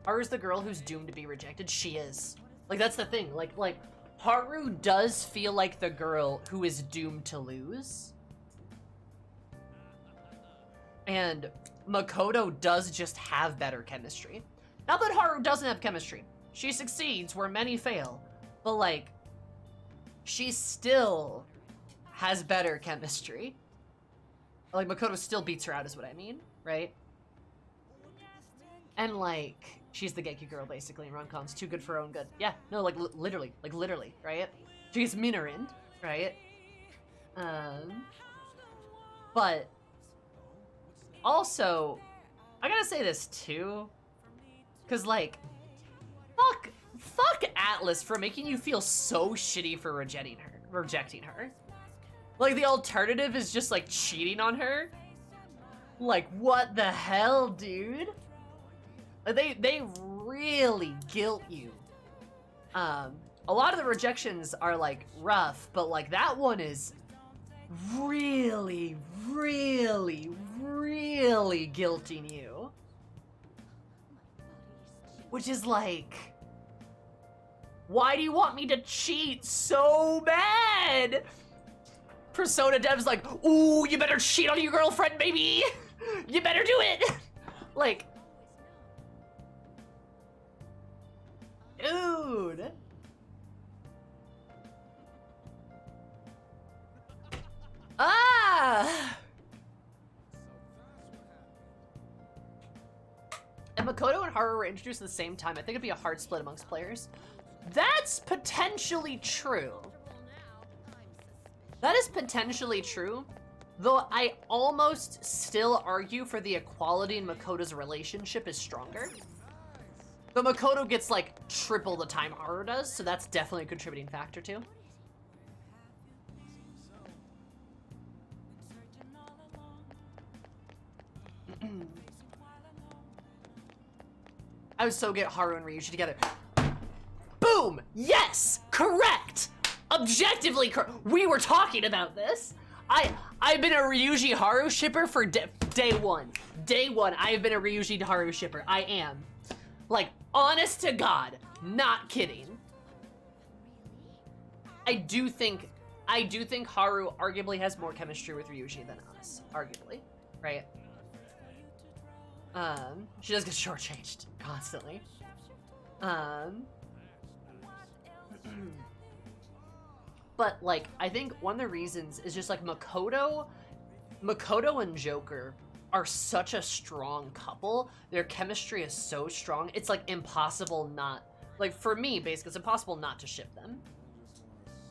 Haru's the girl who's doomed to be rejected. She is. Like, that's the thing. Like, Haru does feel like the girl who is doomed to lose. And Makoto does just have better chemistry. Not that Haru doesn't have chemistry. She succeeds where many fail. But, like, she still has better chemistry. Like, Makoto still beats her out is what I mean, right? And, like, she's the Geiki girl, basically, in rom-coms. Too good for her own good. Yeah, no, like, literally, right? She's Minorind, right? But also, I gotta say this, too. Because, like, fuck Atlas for making you feel so shitty for rejecting her. Like, the alternative is just, like, cheating on her? Like, what the hell, dude? Like, they really guilt you. A lot of the rejections are, like, rough, but, like, that one is really, really, really guilting you. Which is like, why do you want me to cheat so bad? Persona dev's like, ooh, you better cheat on your girlfriend, baby! You better do it! Like, dude. Ah! And Makoto and Haru were introduced at the same time. I think it'd be a hard split amongst players. That's potentially true. That is potentially true, though I almost still argue for the equality in Makoto's relationship is stronger. But Makoto gets like triple the time Haru does, so that's definitely a contributing factor too. I would so get Haru and Ryuji together. Boom! Yes! Correct! Objectively correct. We were talking about this. I've been a Ryuji Haru shipper for day one. Day one, I have been a Ryuji Haru shipper. I am. Like, honest to God, not kidding. I do think Haru arguably has more chemistry with Ryuji than us. Arguably, right? She does get shortchanged constantly. But like, I think one of the reasons is just like Makoto and Joker are such a strong couple. Their chemistry is so strong. It's like impossible not, like for me, basically, it's impossible not to ship them.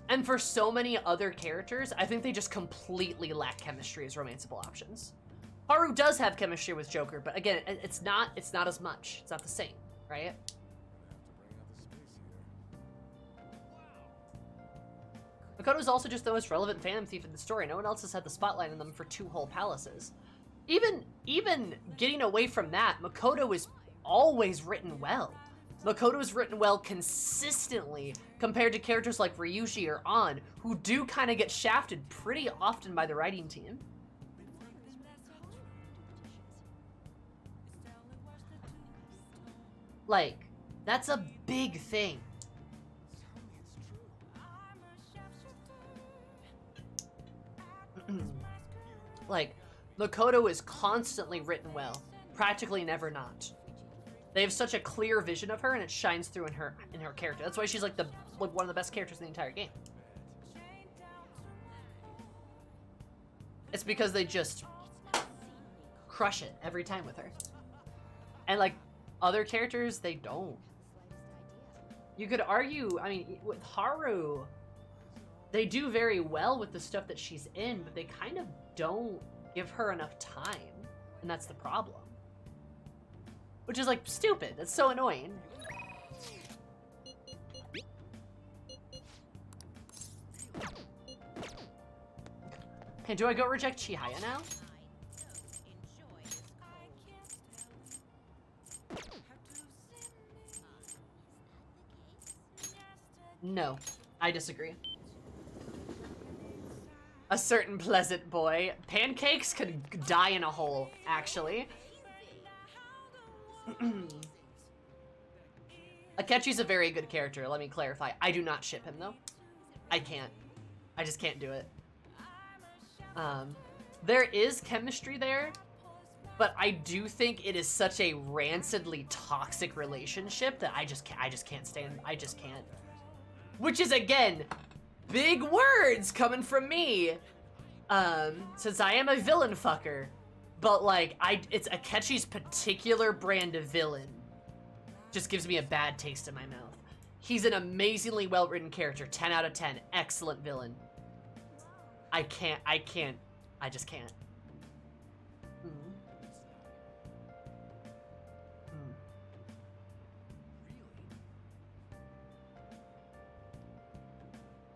And for so many other characters, I think they just completely lack chemistry as romanceable options. Haru does have chemistry with Joker, but again, it's not as much. It's not the same, right? Makoto's also just the most relevant Phantom Thief in the story. No one else has had the spotlight on them for 2 whole palaces. Even getting away from that, Makoto is always written well. Makoto is written well consistently compared to characters like Ryuji or An, who do kind of get shafted pretty often by the writing team. Like, that's a big thing. Like, Makoto is constantly written well, practically never not. They have such a clear vision of her, and it shines through in her character. That's why she's like one of the best characters in the entire game. It's because they just crush it every time with her. And like other characters, they don't. You could argue, I mean, with Haru, they do very well with the stuff that she's in, but they kind of don't give her enough time, and that's the problem. Which is like stupid. That's so annoying. Okay, do I go reject Chihaya now? No, I disagree. A certain pleasant boy. Pancakes could die in a hole, actually. Akechi's a very good character, let me clarify. I do not ship him, though. I can't. I just can't do it. There is chemistry there, but I do think it is such a rancidly toxic relationship that I just can't stand. I just can't. Which is, again, big words coming from me, since I am a villain fucker. But like, it's Akechi's particular brand of villain just gives me a bad taste in my mouth. He's an amazingly well-written character, 10 out of 10, excellent villain. I just can't.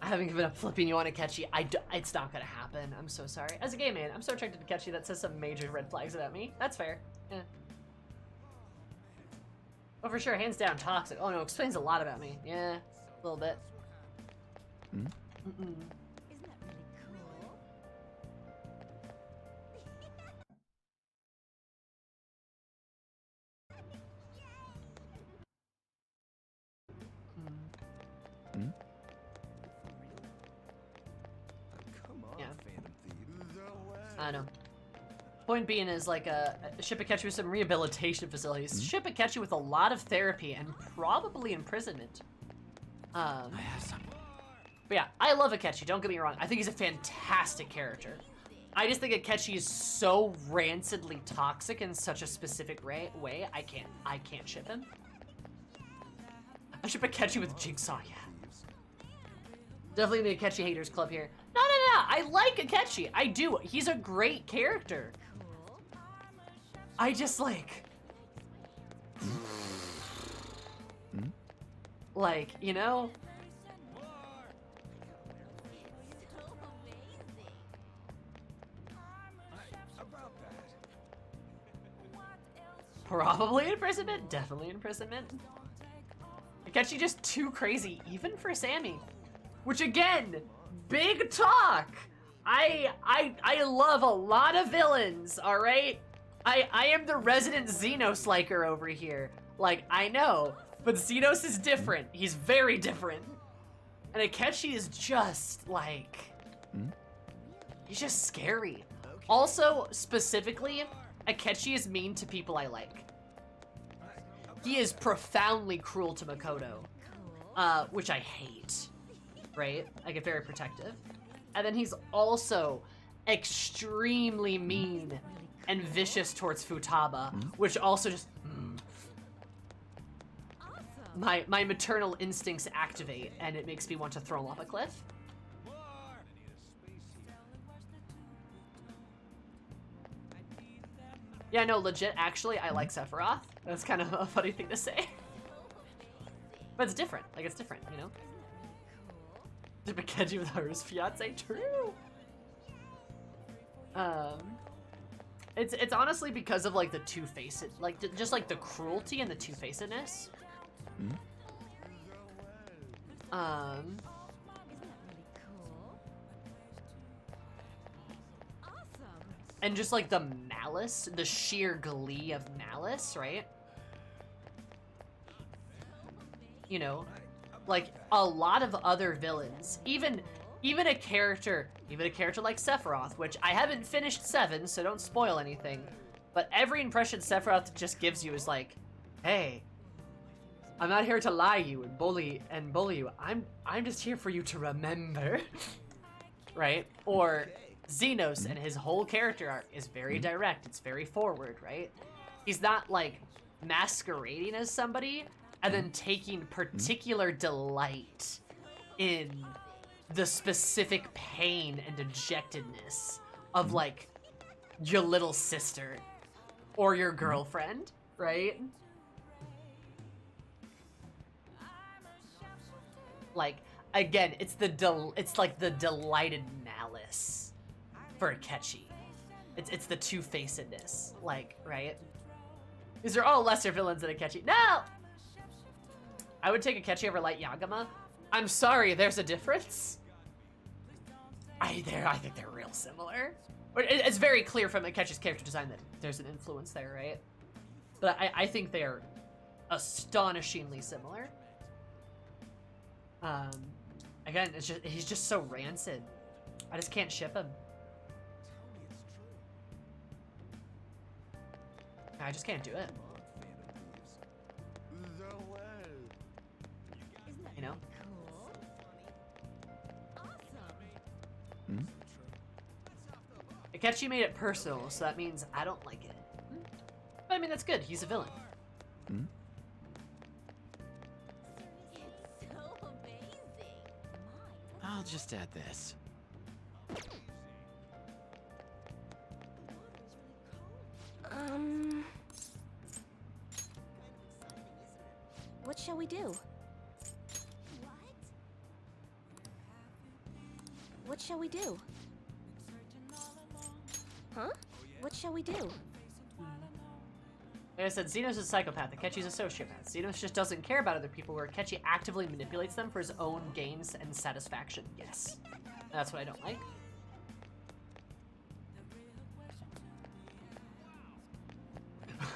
I haven't given up flipping you on Akechi. It's not gonna happen. I'm so sorry. As a gay man, I'm so attracted to Akechi that says some major red flags about me. That's fair. Yeah. Oh, for sure, hands down, toxic. Oh no, explains a lot about me. Yeah, a little bit. Hmm? Isn't that really cool? Hmm? Come on, Yeah. Phantom Thief. I know. Point being is like ship Akechi with some rehabilitation facilities. Ship Akechi with a lot of therapy and probably imprisonment. I have some. But yeah, I love Akechi, don't get me wrong. I think he's a fantastic character. I just think Akechi is so rancidly toxic in such a specific way. I can't ship him. I ship Akechi with Jigsaw, yeah. Definitely the Akechi haters club here. No. I like Akechi. I do. He's a great character. I just like... Like, you know? About that. Probably imprisonment. Definitely imprisonment. Akechi just too crazy, even for Sammy. Which again, big talk. I love a lot of villains, alright? I am the resident Xenos liker over here. Like, I know, but Xenos is different. He's very different. And Akechi is just like, he's just scary. Also, specifically, Akechi is mean to people I like. He is profoundly cruel to Makoto, which I hate, right? I get very protective. And then he's also extremely mean and vicious towards Futaba, which also just... My maternal instincts activate, and it makes me want to throw him off a cliff. Yeah, no, legit, actually, I like Sephiroth. That's kind of a funny thing to say. But it's different. Like, it's different, you know? Akechi with Haru's fiance? True! It's honestly because of, like, the two-faced... Like, just, like, the cruelty and the two-facedness. And just like the malice, the sheer glee of malice, right? You know, like a lot of other villains, even a character like Sephiroth, which I haven't finished 7, so don't spoil anything. But every impression Sephiroth just gives you is like, hey, I'm not here to lie you and bully you. I'm just here for you to remember. Right? Or Xenos and his whole character arc is very direct. It's very forward, right? He's not like masquerading as somebody and then taking particular delight in the specific pain and dejectedness of like your little sister or your girlfriend, right? Like, again, it's like the delighted malice for Akechi. It's the two-facedness, like, right? These are all lesser villains than Akechi. No! I would take Akechi over Light Yagami. I'm sorry, there's a difference. I think they're real similar. But it's very clear from Akechi's character design that there's an influence there, right? But I think they are astonishingly similar. Again, he's just so rancid. I just can't ship him. I just can't do it. You know? Akechi made it personal, so that means I don't like it. But I mean, that's good. He's a villain. I'll just add this. What shall we do? What shall we do? Huh? What shall we do? Like I said, Xenos is a psychopath. Akechi's a sociopath. Xenos just doesn't care about other people, where Akechi actively manipulates them for his own gains and satisfaction. Yes. That's what I don't like.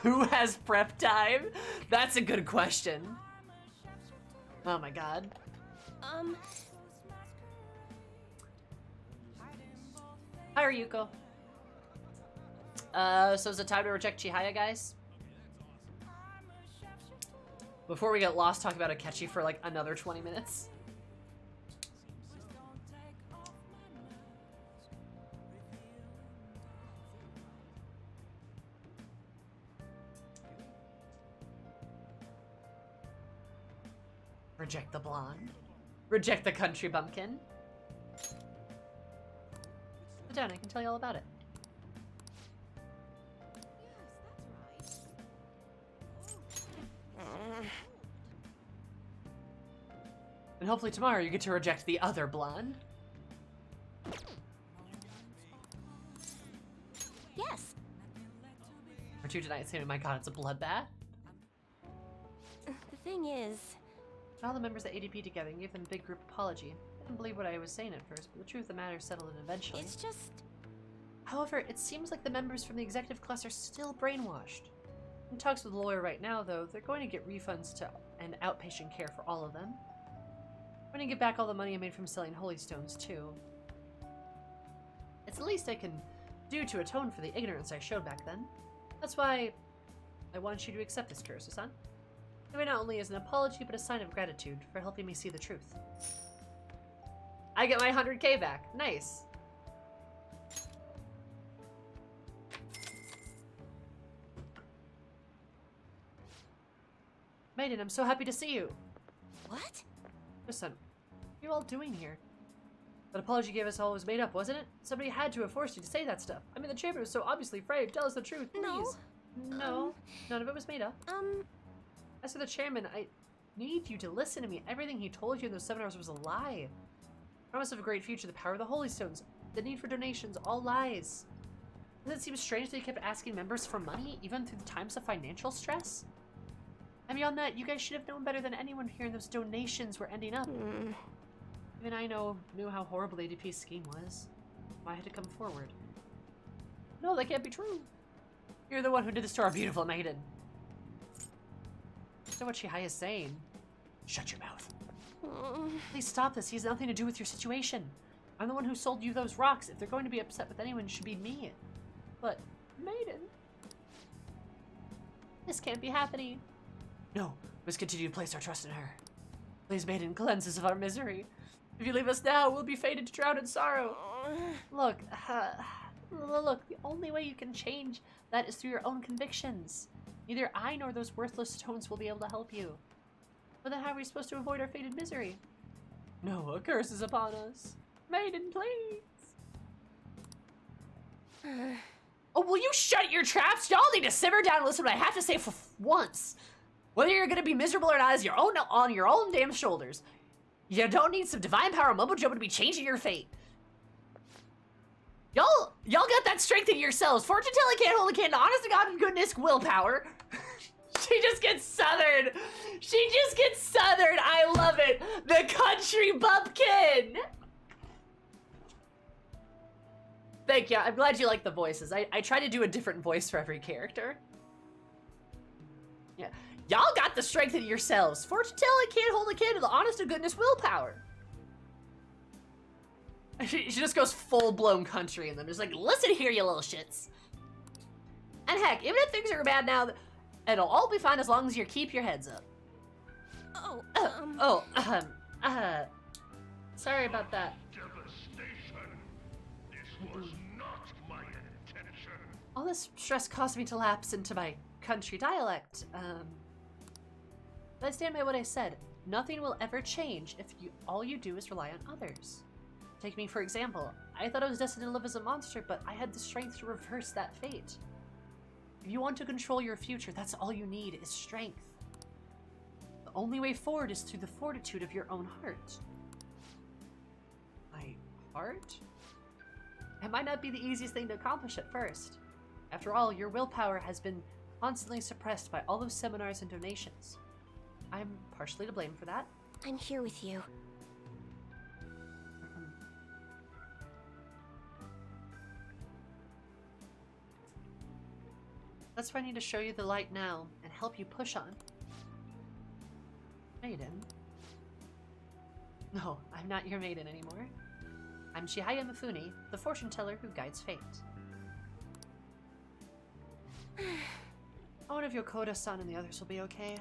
Who has prep time? That's a good question. Oh my god. Hi, Ryuko. So is it time to reject Chihaya, guys? Before we get lost talking about Akechi for like another 20 minutes. Reject the blonde. Reject the country bumpkin. Sit down, I can tell you all about it. And hopefully tomorrow you get to reject the other blonde. Yes. Or two tonight saying, oh my god, it's a bloodbath. The thing is... All the members at ADP together and gave them a big group apology. I didn't believe what I was saying at first, but the truth of the matter settled it eventually. It's just... However, it seems like the members from the executive class are still brainwashed. In talks with the lawyer right now, though, they're going to get refunds to and outpatient care for all of them. I'm going to get back all the money I made from selling holy stones, too. It's the least I can do to atone for the ignorance I showed back then. That's why I want you to accept this, Kurasa-san. Maybe not only as an apology, but a sign of gratitude for helping me see the truth. I get my 100k back. Nice. Maiden, I'm so happy to see you. What? Listen, what are you all doing here? That apology you gave us all was made up, wasn't it? Somebody had to have forced you to say that stuff. I mean, the chamber was so obviously afraid. Tell us the truth, please. No, none of it was made up. As for the chairman, I need you to listen to me. Everything he told you in those seminars was a lie. Promise of a great future, the power of the Holy Stones, the need for donations, all lies. Doesn't it seem strange that he kept asking members for money, even through the times of financial stress? And beyond that, you guys should have known better than anyone hearing those donations were ending up. Even I knew how horrible the ADP's scheme was. I had to come forward. No, that can't be true. You're the one who did this to our beautiful maiden. That's not what Chihaya is saying. Shut your mouth. Please stop this. He has nothing to do with your situation. I'm the one who sold you those rocks. If they're going to be upset with anyone, it should be me. But, Maiden... This can't be happening. No, we must continue to place our trust in her. Please, Maiden, cleanse us of our misery. If you leave us now, we'll be fated to drown in sorrow. Look, the only way you can change that is through your own convictions. Neither I nor those worthless stones will be able to help you. But then how are we supposed to avoid our fated misery? No, a curse is upon us. Maiden, please. Oh, will you shut your traps? Y'all need to simmer down and listen to what I have to say for once. Whether you're gonna be miserable or not is on your own damn shoulders. You don't need some divine power mumbo jumbo to be changing your fate. Y'all got that strength in yourselves. Fortune telling can't hold a candle. Honest to God and goodness, willpower. She just gets southern. She just gets southern. I love it. The country bumpkin. Thank you. I'm glad you like the voices. I try to do a different voice for every character. Yeah. Y'all got the strength in yourselves. Fortune telling can't hold a candle. Honest to goodness, willpower. She just goes full-blown country and then just like, listen here, you little shits. And heck, even if things are bad now, it'll all be fine as long as you keep your heads up. Sorry about that. Devastation. This was not my intention. All this stress caused me to lapse into my country dialect. But I stand by what I said. Nothing will ever change if all you do is rely on others. Take me for example. I thought I was destined to live as a monster, but I had the strength to reverse that fate. If you want to control your future, that's all you need is strength. The only way forward is through the fortitude of your own heart. My heart? It might not be the easiest thing to accomplish at first. After all, your willpower has been constantly suppressed by all those seminars and donations. I'm partially to blame for that. I'm here with you. That's why I need to show you the light now and help you push on. Maiden? No, I'm not your maiden anymore. I'm Chihaya Mifune, the fortune teller who guides fate. I wonder if Yokota-san and the others will be okay.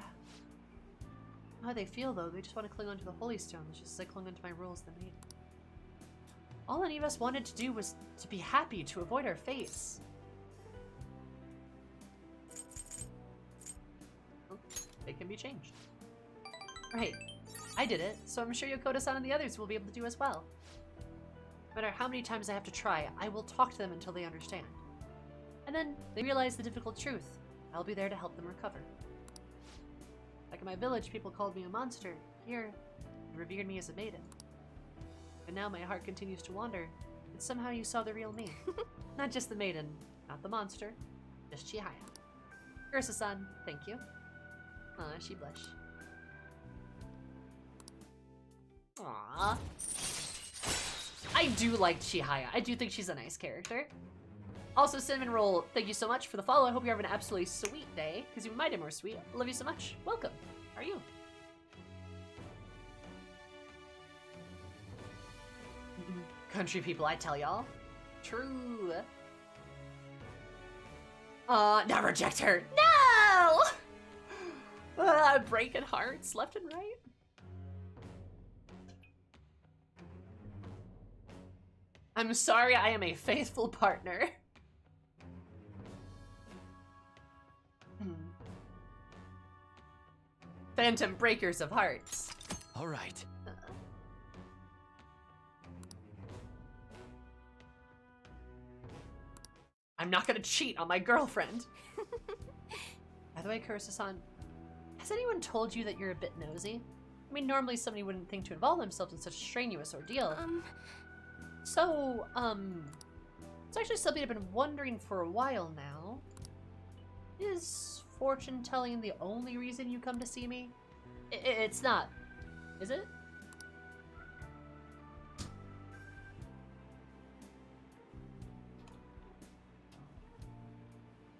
How they feel though, they just want to cling onto the Holy Stones just as I clung onto my rules the maiden. All any of us wanted to do was to be happy, to avoid our fates. They can be changed. Right, I did it, so I'm sure Yokota-san and the others will be able to do as well. No matter how many times I have to try, I will talk to them until they understand. And then they realize the difficult truth. I'll be there to help them recover. Like in my village, people called me a monster. Here, they revered me as a maiden. But now my heart continues to wander, and somehow you saw the real me. Not just the maiden, not the monster, just Chihaya. Ursa-san, thank you. Aw, she blush. Aww. I do like Chihaya. I do think she's a nice character. Also, Cinnamon Roll, thank you so much for the follow. I hope you're having an absolutely sweet day, because you might have more sweet. Love you so much. Welcome. How are you? Country people, I tell y'all. True. Now reject her. No! Breaking hearts left and right. I'm sorry, I am a faithful partner. Phantom breakers of hearts. All right. I'm not gonna cheat on my girlfriend. By the way, Kurisa-san, has anyone told you that you're a bit nosy? I mean, normally somebody wouldn't think to involve themselves in such a strenuous ordeal. So, it's actually something I've been wondering for a while now. Is fortune telling the only reason you come to see me? It's not, is it?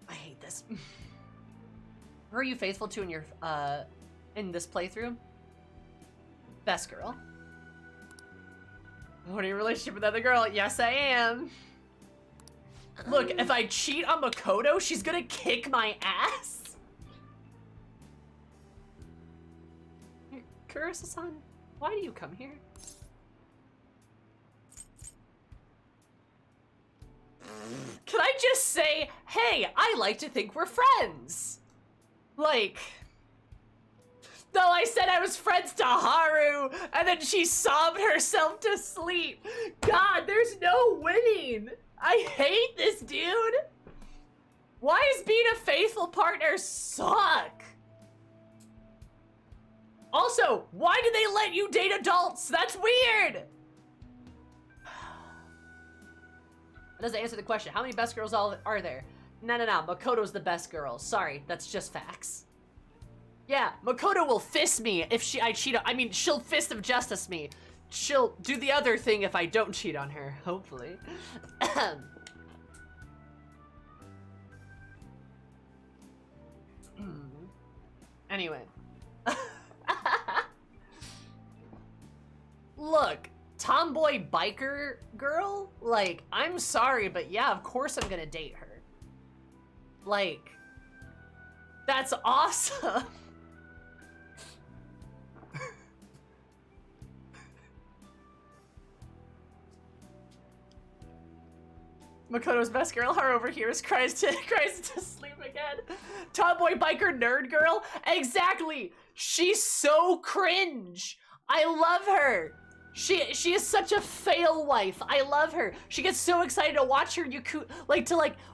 I hate this. Who are you faithful to in your, in this playthrough? Best girl. What are your relationship with other girl? Yes, I am. Look, if I cheat on Makoto, she's gonna kick my ass. Kurisa-san, why do you come here? Can I just say, hey, I like to think we're friends? Like, no, I said I was friends to Haru, and then she sobbed herself to sleep. God, there's no winning. I hate this dude. Why does being a faithful partner suck? Also, why do they let you date adults? That's weird. That doesn't answer the question. How many best girls are there? No. Makoto's the best girl. Sorry, that's just facts. Yeah, Makoto will fist me if I cheat on. I mean, she'll fist of justice me. She'll do the other thing if I don't cheat on her, hopefully. Anyway. Look, tomboy biker girl, like, I'm sorry, but yeah, of course I'm gonna date her. Like, that's awesome. Makoto's best girl, Haru over here cries to sleep again. Tomboy biker nerd girl? Exactly! She's so cringe! I love her! She is such a fail wife. I love her. She gets so excited to watch her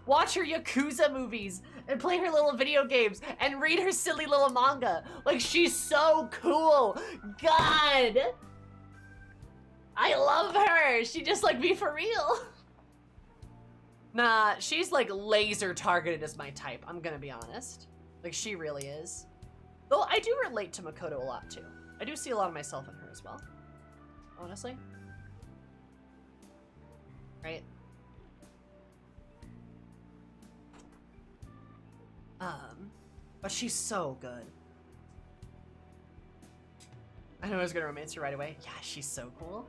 watch her Yakuza movies and play her little video games and read her silly little manga. Like, she's so cool. God! I love her! She just like me for real. Nah, she's like laser targeted as my type, I'm gonna be honest. Like, she really is. Though I do relate to Makoto a lot too. I do see a lot of myself in her as well. Honestly. Right? But she's so good. I know I was gonna romance her right away. Yeah, she's so cool.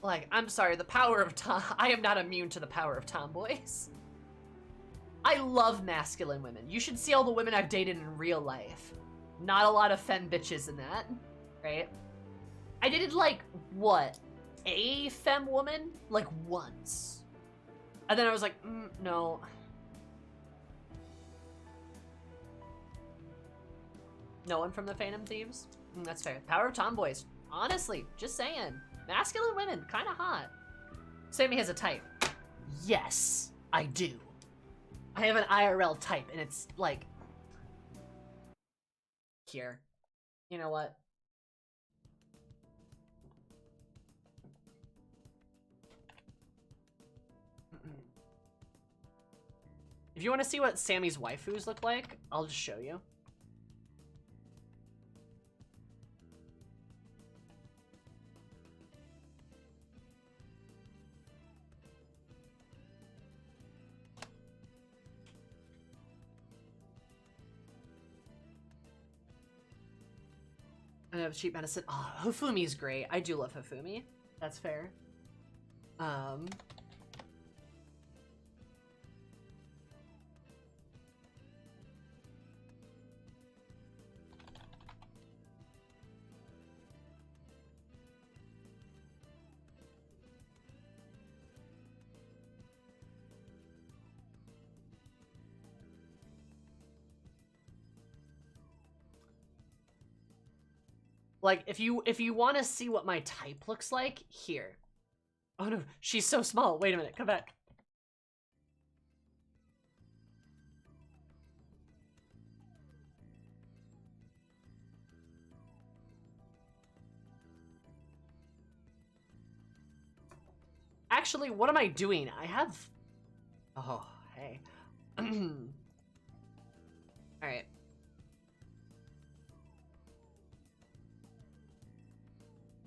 Like, I'm sorry, the power of I am not immune to the power of tomboys. I love masculine women. You should see all the women I've dated in real life. Not a lot of femme bitches in that, right? I dated, like, what? A femme woman? Like, once. And then I was like, no. No one from the Phantom Thieves? That's fair. Power of tomboys. Honestly, just saying. Masculine women, kind of hot. Sammy has a type. Yes, I do. I have an IRL type, and it's like... Here. You know what? If you want to see what Sammy's waifus look like, I'll just show you. I have cheap medicine. Oh, Hifumi's great. I do love Hifumi. That's fair. Like, if you want to see what my type looks like, here. Oh no, she's so small. Wait a minute, come back. Actually, what am I doing? I have... Oh, hey. Alright.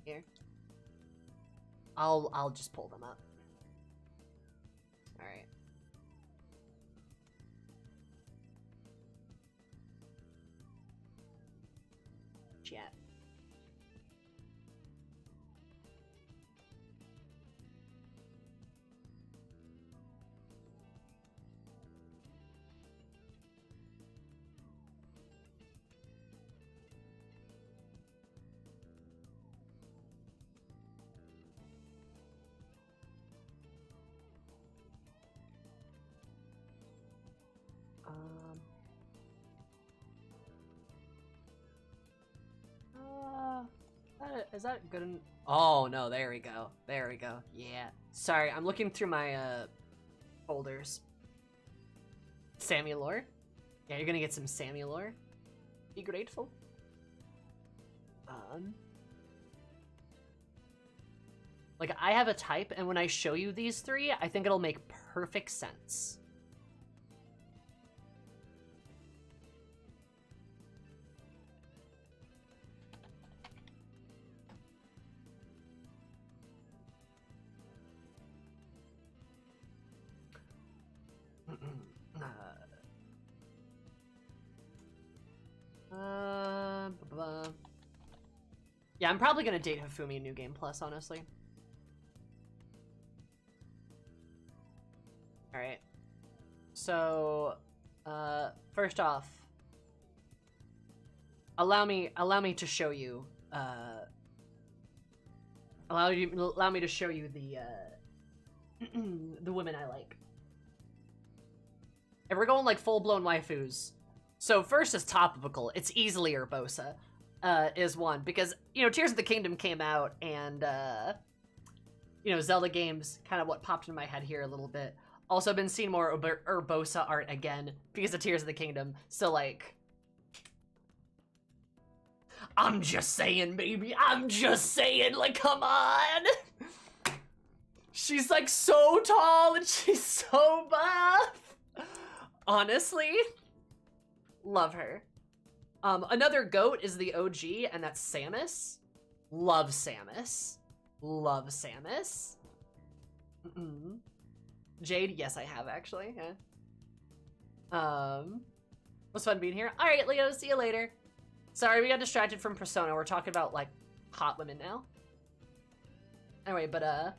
Here. I'll just pull them up. Alright. Chat. Is that good? Oh no, there we go. There we go. Yeah. Sorry, I'm looking through my folders. Sammy lore. Yeah, you're gonna get some Sammy lore. Be grateful. Like, I have a type, and when I show you these three, I think it'll make perfect sense. Yeah, I'm probably gonna date Hifumi in New Game Plus, honestly. Alright. So, first off, allow me to show you, allow me to show you the, the women I like. If we're going like full-blown waifus, so first is topical. It's easily Urbosa, is one, because, you know, Tears of the Kingdom came out, and, you know, Zelda games, kind of what popped in my head here a little bit. Also been seeing more Urbosa art again, because of Tears of the Kingdom, so, like, I'm just saying, baby, I'm just saying, like, come on! She's, like, so tall, and she's so buff! Honestly, love her. Another GOAT is the OG, and that's Samus. Love Samus. Love Samus. Jade, yes, I have, actually. Yeah. Was fun being here. All right, Leo, see you later. Sorry, we got distracted from Persona. We're talking about, like, hot women now. Anyway, but,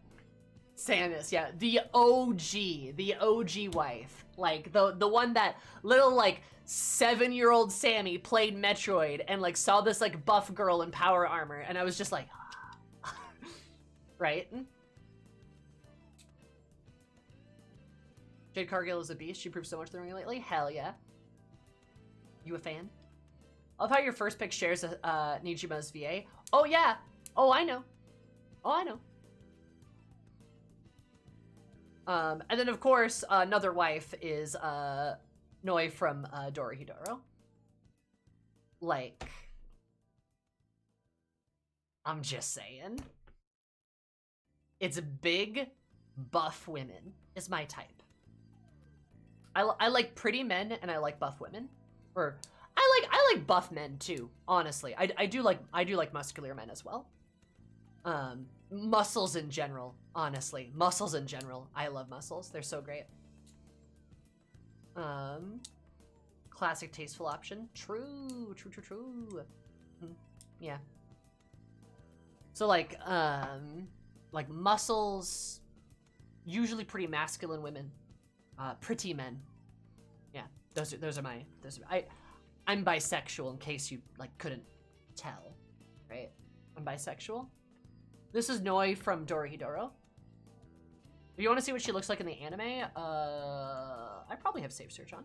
Samus, yeah, the OG wife. Like, the one that little, like, 7-year-old Sammy played Metroid and, like, saw this, like, buff girl in power armor, and I was just like, right? Jade Cargill is a beast. She proved so much through me lately. Hell yeah. You a fan? I love how your first pick shares Nijima's VA. Oh, yeah. Oh, I know. Oh, I know. And then, of course, another wife is, Noi from, Dorohedoro. Like, I'm just saying. It's big, buff women is my type. I like pretty men, and I like buff women. Or, I like buff men, too, honestly. I do like muscular men as well. Muscles in general, honestly. Muscles in general. I love muscles. They're so great. Classic tasteful option. True. Yeah. So, like muscles, usually pretty masculine women. Pretty men. Yeah, those are my I'm bisexual, in case you, like, couldn't tell, right? I'm bisexual. This is Noi from Dorohedoro. If you want to see what she looks like in the anime, I probably have Safe Search on.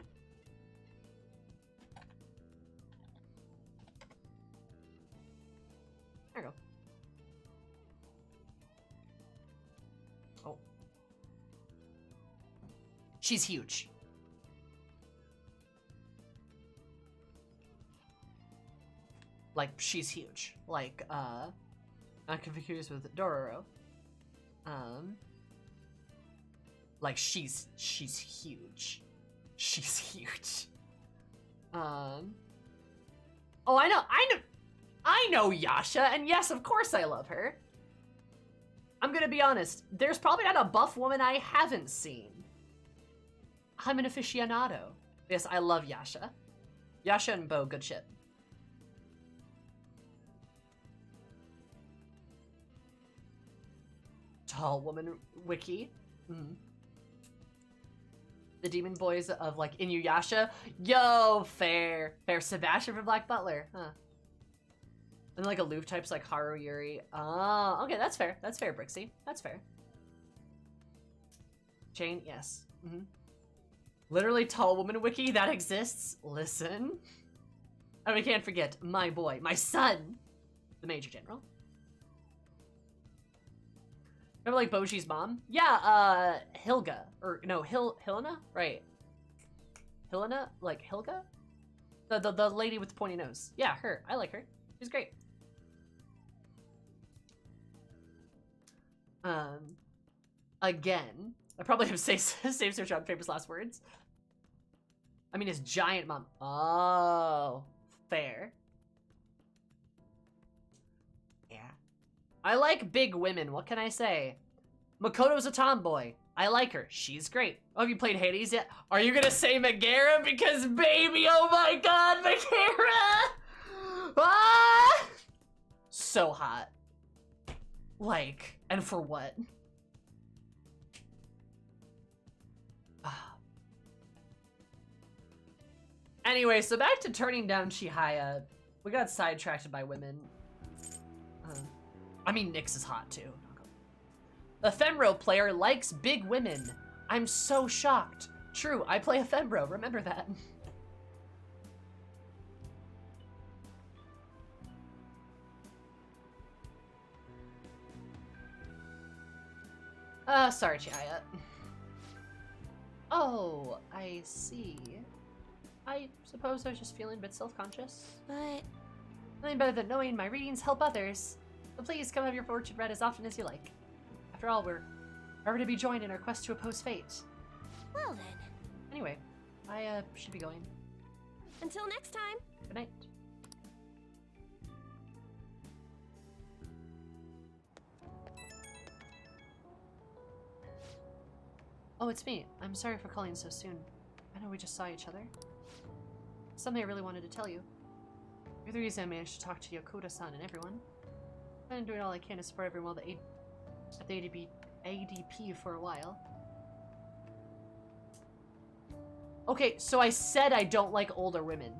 There you go. Oh. She's huge. Like, she's huge. Like, not confused with Dororo. Like, she's huge. She's huge. Oh, I know Yasha, and yes, of course I love her. I'm gonna be honest, there's probably not a buff woman I haven't seen. I'm an aficionado. Yes, I love Yasha. Yasha and Bo, good shit. Tall woman wiki. Mm. The demon boys of like Inuyasha. Yo, fair. Fair. Sebastian from Black Butler. Huh. And like aloof types like Haru Yuri. Oh, okay, that's fair. That's fair, Brixie. That's fair. Jane, yes. Mm-hmm. Literally tall woman wiki that exists. Listen. And we can't forget my boy, my son, the Major General. Remember like Boji's mom? Yeah, Hilga. Or no, Hilena? Right. Hilena? Like Hilga? The lady with the pointy nose. Yeah, her. I like her. She's great. Again, I probably have saved search on famous last words. I mean, his giant mom. Oh, fair. Yeah. I like big women. What can I say? Makoto's a tomboy. I like her. She's great. Oh, have you played Hades yet? Are you gonna say Megara? Because baby, oh my god, Megara! Ah! So hot. Like, and for what? Anyway, so back to turning down Chihaya. We got sidetracked by women. I mean, Nyx is hot too. Ephemero player likes big women. I'm so shocked. True, I play Ephemero, remember that. Sorry, Chihaya. Oh, I see. I suppose I was just feeling a bit self-conscious. But Nothing better than knowing my readings help others. So please come have your fortune read as often as you like. After all, we're ever to be joined in our quest to oppose fate. Well then. Anyway, I should be going. Until next time. Good night. Oh, it's me. I'm sorry for calling so soon. I know we just saw each other. Something I really wanted to tell you. You're the reason I managed to talk to Yokoda-san and everyone. I've been doing all I can to support everyone at the ADP for a while. Okay, so I said I don't like older women.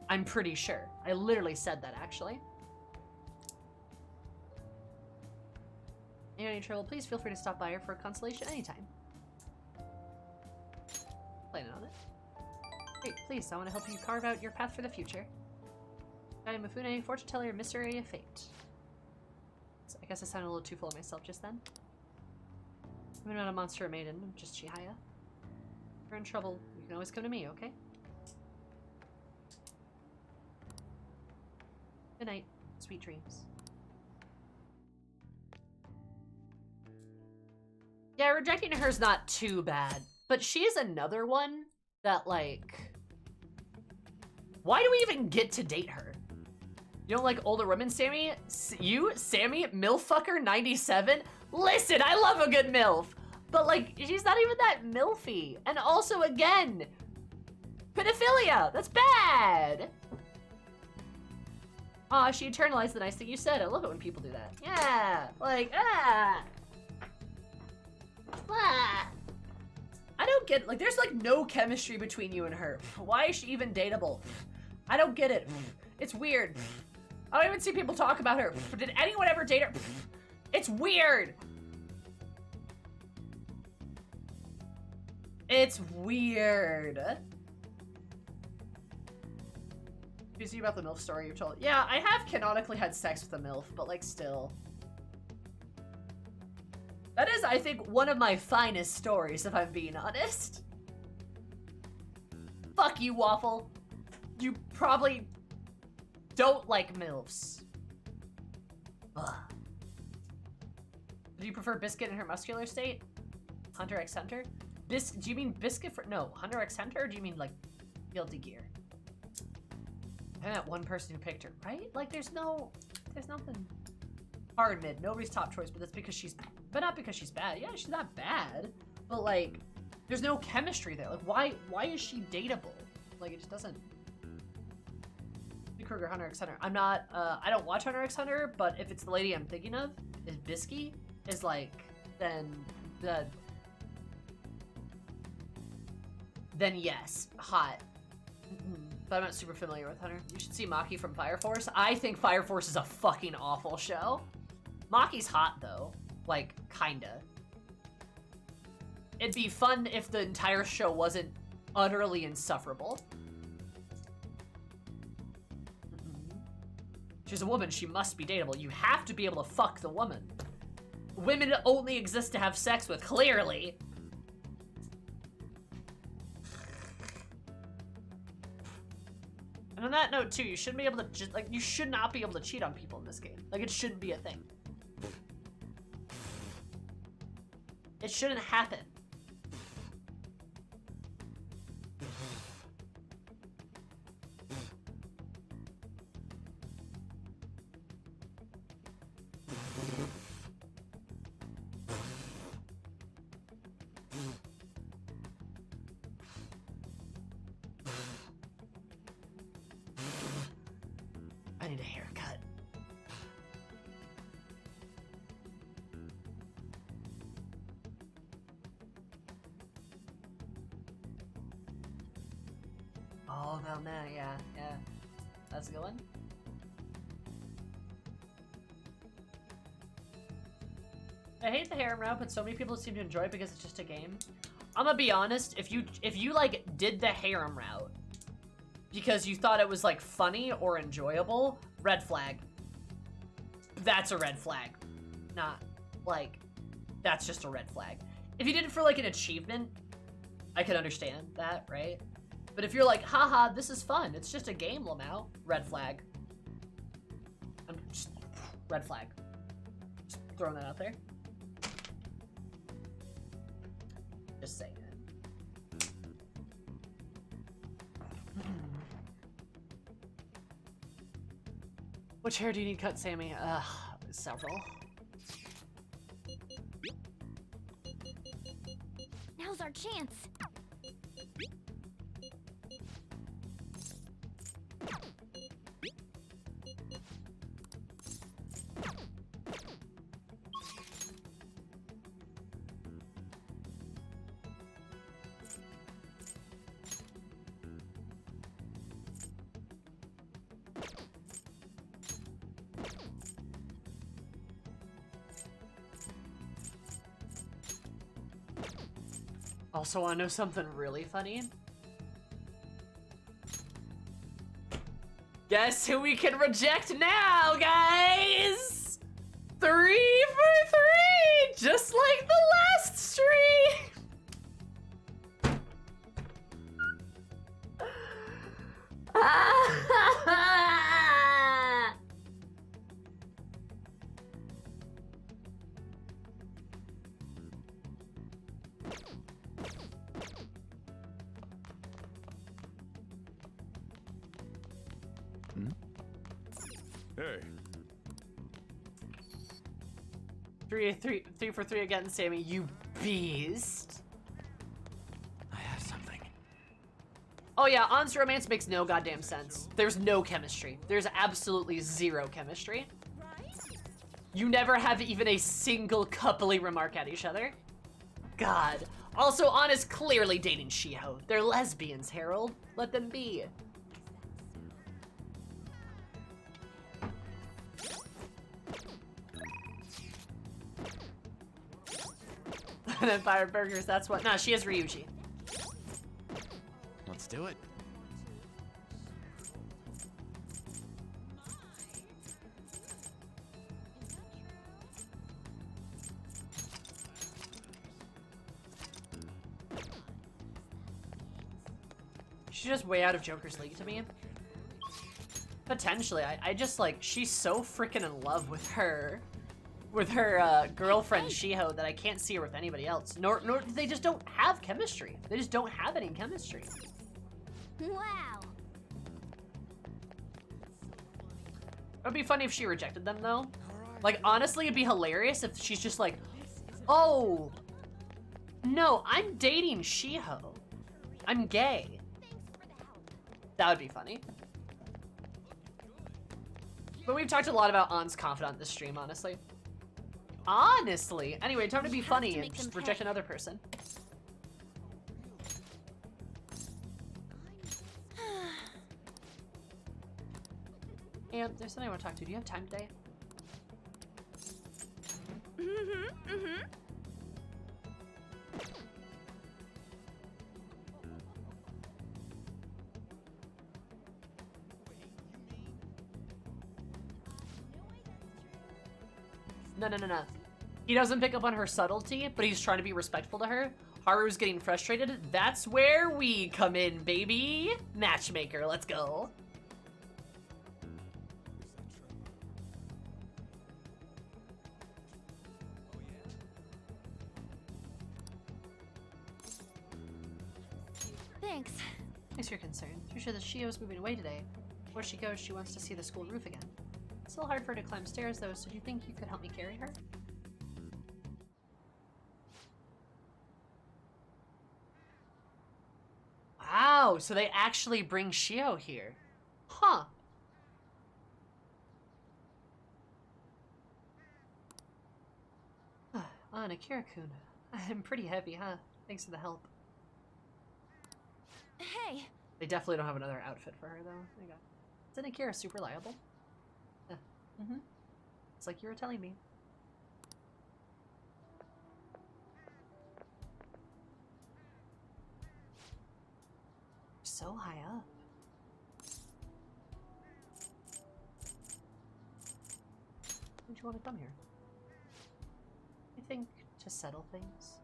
I'm pretty sure. I literally said that, actually. If you're in any trouble, please feel free to stop by here for a consultation anytime. Planning on it. Great, please, I want to help you carve out your path for the future. I am Mifune, fortune teller, mystery of fate. So I guess I sounded a little too full of myself just then. I'm not a monster or maiden, I'm just Chihaya. If you're in trouble, you can always come to me, okay? Good night. Sweet dreams. Yeah, rejecting her's not too bad. But she's another one that, like... Why do we even get to date her? You don't like older women, Sammy? You, Sammy, MILFfucker97? Listen, I love a good MILF. But, like, she's not even that MILFy. And also, again, pedophilia. That's bad. Aw, she internalized the nice thing you said. I love it when people do that. Yeah, like, ah. I don't get, like, there's, like, no chemistry between you and her. Why is she even dateable? I don't get it. It's weird. I don't even see people talk about her. Did anyone ever date her? It's weird. It's weird. Confused about the MILF story you've told. Yeah, I have canonically had sex with a MILF, but like still. That is, I think, one of my finest stories, if I'm being honest. Fuck you, Waffle. You probably don't like MILFs. Ugh. Do you prefer Biscuit in her muscular state? Hunter x Hunter? Do you mean Biscuit for— no, Hunter x Hunter, or do you mean like Guilty Gear? I met one person who picked her, right? Like there's nothing hard mid. Nobody's top choice, but that's because she's— but not because she's bad. Yeah, she's not bad, but like there's no chemistry there. Like why is she dateable? Like it just doesn't. Kruger, Hunter x Hunter. I'm not, I don't watch Hunter x Hunter, but if it's the lady I'm thinking of, is Bisky, is like, then yes, hot. But I'm not super familiar with Hunter. You should see Maki from Fire Force. I think Fire Force is a fucking awful show. Maki's hot though, like, kinda. It'd be fun if the entire show wasn't utterly insufferable. She's a woman, she must be dateable. You have to be able to fuck the woman. Women only exist to have sex with, clearly. And on that note too, you shouldn't be able to just, like, you should not be able to cheat on people in this game. Like, it shouldn't be a thing. It shouldn't happen. I need a haircut. Oh, no, yeah. That's a good one. I hate the harem route, but so many people seem to enjoy it because it's just a game. I'm gonna be honest, if you like did the harem route because you thought it was like funny or enjoyable, red flag. That's a red flag. Not like, that's just a red flag. If you did it for like an achievement, I could understand that, right? But if you're like, haha, this is fun, it's just a game, Lamau, red flag. I'm just, red flag. Just throwing that out there. Just saying it. Which hair do you need cut, Sammy? Several. Now's our chance. Also, wanna know something really funny? Guess who we can reject now, guys? 3 for 3, just like the last stream. Hey. 3 for 3 again, Sammy, you beast. I have something. Oh yeah, On's romance makes no goddamn sense. There's no chemistry. There's absolutely zero chemistry. You never have even a single coupley remark at each other. God. Also, On is clearly dating Shiho. They're lesbians, Harold. Let them be. And then Fire Burgers, that's what— nah, she has Ryuji. Let's do it. She's just way out of Joker's league to me. Potentially, I just like, she's so freaking in love with her girlfriend Shiho that I can't see her with anybody else. Nor they just don't have chemistry. They just don't have any chemistry. Wow. It would be funny if she rejected them though. Like honestly, it'd be hilarious if she's just like, oh, no, I'm dating Shiho. I'm gay. That would be funny. But we've talked a lot about An's Confidant this stream, honestly. Honestly. Anyway, time to be funny and just reject another person. And there's something I want to talk to. Do you have time today? No. He doesn't pick up on her subtlety, but he's trying to be respectful to her. Haru's getting frustrated. That's where we come in, baby. Matchmaker, let's go. Thanks. Thanks for your concern. You're sure that Shio's moving away today. Where she goes, she wants to see the school roof again. It's still hard for her to climb stairs, though, so do you think you could help me carry her? Wow, so they actually bring Shio here. Huh. Oh, Akira-kun. I'm pretty heavy, huh? Thanks for the help. Hey. They definitely don't have another outfit for her, though. Isn't Akira super reliable? It's like you were telling me. So high up. Why'd you want to come here? I think to settle things.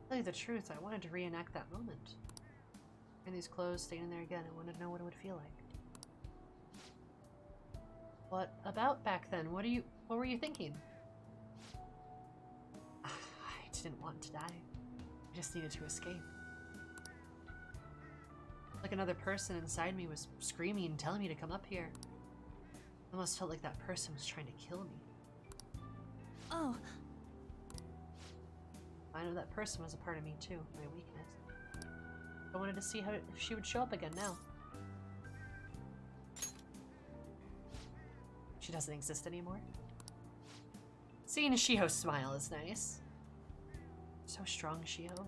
To tell you the truth, I wanted to reenact that moment. In these clothes, standing there again, I wanted to know what it would feel like. What about back then? What were you thinking? I didn't want to die. I just needed to escape. Like another person inside me was screaming, telling me to come up here. I almost felt like that person was trying to kill me. Oh. I know that person was a part of me too, my weakness. I wanted to see if she would show up again now. She doesn't exist anymore. Seeing Shiho smile is nice. So strong, Shiho.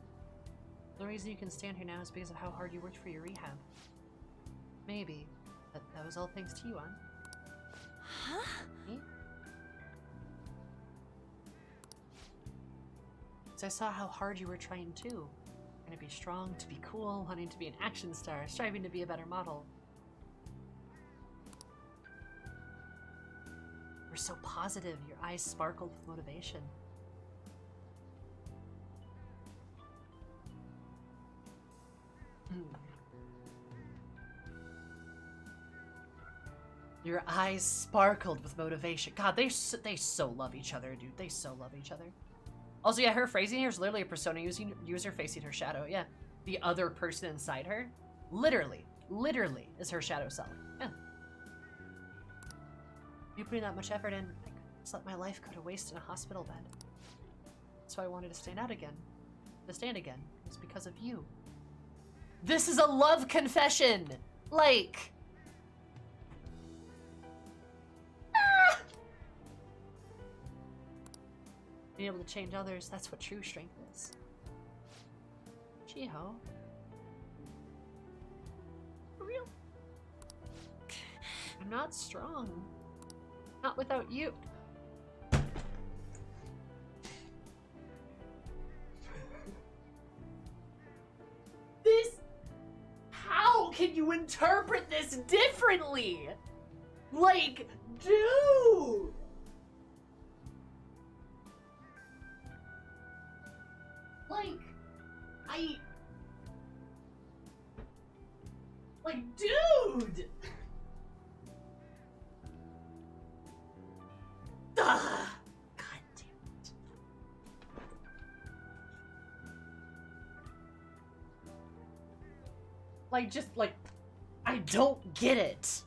The reason you can stand here now is because of how hard you worked for your rehab. Maybe, but that was all thanks to you, An. Huh? Me? Because I saw how hard you were trying too. Trying to be strong, to be cool, wanting to be an action star, striving to be a better model. You're so positive, your eyes sparkled with motivation. Your eyes sparkled with motivation. God, they so love each other, dude. They so love each other. Also, yeah, her phrasing here is literally a persona user facing her shadow. Yeah, the other person inside her, literally is her shadow self. Yeah. You putting that much effort in, I could just let my life go to waste in a hospital bed. That's why I wanted to stand again. It's because of you. This is a love confession! Like... Ah! Being able to change others, that's what true strength is. Chiho. For real? I'm not strong. Not without you. How can you interpret this differently? Like, dude! Like, Like, dude! Ugh. God damn it. Like, just, like, I don't get it.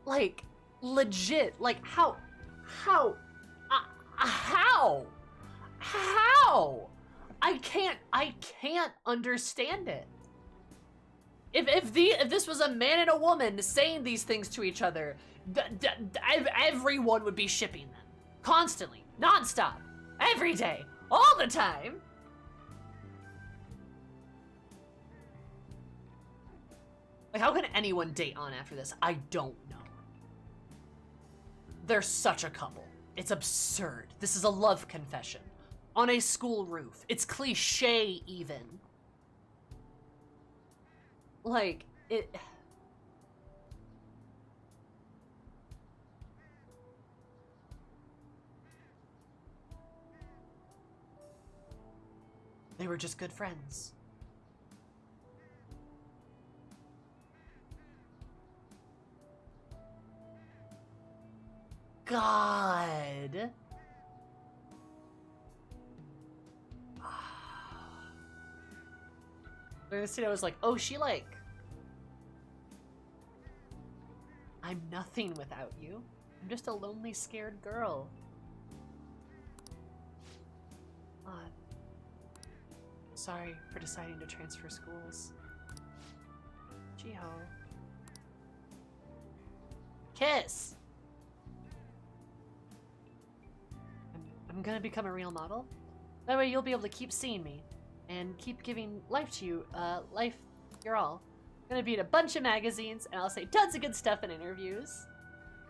Like, legit. Like, how? How? I can't understand it. If this was a man and a woman saying these things to each other, everyone would be shipping them. Constantly. Non-stop. Every day. All the time. Like, how can anyone date on after this? I don't know. They're such a couple. It's absurd. This is a love confession. On a school roof. It's cliche, even. Like, it... They were just good friends. God. During the scene, I was like, oh, she like... I'm nothing without you. I'm just a lonely, scared girl. Sorry for deciding to transfer schools. Chiho. Kiss! I'm gonna become a real model. That way you'll be able to keep seeing me and keep giving life to you, life your all. I'm gonna be in a bunch of magazines and I'll say tons of good stuff in interviews.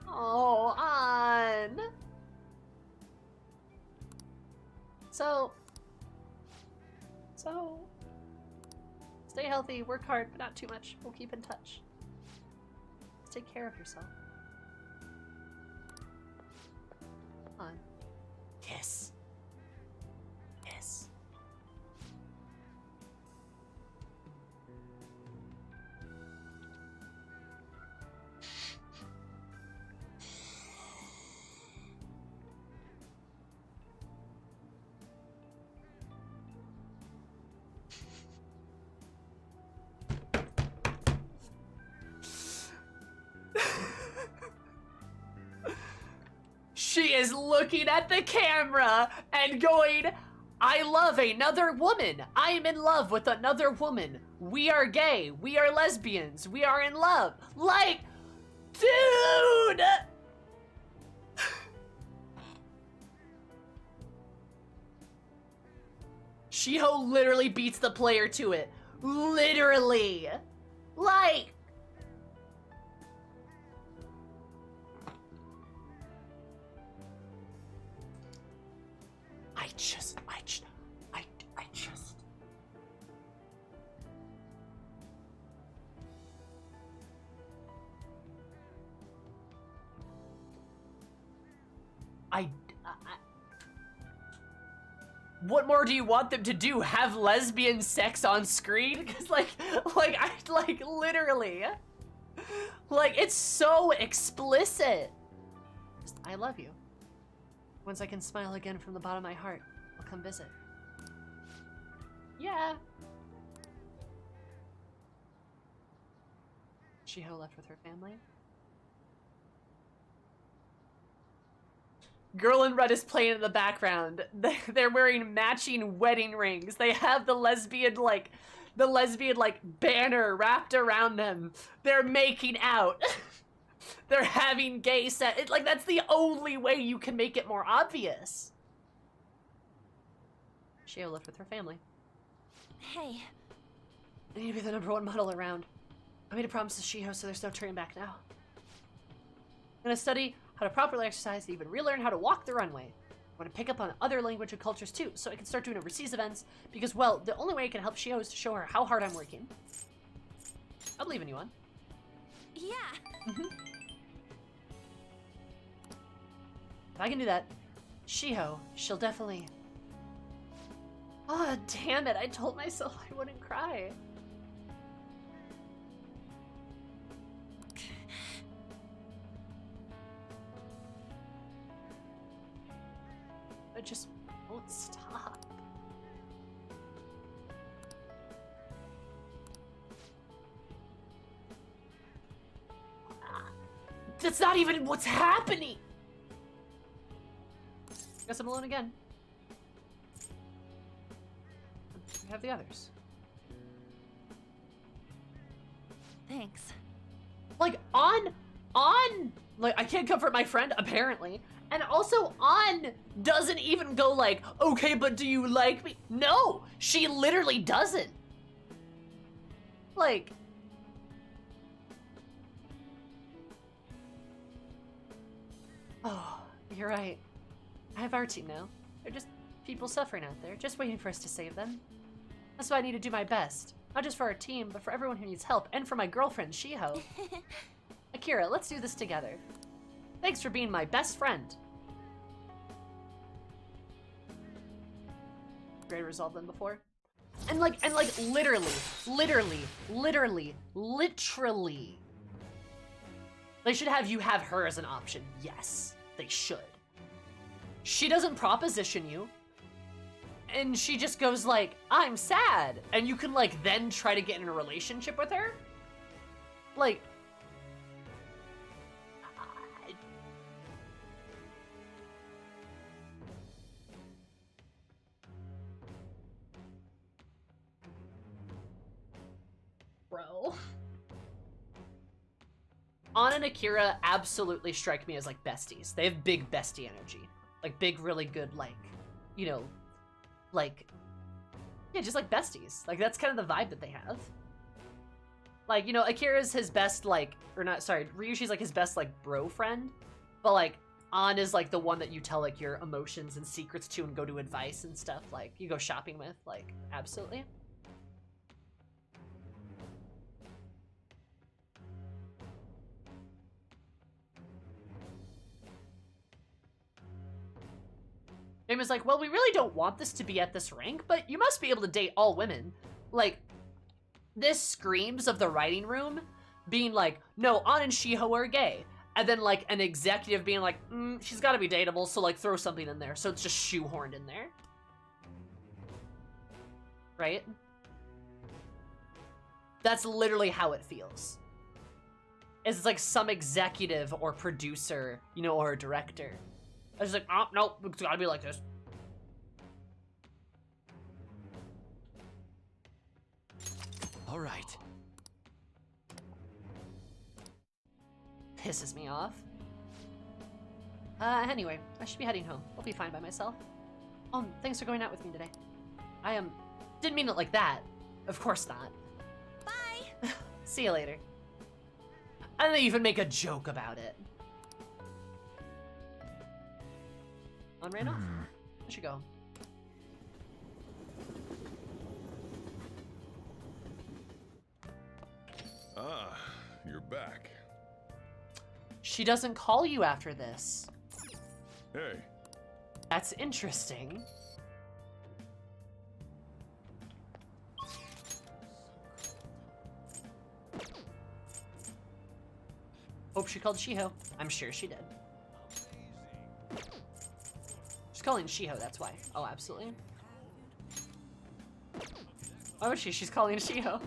Oh, An. So, stay healthy, work hard, but not too much. We'll keep in touch. Just take care of yourself. Come on. Kiss. Kiss. She is looking at the camera and going, I love another woman. I am in love with another woman. We are gay. We are lesbians. We are in love. Like, dude! Shiho literally beats the player to it. Literally. Like, what more do you want them to do? Have lesbian sex on screen? Because literally, like, it's so explicit. Just, I love you. Once I can smile again from the bottom of my heart, I'll come visit. Yeah. Chiho left with her family. Girl in red is playing in the background. They're wearing matching wedding rings. They have the lesbian banner wrapped around them. They're making out. They're having gay sex. Like, that's the only way you can make it more obvious. Shio left with her family. Hey. I need to be the #1 model around. I made a promise to Shiho, so there's no turning back now. I'm gonna study how to properly exercise and even relearn how to walk the runway. I want to pick up on other language and cultures too, so I can start doing overseas events, because, well, the only way I can help Shio is to show her how hard I'm working. I believe in you, An. Yeah. If I can do that, Shiho, she'll definitely... Oh, damn it, I told myself I wouldn't cry. just won't stop. That's not even what's happening! Guess I'm alone again. We have the others. Thanks. Like, like, I can't comfort my friend, apparently. And also, doesn't even go like, okay, but do you like me? No, she literally doesn't. Like... Oh, you're right. I have our team now. They're just people suffering out there, just waiting for us to save them. That's why I need to do my best. Not just for our team, but for everyone who needs help, and for my girlfriend, Shiho. Akira, let's do this together. Thanks for being my best friend. Greater resolve than before. And like literally. They should have you have her as an option. Yes, they should. She doesn't proposition you. And she just goes like, I'm sad. And you can like then try to get in a relationship with her. Like, bro. Ann and Akira absolutely strike me as like besties. They have big bestie energy. Like big, really good, like, you know, like, yeah, just like besties. Like that's kind of the vibe that they have. Like, you know, Akira's his best, like, or not, sorry, Ryushi's like his best, like, bro friend. But like, Ann is like the one that you tell like your emotions and secrets to and go to advice and stuff. Like, you go shopping with, like, absolutely. Game is like, well, we really don't want this to be at this rank, but you must be able to date all women. Like, this screams of the writing room being like, no, Ann and Shiho are gay. And then, like, an executive being like, she's gotta be dateable, so, like, throw something in there. So it's just shoehorned in there. Right? That's literally how it feels. It's like some executive or producer, you know, or a director. I was just like, oh, nope, it's gotta be like this. All right. Pisses me off. Anyway, I should be heading home. I'll be fine by myself. Thanks for going out with me today. I didn't mean it like that. Of course not. Bye! See you later. I didn't even make a joke about it. On ran off. I should go. Ah, you're back. She doesn't call you after this. Hey. That's interesting. Hope she called Shiho. I'm sure she did. She's calling Shiho, that's why. Oh, absolutely. Oh, she's calling Shiho.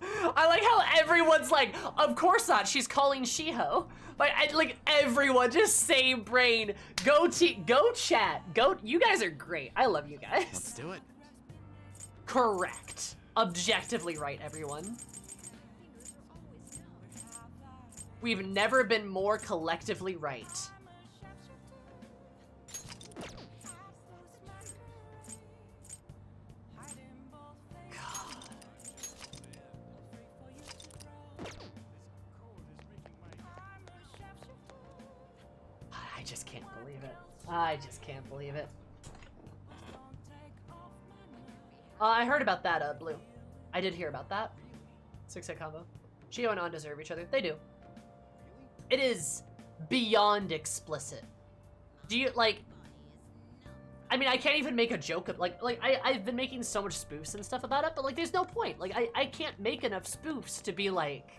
I like how everyone's like, of course not, she's calling Shiho. Like everyone, just same brain. Go chat. You guys are great. I love you guys. Let's do it. Correct. Objectively right, everyone. We've never been more collectively right. I just can't believe it. I just can't believe it. I heard about that, Blue. I did hear about that. 6-hit combo. Shiho and Ann deserve each other. They do. It is beyond explicit. Do you, like... I mean, I can't even make a joke of, I've been making so much spoofs and stuff about it, but, like, there's no point. Like, I can't make enough spoofs to be like...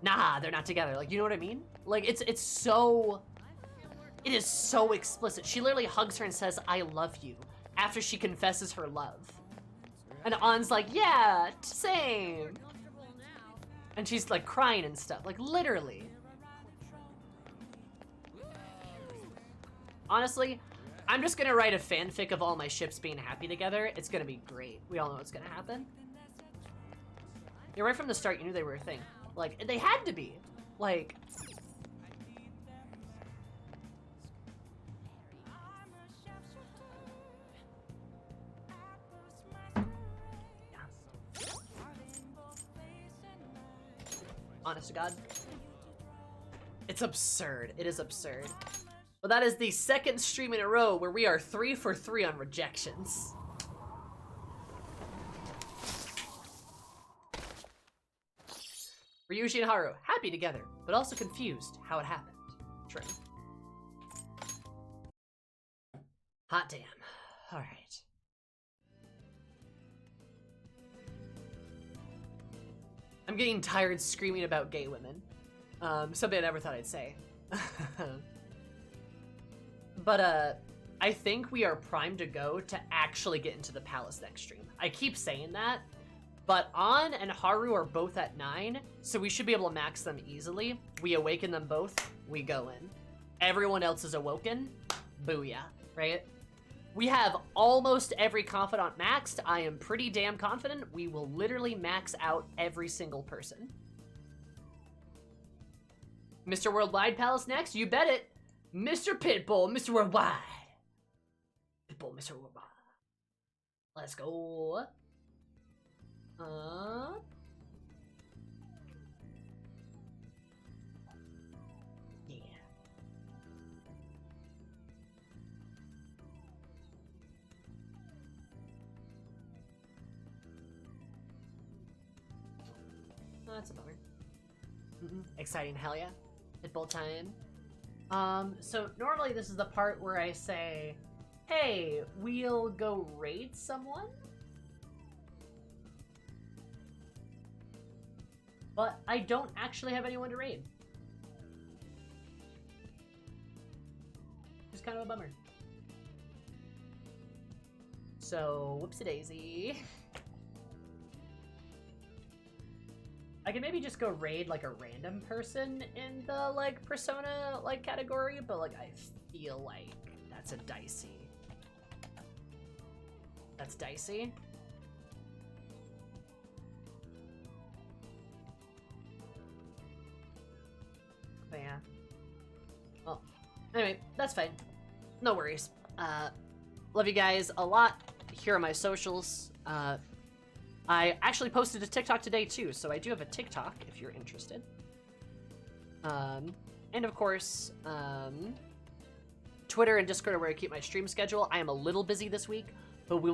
Nah, they're not together. Like, you know what I mean? Like, it's so... It is so explicit. She literally hugs her and says, I love you, after she confesses her love. And An's like, yeah, same. And she's like crying and stuff, like literally. Honestly, I'm just gonna write a fanfic of all my ships being happy together. It's gonna be great. We all know what's gonna happen. Yeah, right from the start, you knew they were a thing. Like, they had to be. Like... Yeah. Honest to God. It's absurd. It is absurd. Well, that is the second stream in a row where we are 3 for 3 on rejections. Ryuji and Haru, happy together, but also confused how it happened. True. Hot damn. Alright. I'm getting tired screaming about gay women. Something I never thought I'd say. But, I think we are primed to go to actually get into the palace next stream. I keep saying that, but An and Haru are both at 9, so we should be able to max them easily. We awaken them both, we go in. Everyone else is awoken, booyah, right? We have almost every confidant maxed. I am pretty damn confident we will literally max out every single person. Mr. Worldwide Palace next? You bet it. Mr. Pitbull, Mr. Worldwide. Pitbull, Mr. Worldwide. Let's go. Yeah. Oh, that's a bummer. Exciting, hell yeah. Pitbull time. So normally this is the part where I say, hey, we'll go raid someone? But I don't actually have anyone to raid. Just kind of a bummer. So, whoopsie-daisy. I can maybe just go raid, like, a random person in the, like, Persona, like, category, but, like, I feel like that's a dicey. That's dicey. But yeah. Well, anyway, that's fine. No worries. Love you guys a lot. Here are my socials. I actually posted a TikTok today too, so I do have a TikTok if you're interested. And of course, Twitter and Discord are where I keep my stream schedule. I am a little busy this week, but we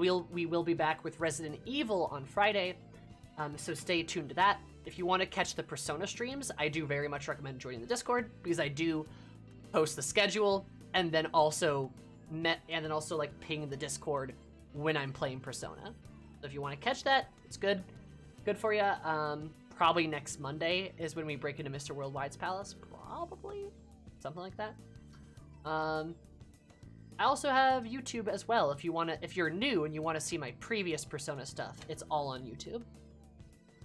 will be back with Resident Evil on Friday. So stay tuned to that. If you want to catch the Persona streams, I do very much recommend joining the Discord because I do post the schedule and then also like ping the Discord when I'm playing Persona. So if you want to catch that, it's good for you. Probably next Monday is when we break into Mr. Worldwide's palace. Probably something like that. I also have YouTube as well. If you're new and you want to see my previous Persona stuff, it's all on YouTube.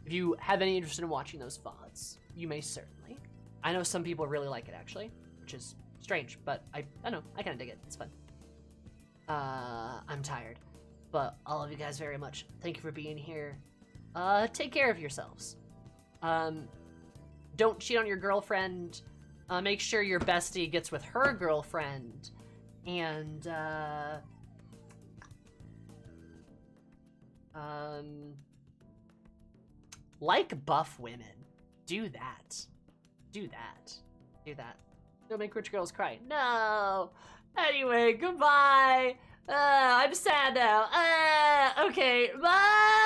If you have any interest in watching those VODs, you may certainly. I know some people really like it actually, which is strange, but I don't know, I kind of dig it. It's fun. I'm tired, but I love you guys very much. Thank you for being here. Take care of yourselves. Don't cheat on your girlfriend. Make sure your bestie gets with her girlfriend. And, like buff women. Do that. Do that. Do that. Don't make rich girls cry. No! Anyway, goodbye! I'm sad now. Okay, bye!